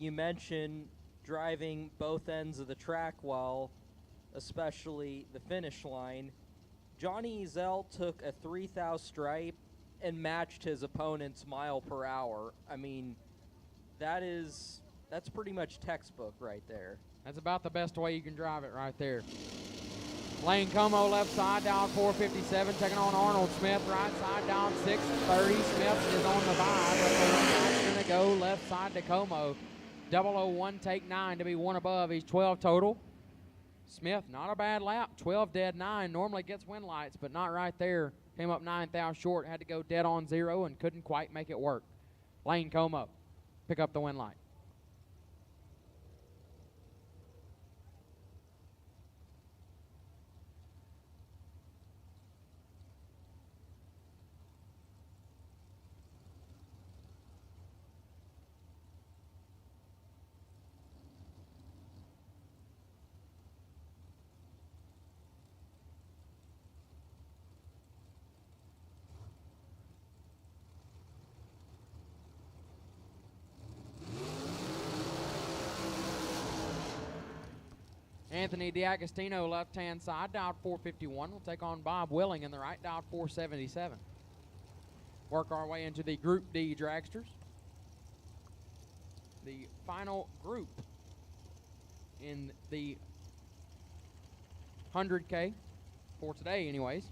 You mentioned driving both ends of the track well, especially the finish line. Johnny Ezel took a 3,000 stripe and matched his opponent's mile per hour. I mean, that's pretty much textbook right there. That's about the best way you can drive it right there. Lane Como left side, down 457, taking on Arnold Smith, right side, down 630. Smith is on the bye, but the one guy's going to go left side to Como. 001, take 9 to be 1 above. He's 12 total. Smith, not a bad lap, 12 dead 9. Normally gets win lights, but not right there. Came up 9,000 short, had to go dead on 0 and couldn't quite make it work. Lane Como, pick up the win light. Anthony D'Agostino, left-hand side, dialed 451. We'll take on Bob Willing in the right, dialed 477. Work our way into the Group D dragsters. The final group in the 100K for today, anyways.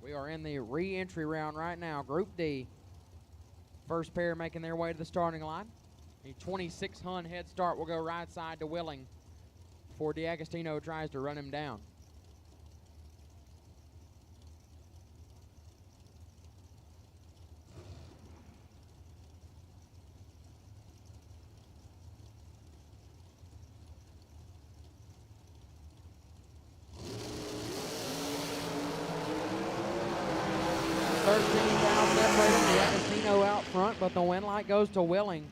We are in the re-entry round right now, Group D. First pair making their way to the starting line. A 26 Hun head start will go right side to Willing before D'Agostino tries to run him down. Out front, but the win light goes to Willing.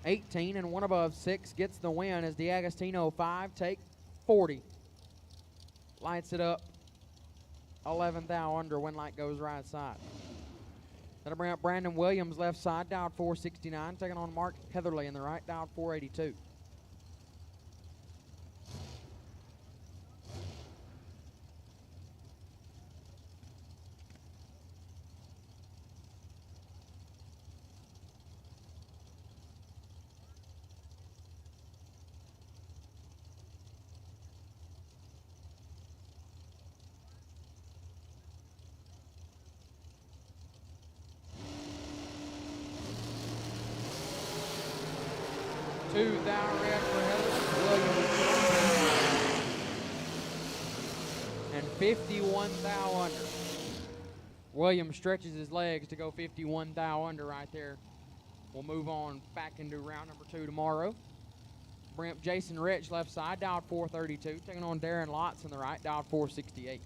18 and 1 above 6 gets the win as D'Agostino 5 take 40. Lights it up. 11th thou under, win light goes right side. That'll bring up Brandon Williams left side, dialed 469, taking on Mark Heatherly in the right, dialed 482. Two down red for Heatherly. Williams. And 51 thou under. Williams stretches his legs to go 51 thou under right there. We'll move on back into round number 2 tomorrow. Brimp Jason Rich, left side, dialed 432. Taking on Darren Lotz in the right, dialed 468.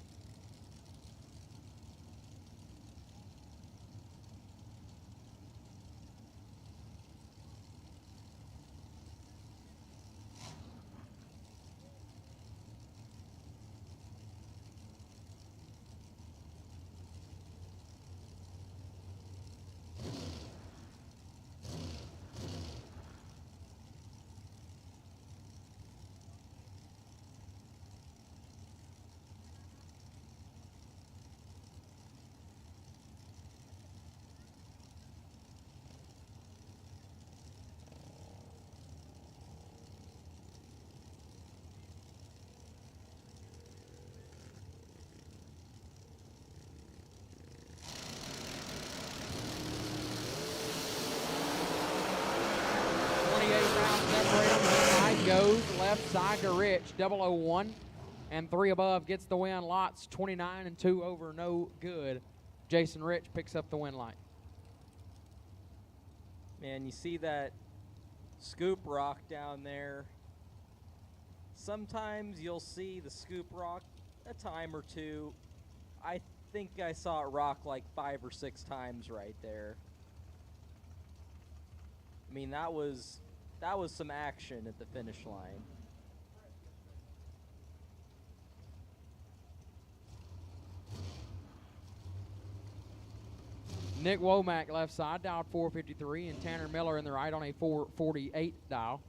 Goes left side to Rich, 001, and 3 above gets the win. Lots 29 and 2 over, no good. Jason Rich picks up the win light. Man, you see that scoop rock down there. Sometimes you'll see the scoop rock a time or two. I think I saw it rock like 5 or 6 times right there. I mean, that was some action at the finish line. Nick Womack left side, dialed 453, and Tanner Miller in the right on a 448 dial.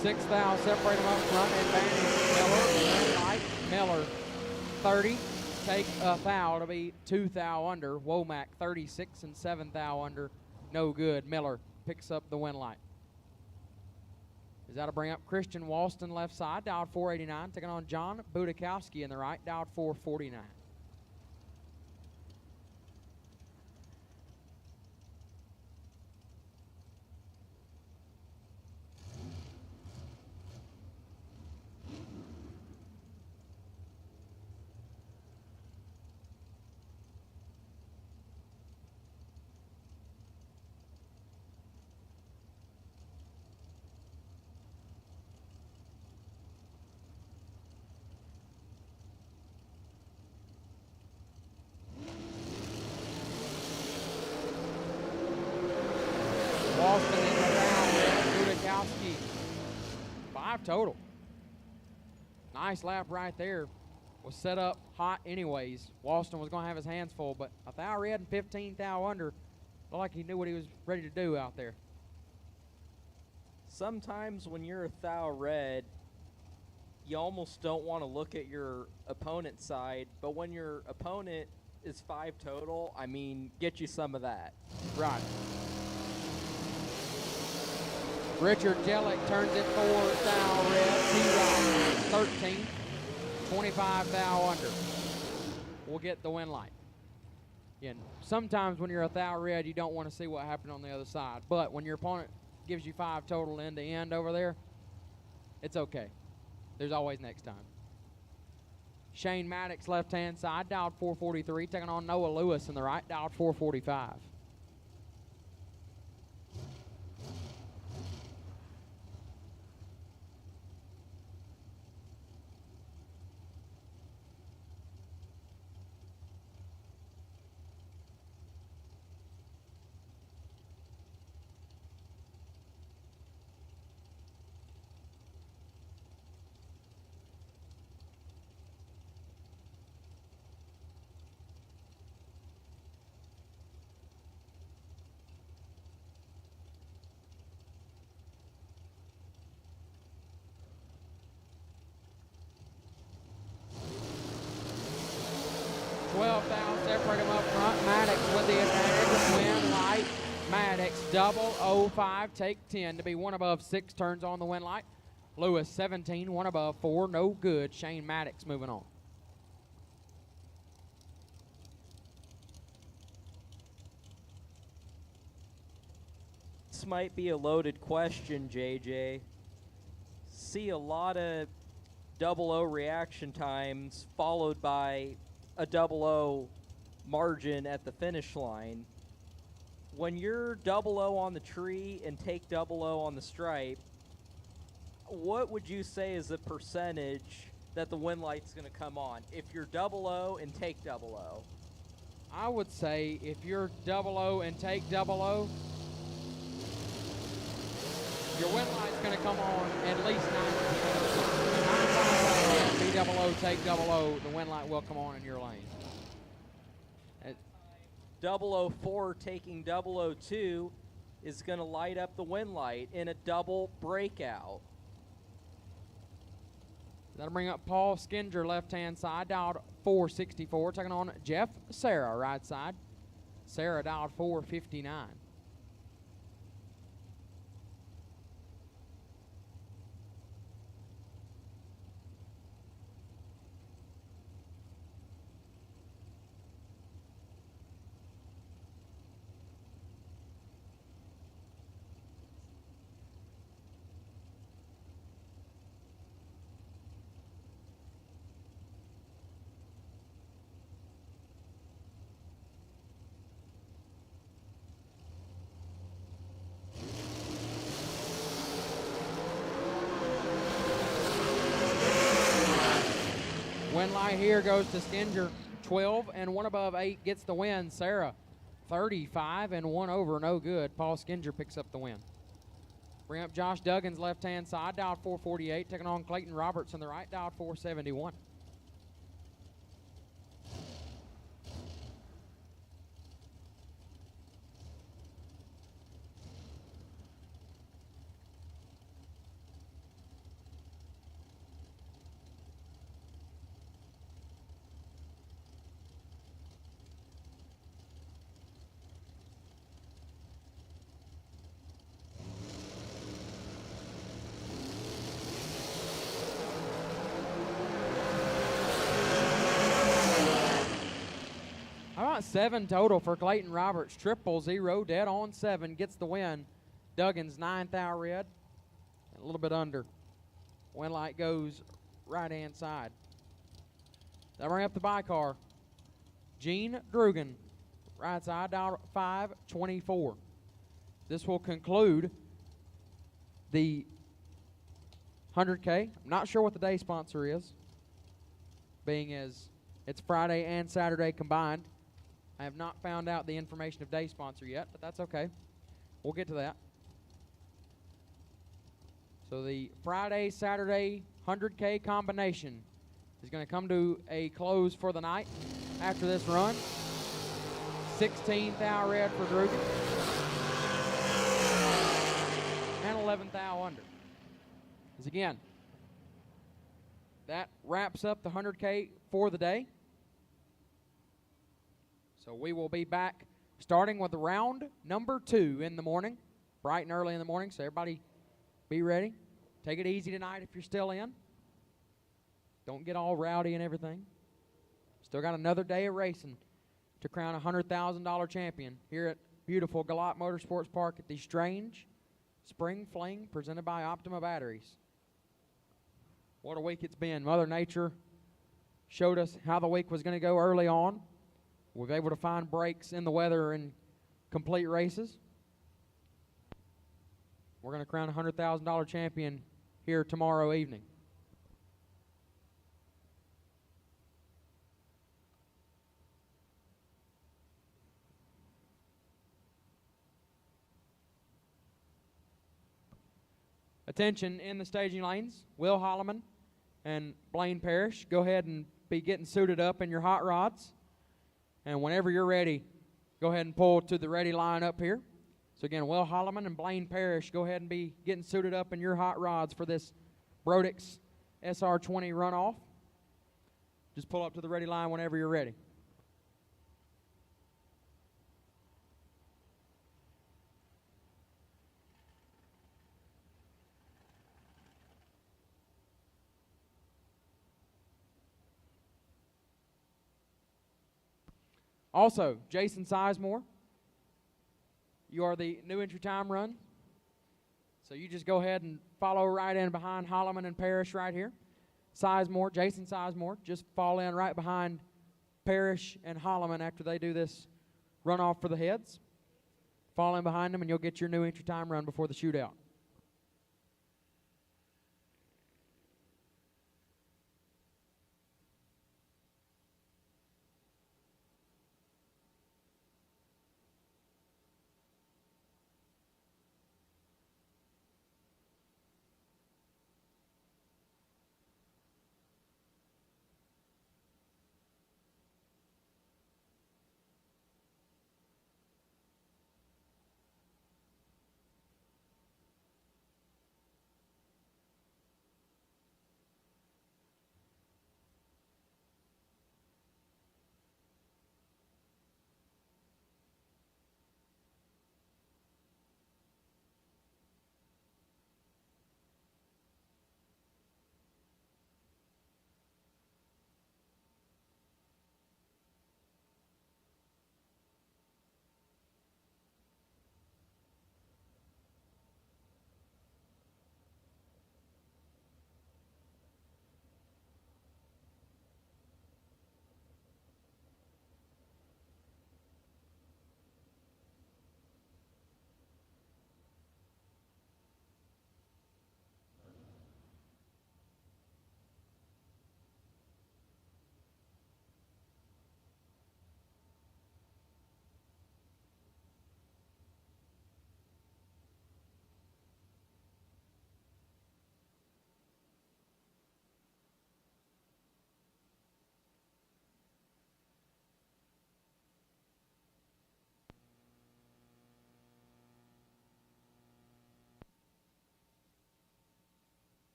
Sixth thou, separate them up front, advantage Miller, 30, take a thou to be 2 thou under. Womack 36 and 7 thou under, no good. Miller picks up the win light. Is that a bring up? Christian Walston left side, dialed 489, taking on John Budakowski in the right, dialed 449. Walston in the down, Budakowski. 5 total. Nice lap right there. Was set up hot anyways. Walston was going to have his hands full, but a thou red and 15 thou under. Looked like he knew what he was ready to do out there. Sometimes when you're a thou red, you almost don't want to look at your opponent's side, but when your opponent is 5 total, I mean, get you some of that. Right. Richard Jellick turns it 4 thou red, T-Rock 13, 25 thou under. We'll get the win light. Again, sometimes when you're a thou red, you don't want to see what happened on the other side. But when your opponent gives you 5 total end to end over there, it's okay. There's always next time. Shane Maddox, left-hand side, dialed 443, taking on Noah Lewis in the right, dialed 445. Separate him up front. Maddox with the advantage. Win light. Maddox 005. Take 10 to be 1 above 6 turns on the win light. Lewis 17, one above, 4, no good. Shane Maddox moving on. This might be a loaded question, JJ. See a lot of 00 reaction times followed by a 00 margin at the finish line. When you're 00 on the tree and take 00 on the stripe, what would you say is the percentage that the win light's going to come on if you're 00 and take 00? I would say if you're 00 and take 00, your win light's going to come on at least 90%. Be 00, take 00, the win light will come on in your lane. 004 taking 002 is going to light up the win light in a double breakout. That'll bring up Paul Skinger, left-hand side, dialed 464, taking on Jeff Sarah, right side. Sarah dialed 459. Win light here goes to Skinger. 12 and 1 above 8 gets the win. Sarah, 35 and 1 over, no good. Paul Skinger picks up the win. Bring up Josh Duggins, left-hand side, dialed 448, taking on Clayton Roberts on the right, dialed 471. How about 7 total for Clayton Roberts? 000, dead on 7, gets the win. Duggins, 9th hour red, a little bit under. Win light goes right-hand side. That'll bring up the by-car. Gene Drugan, right side, dial 524. This will conclude the 100K. I'm not sure what the day sponsor is, being as it's Friday and Saturday combined. I have not found out the information of day sponsor yet, but that's okay. We'll get to that. So the Friday, Saturday 100K combination is going to come to a close for the night after this run. 16th hour red for Drugan. And 11th hour under. As again, that wraps up the 100K for the day. So we will be back starting with round number 2 in the morning, bright and early in the morning. So everybody be ready. Take it easy tonight if you're still in. Don't get all rowdy and everything. Still got another day of racing to crown a $100,000 champion here at beautiful Galot Motorsports Park at the Strange Spring Fling presented by Optima Batteries. What a week it's been. Mother Nature showed us how the week was going to go early on. We were able to find breaks in the weather and complete races. We're going to crown a $100,000 champion here tomorrow evening. Attention in the staging lanes. Will Holloman and Blaine Parrish, go ahead and be getting suited up in your hot rods. And whenever you're ready, go ahead and pull to the ready line up here. So again, Will Holloman and Blaine Parrish, go ahead and be getting suited up in your hot rods for this Brodix SR20 runoff. Just pull up to the ready line whenever you're ready. Also, Jason Sizemore, you are the new entry time run. So you just go ahead and follow right in behind Holloman and Parrish right here. Sizemore, Jason Sizemore, just fall in right behind Parrish and Holloman after they do this runoff for the heads. Fall in behind them and you'll get your new entry time run before the shootout.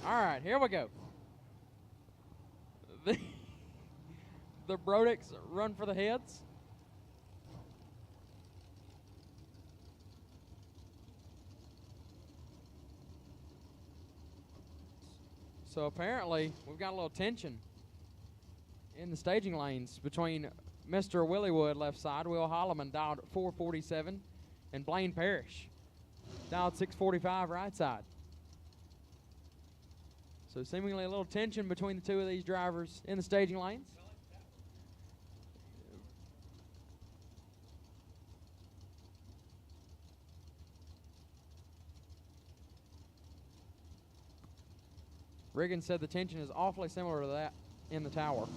All right, here we go. The Brodicks run for the heads. So apparently, we've got a little tension in the staging lanes between Mr. Willywood left side, Will Holloman dialed at 447, and Blaine Parrish dialed 645 right side. So seemingly a little tension between the two of these drivers in the staging lanes. Riggins said the tension is awfully similar to that in the tower.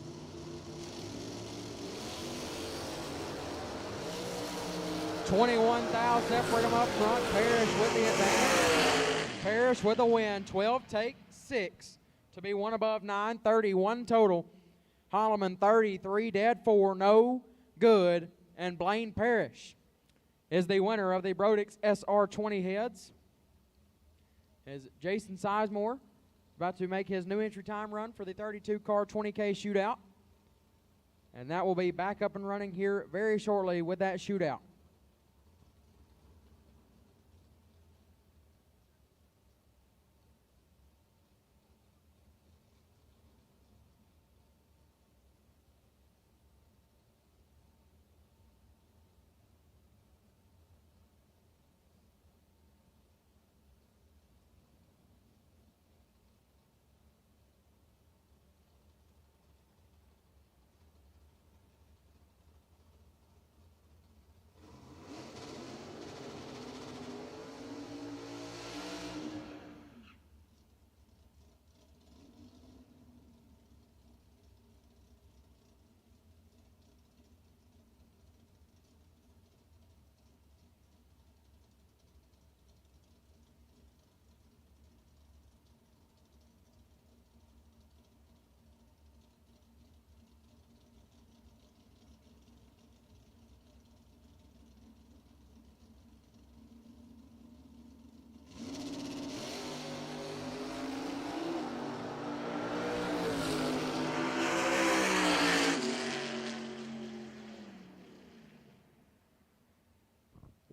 $21,000 separate them up front. Parrish with the advantage. Parrish with the win. 12 take 6 to be one above 9. 31 total. Holloman 33, dead 4, no good. And Blaine Parrish is the winner of the Brodicks SR20 heads. As Jason Sizemore about to make his new entry time run for the 32-car 20K shootout. And that will be back up and running here very shortly with that shootout.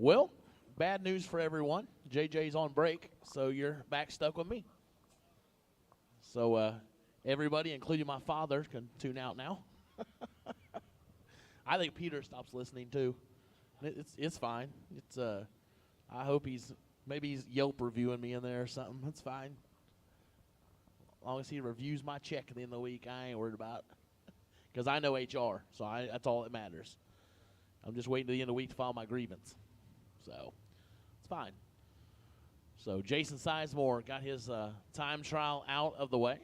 Well, bad news for everyone. JJ's on break, so you're back stuck with me. So everybody, including my father, can tune out now. I think Peter stops listening too. It's fine. It's I hope maybe he's Yelp reviewing me in there or something. That's fine. As long as he reviews my check at the end of the week, I ain't worried about it. Because I know HR, so that's all that matters. I'm just waiting to the end of the week to file my grievance. So it's fine. So Jason Sizemore got his time trial out of the way.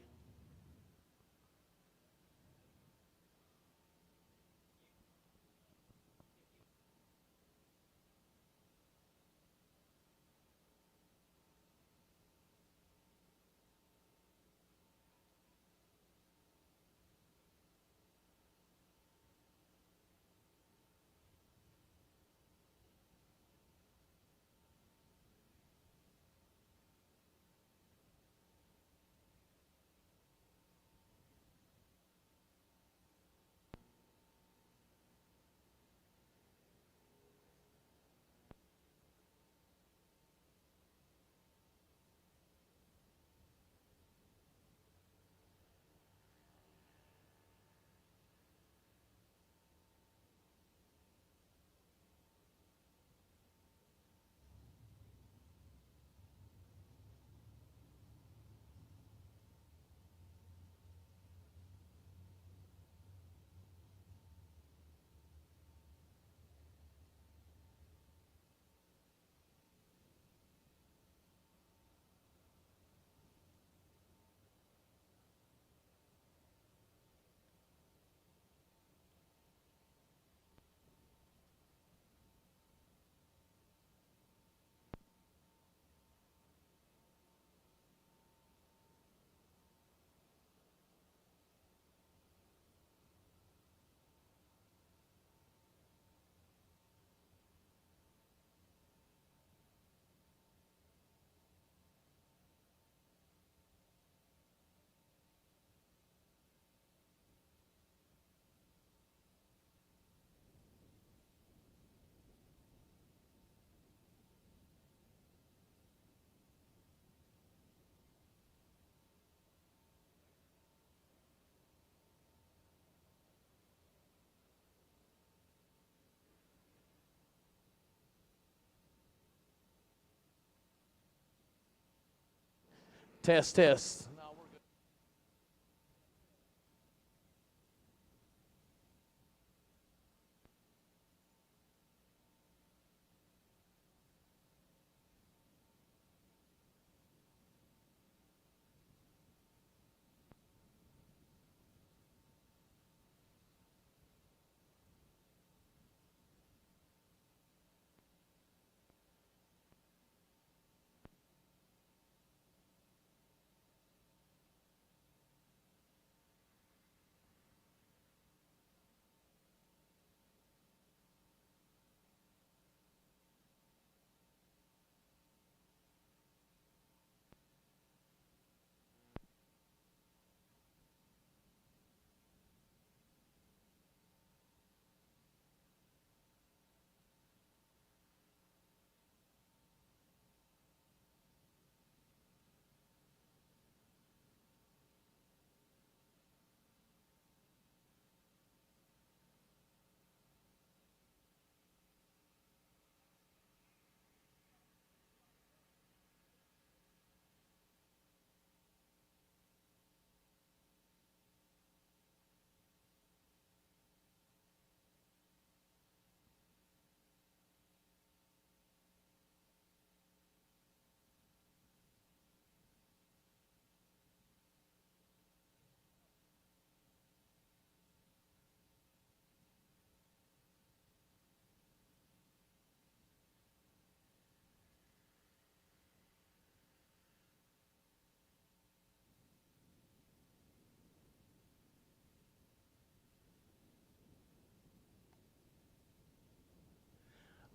Test, test.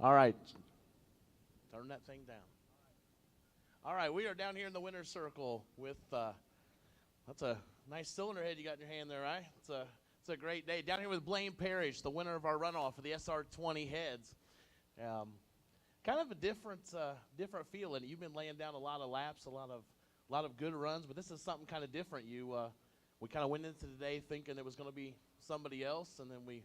All right. Turn that thing down. All right, we are down here in the winner's circle with, that's a nice cylinder head you got in your hand there, right? It's a great day. Down here with Blaine Parrish, the winner of our runoff for the SR20 heads. Kind of a different feeling. You've been laying down a lot of laps, a lot of good runs, but this is something kind of different. We kind of went into today thinking it was going to be somebody else, and then we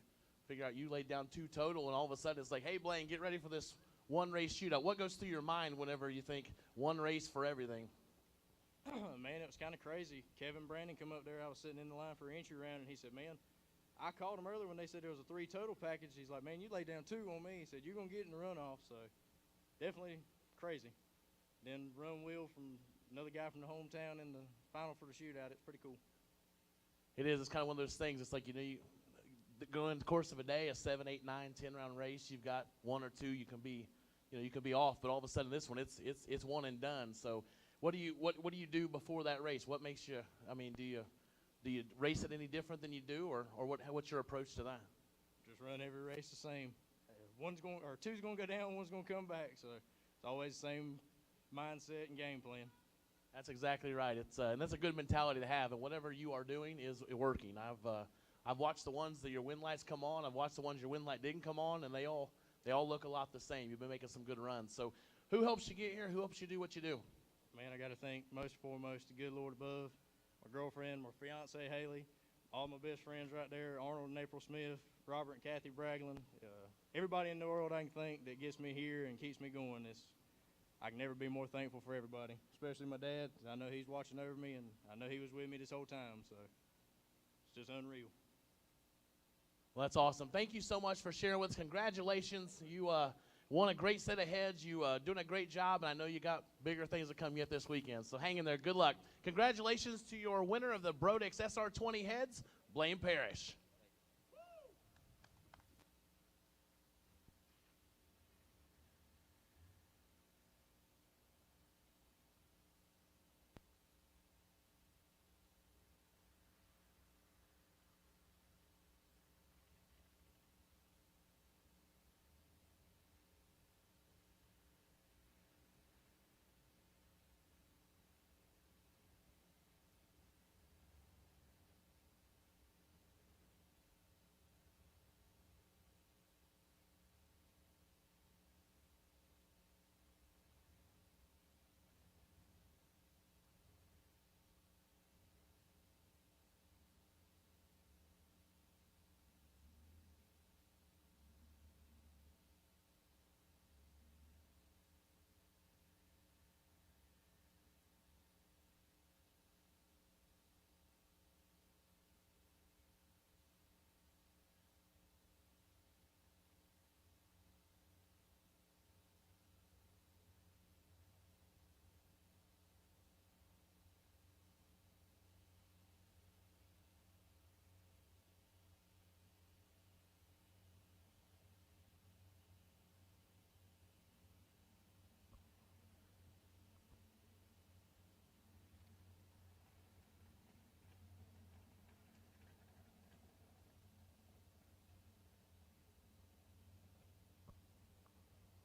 figure out you laid down 2 total, and all of a sudden it's like, hey, Blaine, get ready for this one race shootout. What goes through your mind whenever you think one race for everything? Man, it was kind of crazy. Kevin Brandon come up there. I was sitting in the line for entry round, and he said, man, I called him earlier when they said there was a 3 total package. He's like, man, you laid down 2 on me. He said, you're going to get in the runoff. So definitely crazy. Then run wheel from another guy from the hometown in the final for the shootout. It's pretty cool. It is. It's kind of one of those things. It's like, you go in the course of a day, a 7, 8, 9, 10 round race. You've got 1 or 2. You can be off, but all of a sudden this one, it's one and done. So what do you do before that race? What makes you? I mean, do you race it any different than you do, or what's your approach to that? Just run every race the same. Two's going to go down, one's going to come back. So it's always the same mindset and game plan. That's exactly right. And that's a good mentality to have. And whatever you are doing is working. I've watched the ones that your win lights come on. I've watched the ones your win light didn't come on, and they all look a lot the same. You've been making some good runs. So who helps you get here? Who helps you do what you do? Man, I got to thank most foremost the good Lord above, my girlfriend, my fiance Haley, all my best friends right there, Arnold and April Smith, Robert and Kathy Braglin, everybody in the world I can thank that gets me here and keeps me going. I can never be more thankful for everybody, especially my dad. I know he's watching over me, and I know he was with me this whole time, so it's just unreal. Well, that's awesome. Thank you so much for sharing with us. Congratulations. You won a great set of heads. You doing a great job, and I know you got bigger things to come yet this weekend. So hang in there. Good luck. Congratulations to your winner of the Brodix SR20 heads, Blaine Parrish.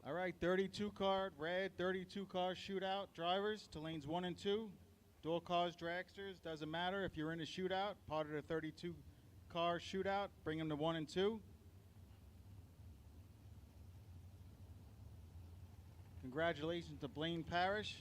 All right, 32 car, red 32 car shootout drivers to lanes 1 and 2. Dual cars dragsters, doesn't matter if you're in a shootout, part of the 32 car shootout, bring them to 1 and 2. Congratulations to Blaine Parrish.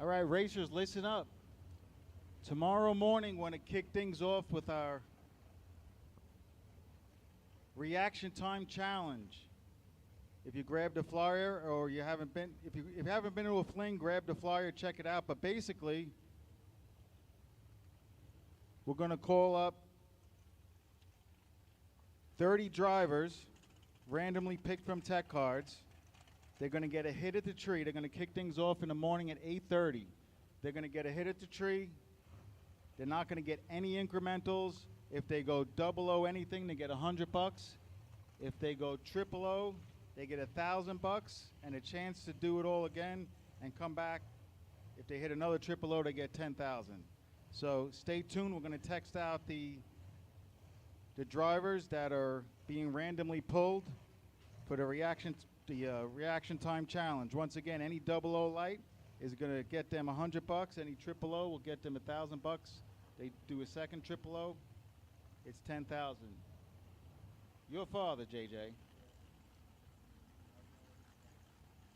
All right, racers, listen up. Tomorrow morning, want to kick things off with our reaction time challenge. If you grabbed a flyer or you haven't been, if you haven't been to a Fling, grab the flyer, check it out. But basically, we're going to call up 30 drivers, randomly picked from tech cards. They're going to get a hit at the tree. They're going to kick things off in the morning at 8:30. They're going to get a hit at the tree. They're not going to get any incrementals. If they go double O anything, they get $100. If they go triple O, they get $1,000 and a chance to do it all again and come back. If they hit another triple O, they get $10,000. So stay tuned. We're going to text out the drivers that are being randomly pulled for the reaction time challenge. Once again, any double O light is going to get them $100. Any triple O will get them $1,000. They do a second triple O, it's $10,000. Your father, JJ.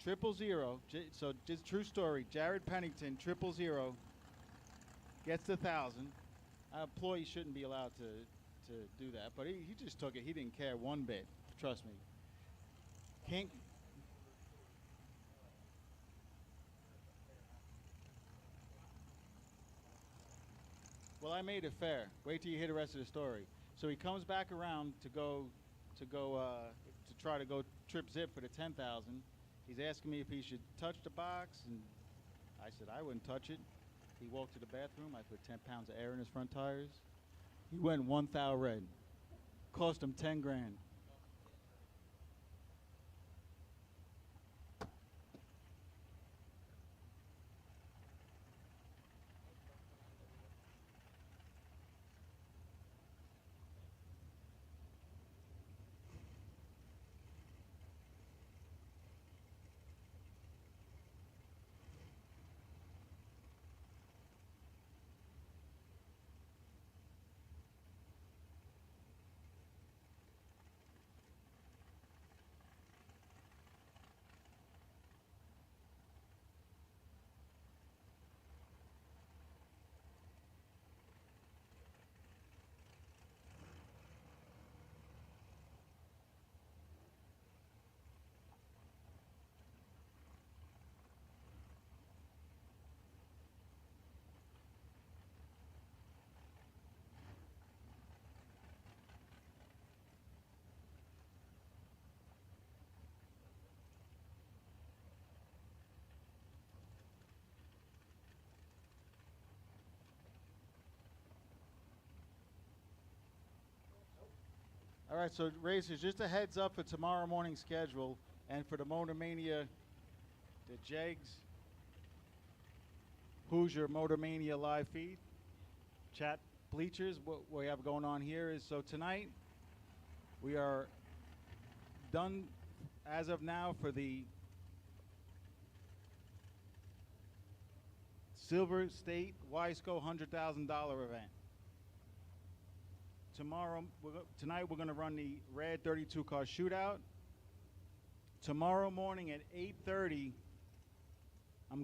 000. So just true story. Jared Pennington, 000, gets the 1,000. Our employee shouldn't be allowed to do that, but he just took it. He didn't care one bit. Trust me. Can't. Well, I made it fair. Wait till you hear the rest of the story. So he comes back around to try to go trip zip for the 10,000. He's asking me if he should touch the box, and I said I wouldn't touch it. He walked to the bathroom. I put 10 pounds of air in his front tires. He went 1 thou red. Cost him 10 grand. All right, so racers, just a heads up for tomorrow morning's schedule and for the Motor Mania, the Jegs, Hoosier Motor Mania live feed, chat bleachers. What we have going on here is, so tonight we are done as of now for the Silver State Wiseco $100,000 event. Tonight we're going to run the red 32 car shootout. Tomorrow morning at 8:30, we're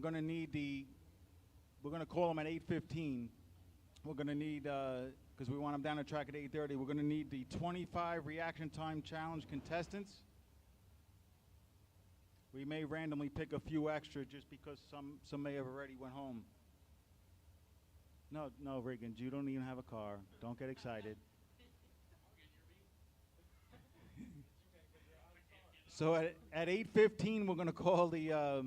going to call them at 8:15. We're going to need, because we want them down the track at 8:30, we're going to need the 25 reaction time challenge contestants. We may randomly pick a few extra just because some may have already went home. No, Riggins, you don't even have a car. Don't get excited. So at 8:15, we're going to call the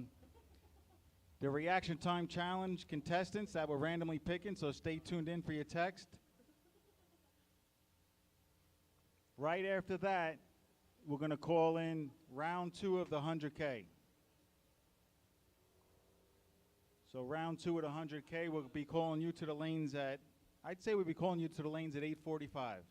reaction time challenge contestants that we're randomly picking, so stay tuned in for your text. Right after that, we're going to call in round 2 of the 100K. So round 2 of the 100K, we'll be calling you to the lanes at, I'd say we'll be calling you to the lanes at 8:45.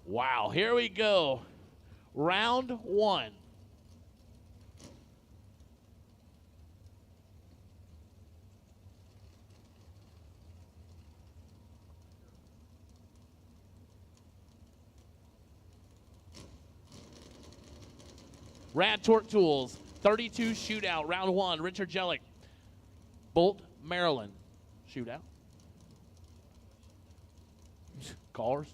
Wow, here we go. Round one. Rad Torque Tools, 32 shootout, round one. Richard Jellick, Bolt, Maryland. Shootout. Cars.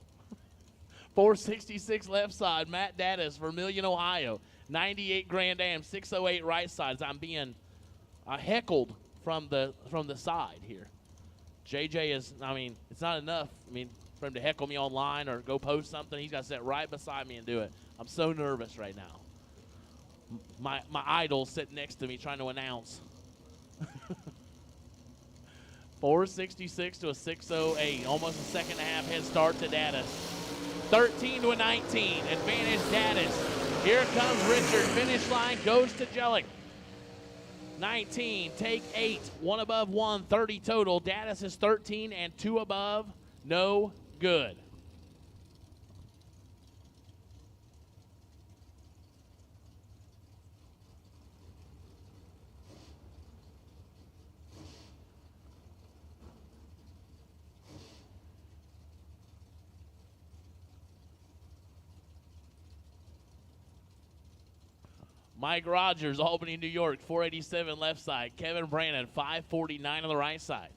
466 left side, Matt Dattis, Vermilion, Ohio. 98 Grand Am, 608 right sides. I'm being heckled from the side here. JJ is, I mean, it's not enough. I mean, for him to heckle me online or go post something, he's got to sit right beside me and do it. I'm so nervous right now. My idol's sitting next to me trying to announce. 466 to a 608. Almost a second and a half head start to Dattis. 13 to a 19. Advantage Dattis. Here comes Richard. Finish line goes to Jellick. 19. Take 8. 1 above 1. 30 total. Dattis is 13 and 2 above. No good. Mike Rogers, Albany, New York, 487 left side. Kevin Brannon, 549 on the right side.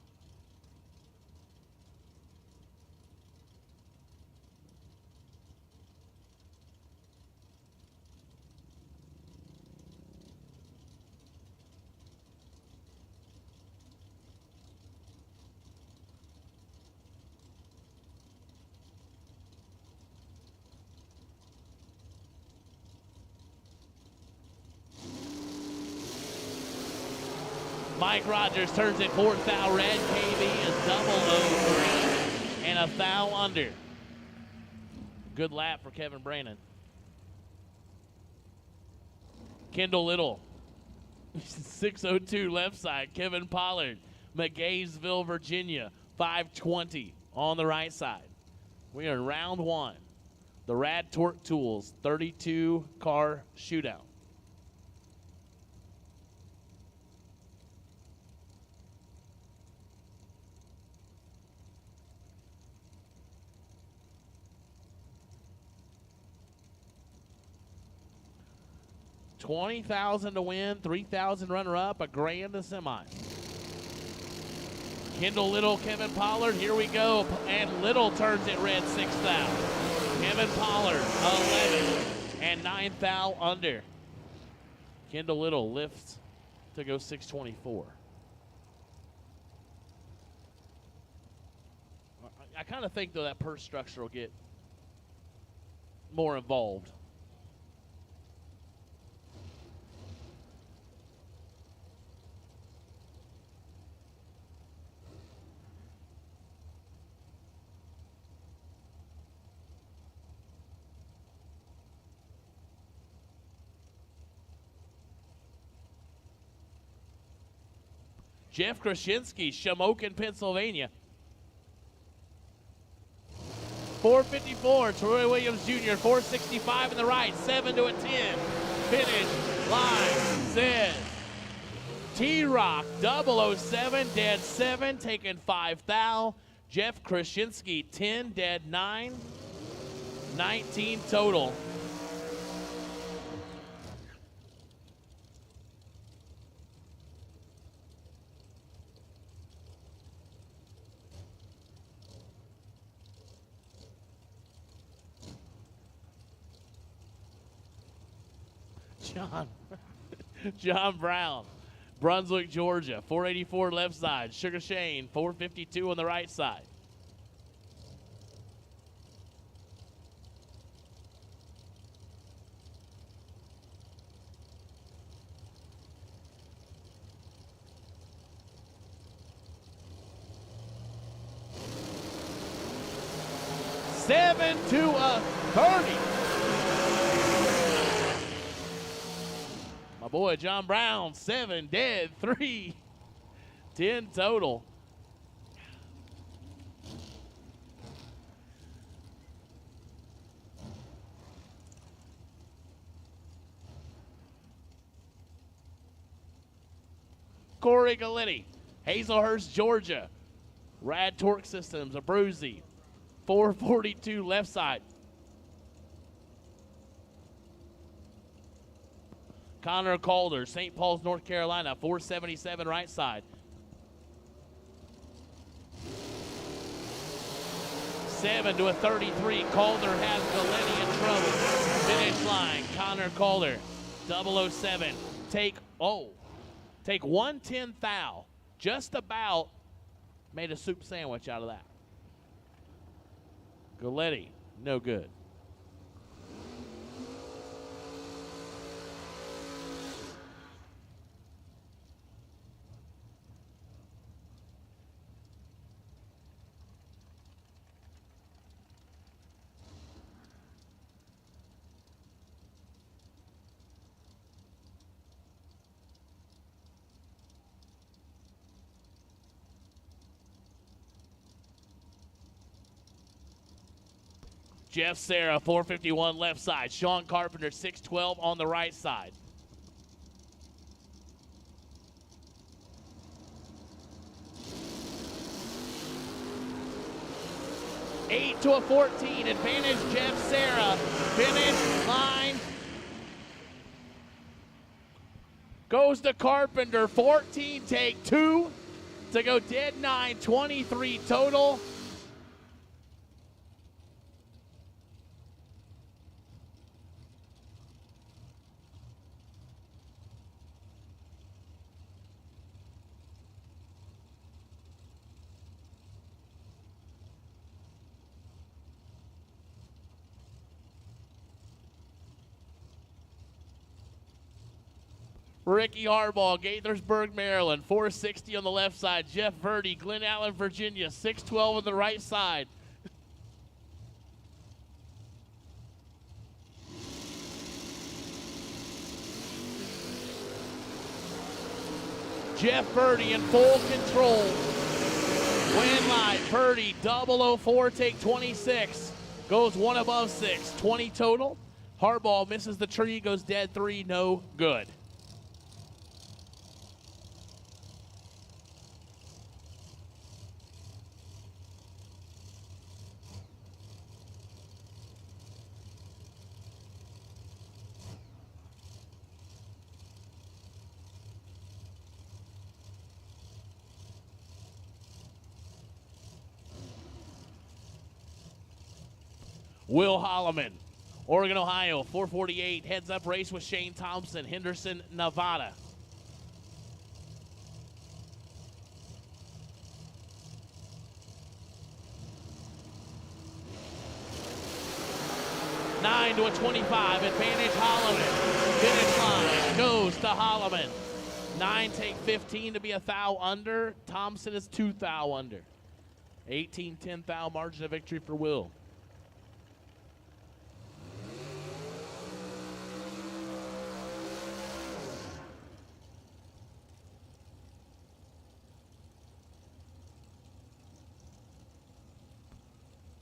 Mike Rogers turns it fourth foul red. KB is double 03 and a foul under. Good lap for Kevin Brannon. Kendall Little, 602 left side. Kevin Pollard, McGaysville, Virginia, 520 on the right side. We are in round one. The Rad Torque Tools 32 car shootout. $20,000 to win, $3,000 runner-up, $1,000 to semi. Kendall Little, Kevin Pollard, here we go. And Little turns it red, 6 foul. Kevin Pollard, 11 and 9 foul under. Kendall Little lifts to go 624. I kind of think, though, that purse structure will get more involved. Jeff Krasinski, Shamokin, Pennsylvania. 454, Troy Williams Jr., 465 in the right, 7 to a 10. Finish line says T-Rock, 007, dead 7, taking 5 foul. Jeff Krasinski, 10, dead 9, 19 total. John Brown, Brunswick, Georgia, 484 left side. Sugar Shane, 452 on the right side. Seven to a 30. My boy John Brown, 7, dead 3, 10 total. Corey Gallitti, Hazelhurst, Georgia. Rad Torque Systems, Abruzzi, 442 left side. Connor Calder, St. Paul's, North Carolina, 477 right side. 7 to a 33. Calder has Galletti in trouble. Finish line. Connor Calder, 007. Take 110 thou. Just about made a soup sandwich out of that. Galletti, no good. Jeff Serra, 451 left side. Sean Carpenter, 612 on the right side. Eight to a 14. Advantage Jeff Serra. Finish line. Goes to Carpenter. 14, take 2 to go dead 9. 23 total. Ricky Harbaugh, Gaithersburg, Maryland, 460 on the left side. Jeff Verdi, Glen Allen, Virginia, 612 on the right side. Jeff Verdi in full control. Win light, Verdi, 004, take 26. Goes one above 6, 20 total. Harbaugh misses the tree, goes dead 3, no good. Will Holloman, Oregon, Ohio, 448. Heads up race with Shane Thompson, Henderson, Nevada. Nine to a 25. Advantage Holloman. Finish line goes to Holloman. 9 take 15 to be a thou under. Thompson is 2 thou under. 18-10 thou margin of victory for Will.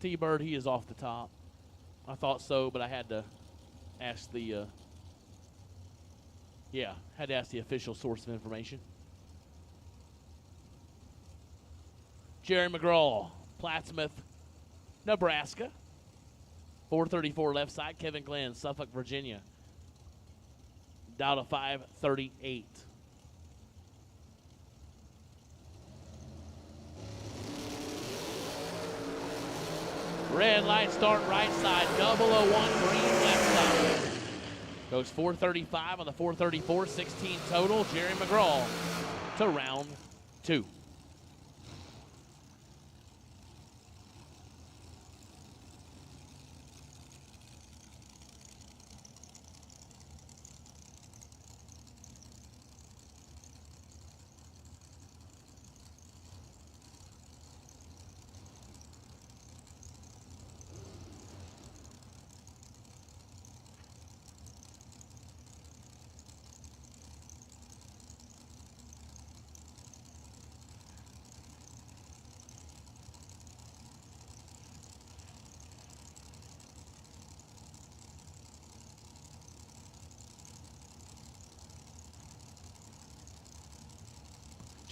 T-Bird, he is off the top. I thought so, but I had to ask the, had to ask the official source of information. Jerry McGraw, Plattsmouth, Nebraska. 434 left side. Kevin Glenn, Suffolk, Virginia. Down to 538. Red light start right side, 001 green left side. Goes 435 on the 434, 16 total. Jerry McGraw to round 2.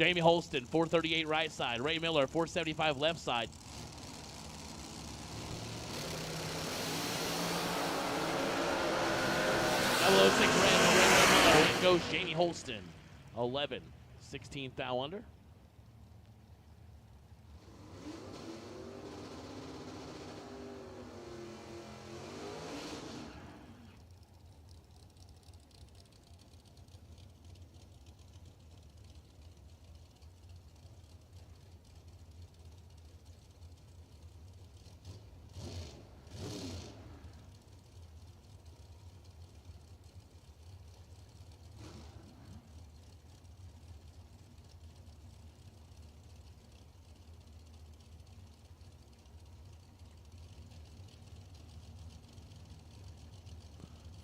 Jamie Holston, 438 right side. Ray Miller, 475 left side. Double 06 red, Ray Miller. In goes Jamie Holston, 11, 16th thou under.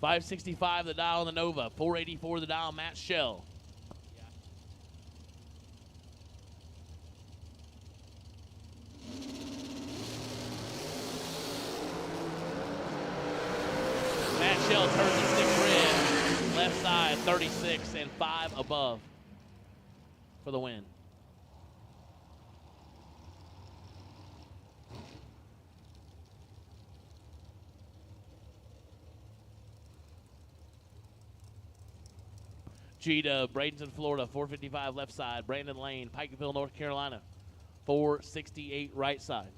$565 the dial on the Nova. $484 the dial Matt Shell. Matt Shell turns the stick red. Left side 36 and 5 above for the win. G-Dub, Bradenton, Florida, 455 left side. Brandon Lane, Pikeville, North Carolina, 468 right side.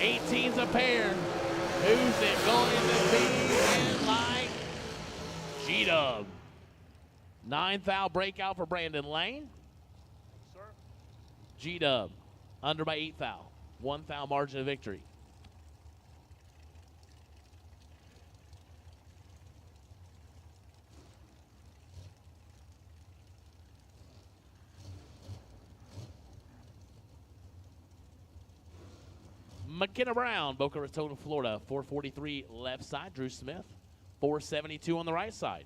Eighteen's a pair. Who's it going to be? And like G-Dub. 9th thou breakout for Brandon Lane. G-Dub under by 8 thou. 1 thou margin of victory. McKenna Brown, Boca Raton, Florida, 443 left side. Drew Smith, 472 on the right side.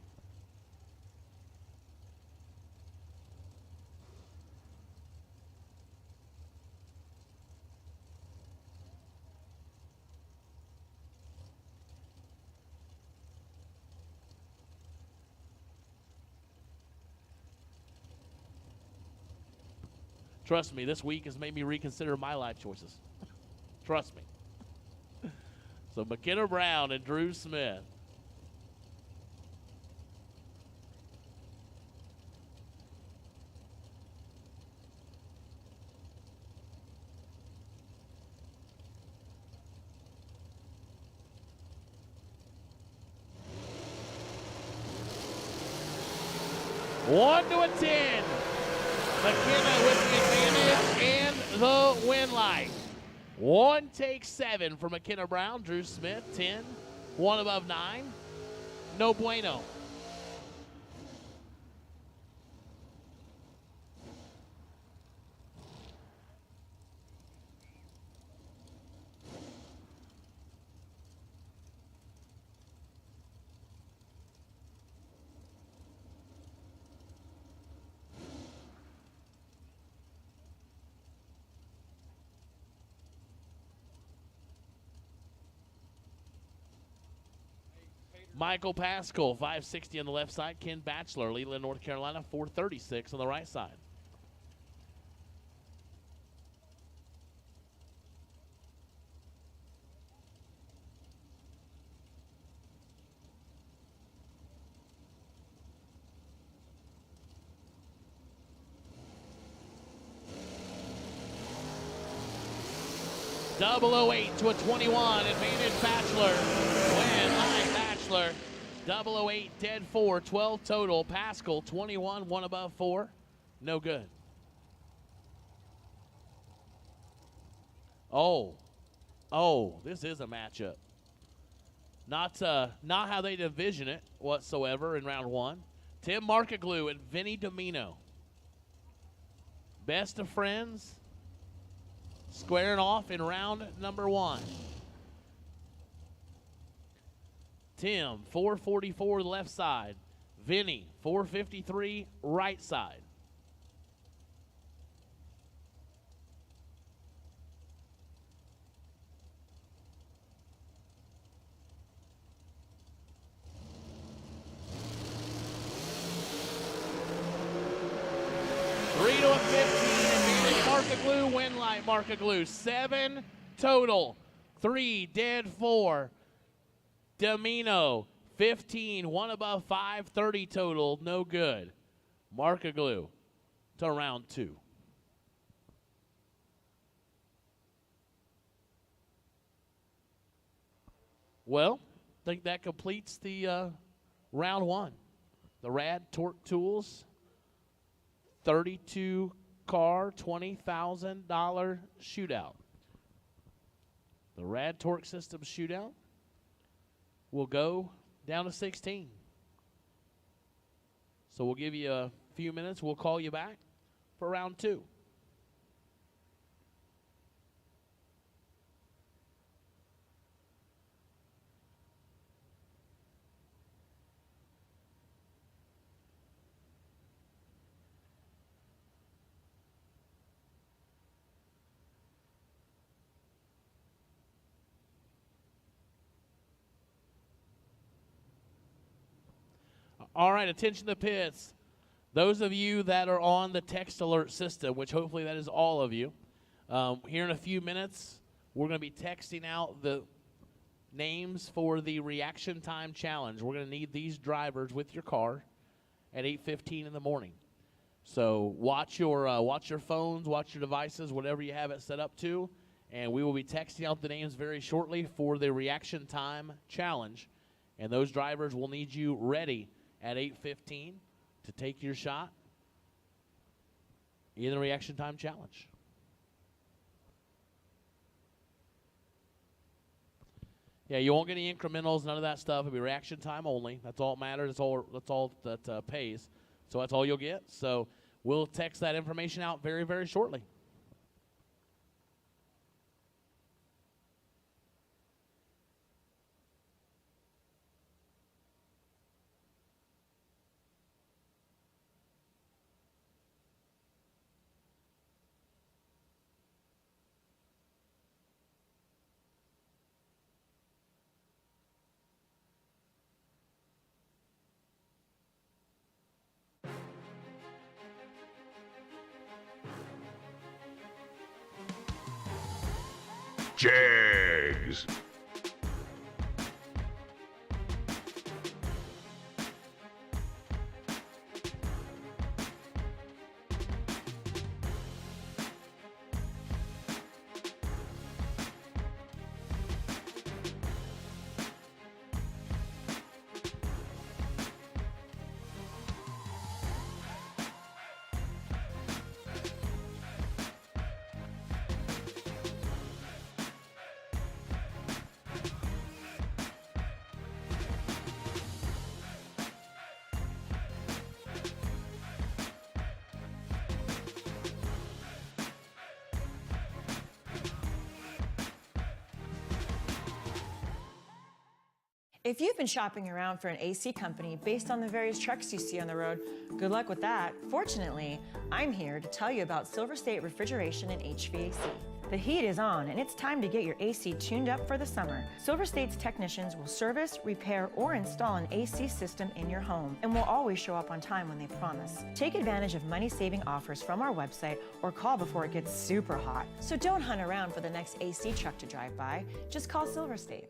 Trust me, this week has made me reconsider my life choices. Trust me. So McKenna Brown and Drew Smith. One to a 10. McKenna with the advantage and the win light. 1 take 7 for McKenna Brown. Drew Smith, 10. 1 above 9. No bueno. Michael Pascal, 560 on the left side. Ken Batchelor, Leland, North Carolina, 436 on the right side. .008 to a 21, advantage Batchelor. Win by Batchelor. 008, dead 4, 12 total. Pascal, 21, 1 above 4. No good. Oh, this is a matchup. Not how they envision it whatsoever in round one. Tim Markaglu and Vinny Domino. Best of friends squaring off in round number one. Tim, 444 left side. Vinny, 453 right side. Three to a 15. Markaglu, win light Markaglu. 7 total. 3 dead 4. Domino, 15. 1 above 5. 30 total. No good. Markaglu to round 2. Well, I think that completes the round 1. The Rad Torque Tools 32 car, $20,000 shootout. The Rad Torque Systems shootout will go down to 16. So we'll give you a few minutes. We'll call you back for round 2. All right, attention to the pits. Those of you that are on the text alert system, which hopefully that is all of you, here in a few minutes, we're going to be texting out the names for the reaction time challenge. We're going to need these drivers with your car at 8:15 in the morning. So watch your phones, watch your devices, whatever you have it set up to, and we will be texting out the names very shortly for the reaction time challenge. And those drivers will need you ready at 8:15 to take your shot in the reaction time challenge. Yeah, you won't get any incrementals, none of that stuff. It'll be reaction time only. That's all that matters. That's all that pays. So that's all you'll get. So we'll text that information out very, very shortly. Jags. If you've been shopping around for an AC company based on the various trucks you see on the road, good luck with that. Fortunately, I'm here to tell you about Silver State Refrigeration and HVAC. The heat is on, and it's time to get your AC tuned up for the summer. Silver State's technicians will service, repair, or install an AC system in your home and will always show up on time when they promise. Take advantage of money-saving offers from our website or call before it gets super hot. So don't hunt around for the next AC truck to drive by. Just call Silver State.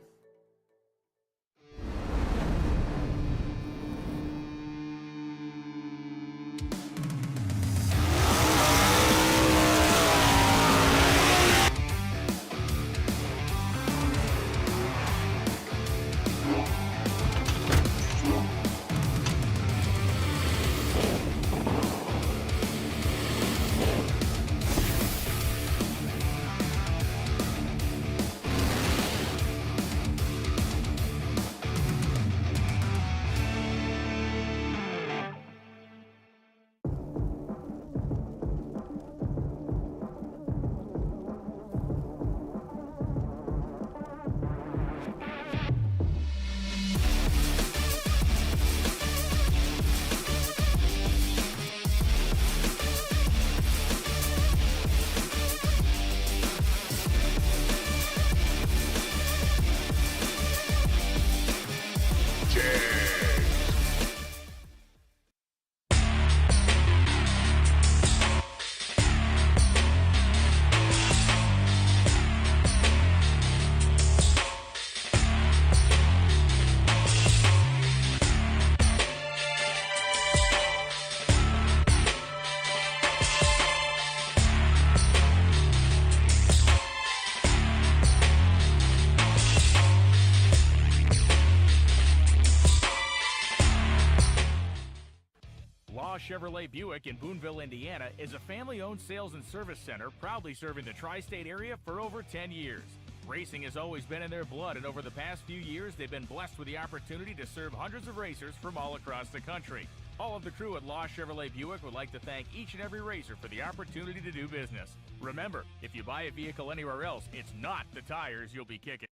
Law Chevrolet Buick in Boonville, Indiana is a family-owned sales and service center proudly serving the tri-state area for over 10 years. Racing has always been in their blood, and over the past few years, they've been blessed with the opportunity to serve hundreds of racers from all across the country. All of the crew at Law Chevrolet Buick would like to thank each and every racer for the opportunity to do business. Remember, if you buy a vehicle anywhere else, it's not the tires you'll be kicking.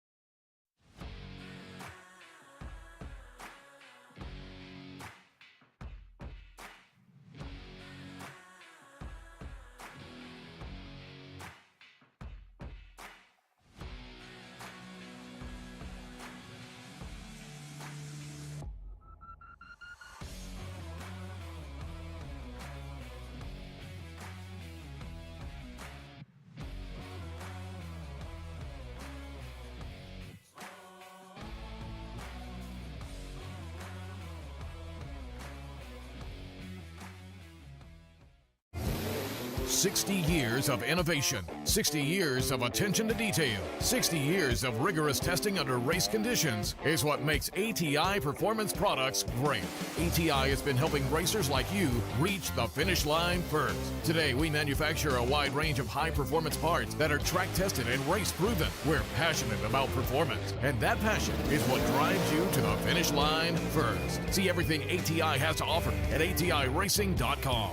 "60 years of innovation, 60 years of attention to detail, 60 years of rigorous testing under race conditions is what makes ATI Performance Products great. ATI has been helping racers like you reach the finish line first. Today, we manufacture a wide range of high-performance parts that are track-tested and race-proven. We're passionate about performance, and that passion is what drives you to the finish line first. See everything ATI has to offer at ATIRacing.com.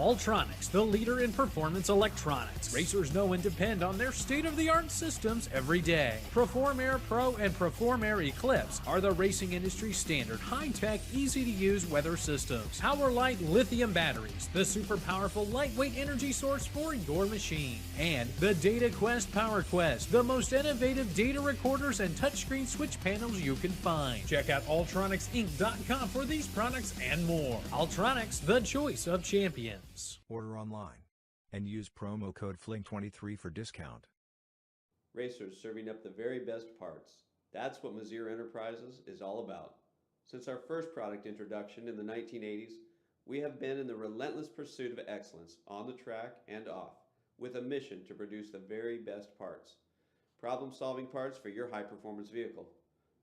Ultronics, the leader in performance electronics. Racers know and depend on their state-of-the-art systems every day. Perform Air Pro and Perform Air Eclipse are the racing industry standard, high-tech, easy-to-use weather systems. Power-Light lithium batteries, the super powerful lightweight energy source for your machine. And the Data Quest Power Quest, the most innovative data recorders and touchscreen switch panels you can find. Check out ultronicsinc.com for these products and more. Ultronics, the choice of champions. Order online and use promo code FLING23 for discount. Racers serving up the very best parts. That's what Mazier Enterprises is all about. Since our first product introduction in the 1980s, we have been in the relentless pursuit of excellence on the track and off, with a mission to produce the very best parts. Problem-solving parts for your high-performance vehicle.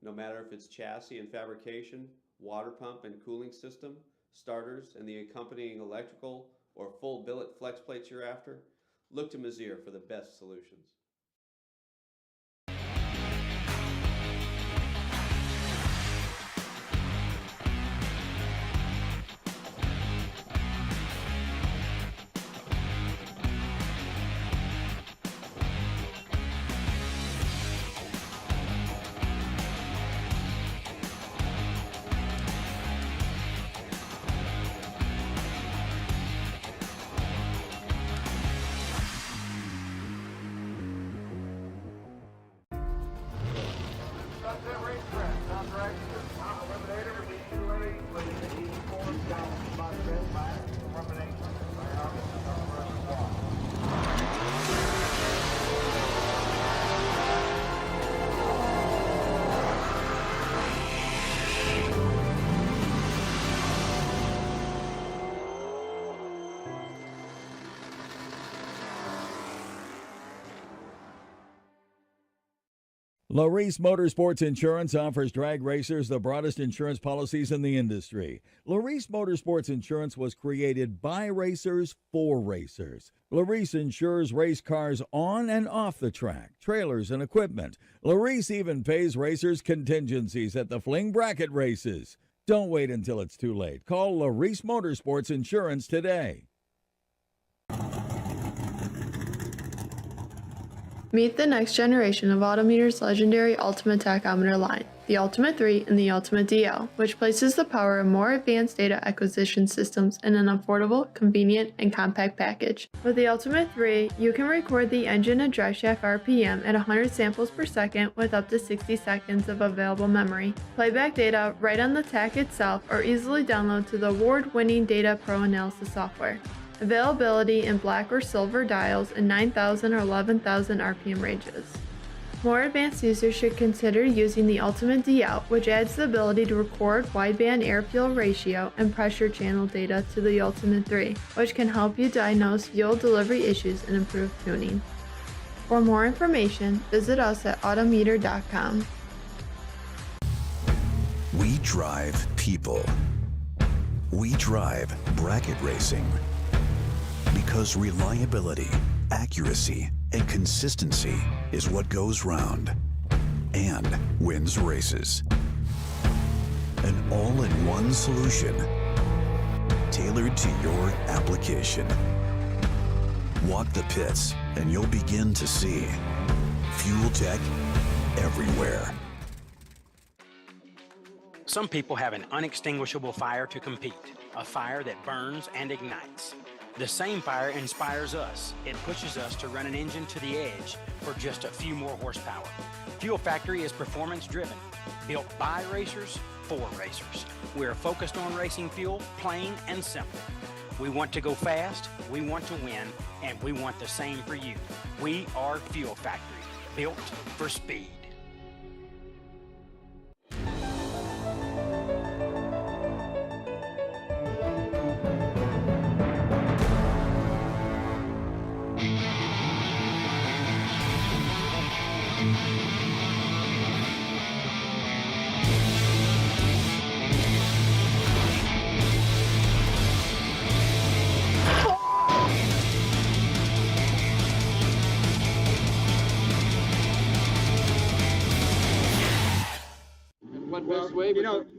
No matter if it's chassis and fabrication, water pump and cooling system, starters and the accompanying electrical or full billet flex plates you're after, look to Mazier for the best solutions. Larice Motorsports Insurance offers drag racers the broadest insurance policies in the industry. Larice Motorsports Insurance was created by racers for racers. Larice insures race cars on and off the track, trailers and equipment. Larice even pays racers contingencies at the Fling bracket races. Don't wait until it's too late. Call Larice Motorsports Insurance today. Meet the next generation of Autometer's legendary Ultimate Tachometer line, the Ultimate 3 and the Ultimate DL, which places the power of more advanced data acquisition systems in an affordable, convenient, and compact package. With the Ultimate 3, you can record the engine and driveshaft RPM at 100 samples per second with up to 60 seconds of available memory. Playback data right on the tach itself or easily download to the award-winning Data Pro Analysis software. Availability in black or silver dials in 9,000 or 11,000 RPM ranges. More advanced users should consider using the Ultimate DL, which adds the ability to record wideband air-fuel ratio and pressure channel data to the Ultimate 3, which can help you diagnose fuel delivery issues and improve tuning. For more information, visit us at autometer.com. We drive people. We drive bracket racing because reliability, accuracy, and consistency is what goes round and wins races. An all-in-one solution tailored to your application. Walk the pits and you'll begin to see fuel tech everywhere. Some people have an unextinguishable fire to compete, a fire that burns and ignites. The same fire inspires us. It pushes us to run an engine to the edge for just a few more horsepower. Fuel Factory is performance driven, built by racers for racers. We're focused on racing fuel, plain and simple. We want to go fast, we want to win, and we want the same for you. We are Fuel Factory, built for speed.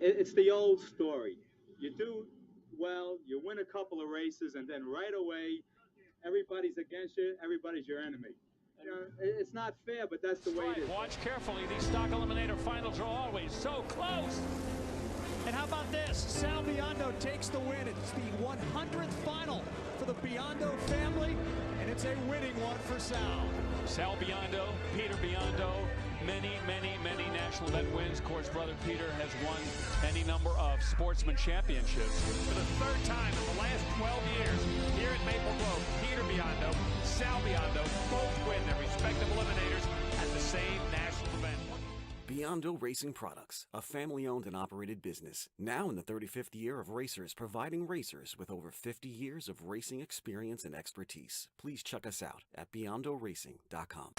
It's the old story. You do well, you win a couple of races, and then right away, everybody's against you, everybody's your enemy. You know, it's not fair, but that's the way it is. Watch carefully. These stock eliminator finals are always so close. And how about this? Sal Biondo takes the win. It's the 100th final for the Biondo family, and it's a winning one for Sal. Sal Biondo, Peter Biondo, many national event wins. Of course, brother Peter has won any number of sportsman championships. For the third time in the last 12 years, here at Maple Grove, Peter Biondo, Sal Biondo both win their respective eliminators at the same national event. Biondo Racing Products, a family-owned and operated business, now in the 35th year of racers, providing racers with over 50 years of racing experience and expertise. Please check us out at BiondoRacing.com.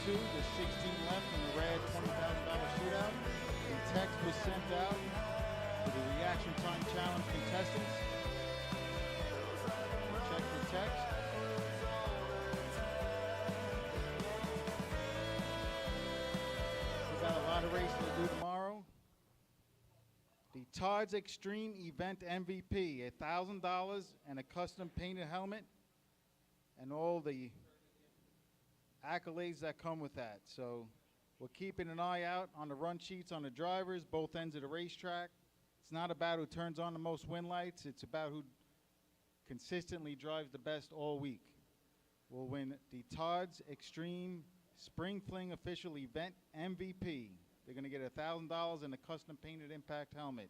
2. There's 16 left in the rare $20,000 shootout. A text was sent out to the reaction time challenge contestants. Check the text. We got a lot of races to do tomorrow. The Todd's Extreme Event MVP, $1,000 and a custom painted helmet, and all the accolades that come with that. So we're keeping an eye out on the run sheets on the drivers, both ends of the racetrack. It's not about who turns on the most win lights. It's about who consistently drives the best all week. We'll win the Todd's Extreme Spring Fling Official Event MVP. They're going to get $1,000 and a custom painted impact helmet.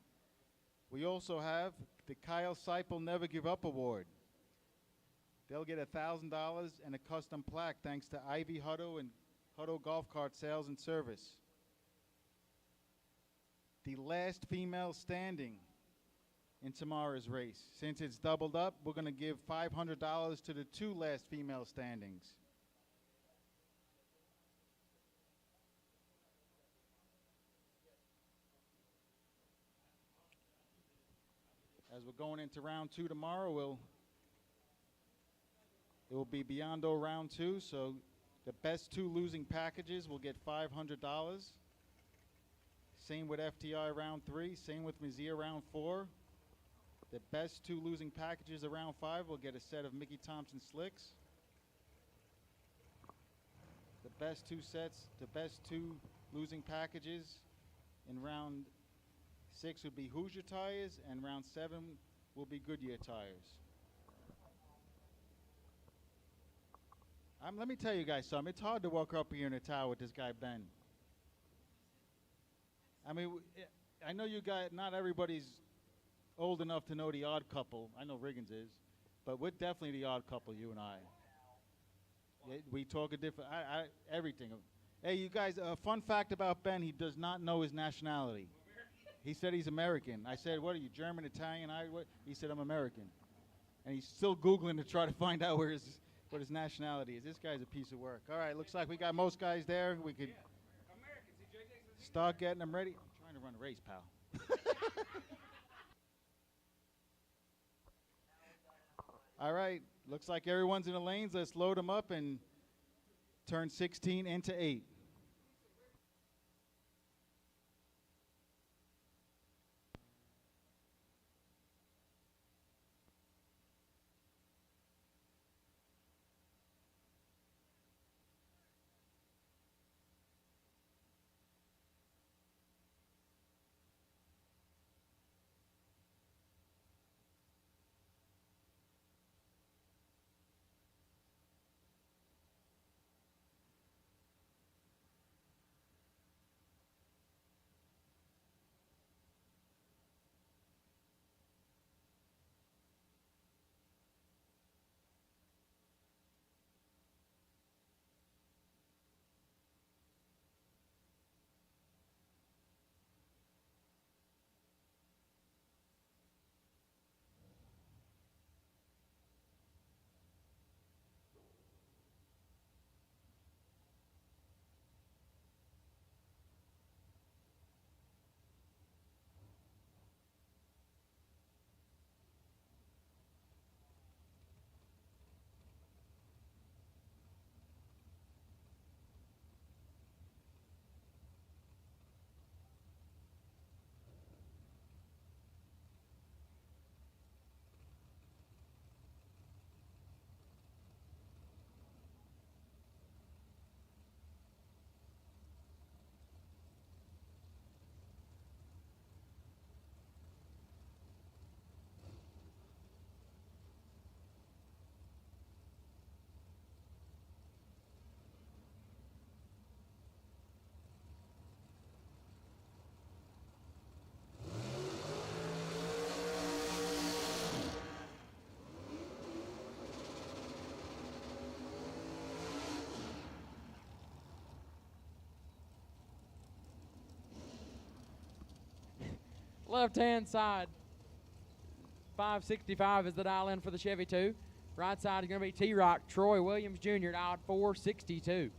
We also have the Kyle Seipel Never Give Up Award. They'll get $1,000 and a custom plaque thanks to Ivy Hutto and Hutto Golf Cart Sales and Service. The last female standing in tomorrow's race. Since it's doubled up, we're going to give $500 to the 2 last female standings. As we're going into round 2 tomorrow, it will be Biondo round 2, so the best 2 losing packages will get $500. Same with FTI round 3, same with Mazia round 4. The best 2 losing packages around 5 will get a set of Mickey Thompson slicks. The best 2 sets, the best 2 losing packages in round 6 would be Hoosier tires, and round 7 will be Goodyear tires. Let me tell you guys something. It's hard to walk up here in a tower with this guy, Ben. I mean, I know you guys, not everybody's old enough to know The Odd Couple. I know Riggins is, but we're definitely The Odd Couple, you and I. We talk a different, everything. Hey, you guys, a fun fact about Ben, he does not know his nationality. He said he's American. I said, what are you, German, Italian? He said, I'm American. And he's still Googling to try to find out what his nationality is. This guy's a piece of work. All right, looks like we got most guys there. We could start getting them ready. I'm trying to run a race, pal. All right, looks like everyone's in the lanes. Let's load them up and turn 16 into 8. Left-hand side, 565 is the dial-in for the Chevy 2. Right side is going to be T-Rock, Troy Williams Jr. at odd 462.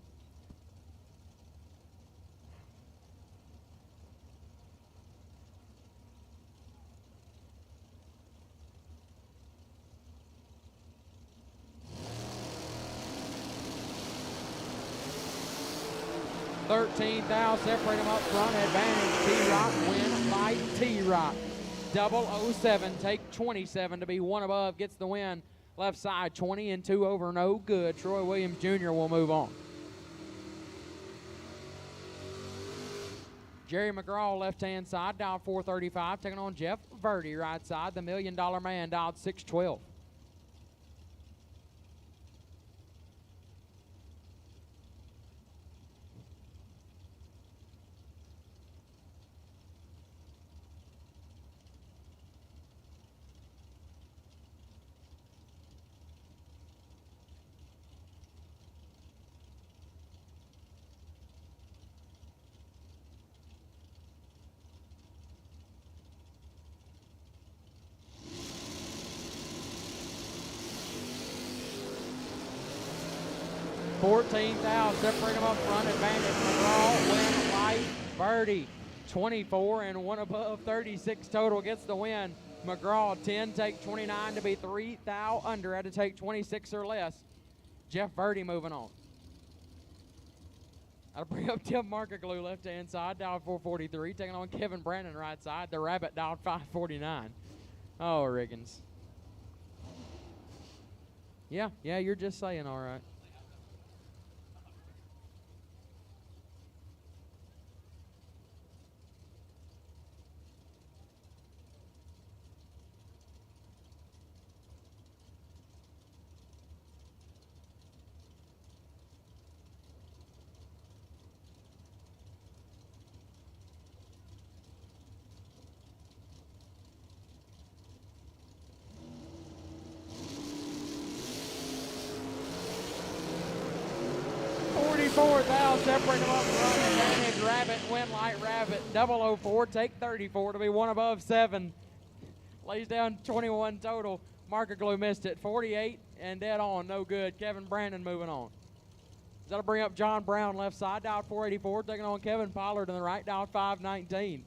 13 thou, separate them up front, advantage T-Rock, win, light T-Rock. 007, take 27 to be one above, gets the win. Left side, 20 and 2 over, no good. Troy Williams Jr. will move on. Jerry McGraw, left-hand side, dialed 435, taking on Jeff Verdi, right side. The $1 Million Man, dialed 612. $14,000, separate them up front, advantage McGraw, win, light, Verdi. 24 and one above, 36 total, gets the win. McGraw, 10, take 29 to be 3,000 under, had to take 26 or less. Jeff Verdi moving on. I'll bring up Tim Markaglu, left-hand side, dialed 443, taking on Kevin Brandon, right side. The Rabbit dialed 549. Oh, Riggins. Yeah, you're just saying all right. Separate them up front, advantage Rabbit, win light Rabbit. 004, take 34 to be one above 7. Lays down 21 total. Markaglu missed it. 48 and dead on, no good. Kevin Brandon moving on. That'll bring up John Brown, left side, dialed 484, taking on Kevin Pollard on the right, dialed 519.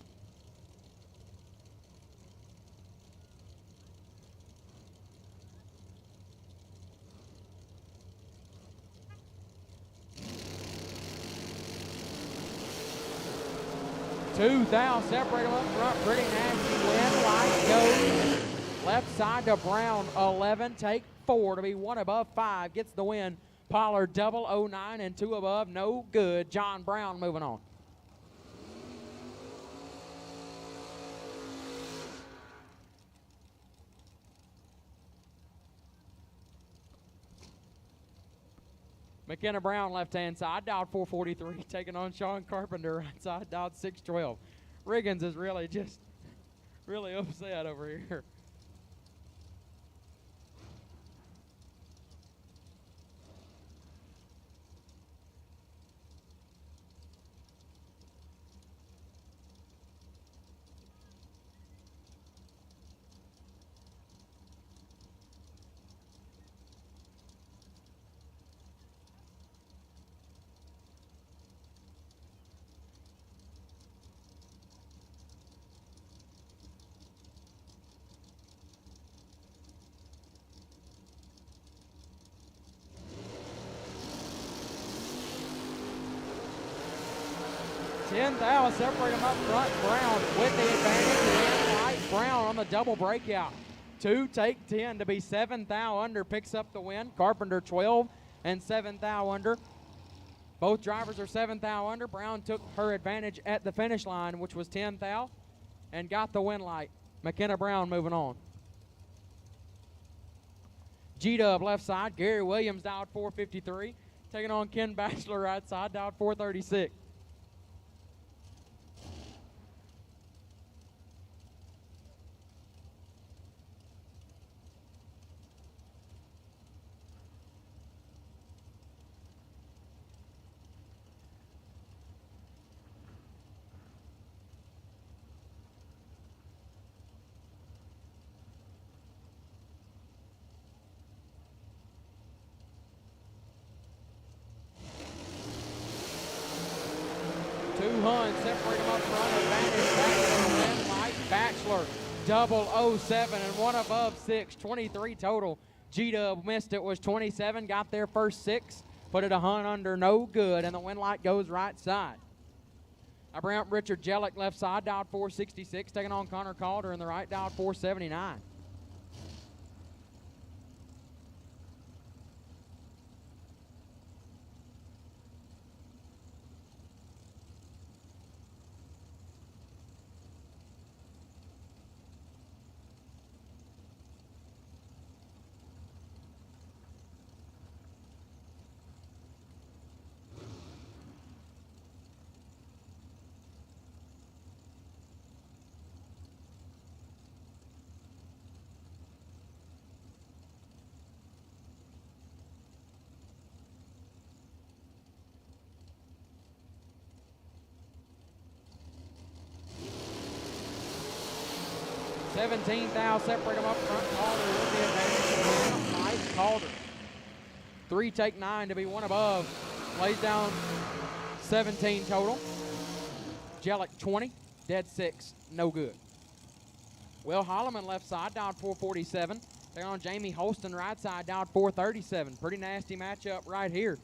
$2,000, separate them up front, pretty nasty, win, light, goes. Left side to Brown, 11, take 4 to be one above 5, gets the win. Pollard, 009 and 2 above, no good. John Brown moving on. McKenna Brown, left-hand side, dialed 443, taking on Sean Carpenter, right side, dialed 612. Riggins is really upset over here. $10,000, separate them up front. Brown with the advantage. Light Brown on the double breakout. 2, take 10 to be 7,000 under. Picks up the win. Carpenter 12 and 7,000 under. Both drivers are 7,000 under. Brown took her advantage at the finish line, which was 10,000, and got the win light. McKenna Brown moving on. G-Dub left side. Gary Williams dialed 453. Taking on Ken Bachelor right side, dialed 436. Separate them up front, advantage Bachelor, win light Bachelor, 007 and one above 6, 23 total. G-Dub missed it, was 27, got their first 6. Put it a hunt under, no good, and the wind light goes right side. I bring up Richard Jellick, left side, dialed 466, taking on Connor Calder in the right, dialed 479. $17,000 separate them up front. Calder with the advantage. Mike Calder. 3 take 9 to be one above. Lays down 17 total. Jellick 20, dead 6, no good. Will Holloman left side, dialed 447. They're on Jamie Holston right side, dialed 437. Pretty nasty matchup right here.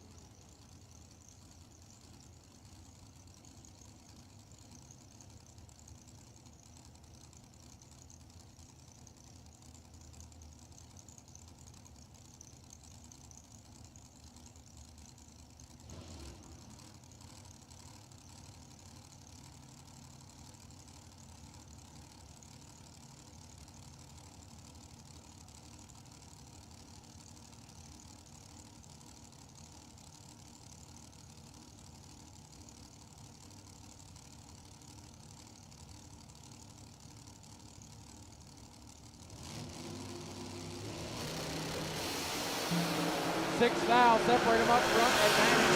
$6,000 separate them up front. Advantage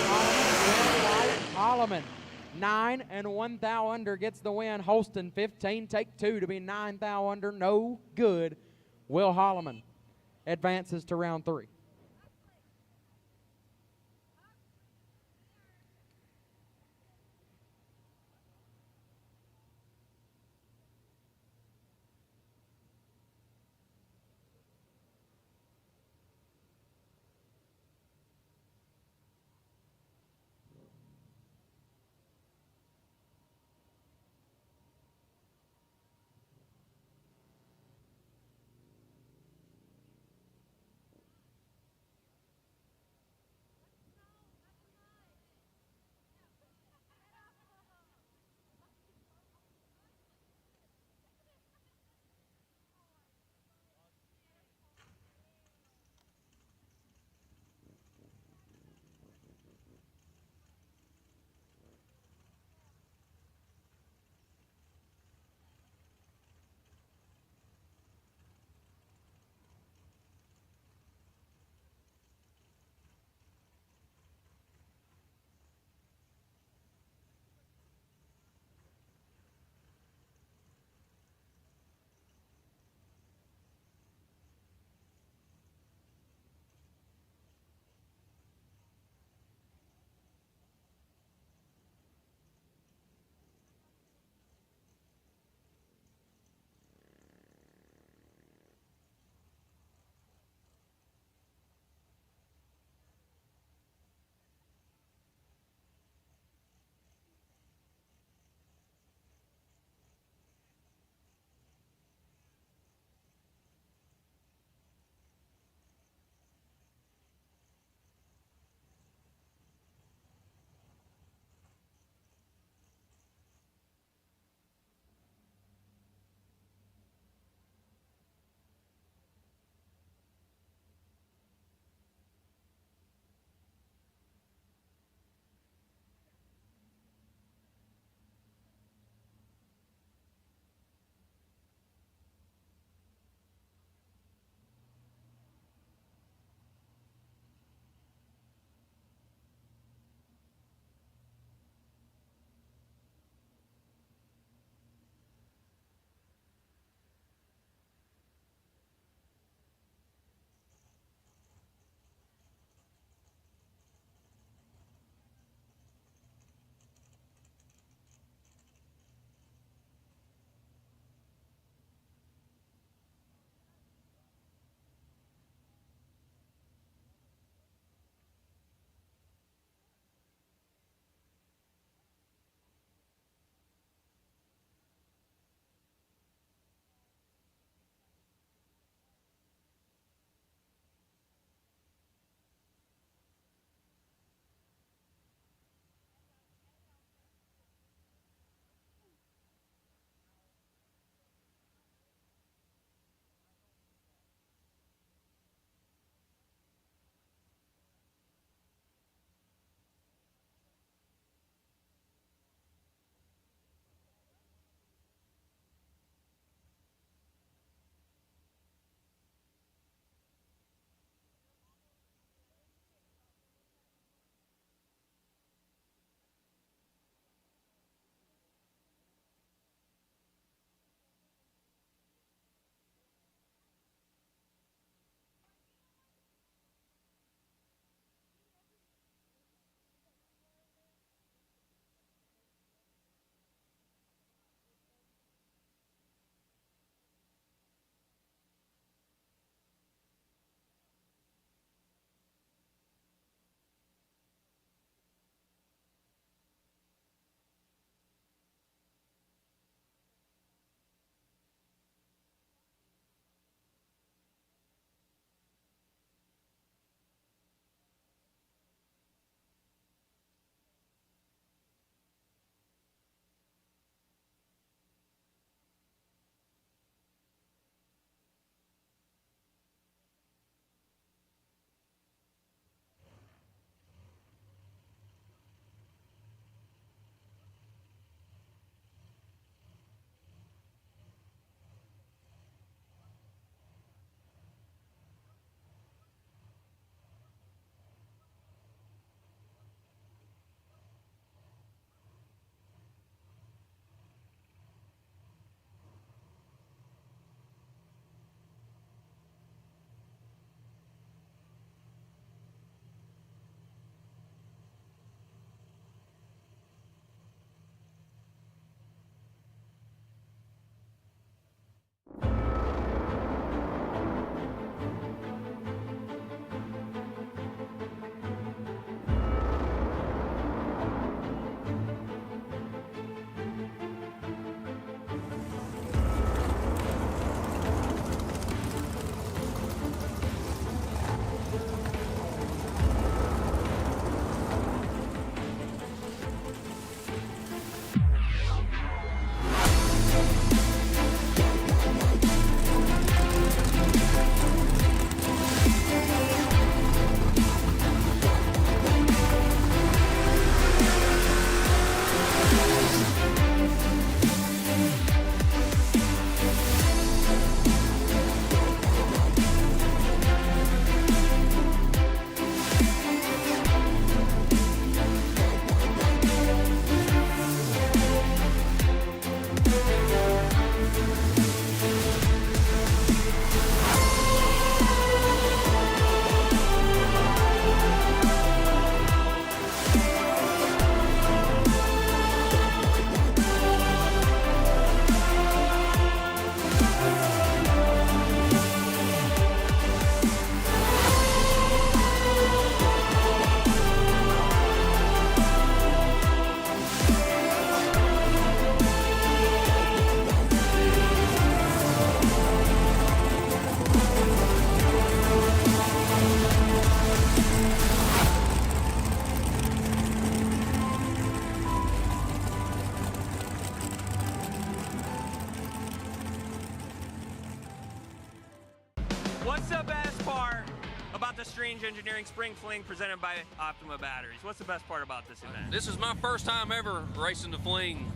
Holloman. 9 and 1 thou under gets the win. Holston 15, take 2 to be 9 thou under, no good. Will Holloman advances to round 3. What's the best part about the Strange Engineering Spring Fling presented by Optima Batteries? What's the best part about this event? This is my first time ever racing the Fling.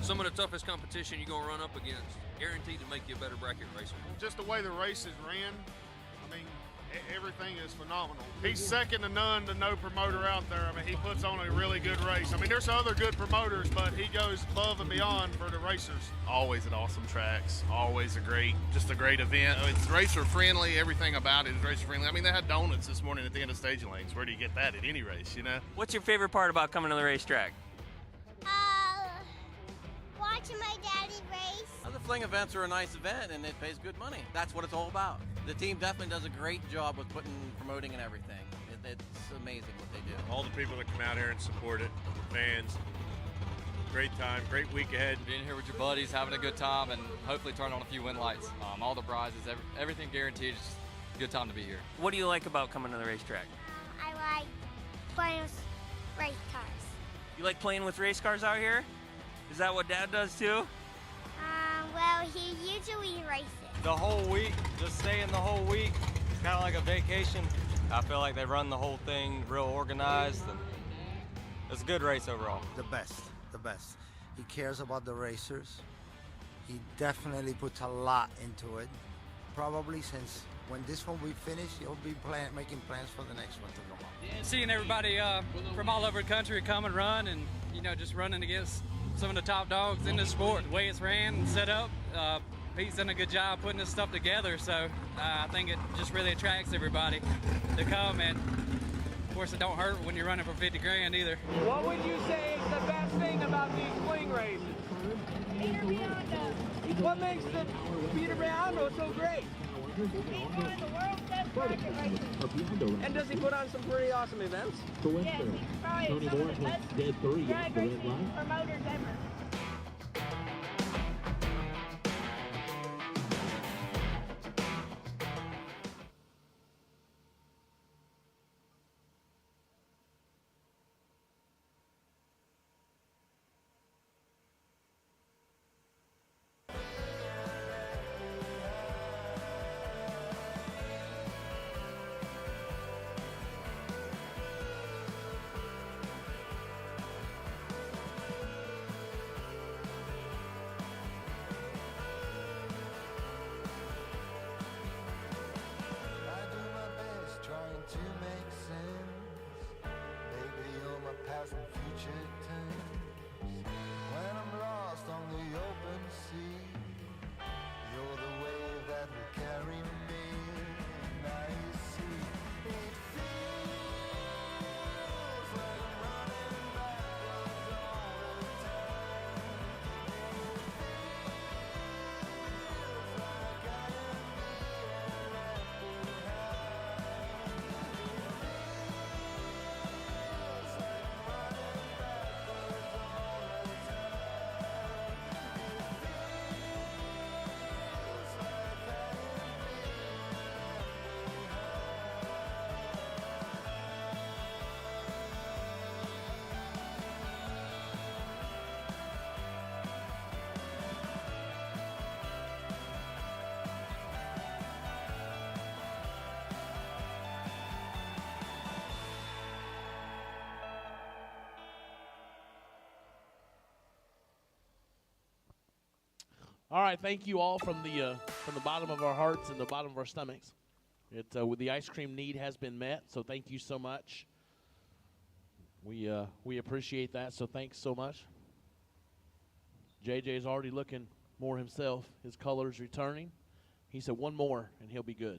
Some of the toughest competition you're gonna run up against. Guaranteed to make you a better bracket racer. Just the way the race is ran, I mean, everything is phenomenal. He's second to none to no promoter out there. I mean, he puts on a really good race. I mean, there's other good promoters, but he goes above and beyond for the racers. Always at awesome tracks. Always just a great event. It's racer friendly. Everything about it is racer friendly. I mean, they had donuts this morning at the end of staging lanes. Where do you get that at any race, you know? What's your favorite part about coming to the racetrack? Watching my daddy race. The Fling events are a nice event and it pays good money. That's what it's all about. The team definitely does a great job with promoting and everything. It's amazing what they do. All the people that come out here and support it, fans, great time, great week ahead. Being here with your buddies, having a good time, and hopefully turn on a few win lights. All the prizes, everything guaranteed. It's just a good time to be here. What do you like about coming to the racetrack? I like playing with race cars. You like playing with race cars out here? Is that what Dad does too? Well, he usually races. The whole week, just staying the whole week, it's kind of like a vacation. I feel like they run the whole thing real organized, and it's a good race overall. The best. He cares about the racers. He definitely puts a lot into it. Probably since when this one we finish, he'll be making plans for the next one to come on. Seeing everybody from all over the country come and run, and just running against some of the top dogs in the sport. The way it's ran and set up, Pete's done a good job putting this stuff together, so I think it just really attracts everybody to come, and of course it don't hurt when you're running for 50 grand either. What would you say is the best thing about these Fling races? Peter Biondo. What makes the Peter Biondo so great? He's one of the world's best bracket racers. And does he put on some pretty awesome events? Yes, he's probably one of the best drag racing promoters ever. All right, thank you all from the bottom of our hearts and the bottom of our stomachs. With the ice cream need has been met, so thank you so much. We appreciate that, so thanks so much. JJ is already looking more himself. His color's returning. He said one more, and he'll be good.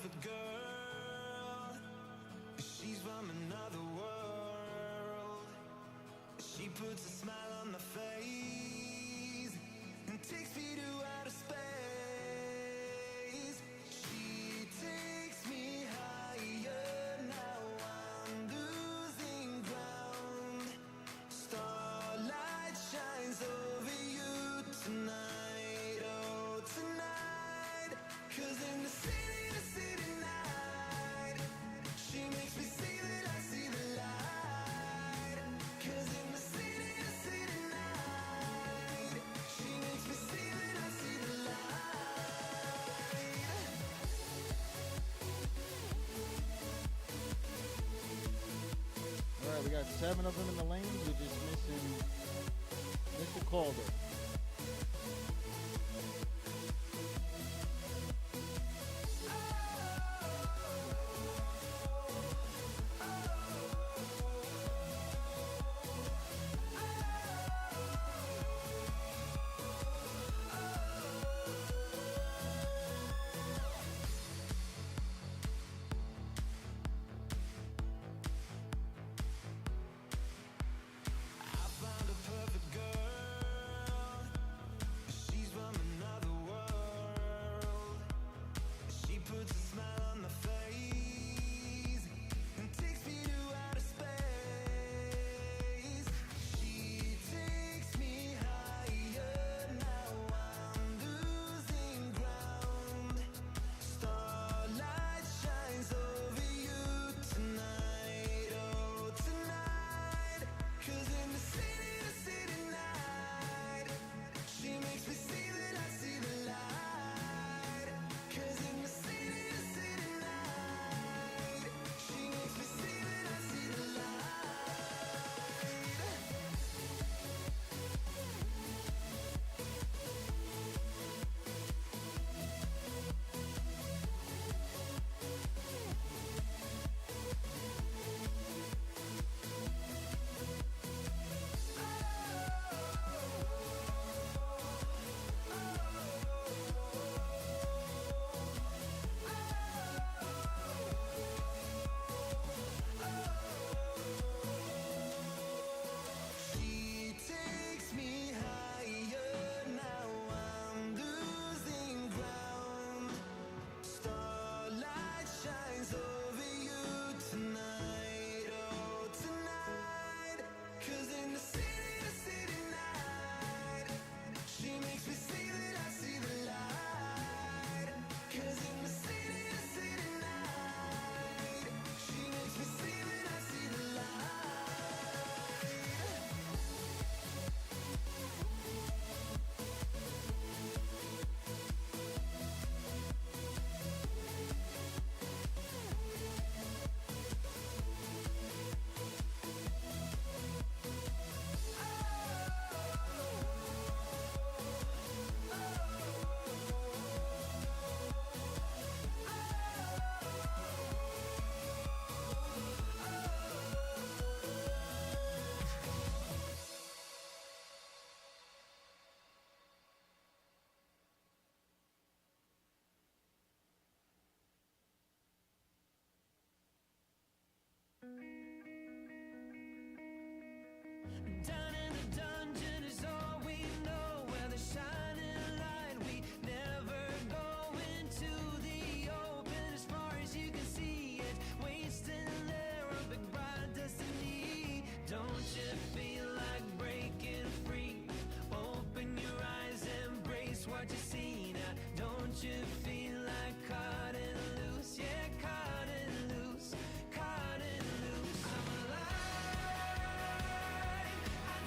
perfect girl. She's from another world. She puts a smile on my face and takes me to outer space. She takes me higher, now I'm losing ground. Starlight shines over you tonight, oh tonight. 'Cause in the city night, she makes me see that I see the light. 'Cause in the city night, she makes me see that I see the light. All right, we got 7 of them in the lanes. We're just missing Mr. Calder. I found a perfect girl. She's from another world. She puts a smile on my face and takes me to outer space. She takes me higher, now I'm losing ground. Starlight shines over you tonight, oh tonight. 'Cause in the city night, she makes me see that I see the light. 'Cause in the city night, she makes me see that I see the light. She takes me higher, now I'm losing ground. Starlight shines over you tonight, oh tonight. 'Cause in the city night, she makes me see that I see the light. 'Cause in the city night, she makes me see that I see the light. Down in the dungeon is all we know, where the shining light, we never go into the open. As far as you can see, it's wasting there, a big bright destiny. Don't you feel like breaking free? Open your eyes, embrace what you see now. Don't you feel like cutting loose? Yeah, cutting loose, cutting loose. I'm alive. I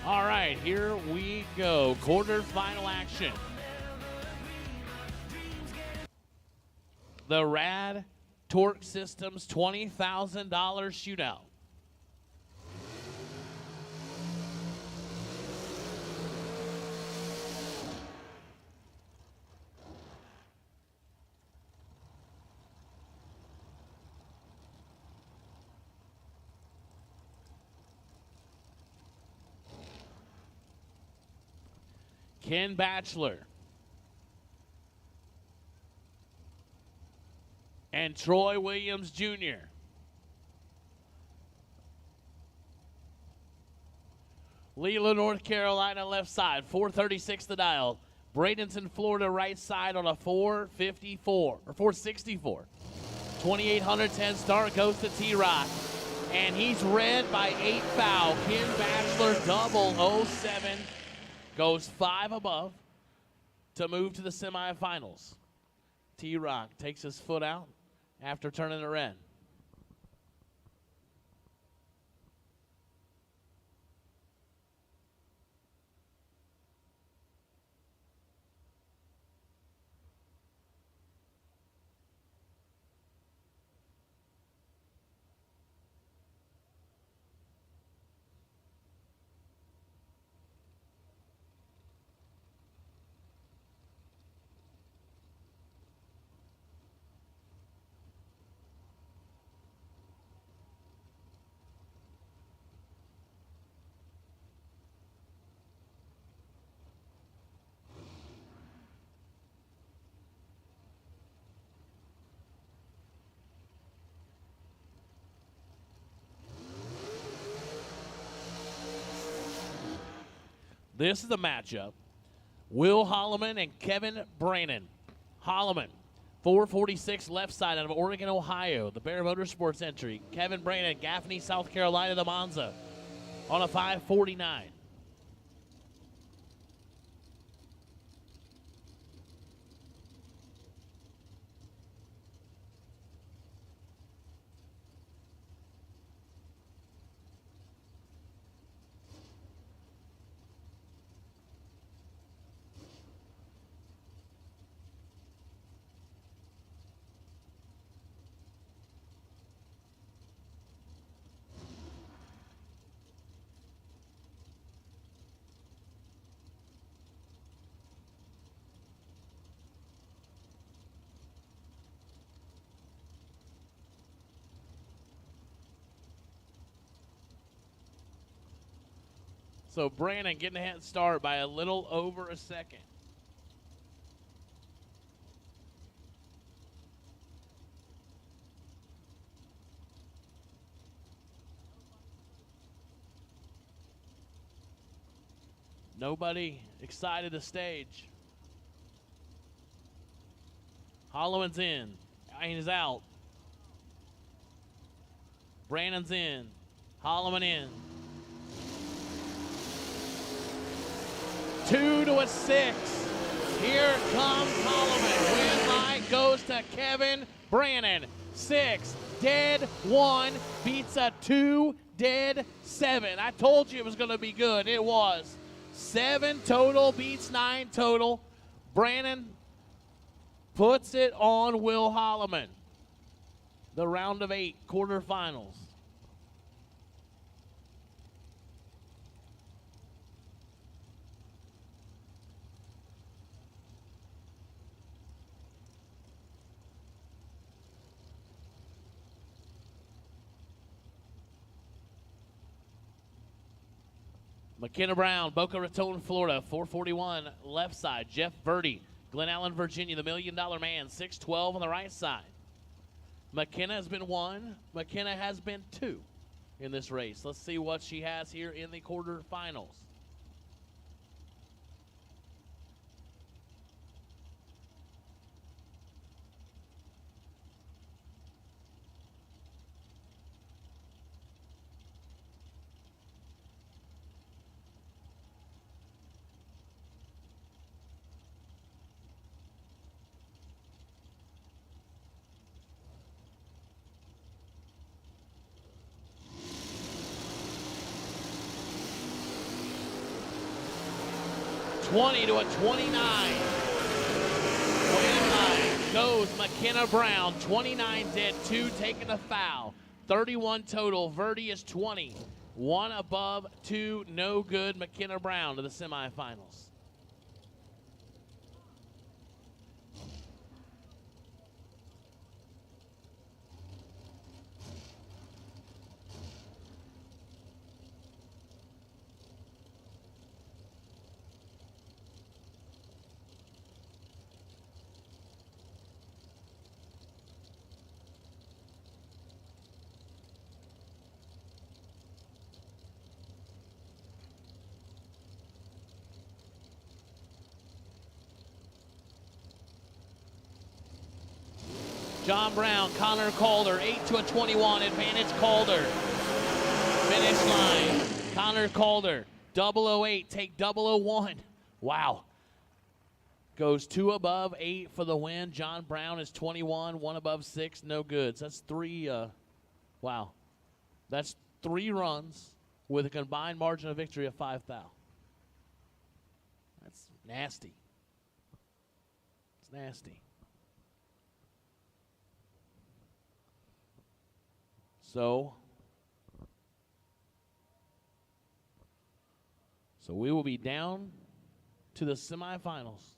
All right, here we go. Quarterfinal action. The Rad Torque Systems $20,000 shootout. Ken Batchelor and Troy Williams Jr. Leland, North Carolina, left side, 436 the dial. Bradenton, Florida, right side on a 454 or 464. 2810 start goes to T-Rock. And he's red by 8 foul. Ken Batchelor double 07. Goes 5 above to move to the semifinals. T-Rock takes his foot out after turning it red. This is the matchup. Will Holloman and Kevin Brannon. Holloman, 446 left side out of Oregon, Ohio. The Bear Motorsports entry. Kevin Brannon, Gaffney, South Carolina, the Monza on a 549. So Brannon getting a head start by a little over a second. Nobody excited the stage. Holloman's in. He's out. Brannon's in. Holloman in. 2 to a 6. Here comes Holloman. Win line goes to Kevin Brannon. 6, dead 1, beats a 2, dead 7. I told you it was going to be good. It was. 7 total, beats 9 total. Brannon puts it on Will Holloman. The round of 8 quarterfinals. McKenna Brown, Boca Raton, Florida, 441 left side. Jeff Verdi, Glen Allen, Virginia, the $1 Million Man, 612 on the right side. McKenna has been 1. McKenna has been 2 in this race. Let's see what she has here in the quarterfinals. 20 to a 29. Winning line goes McKenna Brown, 29 dead, 2 taking a foul. 31 total. Verdi is 20. 1 above, 2 no good. McKenna Brown to the semifinals. John Brown, Connor Calder, 8 to a 21, advantage Calder. Finish line, Connor Calder, 008, take 001. Wow. Goes 2 above, 8 for the win. John Brown is 21, 1 above, 6, no goods. That's 3, wow. That's 3 runs with a combined margin of victory of 5 thou. That's nasty. It's nasty. So we will be down to the semifinals.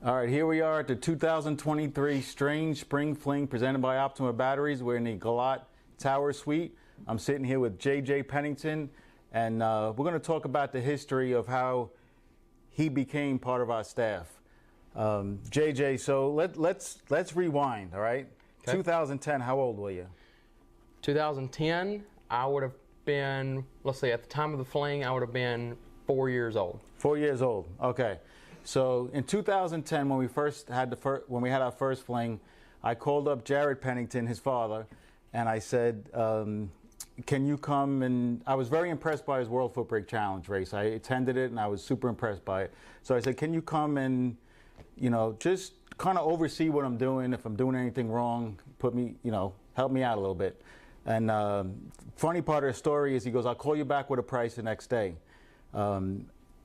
All right, here we are at the 2023 Strange Spring Fling presented by Optima Batteries. We're in the Galot Tower Suite. I'm sitting here with J.J. Pennington, and we're going to talk about the history of how he became part of our staff. J.J., so let's rewind, all right? Okay. 2010, how old were you? 2010, I would have been, let's see, at the time of the fling, I would have been 4 years old. 4 years old, okay. So in 2010, when we had our first fling, I called up Jared Pennington, his father, and I said, can you come? And I was very impressed by his World Foot Brake Challenge race. I attended it, and I was super impressed by it. So I said, can you come and, just kind of oversee what I'm doing? If I'm doing anything wrong, put me, help me out a little bit. And funny part of the story is he goes, I'll call you back with a price the next day.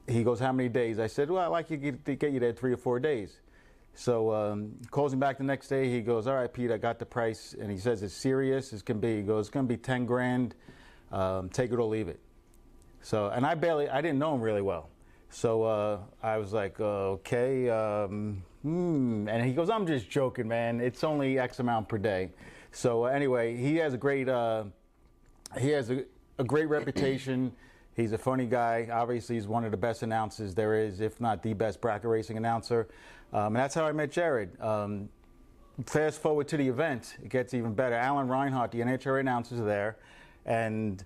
He goes, how many days? I said, well, I'd like you to get you there 3 or 4 days. So calls him back the next day. He goes, all right, Pete, I got the price. And he says, it's serious as can be. He goes, it's going to be 10 grand. Take it or leave it. So, and I didn't know him really well. So I was like, okay. And he goes, I'm just joking, man. It's only X amount per day. So anyway, he has a great reputation. He's a funny guy. Obviously, he's one of the best announcers there is, if not the best bracket racing announcer. And that's how I met Jared. Fast forward to the event, it gets even better. Alan Reinhardt, the NHRA announcer, is there. And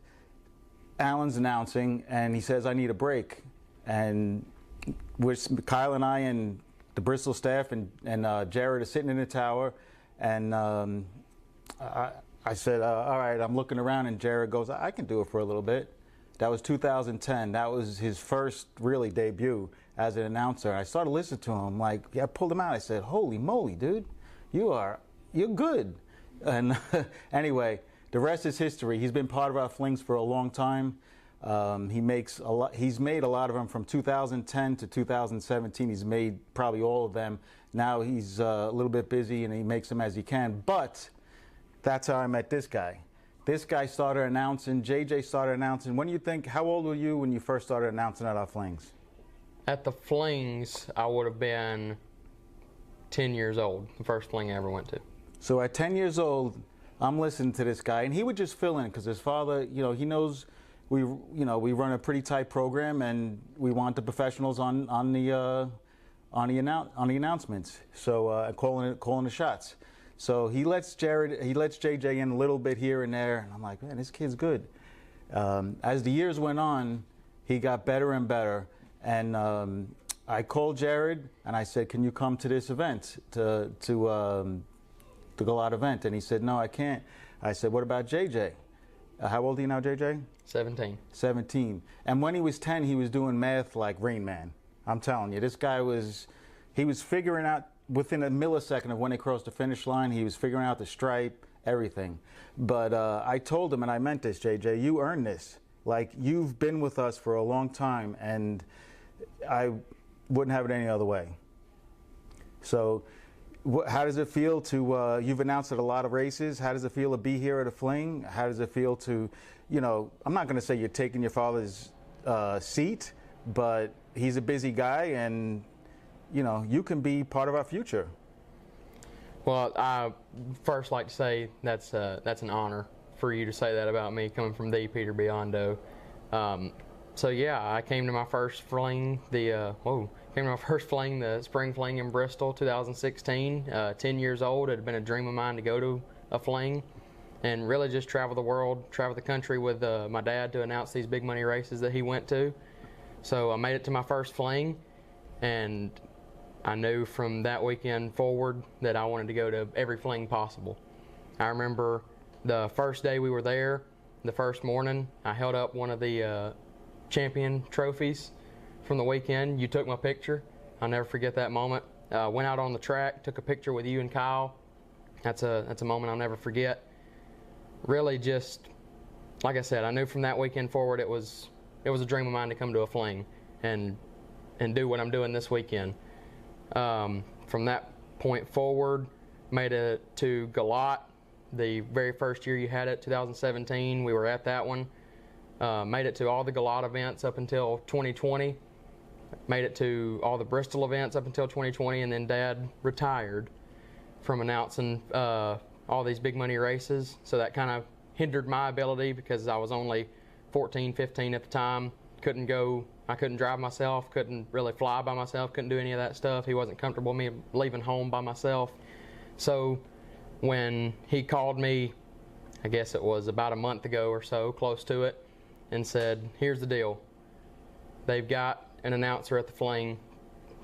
Alan's announcing, and he says, I need a break. And Kyle and I and the Bristol staff and Jared are sitting in the tower, and I said, all right, I'm looking around, and Jared goes, I can do it for a little bit. That was 2010. That was his first really debut as an announcer. I started listening to him, like, I pulled him out. I said, holy moly, dude, you're good. And anyway, the rest is history. He's been part of our flings for a long time. He's made a lot of them from 2010 to 2017. He's made probably all of them. Now he's a little bit busy and he makes them as he can. But that's how I met this guy. This guy started announcing. JJ started announcing. When do you think? How old were you when you first started announcing at our flings? At the flings, I would have been 10 years old. The first fling I ever went to. So at 10 years old, I'm listening to this guy, and he would just fill in because his father, he knows we run a pretty tight program, and we want the professionals on the announcements. So calling the shots. So he lets JJ in a little bit here and there, and I'm like, man, this kid's good. As the years went on, he got better and better, and I called Jared and I said, can you come to this event, to the Galot event? And he said, no, I can't. I said, what about JJ? How old are you now, JJ? 17. 17. And when he was 10, he was doing math like Rain Man. I'm telling you, this guy he was figuring out within a millisecond of when they crossed the finish line, he was figuring out the stripe, everything. But I told him, and I meant this, JJ, you earned this. Like, you've been with us for a long time, and I wouldn't have it any other way. So how does it feel to, you've announced at a lot of races, how does it feel to be here at a fling? How does it feel to, I'm not going to say you're taking your father's seat, but he's a busy guy, and, you can be part of our future. Well, I first like to say that's an honor for you to say that about me, coming from the Peter Biondo. So yeah, I came to my first fling, the spring fling in Bristol, 2016. 10 years old. It had been a dream of mine to go to a fling and really just travel the world, travel the country with my dad to announce these big money races that he went to. So I made it to my first fling, and I knew from that weekend forward that I wanted to go to every fling possible. I remember the first day we were there, the first morning, I held up one of the champion trophies from the weekend. You took my picture. I'll never forget that moment. Went out on the track, took a picture with you and Kyle. That's a moment I'll never forget. Really, just like I said, I knew from that weekend forward it was a dream of mine to come to a fling and do what I'm doing this weekend. From that point forward, made it to Galot, the very first year you had it, 2017. We were at that one. Made it to all the Galot events up until 2020. Made it to all the Bristol events up until 2020, and then Dad retired from announcing all these big money races. So that kind of hindered my ability because I was only 14, 15 at the time. Couldn't go, I couldn't drive myself, couldn't really fly by myself, couldn't do any of that stuff. He wasn't comfortable with me leaving home by myself. So when he called me, I guess it was about a month ago or so, close to it, and said, here's the deal. They've got an announcer at the fling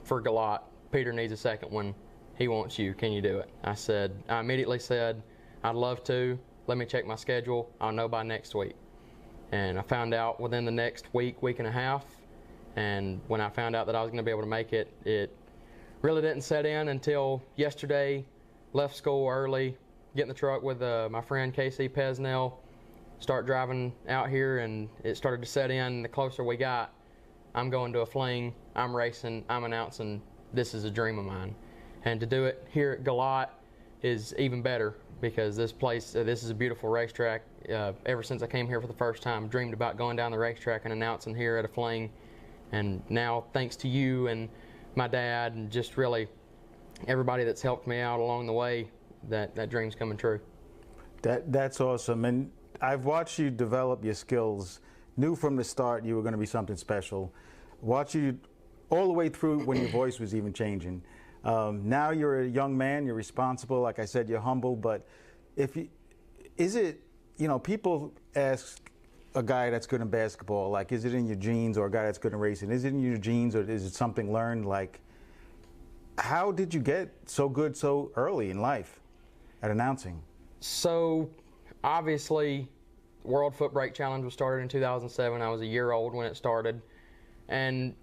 for Galot. Peter needs a second one. He wants you. Can you do it? I immediately said, I'd love to. Let me check my schedule. I'll know by next week. And I found out within the next week and a half. And when I found out that I was going to be able to make it, it really didn't set in until yesterday. Left school early, get in the truck with my friend Casey Pesnell, start driving out here, and it started to set in. The closer we got, I'm going to a fling, I'm racing, I'm announcing. This is a dream of mine. And to do it here at Galot is even better because this place, this is a beautiful racetrack. Ever since I came here for the first time, dreamed about going down the racetrack and announcing here at a fling. And now, thanks to you and my dad and just really everybody that's helped me out along the way, that dream's coming true. That's awesome. And I've watched you develop your skills. Knew from the start you were going to be something special. Watched you all the way through when your voice was even changing. Now you're a young man, you're responsible. Like I said, you're humble. But people ask a guy that's good in basketball? Like, is it in your genes, or a guy that's good in racing? Is it in your genes, or is it something learned? Like, how did you get so good so early in life at announcing? So, obviously, World Foot Brake Challenge was started in 2007. I was a year old when it started. And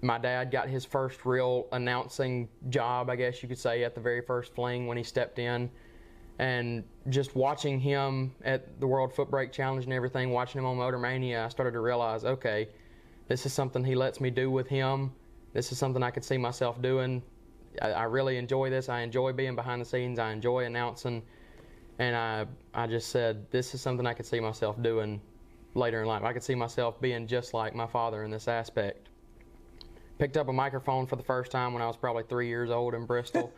my dad got his first real announcing job, I guess you could say, at the very first Fling when he stepped in. And just watching him at the World Foot Brake Challenge and everything, watching him on Motor Mania, I started to realize, okay, this is something he lets me do with him. This is something I could see myself doing. I really enjoy this. I enjoy being behind the scenes. I enjoy announcing. And I just said, this is something I could see myself doing later in life. I could see myself being just like my father in this aspect. Picked up a microphone for the first time when I was probably 3 years old in Bristol.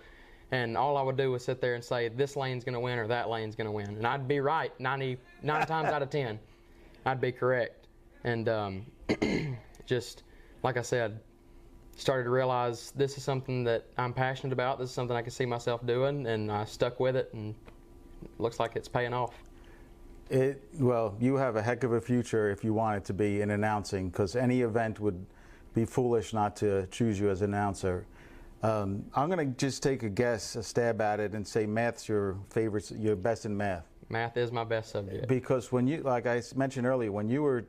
And all I would do was sit there and say, this lane's going to win or that lane's going to win. And I'd be right 99 times out of 10. I'd be correct. And just, like I said, started to realize this is something that I'm passionate about. This is something I can see myself doing. And I stuck with it, and it looks like it's paying off. Well, you have a heck of a future if you want it to be in announcing, because any event would be foolish not to choose you as an announcer. I'm going to just take a guess, a stab at it, and say math's your favorite, you're best in math. Math is my best subject. Because when you, like I mentioned earlier, when you were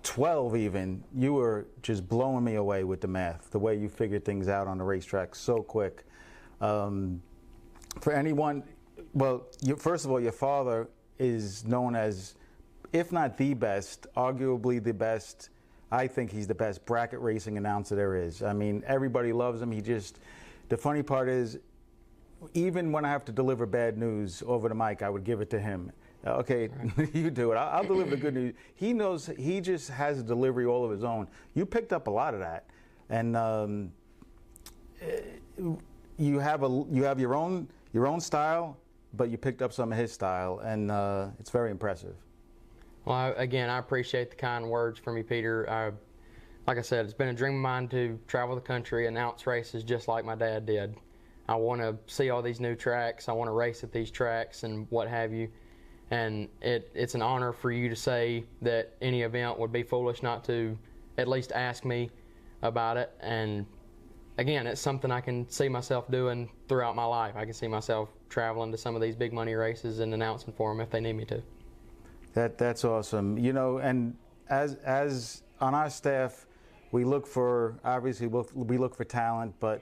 12 even, you were just blowing me away with the math, the way you figured things out on the racetrack so quick. For anyone, well, first of all, your father is known as, if not the best, arguably the best. I think he's the best bracket racing announcer there is. I mean, everybody loves him. The funny part is, even when I have to deliver bad news over the mic, I would give it to him. Okay, you do it. I'll deliver the good news. He knows, he just has a delivery all of his own. You picked up a lot of that. And you have your own style, but you picked up some of his style, and it's very impressive. Well, again, I appreciate the kind words from you, Peter. Like I said, it's been a dream of mine to travel the country, announce races just like my dad did. I want to see all these new tracks. I want to race at these tracks and what have you. And it's an honor for you to say that any event would be foolish not to at least ask me about it. And again, it's something I can see myself doing throughout my life. I can see myself traveling to some of these big money races and announcing for them if they need me to. That's awesome. You know, and as on our staff, we look for, obviously we look for talent, but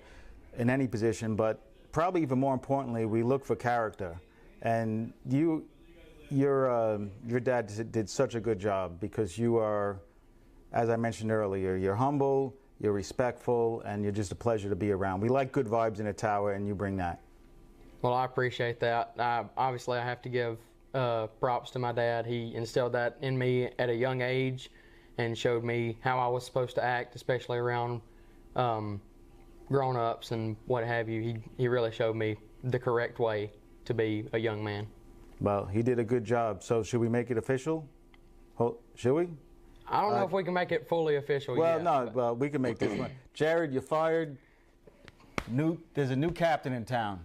in any position, but probably even more importantly, we look for character. And your dad did such a good job, because you are, as I mentioned earlier, you're humble, you're respectful, and you're just a pleasure to be around. We like good vibes in a tower, and you bring that. Well, I appreciate that. Obviously, I have to give props to my dad. He instilled that in me at a young age and showed me how I was supposed to act, especially around grown-ups and what have you. He really showed me the correct way to be a young man. Well, he did a good job. So should we make it official? Should we? I don't know if we can make it fully official yet. Well, we can make this one. Jared, you're fired. There's a new captain in town.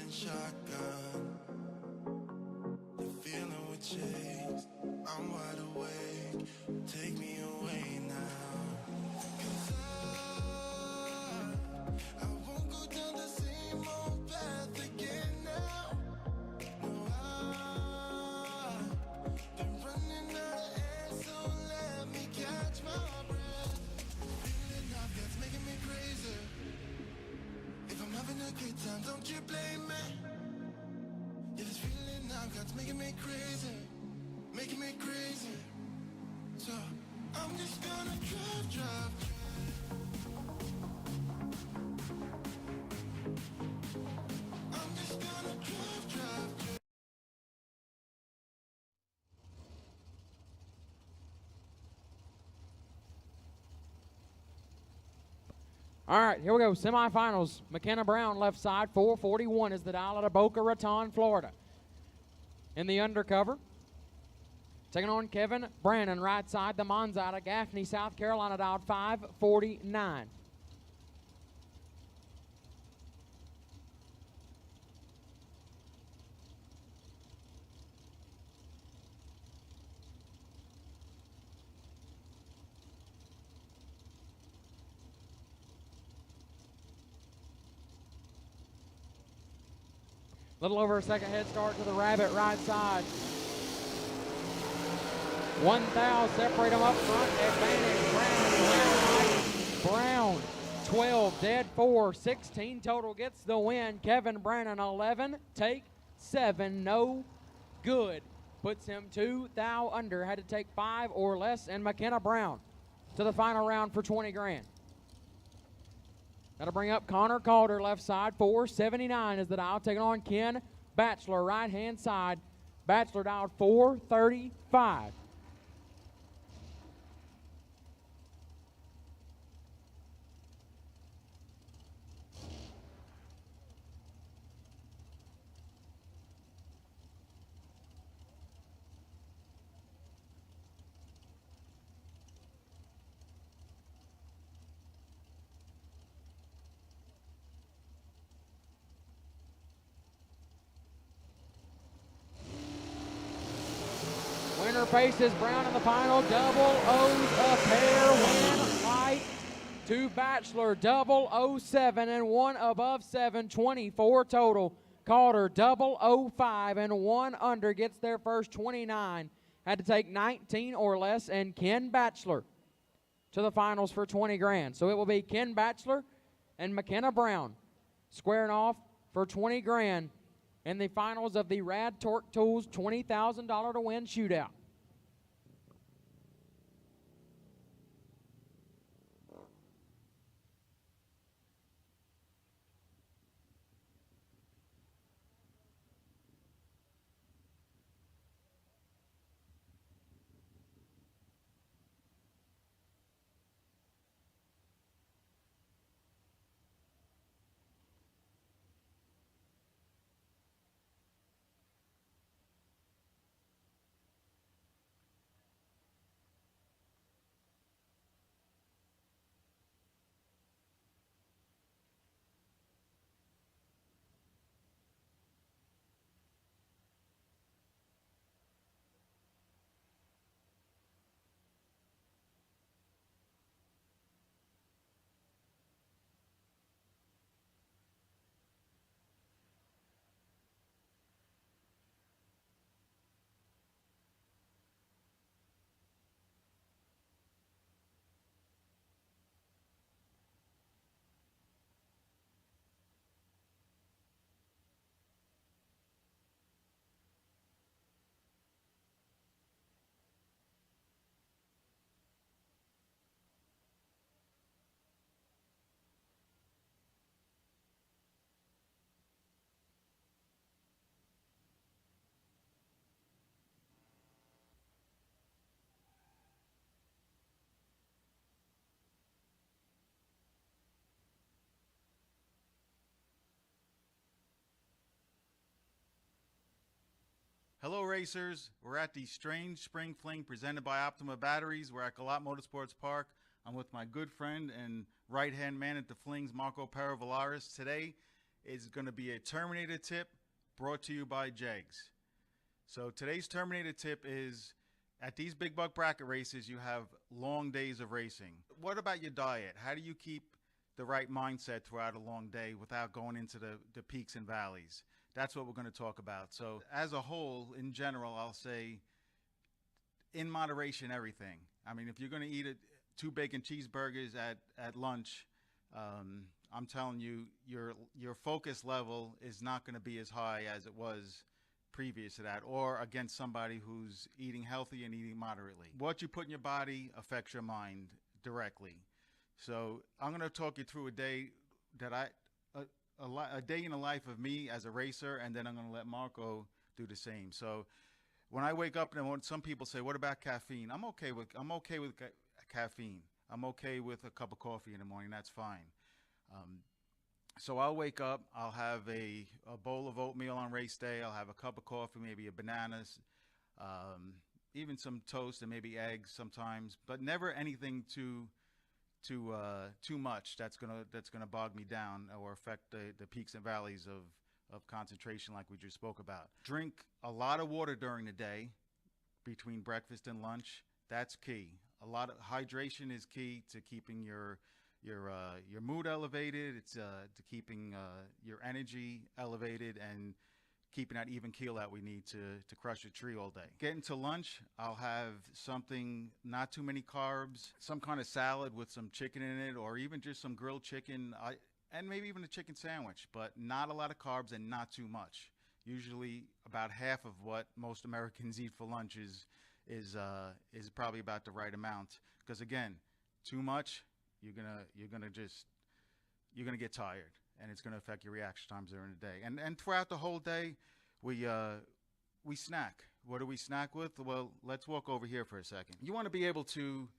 riding shotgun. The feeling we chased, I'm wide awake. Take me away now. 'Cause I won't go down the same old path again now. No, I've been running out of air, so let me catch my breath. Feeling up that's making me crazy. If I'm having a good time, don't you blame me. Yeah, this feeling I've got's making me crazy, making me crazy. So I'm just gonna drive. I'm just gonna drive. All right, here we go. Semifinals. McKenna Brown, left side, 441 is the dial out of Boca Raton, Florida. In the undercover, taking on Kevin Brannon, right side, the Monza out of Gaffney, South Carolina, dialed 549. Little over a second head start to the Rabbit right side. 1 thou separate them up front. Advantage Brown 12, dead 4, 16 total gets the win. Kevin Brannon 11, take 7, no good. Puts him 2 thou under. Had to take 5 or less. And McKenna Brown to the final round for 20 grand. That'll bring up Connor Calder, left side, 479 is the dial, taking on Ken Batchelor, right-hand side. Batchelor dialed 435. Winner faces Brown in the final. Double O's a pair. Win light to Batchelor. 007 and 1 above 7. 24 total. Calder 005 and 1 under gets their first 29. Had to take 19 or less. And Ken Batchelor to the finals for 20 grand. So it will be Ken Batchelor and McKenna Brown squaring off for 20 grand in the finals of the Rad Torque Tools $20,000 to win shootout. Hello racers, we're at the Strange Spring Fling presented by Optima Batteries. We're at Galot Motorsports Park. I'm with my good friend and right-hand man at the Flings, Marco Perovalaris. Today is going to be a Terminator tip brought to you by Jegs. So today's Terminator tip is, at these big buck bracket races, you have long days of racing. What about your diet? How do you keep the right mindset throughout a long day without going into the peaks and valleys? That's what we're going to talk about. So as a whole, in general, I'll say in moderation, everything. I mean, if you're going to eat 2 bacon cheeseburgers at lunch, I'm telling you, your focus level is not going to be as high as it was previous to that, or against somebody who's eating healthy and eating moderately. What you put in your body affects your mind directly. So I'm going to talk you through a day that a day in the life of me as a racer, and then I'm going to let Marco do the same. So when I wake up, and when some people say, "What about caffeine?" I'm okay with caffeine. I'm okay with a cup of coffee in the morning. That's fine. So I'll wake up, I'll have a bowl of oatmeal on race day, I'll have a cup of coffee, maybe a bananas, even some toast and maybe eggs sometimes, but never anything too much that's gonna bog me down or affect the peaks and valleys of concentration like we just spoke about. Drink a lot of water during the day between breakfast and lunch. That's key. A lot of hydration is key to keeping your mood elevated. It's to keeping your energy elevated and keeping that even keel that we need to crush a tree all day. Getting to lunch, I'll have something, not too many carbs, some kind of salad with some chicken in it, or even just some grilled chicken, and maybe even a chicken sandwich, but not a lot of carbs and not too much. Usually about half of what most Americans eat for lunch is probably about the right amount. Because again, too much, you're gonna get tired, and it's gonna affect your reaction times during the day. And throughout the whole day, we snack. What do we snack with? Well, let's walk over here for a second. You want to be able to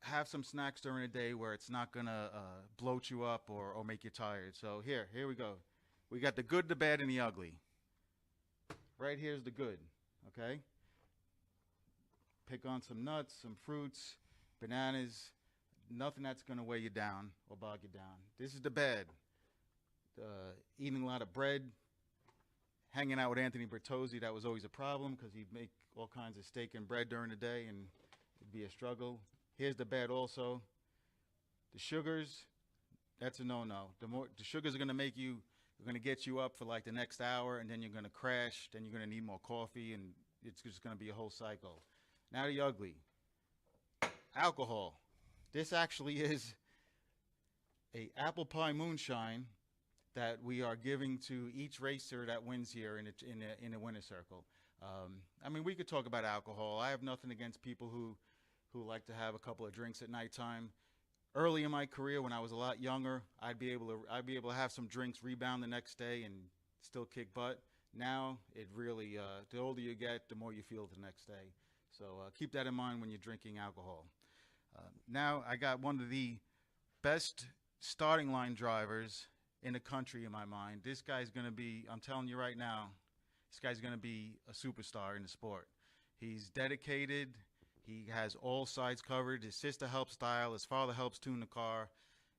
have some snacks during the day where it's not gonna bloat you up or make you tired. So here we go. We got the good, the bad, and the ugly. Right here's the good. Okay. Pick on some nuts, some fruits, bananas. Nothing that's going to weigh you down or bog you down. This is the bad. Eating a lot of bread, hanging out with Anthony Bertozzi, that was always a problem because he'd make all kinds of steak and bread during the day and it'd be a struggle. Here's the bad also. The sugars, that's a no-no. The sugars are going to going to get you up for like the next hour, and then you're going to crash, then you're going to need more coffee, and it's just going to be a whole cycle. Now the ugly. Alcohol. This actually is a apple pie moonshine that we are giving to each racer that wins here in the winner's circle. I mean, we could talk about alcohol. I have nothing against people who like to have a couple of drinks at nighttime. Early in my career, when I was a lot younger, I'd be able to have some drinks, rebound the next day, and still kick butt. Now, it really, the older you get, the more you feel the next day. So keep that in mind when you're drinking alcohol. Now I got one of the best starting line drivers in the country in my mind. This guy's going to be, I'm telling you right now, this guy's going to be a superstar in the sport. He's dedicated. He has all sides covered. His sister helps style. His father helps tune the car.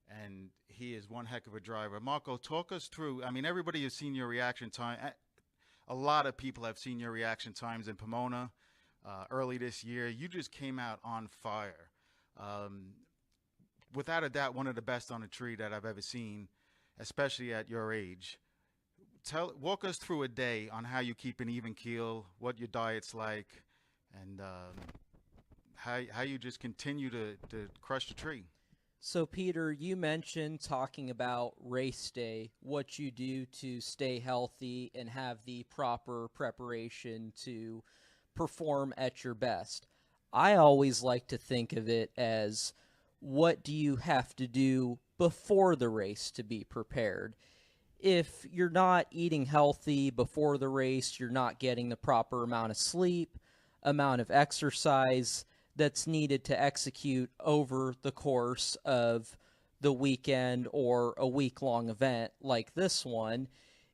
And he is one heck of a driver. Marco, talk us through. I mean, everybody has seen your reaction time. A lot of people have seen your reaction times in Pomona early this year. You just came out on fire. Without a doubt, one of the best on a tree that I've ever seen, especially at your age. Walk us through a day on how you keep an even keel, what your diet's like, and how you just continue to crush the tree. So, Peter, you mentioned talking about race day, what you do to stay healthy and have the proper preparation to perform at your best. I always like to think of it as, what do you have to do before the race to be prepared? If you're not eating healthy before the race, you're not getting the proper amount of sleep, amount of exercise that's needed to execute over the course of the weekend or a week-long event like this one,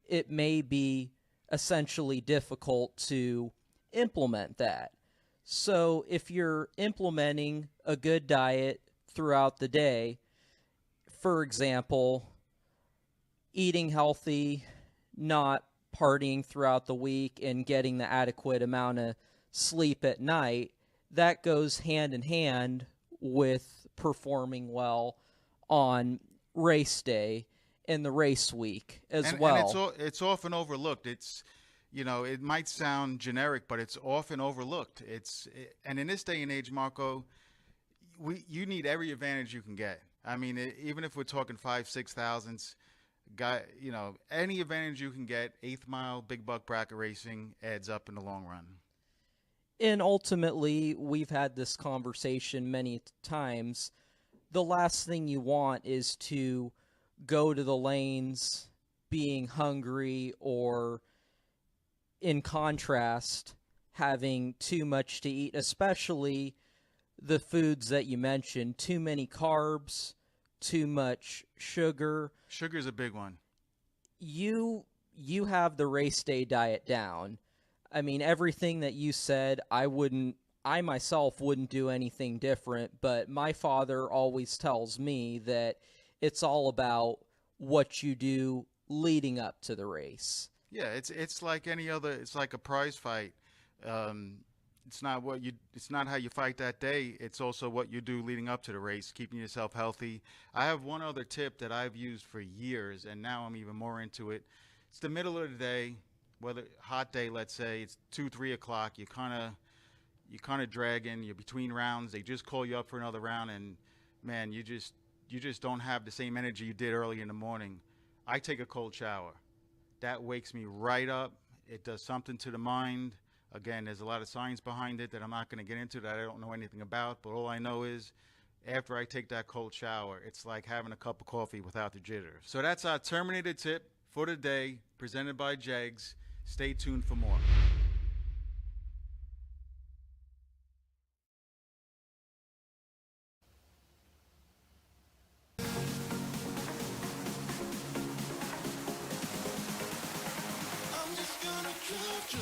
it may be essentially difficult to implement that. So if you're implementing a good diet throughout the day, for example, eating healthy, not partying throughout the week, and getting the adequate amount of sleep at night, that goes hand in hand with performing well on race day and the race week as well. And it's often overlooked. It's, it might sound generic, but it's often overlooked. And in this day and age, Marco, you need every advantage you can get. I mean, even if we're talking 5, 6 thousandths, any advantage you can get, 8th mile, big buck bracket racing adds up in the long run. And ultimately, we've had this conversation many times. The last thing you want is to go to the lanes being hungry, or in contrast, having too much to eat, especially the foods that you mentioned. Too many carbs, too much sugar. Sugar's a big one. You have the race day diet down. I mean, everything that you said, I myself wouldn't do anything different, but my father always tells me that it's all about what you do leading up to the race. Yeah, it's like any other. It's like a prize fight. It's not how you fight that day. It's also what you do leading up to the race, keeping yourself healthy. I have one other tip that I've used for years, and now I'm even more into it. It's the middle of the day, whether hot day, let's say it's 2, 3 o'clock. You kind of dragging. You're between rounds. They just call you up for another round, and man, you just don't have the same energy you did early in the morning. I take a cold shower. That wakes me right up. It does something to the mind. Again, there's a lot of science behind it that I'm not going to get into, that I don't know anything about, but all I know is after I take that cold shower, it's like having a cup of coffee without the jitters. So that's our Terminator tip for the day, presented by Jegs. Stay tuned for more. I'm just gonna drive you.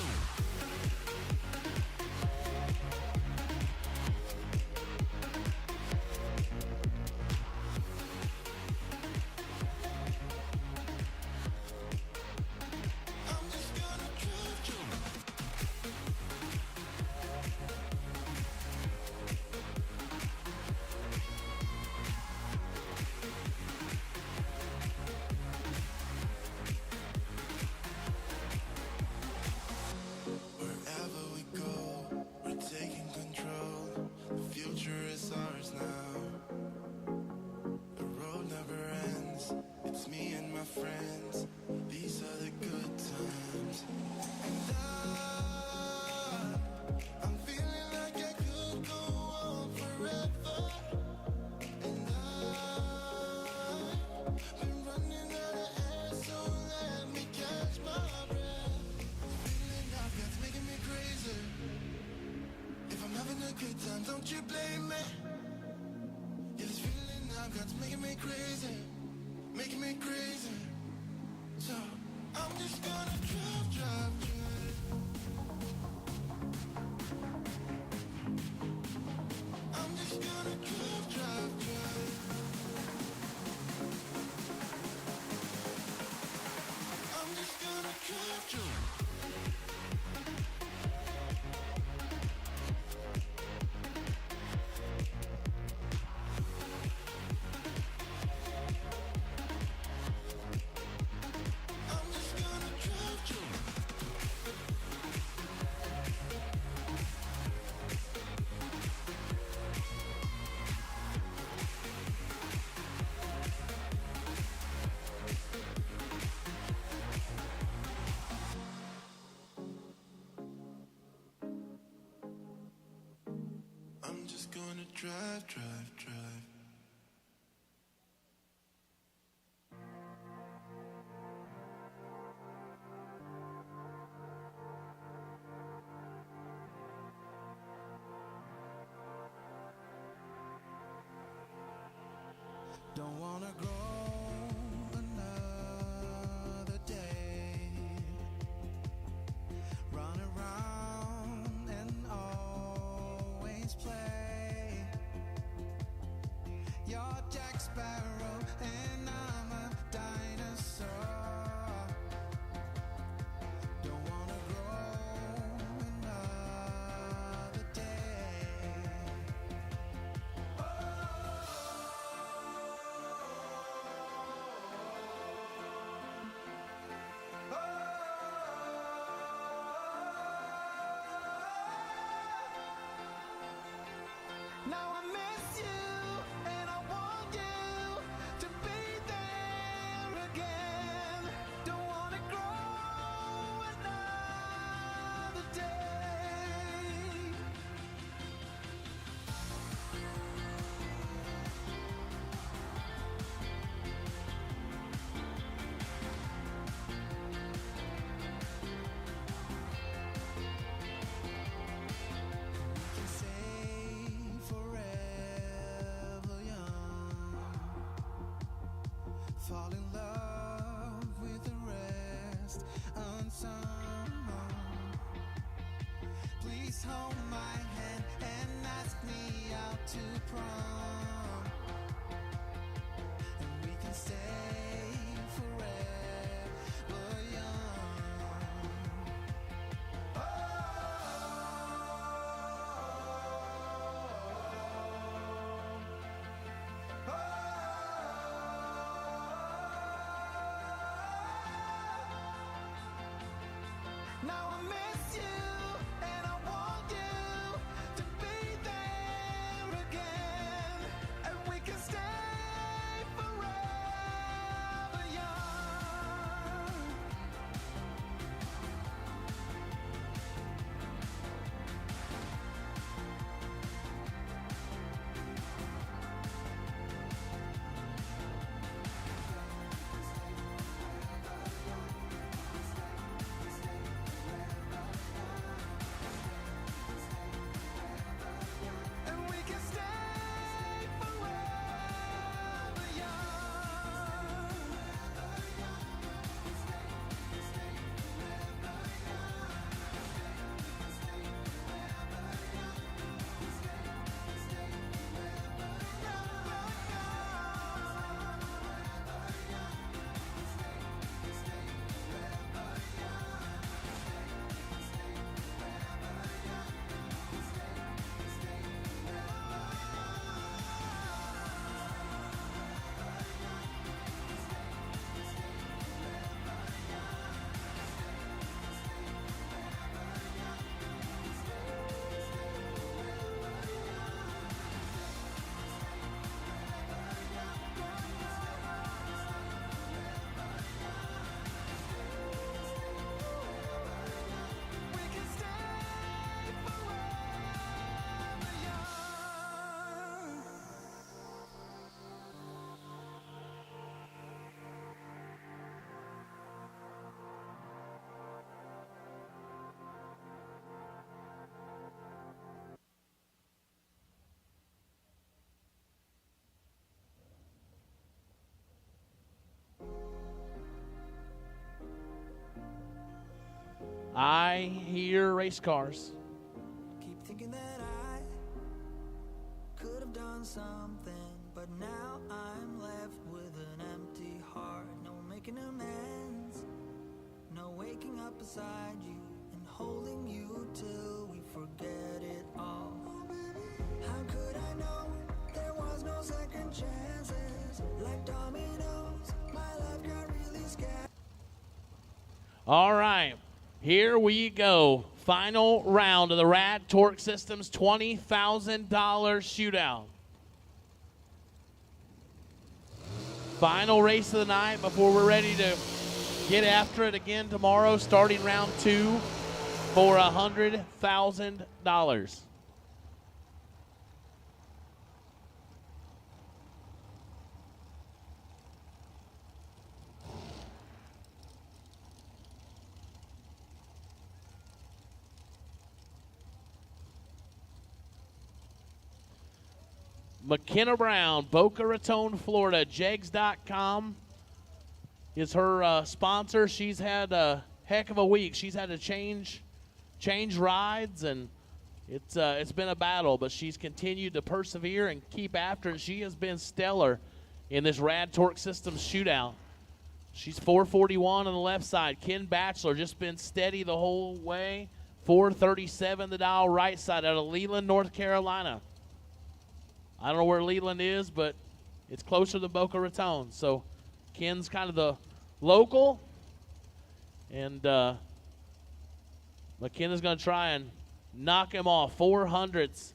I'm just gonna drive you. Wherever we go, we're taking control. The future is ours now. The road never ends. It's me and my friends. These are the good times. And I'm feeling like I could go on forever. And I've been running out of air, so let me catch my breath. Feeling I've got's making me crazy. If I'm having a good time, don't you blame me. Yeah, this feeling I've got's making me crazy, making me crazy. So I'm just gonna drive. I'm just gonna drive. I'm just gonna drive. I'm just gonna drive you. I'm just gonna drive. Don't wanna grow another day. Run around and always play. Now I miss you, and I want you to be there again. Don't wanna grow another day. We can say forever young, fall in love with the rest unsung. Please hold my hand and ask me out to prom, and we can stay forever young. Now I miss you, and I want you to be there again, and we can stay forever young. And we can stay forever young. We can stay forever young. I hear race cars. Keep thinking that I could have done something, but now I'm left with an empty heart. No making amends, no waking up beside you and holding you till we forget it all. How could I know there was no second chances? Like dominoes, my life got really scared. All right, here we go. Final round of the Rad Torque Systems $20,000 shootout. Final race of the night before we're ready to get after it again tomorrow, starting round 2 for $100,000. McKenna Brown, Boca Raton, Florida. Jegs.com is her sponsor. She's had a heck of a week. She's had to change rides, and it's been a battle, but she's continued to persevere and keep after it. She has been stellar in this Rad Torque Systems shootout. She's 441 on the left side. Ken Batchelor just been steady the whole way. 437 the dial right side out of Leland, North Carolina. I don't know where Leland is, but it's closer to Boca Raton. So Ken's kind of the local, and McKenna's going to try and knock him off. 400s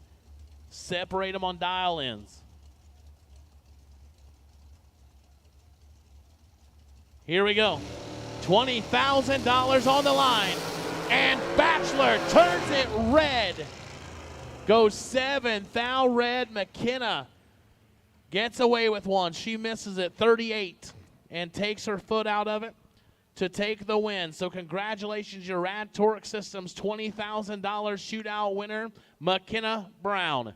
Separate them on dial-ins. Here we go. $20,000 on the line. And Bachelor turns it red. Goes 7. Thou Red McKenna gets away with one. She misses it 38 and takes her foot out of it to take the win. So congratulations, your Rad Torque Systems $20,000 shootout winner, McKenna Brown.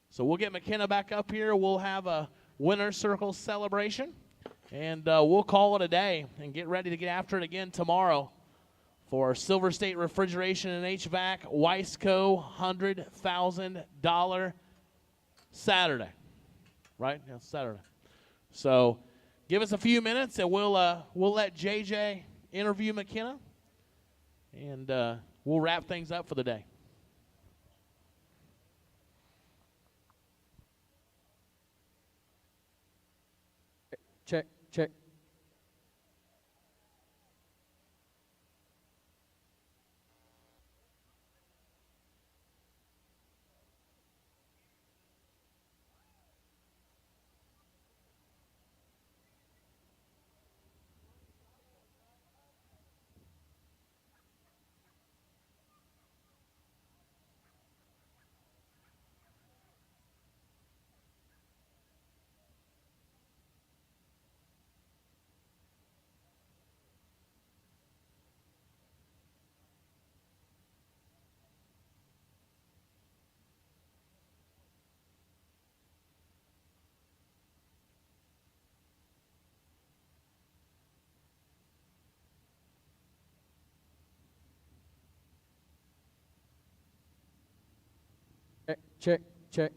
So we'll get McKenna back up here. We'll have a winner's circle celebration. And we'll call it a day and get ready to get after it again tomorrow for Silver State Refrigeration and HVAC Weisco $100,000 Saturday. Right? Yeah, Saturday. So give us a few minutes and we'll let JJ interview McKenna. And we'll wrap things up for the day. Check, check. Check, check.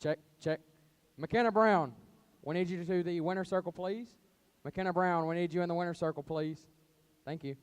Check, check. McKenna Brown, we need you to do the winner circle, please. McKenna Brown, we need you in the winner circle, please. Thank you.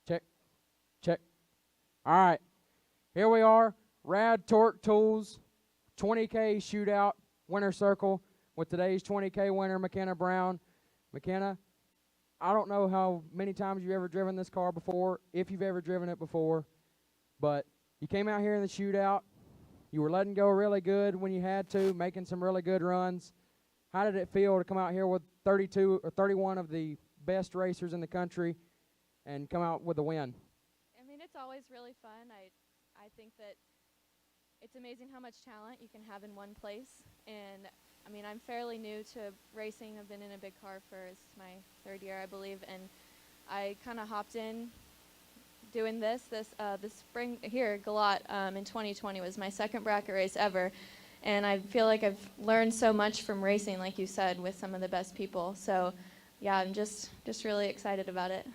Check, check. All right, here we are. Rad Torque Tools 20K shootout winner circle with today's 20K winner, McKenna Brown. McKenna, I don't know how many times you've ever driven this car before, if you've ever driven it before, but you came out here in the shootout. You were letting go really good when you had to, making some really good runs. How did it feel to come out here with 32 or 31 of the best racers in the country and come out with a win? I mean, it's always really fun. I think that it's amazing how much talent you can have in one place. And I mean, I'm fairly new to racing. I've been in a big car for this is my third year, I believe, and I kind of hopped in doing this spring here, Galot, in 2020 was my second bracket race ever. And I feel like I've learned so much from racing, like you said, with some of the best people. So, yeah, I'm just really excited about it.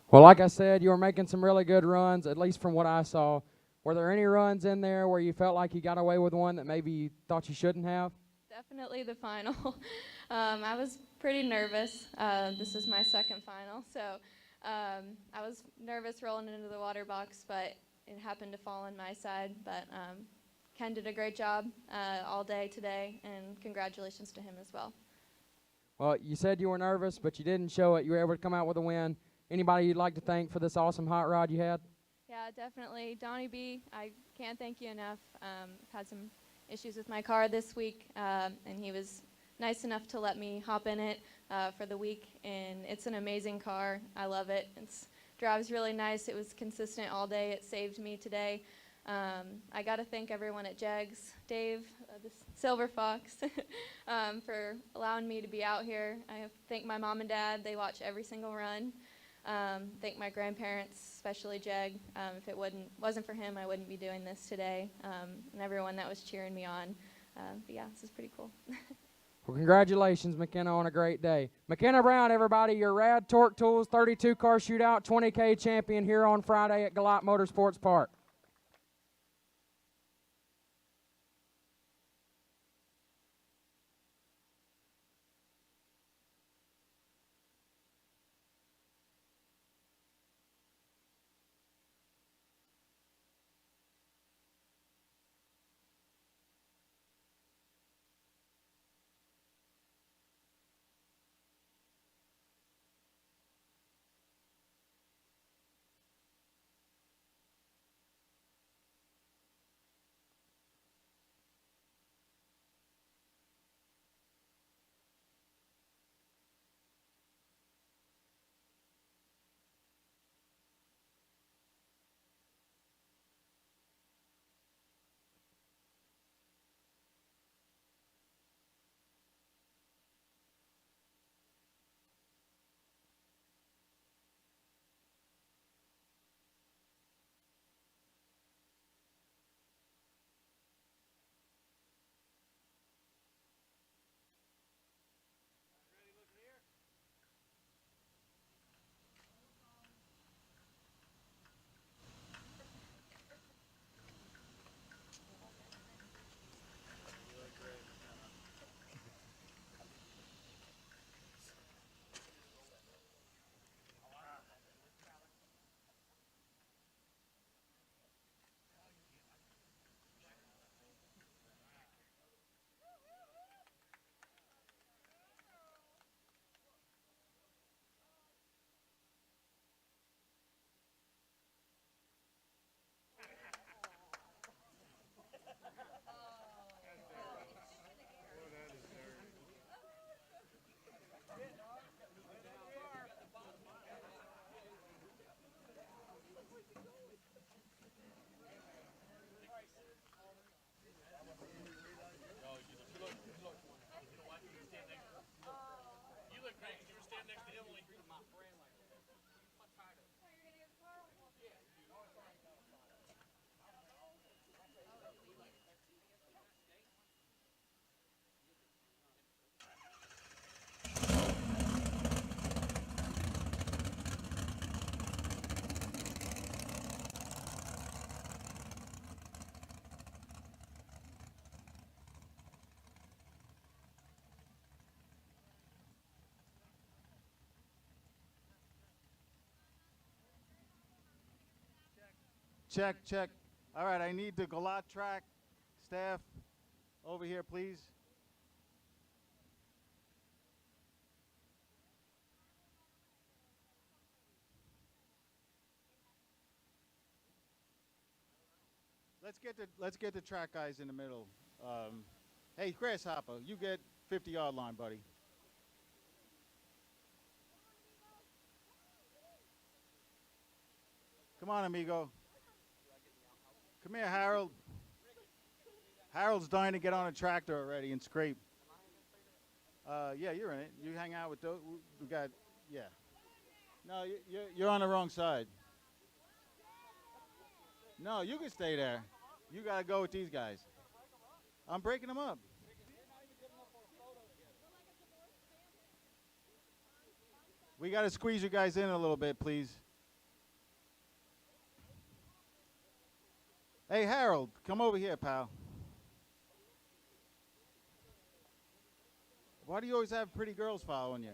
Well, like I said, you were making some really good runs, at least from what I saw. Were there any runs in there where you felt like you got away with one that maybe you thought you shouldn't have? Definitely the final. I was pretty nervous. This is my second final, so I was nervous rolling into the water box, but it happened to fall on my side. But Ken did a great job all day today, and congratulations to him as well. Well, you said you were nervous, but you didn't show it. You were able to come out with a win. Anybody you'd like to thank for this awesome hot rod you had? Yeah, definitely. Donnie B, I can't thank you enough. I've had some issues with my car this week, and he was nice enough to let me hop in it for the week, and it's an amazing car. I love it. It drives really nice. It was consistent all day. It saved me today. I got to thank everyone at Jegs, Dave, the Silver Fox, for allowing me to be out here. I thank my mom and dad. They watch every single run. Thank my grandparents, especially Jeg. If it wasn't for him, I wouldn't be doing this today. And everyone that was cheering me on. But yeah, this is pretty cool. Well, congratulations, McKenna, on a great day. McKenna Brown, everybody, your Rad Torque Tools 32 car shootout 20K champion here on Friday at Galot Motorsports Park. Check, check. All right, I need the Galot track staff over here, please. Let's get the track guys in the middle. Hey, Grasshopper, you get 50-yard line, buddy. Come on, amigo. Come here, Harold. Harold's dying to get on a tractor already and scrape. Yeah, you're in it. You hang out with those. We got, yeah. No, you're on the wrong side. No, you can stay there. You got to go with these guys. I'm breaking them up. We got to squeeze you guys in a little bit, please. Hey, Harold, come over here, pal. Why do you always have pretty girls following you?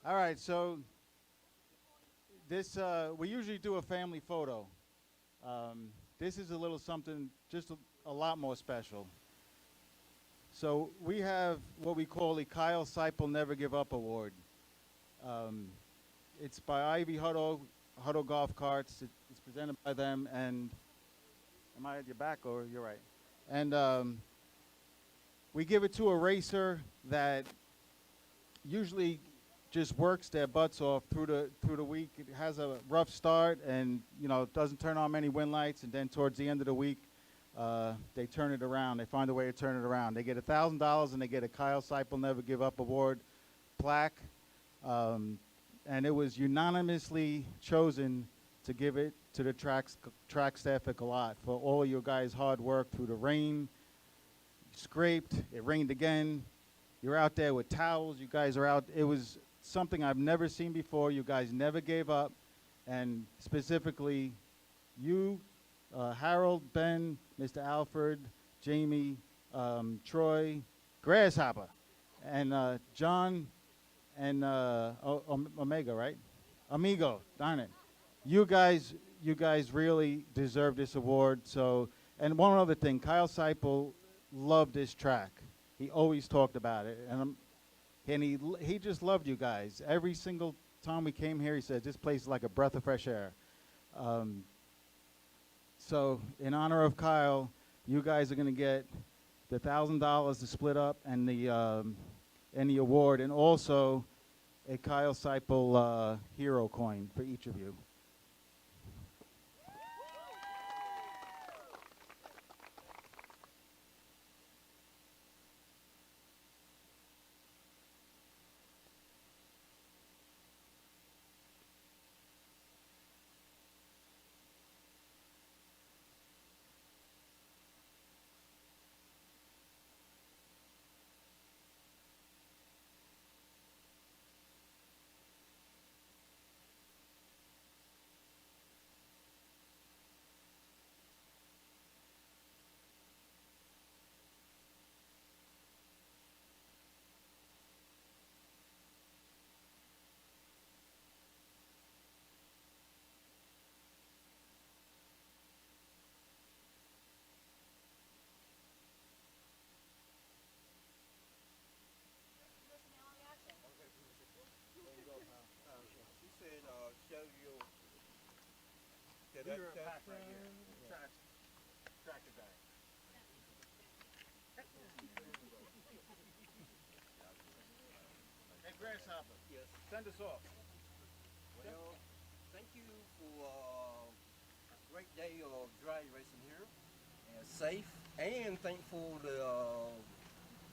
All right, so This we usually do a family photo. This is a little something just a lot more special. So we have what we call the Kyle Seipel Never Give Up Award. It's by Ivy Huddle Golf Carts. It's presented by them. And am I at your back or you're right? And we give it to a racer that usually just works their butts off through the week. It has a rough start, and doesn't turn on many win lights, and then towards the end of the week, they turn it around. They find a way to turn it around. They get $1,000, and they get a Kyle Seipel Never Give Up Award plaque, and it was unanimously chosen to give it to the track staff at Galot for all your guys' hard work through the rain. Scraped. It rained again. You're out there with towels. You guys are out. It was something I've never seen before. You guys never gave up. And specifically, you, Harold, Ben, Mr. Alfred, Jamie, Troy, Grasshopper, and John, and Omega, right? Amigo, darn it. You guys really deserve this award. So, and one other thing, Kyle Seipel loved this track. He always talked about it, and he just loved you guys. Every single time we came here, he said, this place is like a breath of fresh air. So in honor of Kyle, you guys are going to get the $1,000 to split up and the award, and also a Kyle Seipel hero coin for each of you. Hey, Grasshopper. Yes. Send us off. Well, thank you for a great day of drag racing here, and safe. And thankful to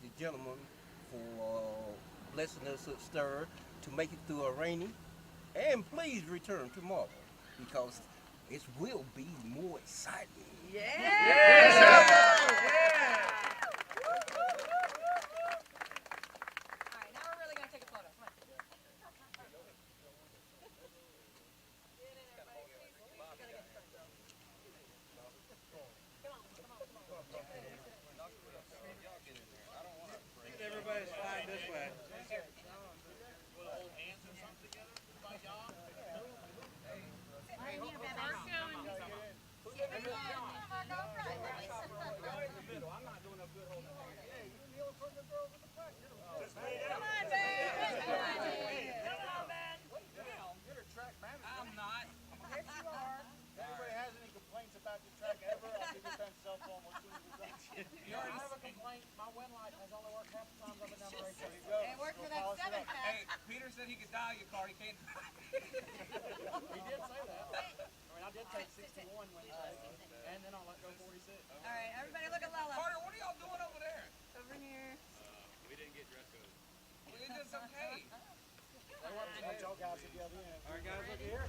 the gentleman for blessing us at Stir to make it through a rainy. And please return tomorrow because it will be more exciting. Yeah! Everybody's flying this way. You already have a complaint. My win light has only worked half the times I've been down the race. It worked for that 7-pack. Hey, Peter said he could dial your car. He can't. He did say that. I mean, I did take 61 wins, and then I'll let go 46. All right, everybody look at Lala. Carter, what are y'all doing over there? Over here. We didn't get dress code. Well, it's okay. They want to get y'all guys at the other end. All right, guys, look here.